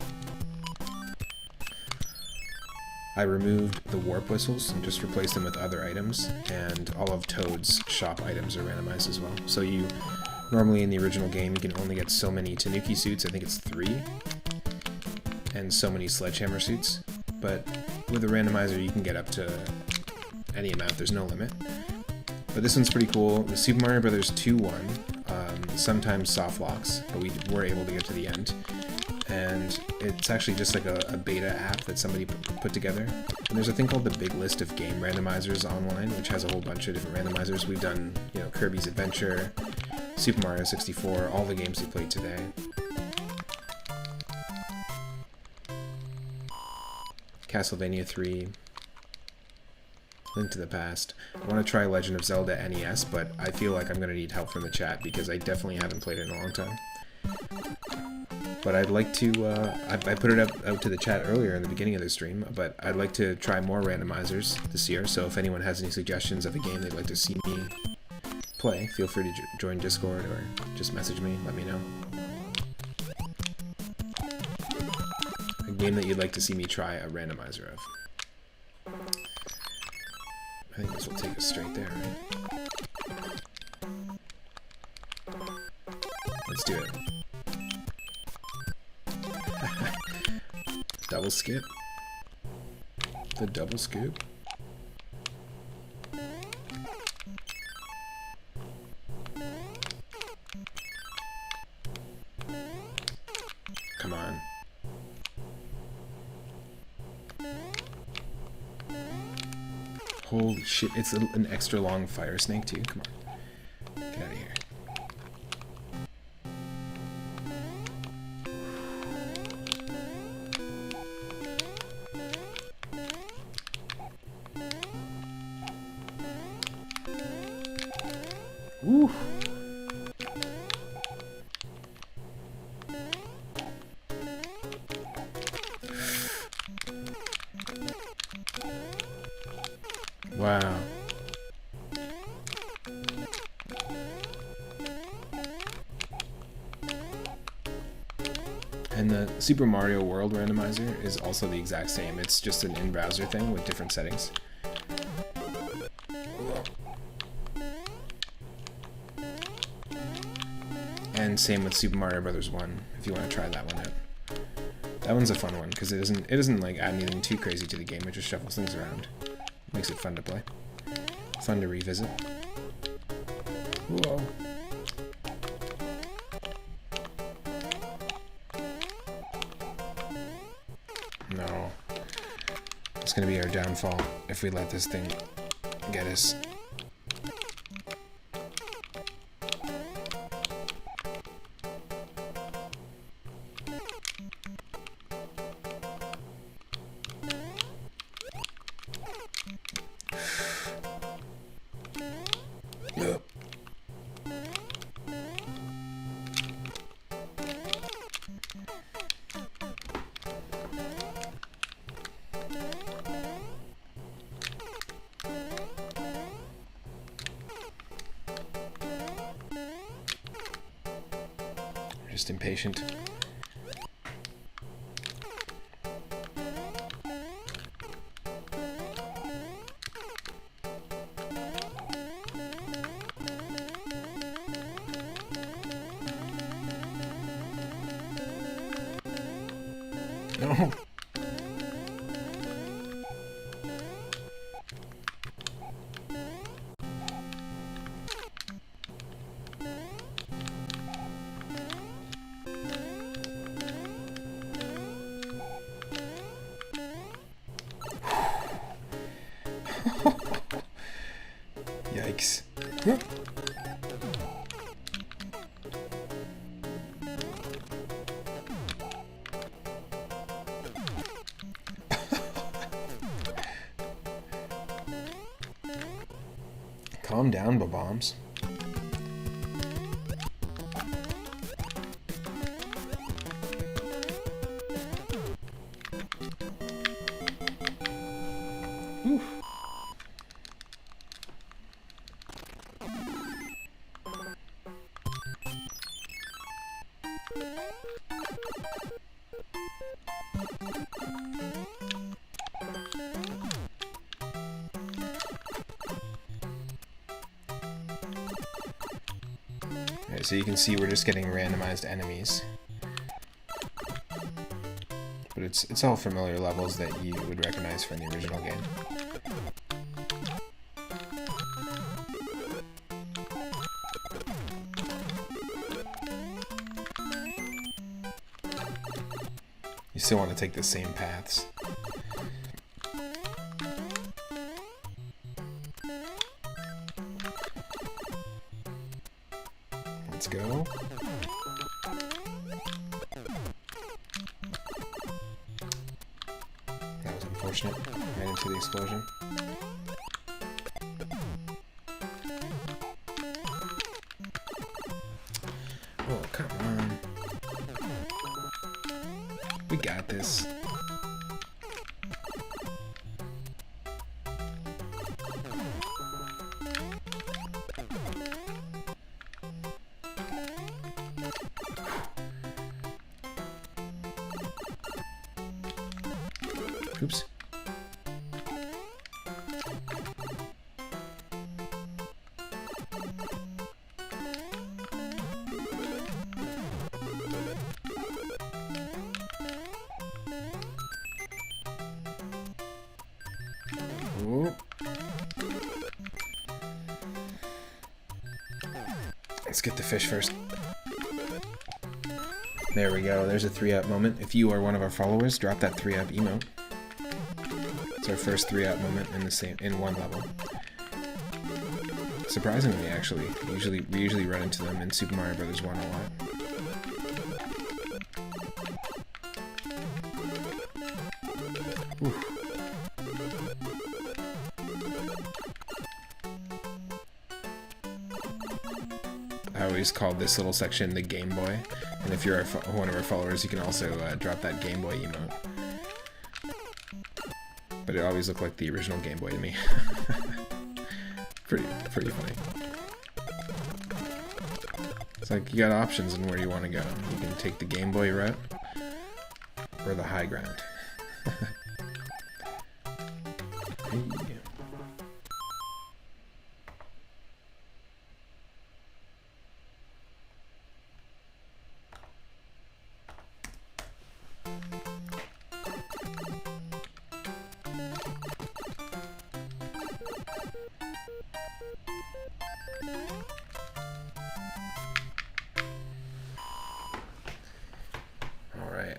I removed the warp whistles and just replaced them with other items, and all of Toad's shop items are randomized as well. So you normally in the original game you can only get so many Tanuki suits, I think it's 3, and so many Sledgehammer suits, but with a randomizer you can get up to any amount, there's no limit. But this one's pretty cool. The Super Mario Bros. 2 one, sometimes soft locks, but we were able to get to the end. And it's actually just like a beta app that somebody put together. And there's a thing called the Big List of Game Randomizers online, which has a whole bunch of different randomizers. We've done, you know, Kirby's Adventure, Super Mario 64, all the games we played today. Castlevania 3, Link to the Past. I want to try Legend of Zelda NES, but I feel like I'm going to need help from the chat because I definitely haven't played it in a long time. But I'd like to, I put it out to the chat earlier in the beginning of the stream, but I'd like to try more randomizers this year, so if anyone has any suggestions of a game they'd like to see me play, feel free to join Discord or just message me, let me know. A game that you'd like to see me try a randomizer of. I think this will take us straight there, right? Let's do it. Double skip. The double scoop. Come on. Holy shit, it's an extra long fire snake too. Come on. Get out of here. Woo! Wow. And the Super Mario World randomizer is also the exact same. It's just an in-browser thing with different settings. And same with Super Mario Bros. 1, if you want to try that one out. That one's a fun one, because it doesn't like add anything too crazy to the game, it just shuffles things around. Makes it fun to play. Fun to revisit. Whoa. No. It's gonna be our downfall if we let this thing get us. Just impatient. No. Yikes. Calm down, Bombs. Alright, so you can see we're just getting randomized enemies. But it's all familiar levels that you would recognize from the original game. You still want to take the same paths. Let's go. That was unfortunate. Ran into the explosion. Oh, come on. We got this. Oops. Ooh. Let's get the fish first. There we go. There's a 3-up moment. If you are one of our followers, drop that 3-up emote. It's our first 3-up moment in one level. Surprisingly, actually, we usually run into them in Super Mario Bros. 1 a lot. Oof. I always called this little section the Game Boy, and if you're one of our followers, you can also drop that Game Boy emote. But it always looked like the original Game Boy to me. pretty funny. It's like you got options in where you want to go. You can take the Game Boy route or the high ground. Hey.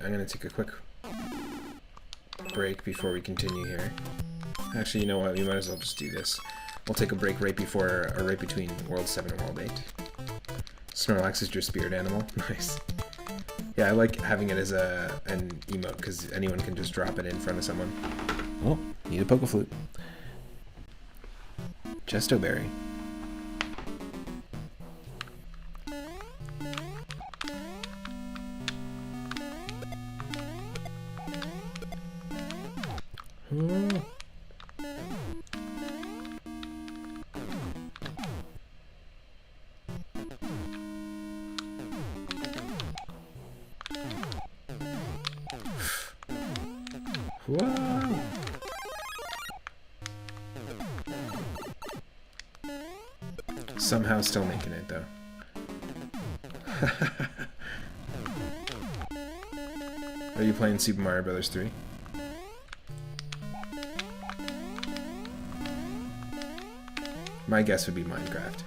I'm going to take a quick break before we continue here. Actually, you know what? We might as well just do this. We'll take a break right before, or right between World 7 and World 8. Snorlax is your spirit animal. Nice. Yeah, I like having it as an emote, because anyone can just drop it in front of someone. Oh, need a Pokeflute. Jesto Berry. Whoa! Somehow still making it though. Are you playing Super Mario Bros. 3? My guess would be Minecraft.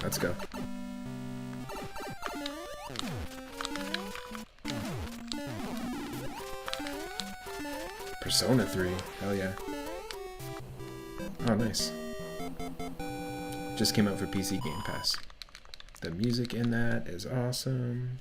Let's go. Persona 3? Hell yeah. Oh, nice. Just came out for PC Game Pass. The music in that is awesome.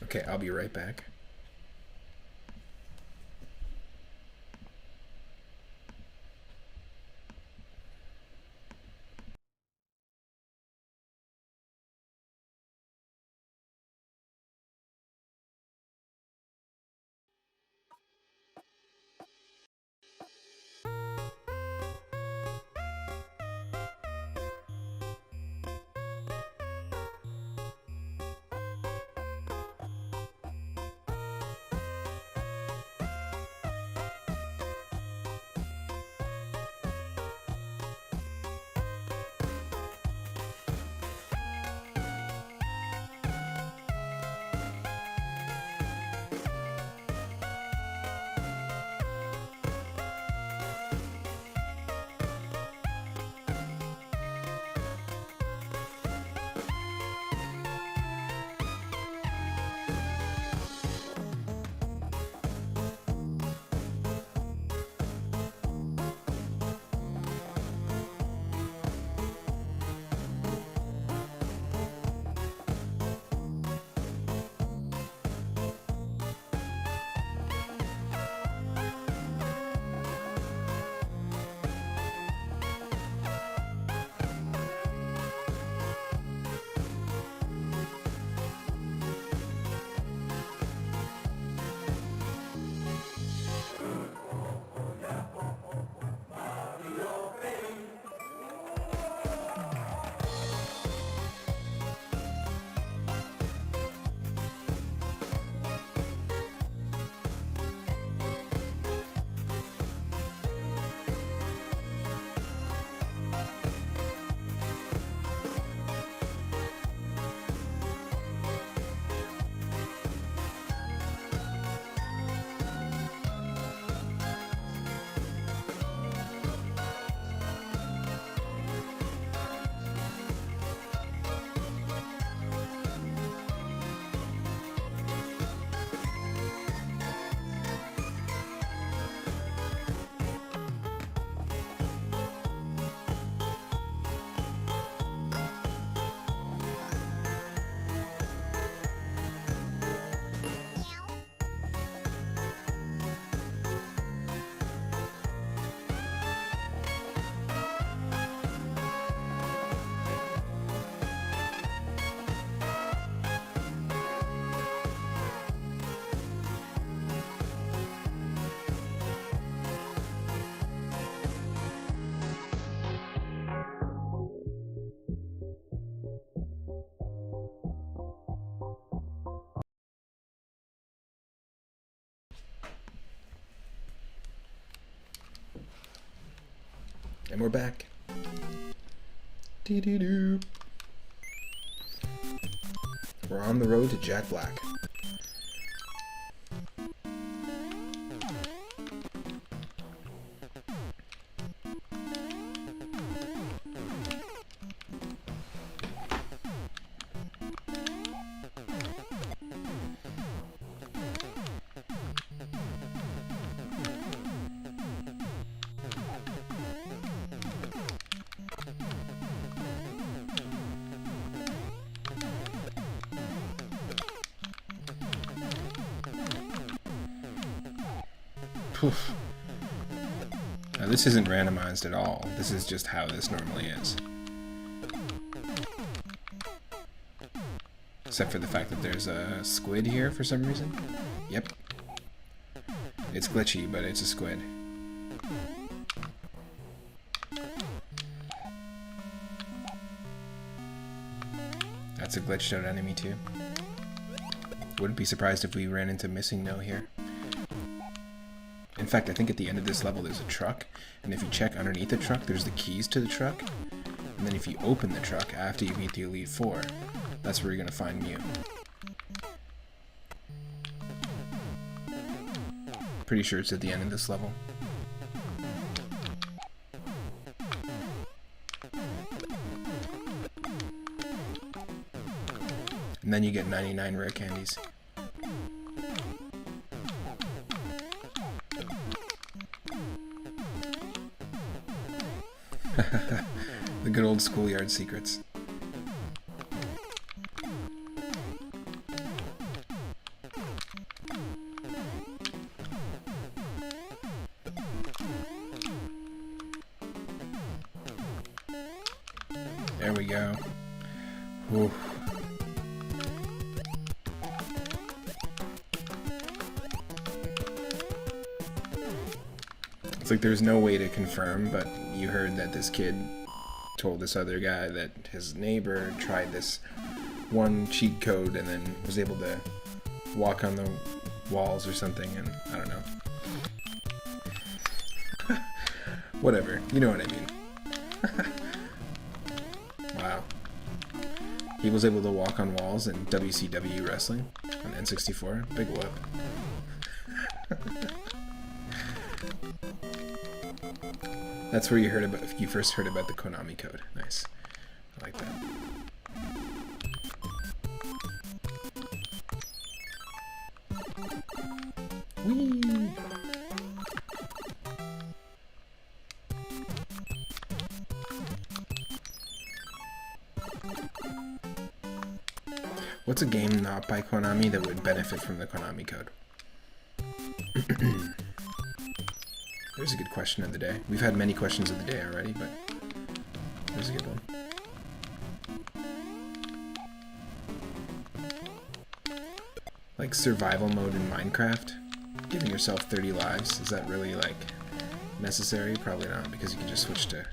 Okay, I'll be right back. And we're back. Dee-dee-doo. We're on the road to Jack Black. Poof. Now this isn't randomized at all. This is just how this normally is. Except for the fact that there's a squid here for some reason. Yep. It's glitchy, but it's a squid. That's a glitched out enemy too. Wouldn't be surprised if we ran into Missing No here. In fact, I think at the end of this level there's a truck, and if you check underneath the truck, there's the keys to the truck. And then if you open the truck after you meet the Elite Four, that's where you're going to find Mew. Pretty sure it's at the end of this level. then you get 99 rare candies. The good old schoolyard secrets. There we go. Ooh. It's like there's no way to confirm, but you heard that this kid told this other guy that his neighbor tried this one cheat code and then was able to walk on the walls or something, and I don't know. Whatever, you know what I mean. Wow. He was able to walk on walls in WCW wrestling on N64. Big whoop. That's where you first heard about the Konami code. Nice. I like that. Whee! What's a game not by Konami that would benefit from the Konami code? There's a good question of the day. We've had many questions of the day already, but there's a good one. Like survival mode in Minecraft? Giving yourself 30 lives, is that really, like, necessary? Probably not, because you can just switch to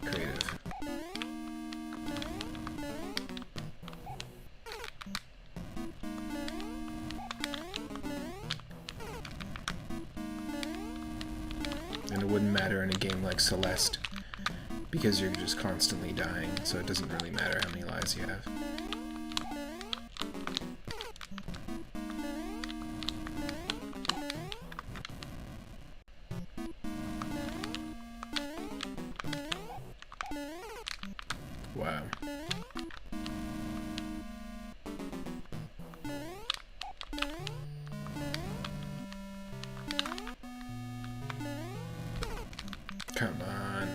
creative. And it wouldn't matter in a game like Celeste, because you're just constantly dying, so it doesn't really matter how many lives you have. Wow. Come on.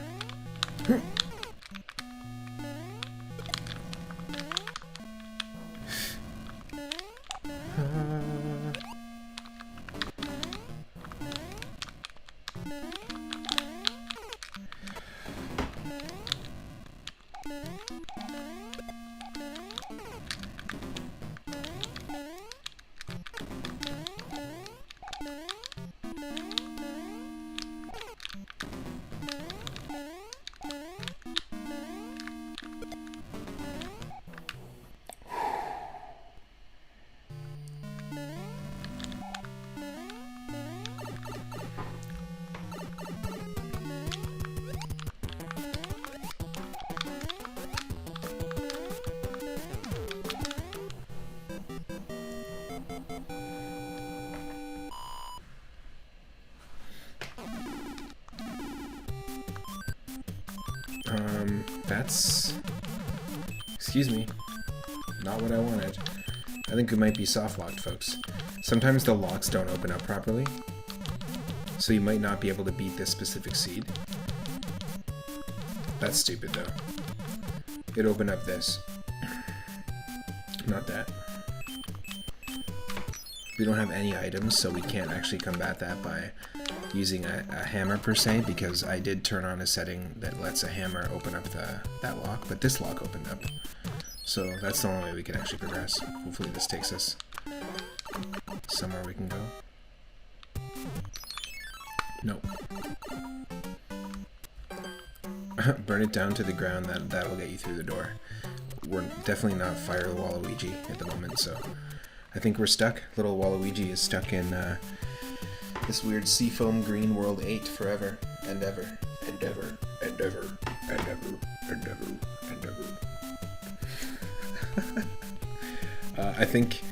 That's... Excuse me. Not what I wanted. I think it might be soft-locked, folks. Sometimes the locks don't open up properly, so you might not be able to beat this specific seed. That's stupid, though. It opened up this. Not that. We don't have any items, so we can't actually combat that by using a hammer per se, because I did turn on a setting that lets a hammer open up that lock, but this lock opened up. So that's the only way we can actually progress. Hopefully this takes us somewhere we can go. Nope. Burn it down to the ground, that'll get you through the door. We're definitely not Fire the Waluigi at the moment, so I think we're stuck. Little Waluigi is stuck in this weird seafoam green world 8 forever and ever and ever and ever and ever and ever and ever. I think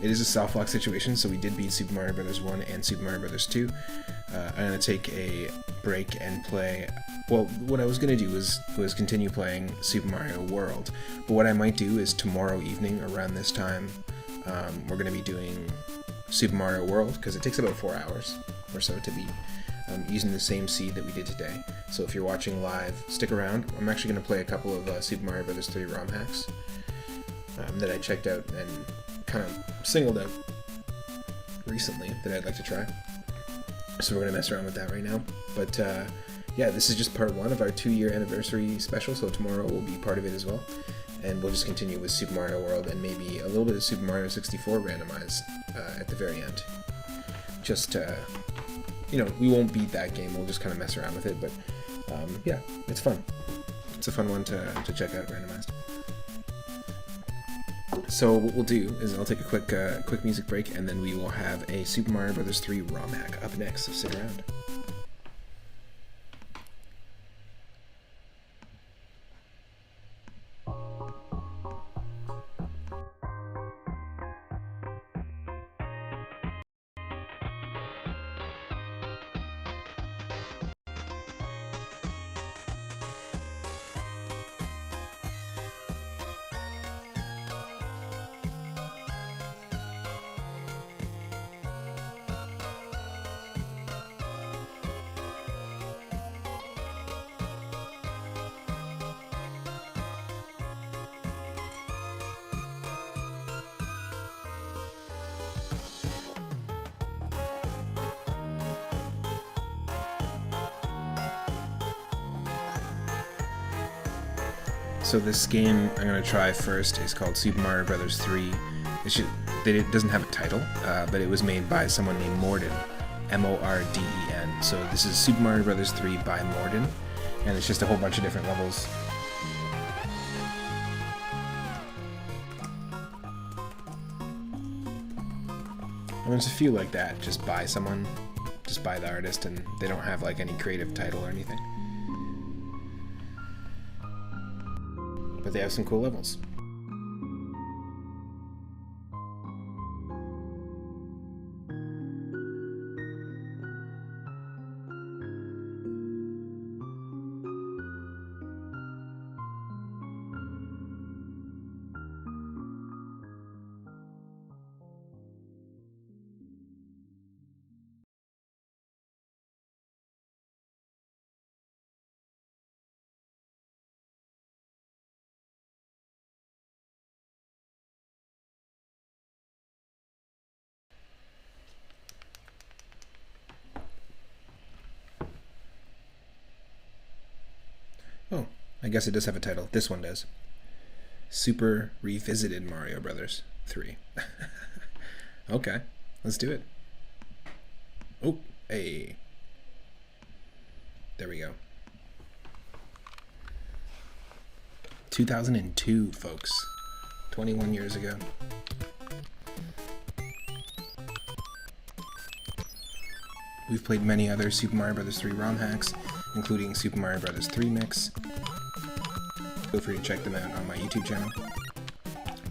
it is a soft lock situation, so we did beat Super Mario Bros. 1 and Super Mario Bros. 2. I'm going to take a break and play... Well, what I was going to do was continue playing Super Mario World. But what I might do is tomorrow evening, around this time, we're going to be doing Super Mario World, because it takes about 4 hours or so to beat, using the same seed that we did today. So if you're watching live, stick around. I'm actually going to play a couple of Super Mario Bros. 3 ROM hacks that I checked out and kind of singled out recently that I'd like to try. So we're going to mess around with that right now. But yeah, this is just part 1 of our 2-year anniversary special, so tomorrow will be part of it as well. And we'll just continue with Super Mario World and maybe a little bit of Super Mario 64 randomized at the very end. Just, you know, we won't beat that game, we'll just kind of mess around with it, but yeah, it's fun. It's a fun one to check out, randomized. So what we'll do is I'll take a quick music break, and then we will have a Super Mario Bros. 3 ROM hack up next, so stick around. So this game I'm going to try first is called Super Mario Bros. 3. It doesn't have a title, but it was made by someone named Morden, M-O-R-D-E-N. So this is Super Mario Bros. 3 by Morden, and it's just a whole bunch of different levels. And there's a few like that, just by someone, just by the artist, and they don't have like any creative title or anything. But they have some cool levels. Oh, I guess it does have a title. This one does. Super Revisited Mario Brothers 3. Okay, let's do it. Oh, hey. There we go. 2002, folks. 21 years ago. We've played many other Super Mario Bros. 3 ROM hacks, including Super Mario Bros. 3 Mix. Feel free to check them out on my YouTube channel.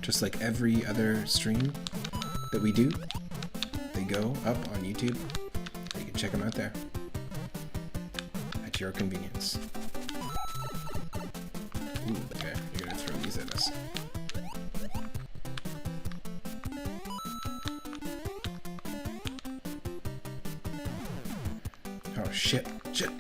Just like every other stream that we do, they go up on YouTube. You can check them out there at your convenience. Ooh, okay, you're gonna throw these at us. Oh shit, shit.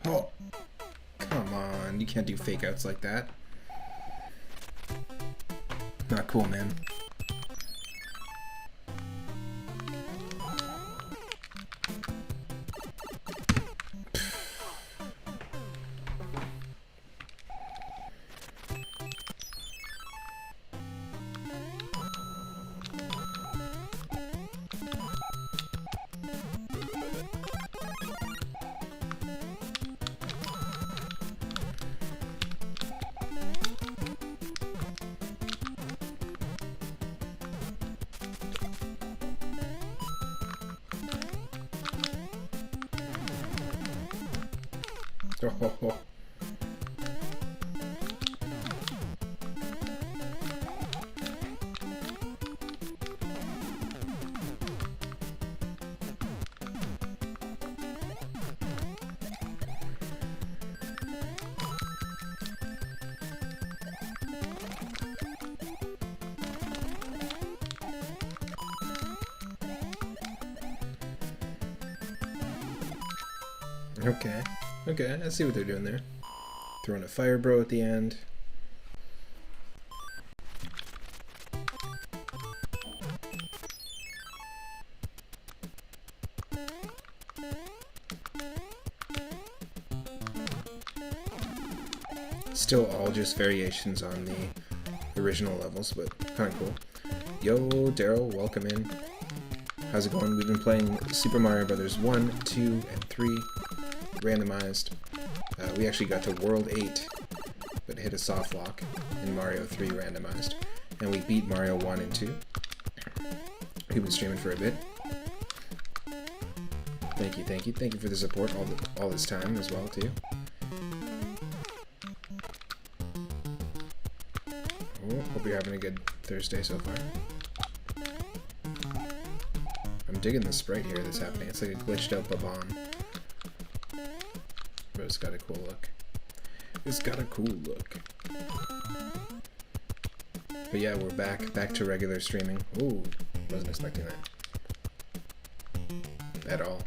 Oh, come on, you can't do fake outs like that. Not cool, man. Oh, ho, ho. Okay. Okay, I see what they're doing there. Throwing a fire bro at the end. Still all just variations on the original levels, but kind of cool. Yo, Daryl, welcome in. How's it going? We've been playing Super Mario Brothers 1, 2, and 3, randomized. We actually got to World 8, but hit a soft lock in Mario 3 randomized. And we beat Mario 1 and 2. We've been streaming for a bit. Thank you, thank you. Thank you for the support all this time as well, too. Oh, hope you're having a good Thursday so far. I'm digging the sprite here that's happening. It's like a glitched out Bob-omb. But it's got a cool look. It's got a cool look. But yeah, we're back to regular streaming. Ooh, wasn't expecting that. At all.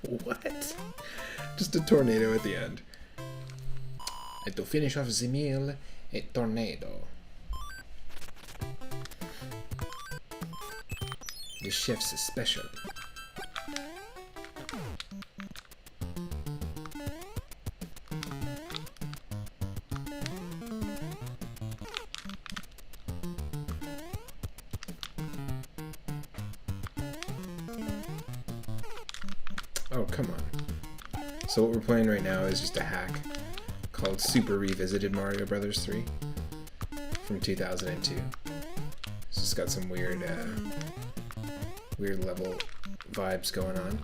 What? Just a tornado at the end. And to finish off the meal, a tornado. The chef's special. Oh, come on. So what we're playing right now is just a hack called Super Revisited Mario Brothers 3 from 2002. It's just got some weird level vibes going on.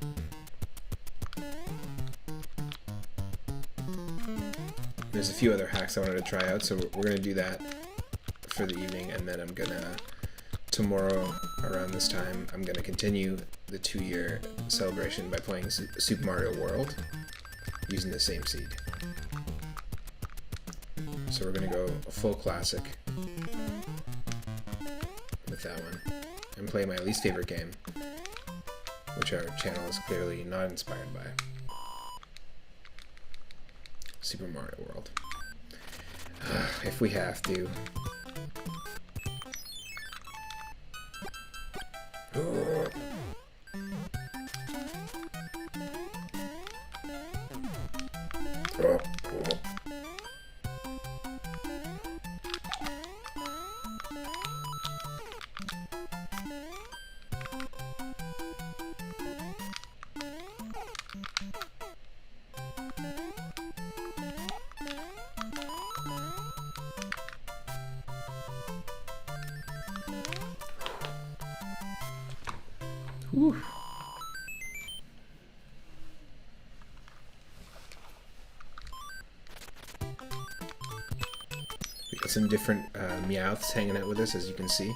There's a few other hacks I wanted to try out, so we're going to do that for the evening, and then I'm going to, tomorrow around this time, I'm going to continue the 2-year celebration by playing Super Mario World using the same seed. So we're going to go a full classic with that one and play my least favorite game, which our channel is clearly not inspired by. Super Mario World. If we have to. Whew. We got some different Meowths hanging out with us, as you can see.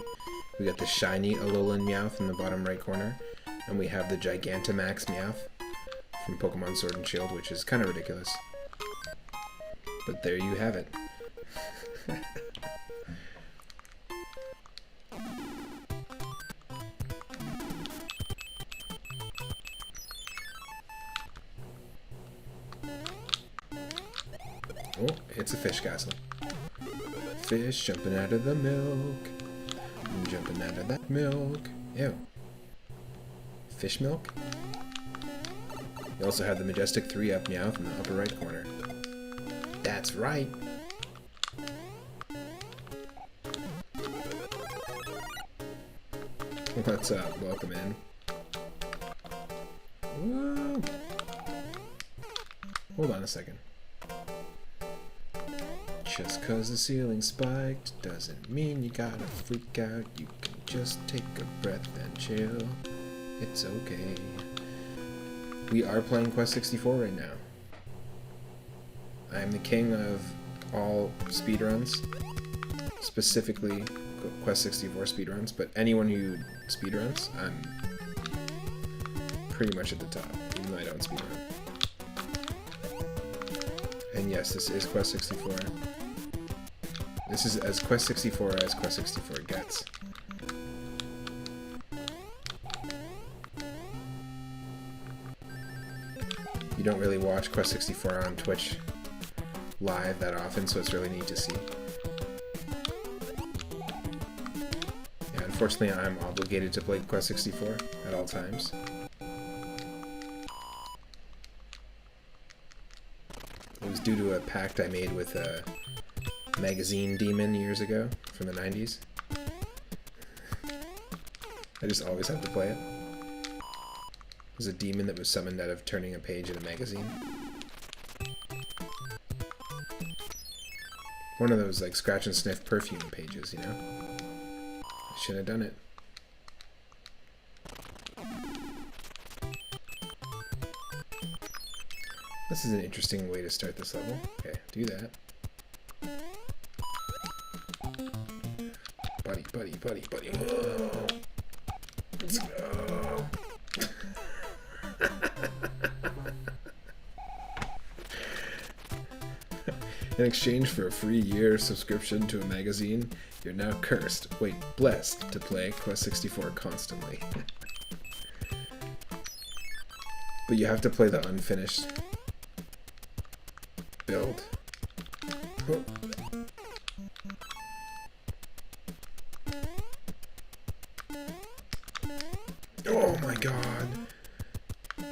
We got the shiny Alolan Meowth in the bottom right corner, and we have the Gigantamax Meowth from Pokemon Sword and Shield, which is kind of ridiculous. But there you have it. Oh, it's a fish castle. Fish jumping out of the milk. I'm jumping out of that milk. Ew. Fish milk? You also have the majestic 3-up Meowth in the upper right corner. That's right. What's up? Welcome in. Whoa. Hold on a second. Just cause the ceiling spiked doesn't mean you gotta freak out. You can Just take a breath and chill. It's okay. We are playing Quest 64 right now. I am the king of all speedruns, specifically Quest 64 speedruns, but anyone who speedruns, I'm pretty much at the top, even though I don't speedrun. And yes, this is Quest 64. This is as Quest 64 as Quest 64 gets. You don't really watch Quest 64 on Twitch live that often, so it's really neat to see. Yeah, unfortunately I'm obligated to play Quest 64 at all times. It was due to a pact I made with a magazine demon years ago from the 90s. I just always have to play it. It was a demon that was summoned out of turning a page in a magazine. One of those like scratch and sniff perfume pages, you know? I shouldn't have done it. This is an interesting way to start this level. Okay, do that. Buddy, buddy, buddy, buddy. Whoa. Let's go. In exchange for a free year subscription to a magazine, you're now cursed, wait, blessed to play Quest 64 constantly. But you have to play the unfinished build. Oh. Oh my god!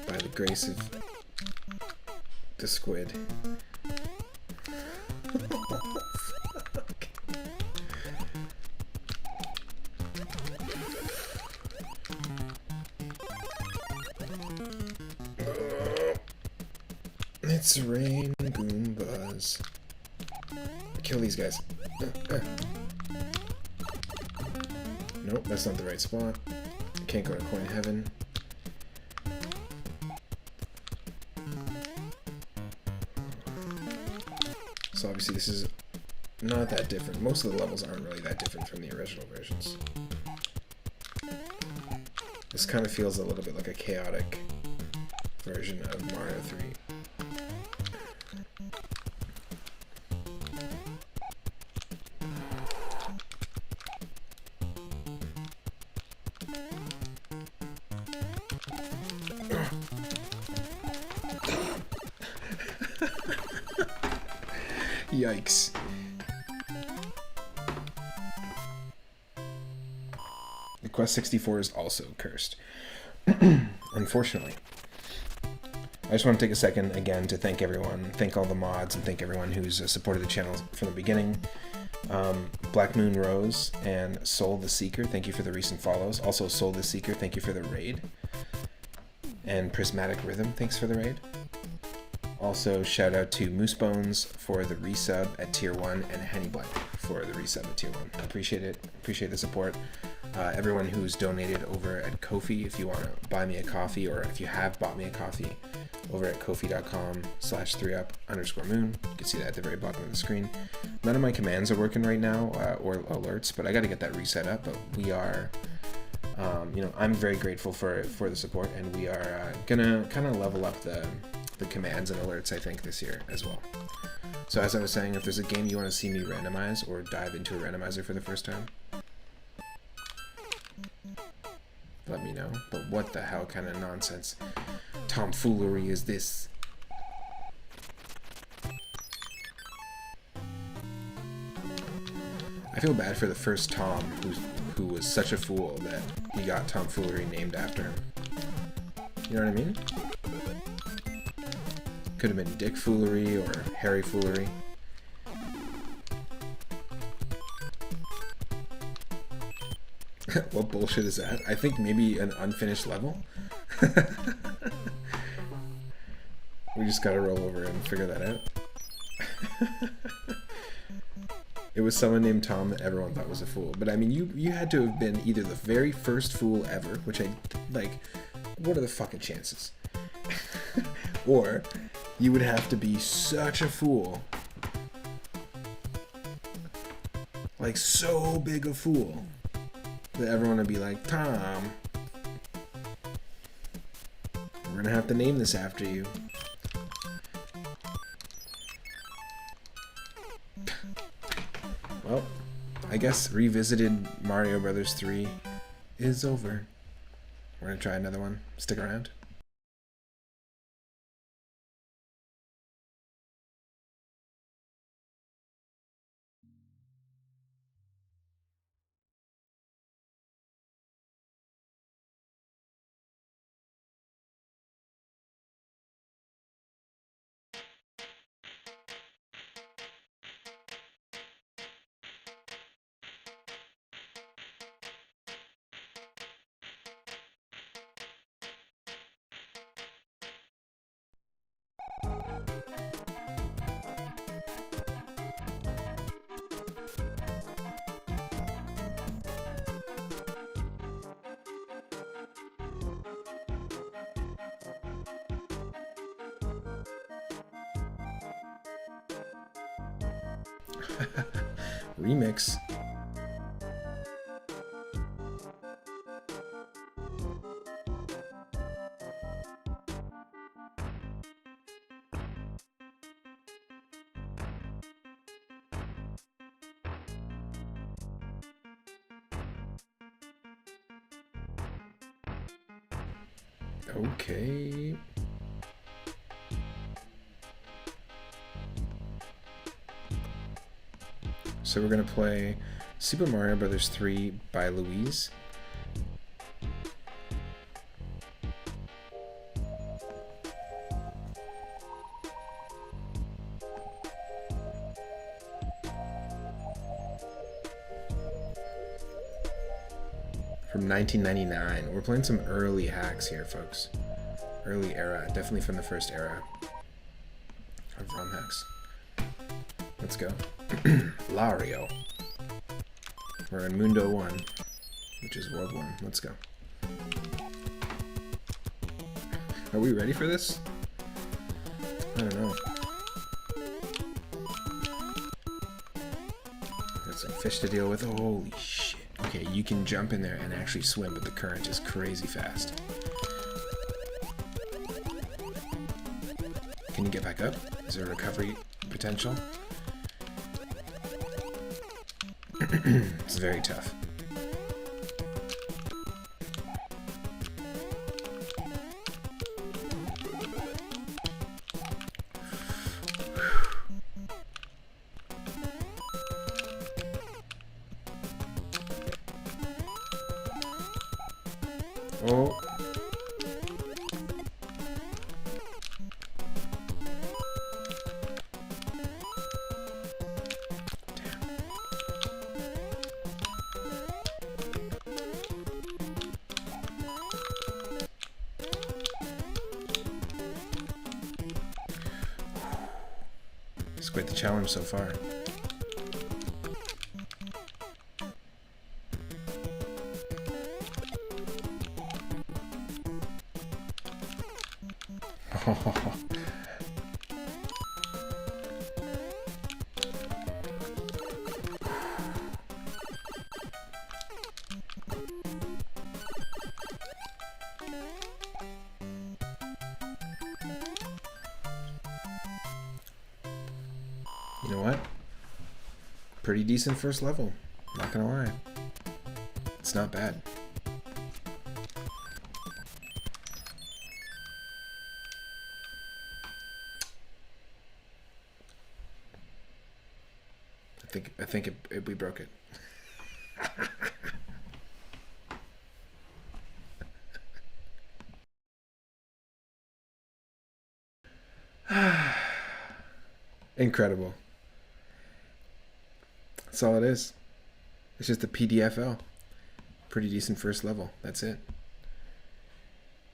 By the grace of the squid. Fuck. It's rain, boom, buzz. Kill these guys. Nope, that's not the right spot. Can't go to coin heaven. So obviously this is not that different. Most of the levels aren't really that different from the original versions. This kind of feels a little bit like a chaotic version of Mario 3. Yikes. The Quest 64 is also cursed. Unfortunately. I just want to take a second again to thank everyone, thank all the mods, and thank everyone who's supported the channel from the beginning. Black Moon Rose and Soul the Seeker, thank you for the recent follows. Also Soul the Seeker, thank you for the raid. And Prismatic Rhythm, thanks for the raid. Also, shout out to Moosebones for the resub at tier 1 and Honeyblood for the resub at tier 1. I appreciate it. Appreciate the support. Everyone who's donated over at Ko-fi, if you want to buy me a coffee, or if you have bought me a coffee, over at kofi.com/3up_moon. You can see that at the very bottom of the screen. None of my commands are working right now, or alerts, but I got to get that reset up. But we are, I'm very grateful for the support, and we are gonna kind of level up the commands and alerts, I think, this year as well. So as I was saying, if there's a game you want to see me randomize or dive into a randomizer for the first time, let me know. But what the hell kind of nonsense tomfoolery is this? I feel bad for the first Tom who was such a fool that he got tomfoolery named after him. You know what I mean? Could have been Dick Foolery or Harry Foolery. What bullshit is that? I think maybe an unfinished level? We just gotta roll over and figure that out. It was someone named Tom that everyone thought was a fool. But I mean, you had to have been either the very first fool ever, which I, like, what are the fucking chances? Or you would have to be such a fool. Like, so big a fool that everyone would be like, Tom, we're gonna have to name this after you. Well, I guess Revisited Mario Brothers 3 is over. We're gonna try another one. Stick around. Remix. Okay. So we're gonna play Super Mario Brothers 3 by Louise. From 1999. We're playing some early hacks here, folks. Early era, definitely from the first era of ROM hacks. Let's go. Lario. We're in Mundo 1, which is World 1. Let's go. Are we ready for this? I don't know. Got some fish to deal with. Holy shit. Okay, you can jump in there and actually swim, but the current is crazy fast. Can you get back up? Is there recovery potential? It's very tough. Oh. It's quite the challenge so far. You know what? Pretty decent first level. Not gonna lie. It's not bad. I think we broke it. Incredible. That's all it is. It's just a PDFL. Pretty decent first level. That's it.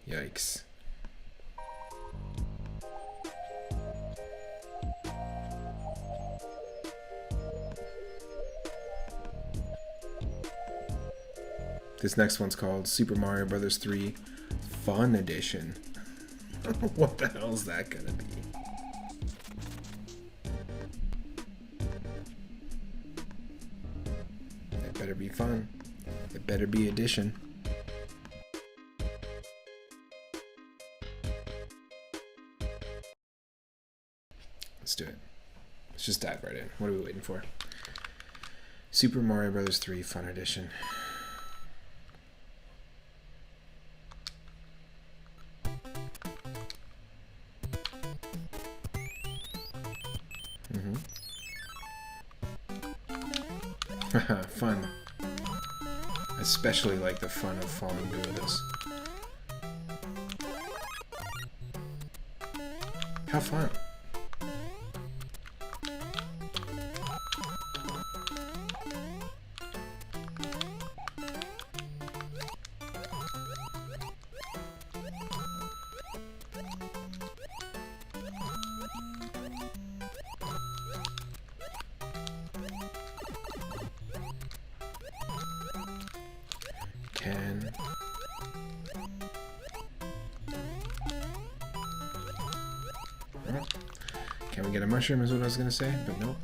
Yikes. This next one's called Super Mario Bros. 3 Fun Edition. What the hell is that gonna be? It better be fun. It better be edition. Let's do it. Let's just dive right in. What are we waiting for? Super Mario Bros. 3 Fun Edition. Fun. I especially like the fun of falling doing this. How fun. Can we get a mushroom is what I was going to say, but nope.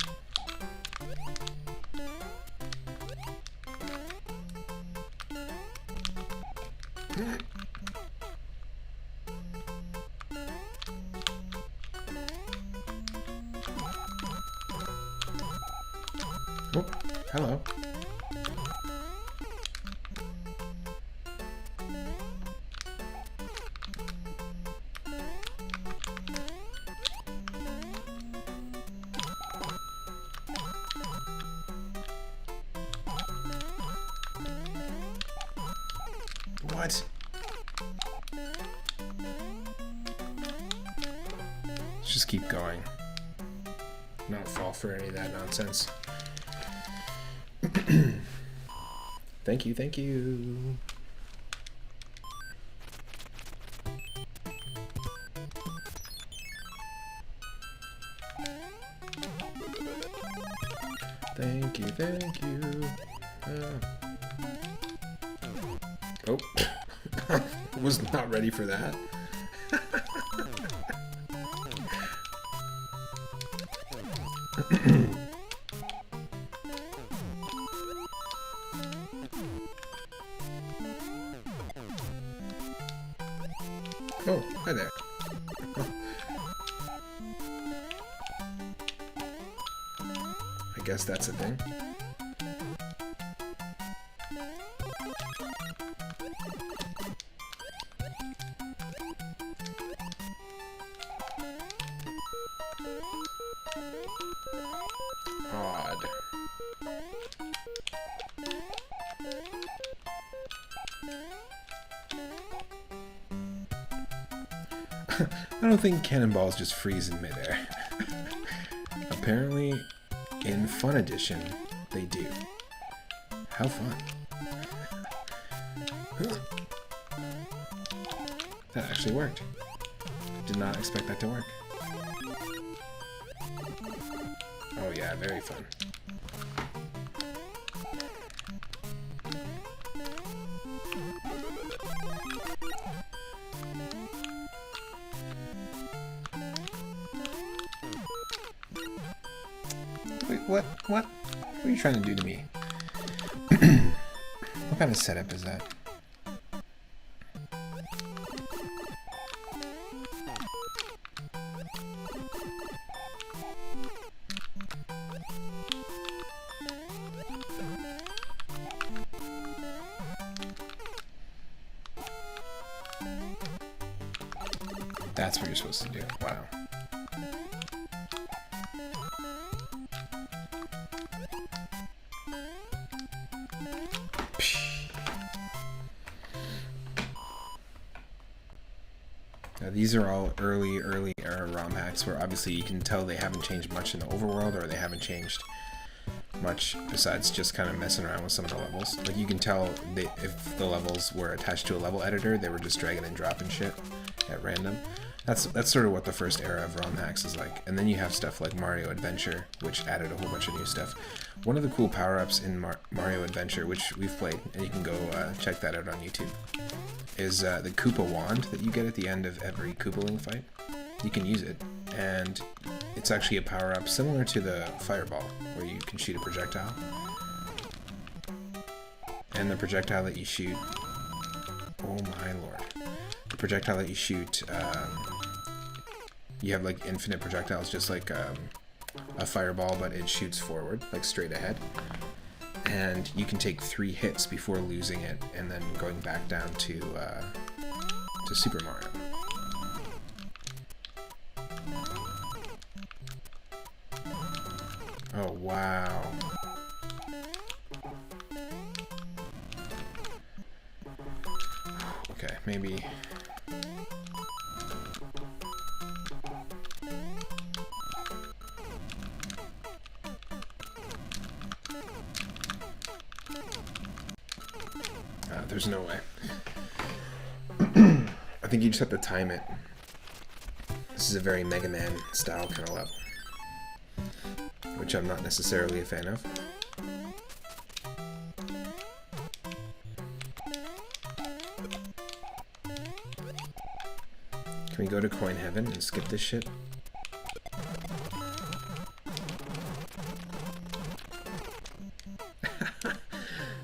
Oh, hello. What? Let's just keep going. Not fall for any of that nonsense. Thank you, thank you. Thank you, thank you. Oh, was not ready for that. Oh, hi there. I guess that's a thing. Odd. I don't think cannonballs just freeze in midair. Apparently, in Fun Edition, they do. How fun. That actually worked. Did not expect that to work. Oh yeah, very fun. Wait, what? What? What are you trying to do to me? What kind of setup is that? That's what you're supposed to do. Wow. Now, these are all early era ROM hacks where obviously you can tell they haven't changed much in the overworld, or they haven't changed much besides just kind of messing around with some of the levels. Like you can tell if the levels were attached to a level editor, they were just dragging and dropping shit at random. That's sort of what the first era of ROM hacks is like. And then you have stuff like Mario Adventure, which added a whole bunch of new stuff. One of the cool power-ups in Mario Adventure, which we've played, and you can go check that out on YouTube, is the Koopa wand that you get at the end of every Koopaling fight. You can use it, and it's actually a power-up similar to the Fireball, where you can shoot a projectile. And the projectile that you shoot... Oh my lord. The projectile that you shoot... you have like infinite projectiles, just like a fireball, but it shoots forward, like straight ahead. And you can take 3 hits before losing it, and then going back down to Super Mario. Oh wow. Okay, maybe... there's no way. I think you just have to time it. This is a very Mega Man style kind of level, which I'm not necessarily a fan of. Can we go to Coin Heaven and skip this shit?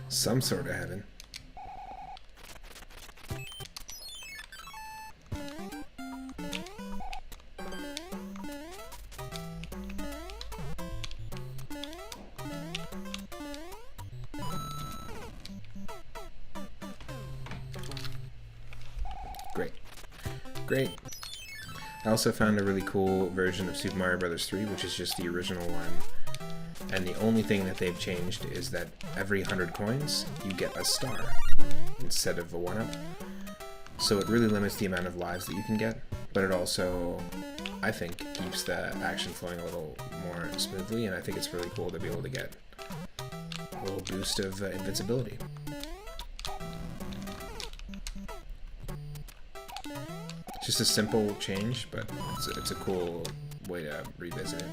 Some sort of heaven. Great. I also found a really cool version of Super Mario Bros. 3, which is just the original one. And the only thing that they've changed is that every 100 coins, you get a star instead of a 1-up. So it really limits the amount of lives that you can get, but it also, I think, keeps the action flowing a little more smoothly, and I think it's really cool to be able to get a little boost of invincibility. Just a simple change, but it's a cool way to revisit it.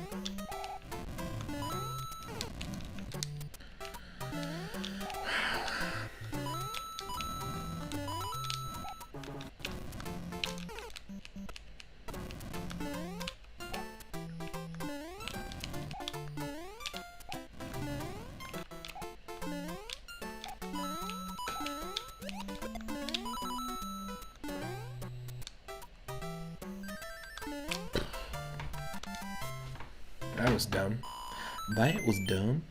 That was dumb. That was dumb.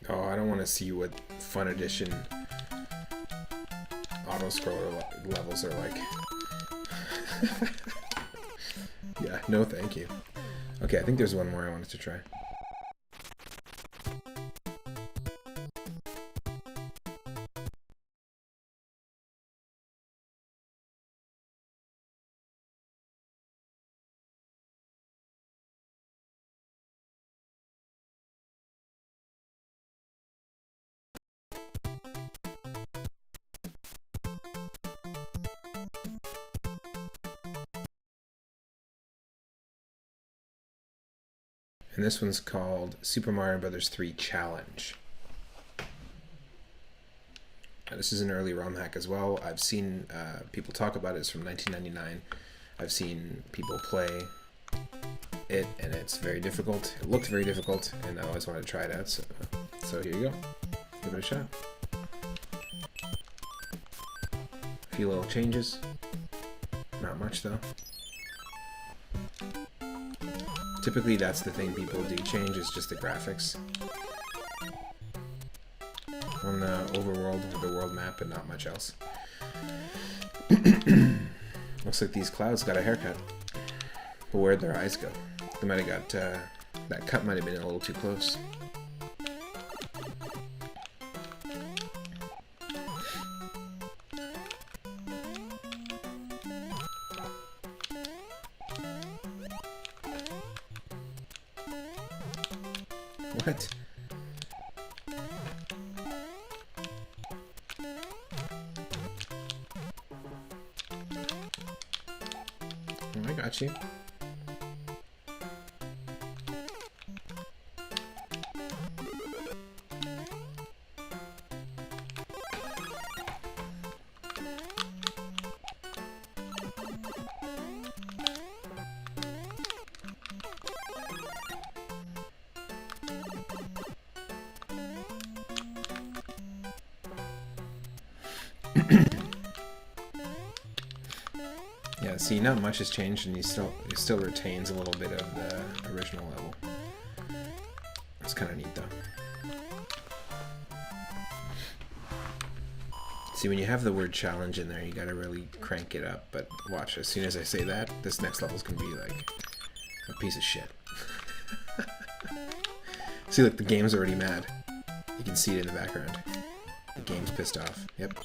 Oh, I don't want to see what Fun Edition auto-scroller levels are like. Yeah, no thank you. Okay, I think there's one more I wanted to try. And this one's called Super Mario Bros. 3 Challenge. This is an early ROM hack as well. I've seen people talk about it. It's from 1999. I've seen people play it, and it's very difficult. It looked very difficult, and I always wanted to try it out. So here you go. Give it a shot. A few little changes. Not much, though. Typically, that's the thing people do change, is just the graphics on the overworld or the world map, and not much else. Looks like these clouds got a haircut. But where'd their eyes go? They might have got, that cut might have been a little too close. What? Oh, I got you. Yeah, see, not much has changed, and he still retains a little bit of the original level. It's kind of neat, though. See, when you have the word challenge in there, you gotta really crank it up. But watch, as soon as I say that, this next level's gonna be like a piece of shit. See, look, the game's already mad. You can see it in the background. The game's pissed off. Yep.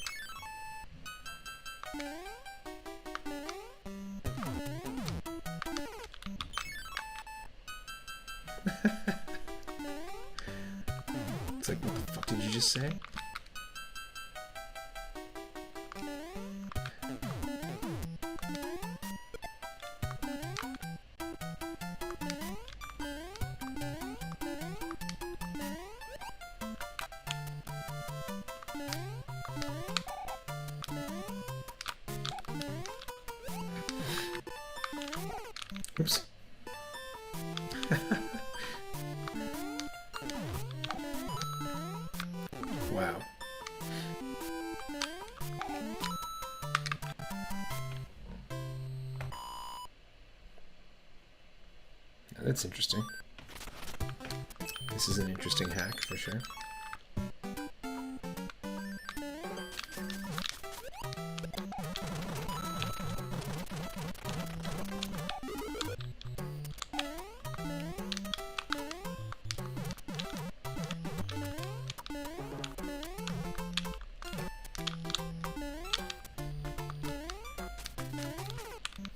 It's like, what the fuck did you just say? Oops. Wow. That's interesting. This is an interesting hack for sure.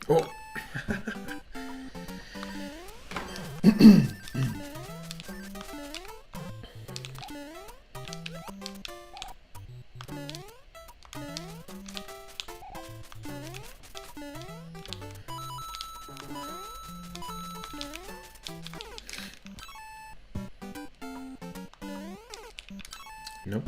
Oh! Nope.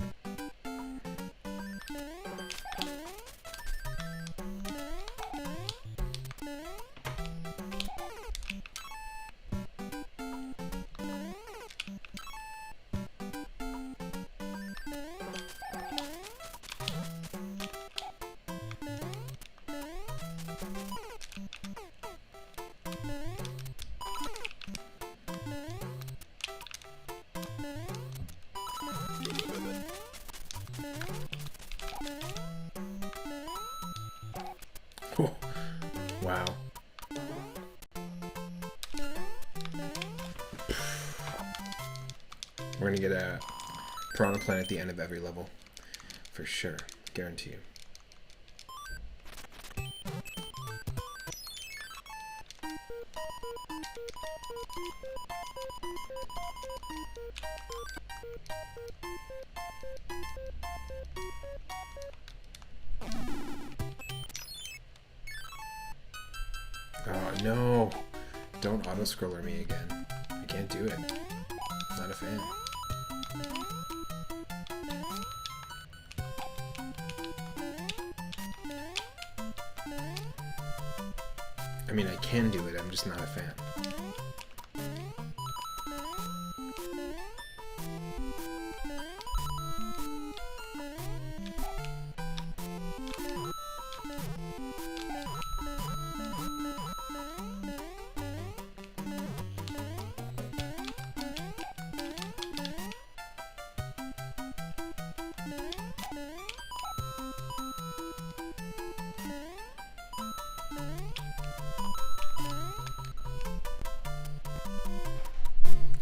Oh, wow. We're gonna get a piranha plant at the end of every level. For sure. Guarantee you. Oh no! Don't auto-scroller me again. I can't do it. Not a fan. I mean, I can do it, I'm just not a fan.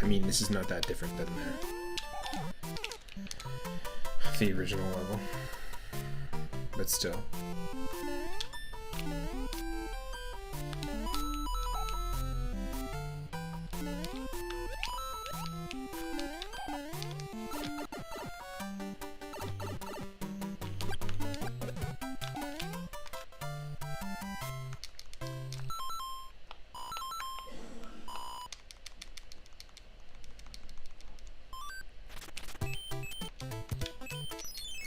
I mean, this is not that different than the original level, but still.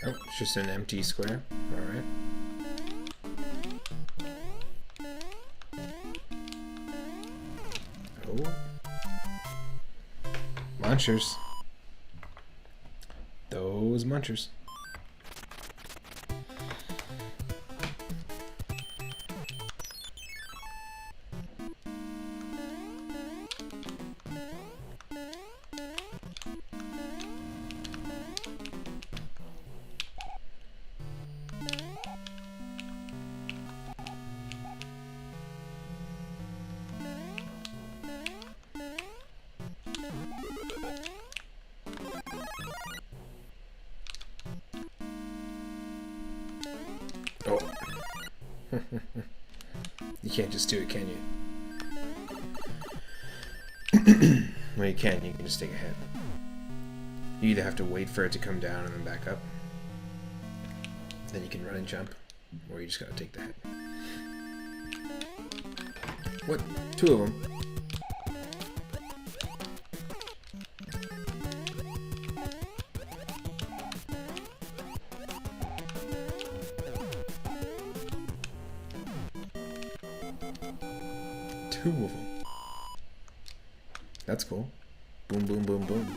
Oh, it's just an empty square. Alright. Oh. Munchers. Those munchers. Oh. You can't just do it, can you? Well, you can. You can just take a hit. You either have to wait for it to come down and then back up. Then you can run and jump. Or you just gotta take the hit. What? Two of them. Two of them. That's cool. Boom, boom, boom, boom.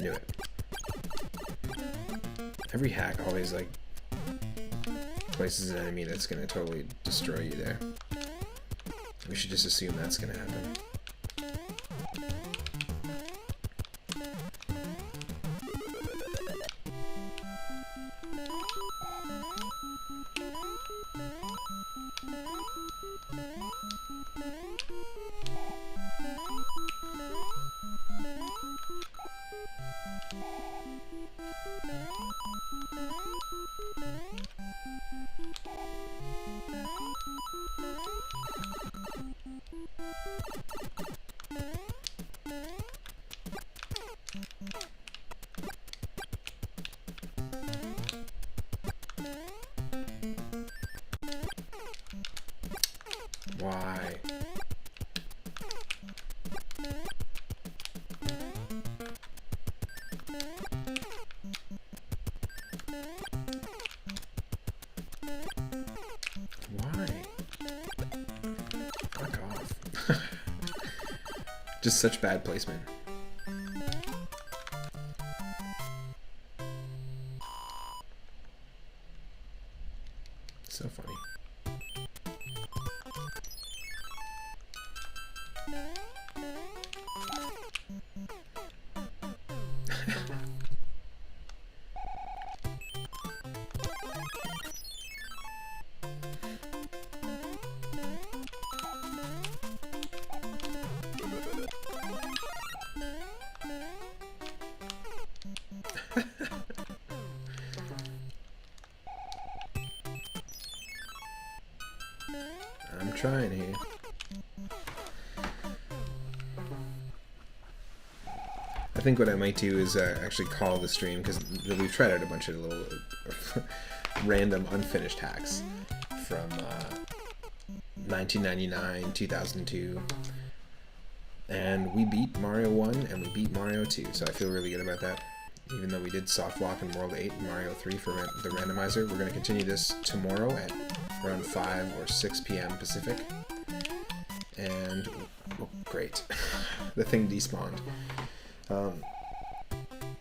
Knew it. Every hack always like places an enemy that's gonna totally destroy you there. We should just assume that's gonna happen. Why? Why? Fuck off. Just such bad placement. So funny. I'm trying here. I think what I might do is actually call the stream, because we've tried out a bunch of little random unfinished hacks from 1999, 2002, and we beat Mario 1 and we beat Mario 2, so I feel really good about that. Even though we did soft walk in World 8 and Mario 3 for the randomizer, we're going to continue this tomorrow at around 5 or 6 p.m. Pacific. And, oh, great. The thing despawned. We're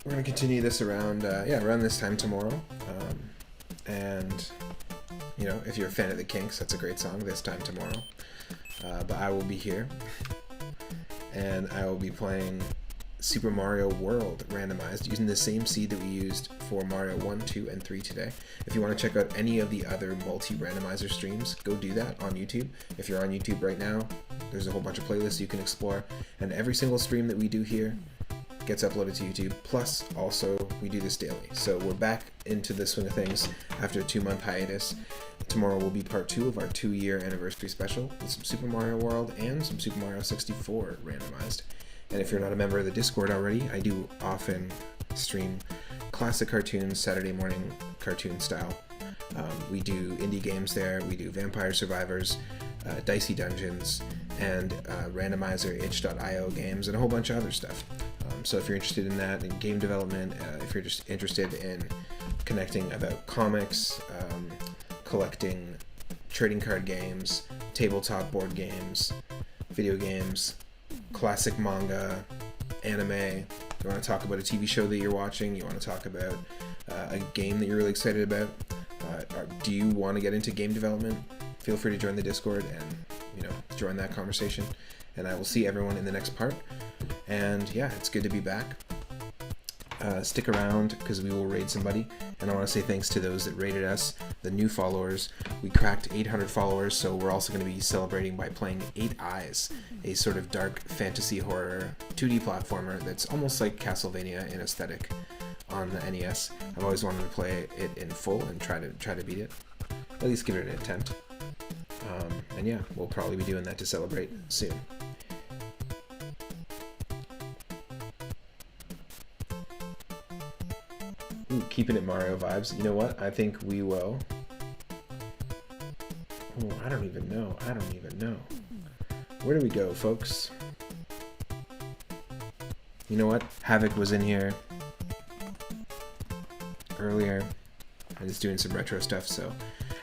going to continue this around, around this time tomorrow. And You know, if you're a fan of the Kinks, that's a great song, This Time Tomorrow. But I will be here, and I will be playing Super Mario World Randomized using the same seed that we used for Mario 1, 2, and 3 today. If you want to check out any of the other multi-randomizer streams, go do that on YouTube. If you're on YouTube right now, there's a whole bunch of playlists you can explore, and every single stream that we do here gets uploaded to YouTube. Plus, also, we do this daily. So we're back into the swing of things after a 2-month hiatus. Tomorrow will be part 2 of our 2-year anniversary special with some Super Mario World and some Super Mario 64 randomized. And if you're not a member of the Discord already, I do often stream classic cartoons, Saturday morning cartoon style. We do indie games there, we do Vampire Survivors, Dicey Dungeons, and Randomizer itch.io games, and a whole bunch of other stuff. So if you're interested in that, in game development, if you're just interested in connecting about comics, collecting trading card games, tabletop board games, video games, classic manga, anime, you want to talk about a TV show that you're watching, you want to talk about a game that you're really excited about, do you want to get into game development, feel free to join the Discord and join that conversation. And I will see everyone in the next part. And yeah, it's good to be back. Stick around because we will raid somebody. And I want to say thanks to those that raided us, the new followers. We cracked 800 followers, so we're also going to be celebrating by playing 8 Eyes, a sort of dark fantasy horror 2D platformer that's almost like Castlevania in aesthetic on the NES. I've always wanted to play it in full and try to beat it. At least give it an attempt. And yeah, we'll probably be doing that to celebrate soon. Ooh, keeping it Mario vibes. You know what? I think we will. Oh, I don't even know. Where do we go, folks? You know what? Havoc was in here earlier and is doing some retro stuff, so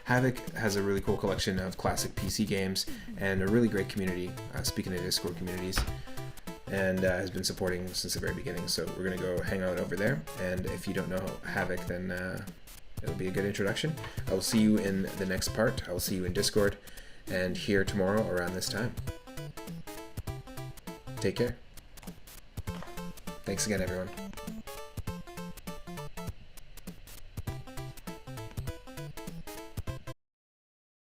Havoc has a really cool collection of classic PC games and a really great community, speaking of Discord communities, and has been supporting since the very beginning. So we're going to go hang out over there, and if you don't know Havoc, then it'll be a good introduction. I will see you in the next part. I will see you in Discord and here tomorrow around this time. Take care. Thanks again, everyone.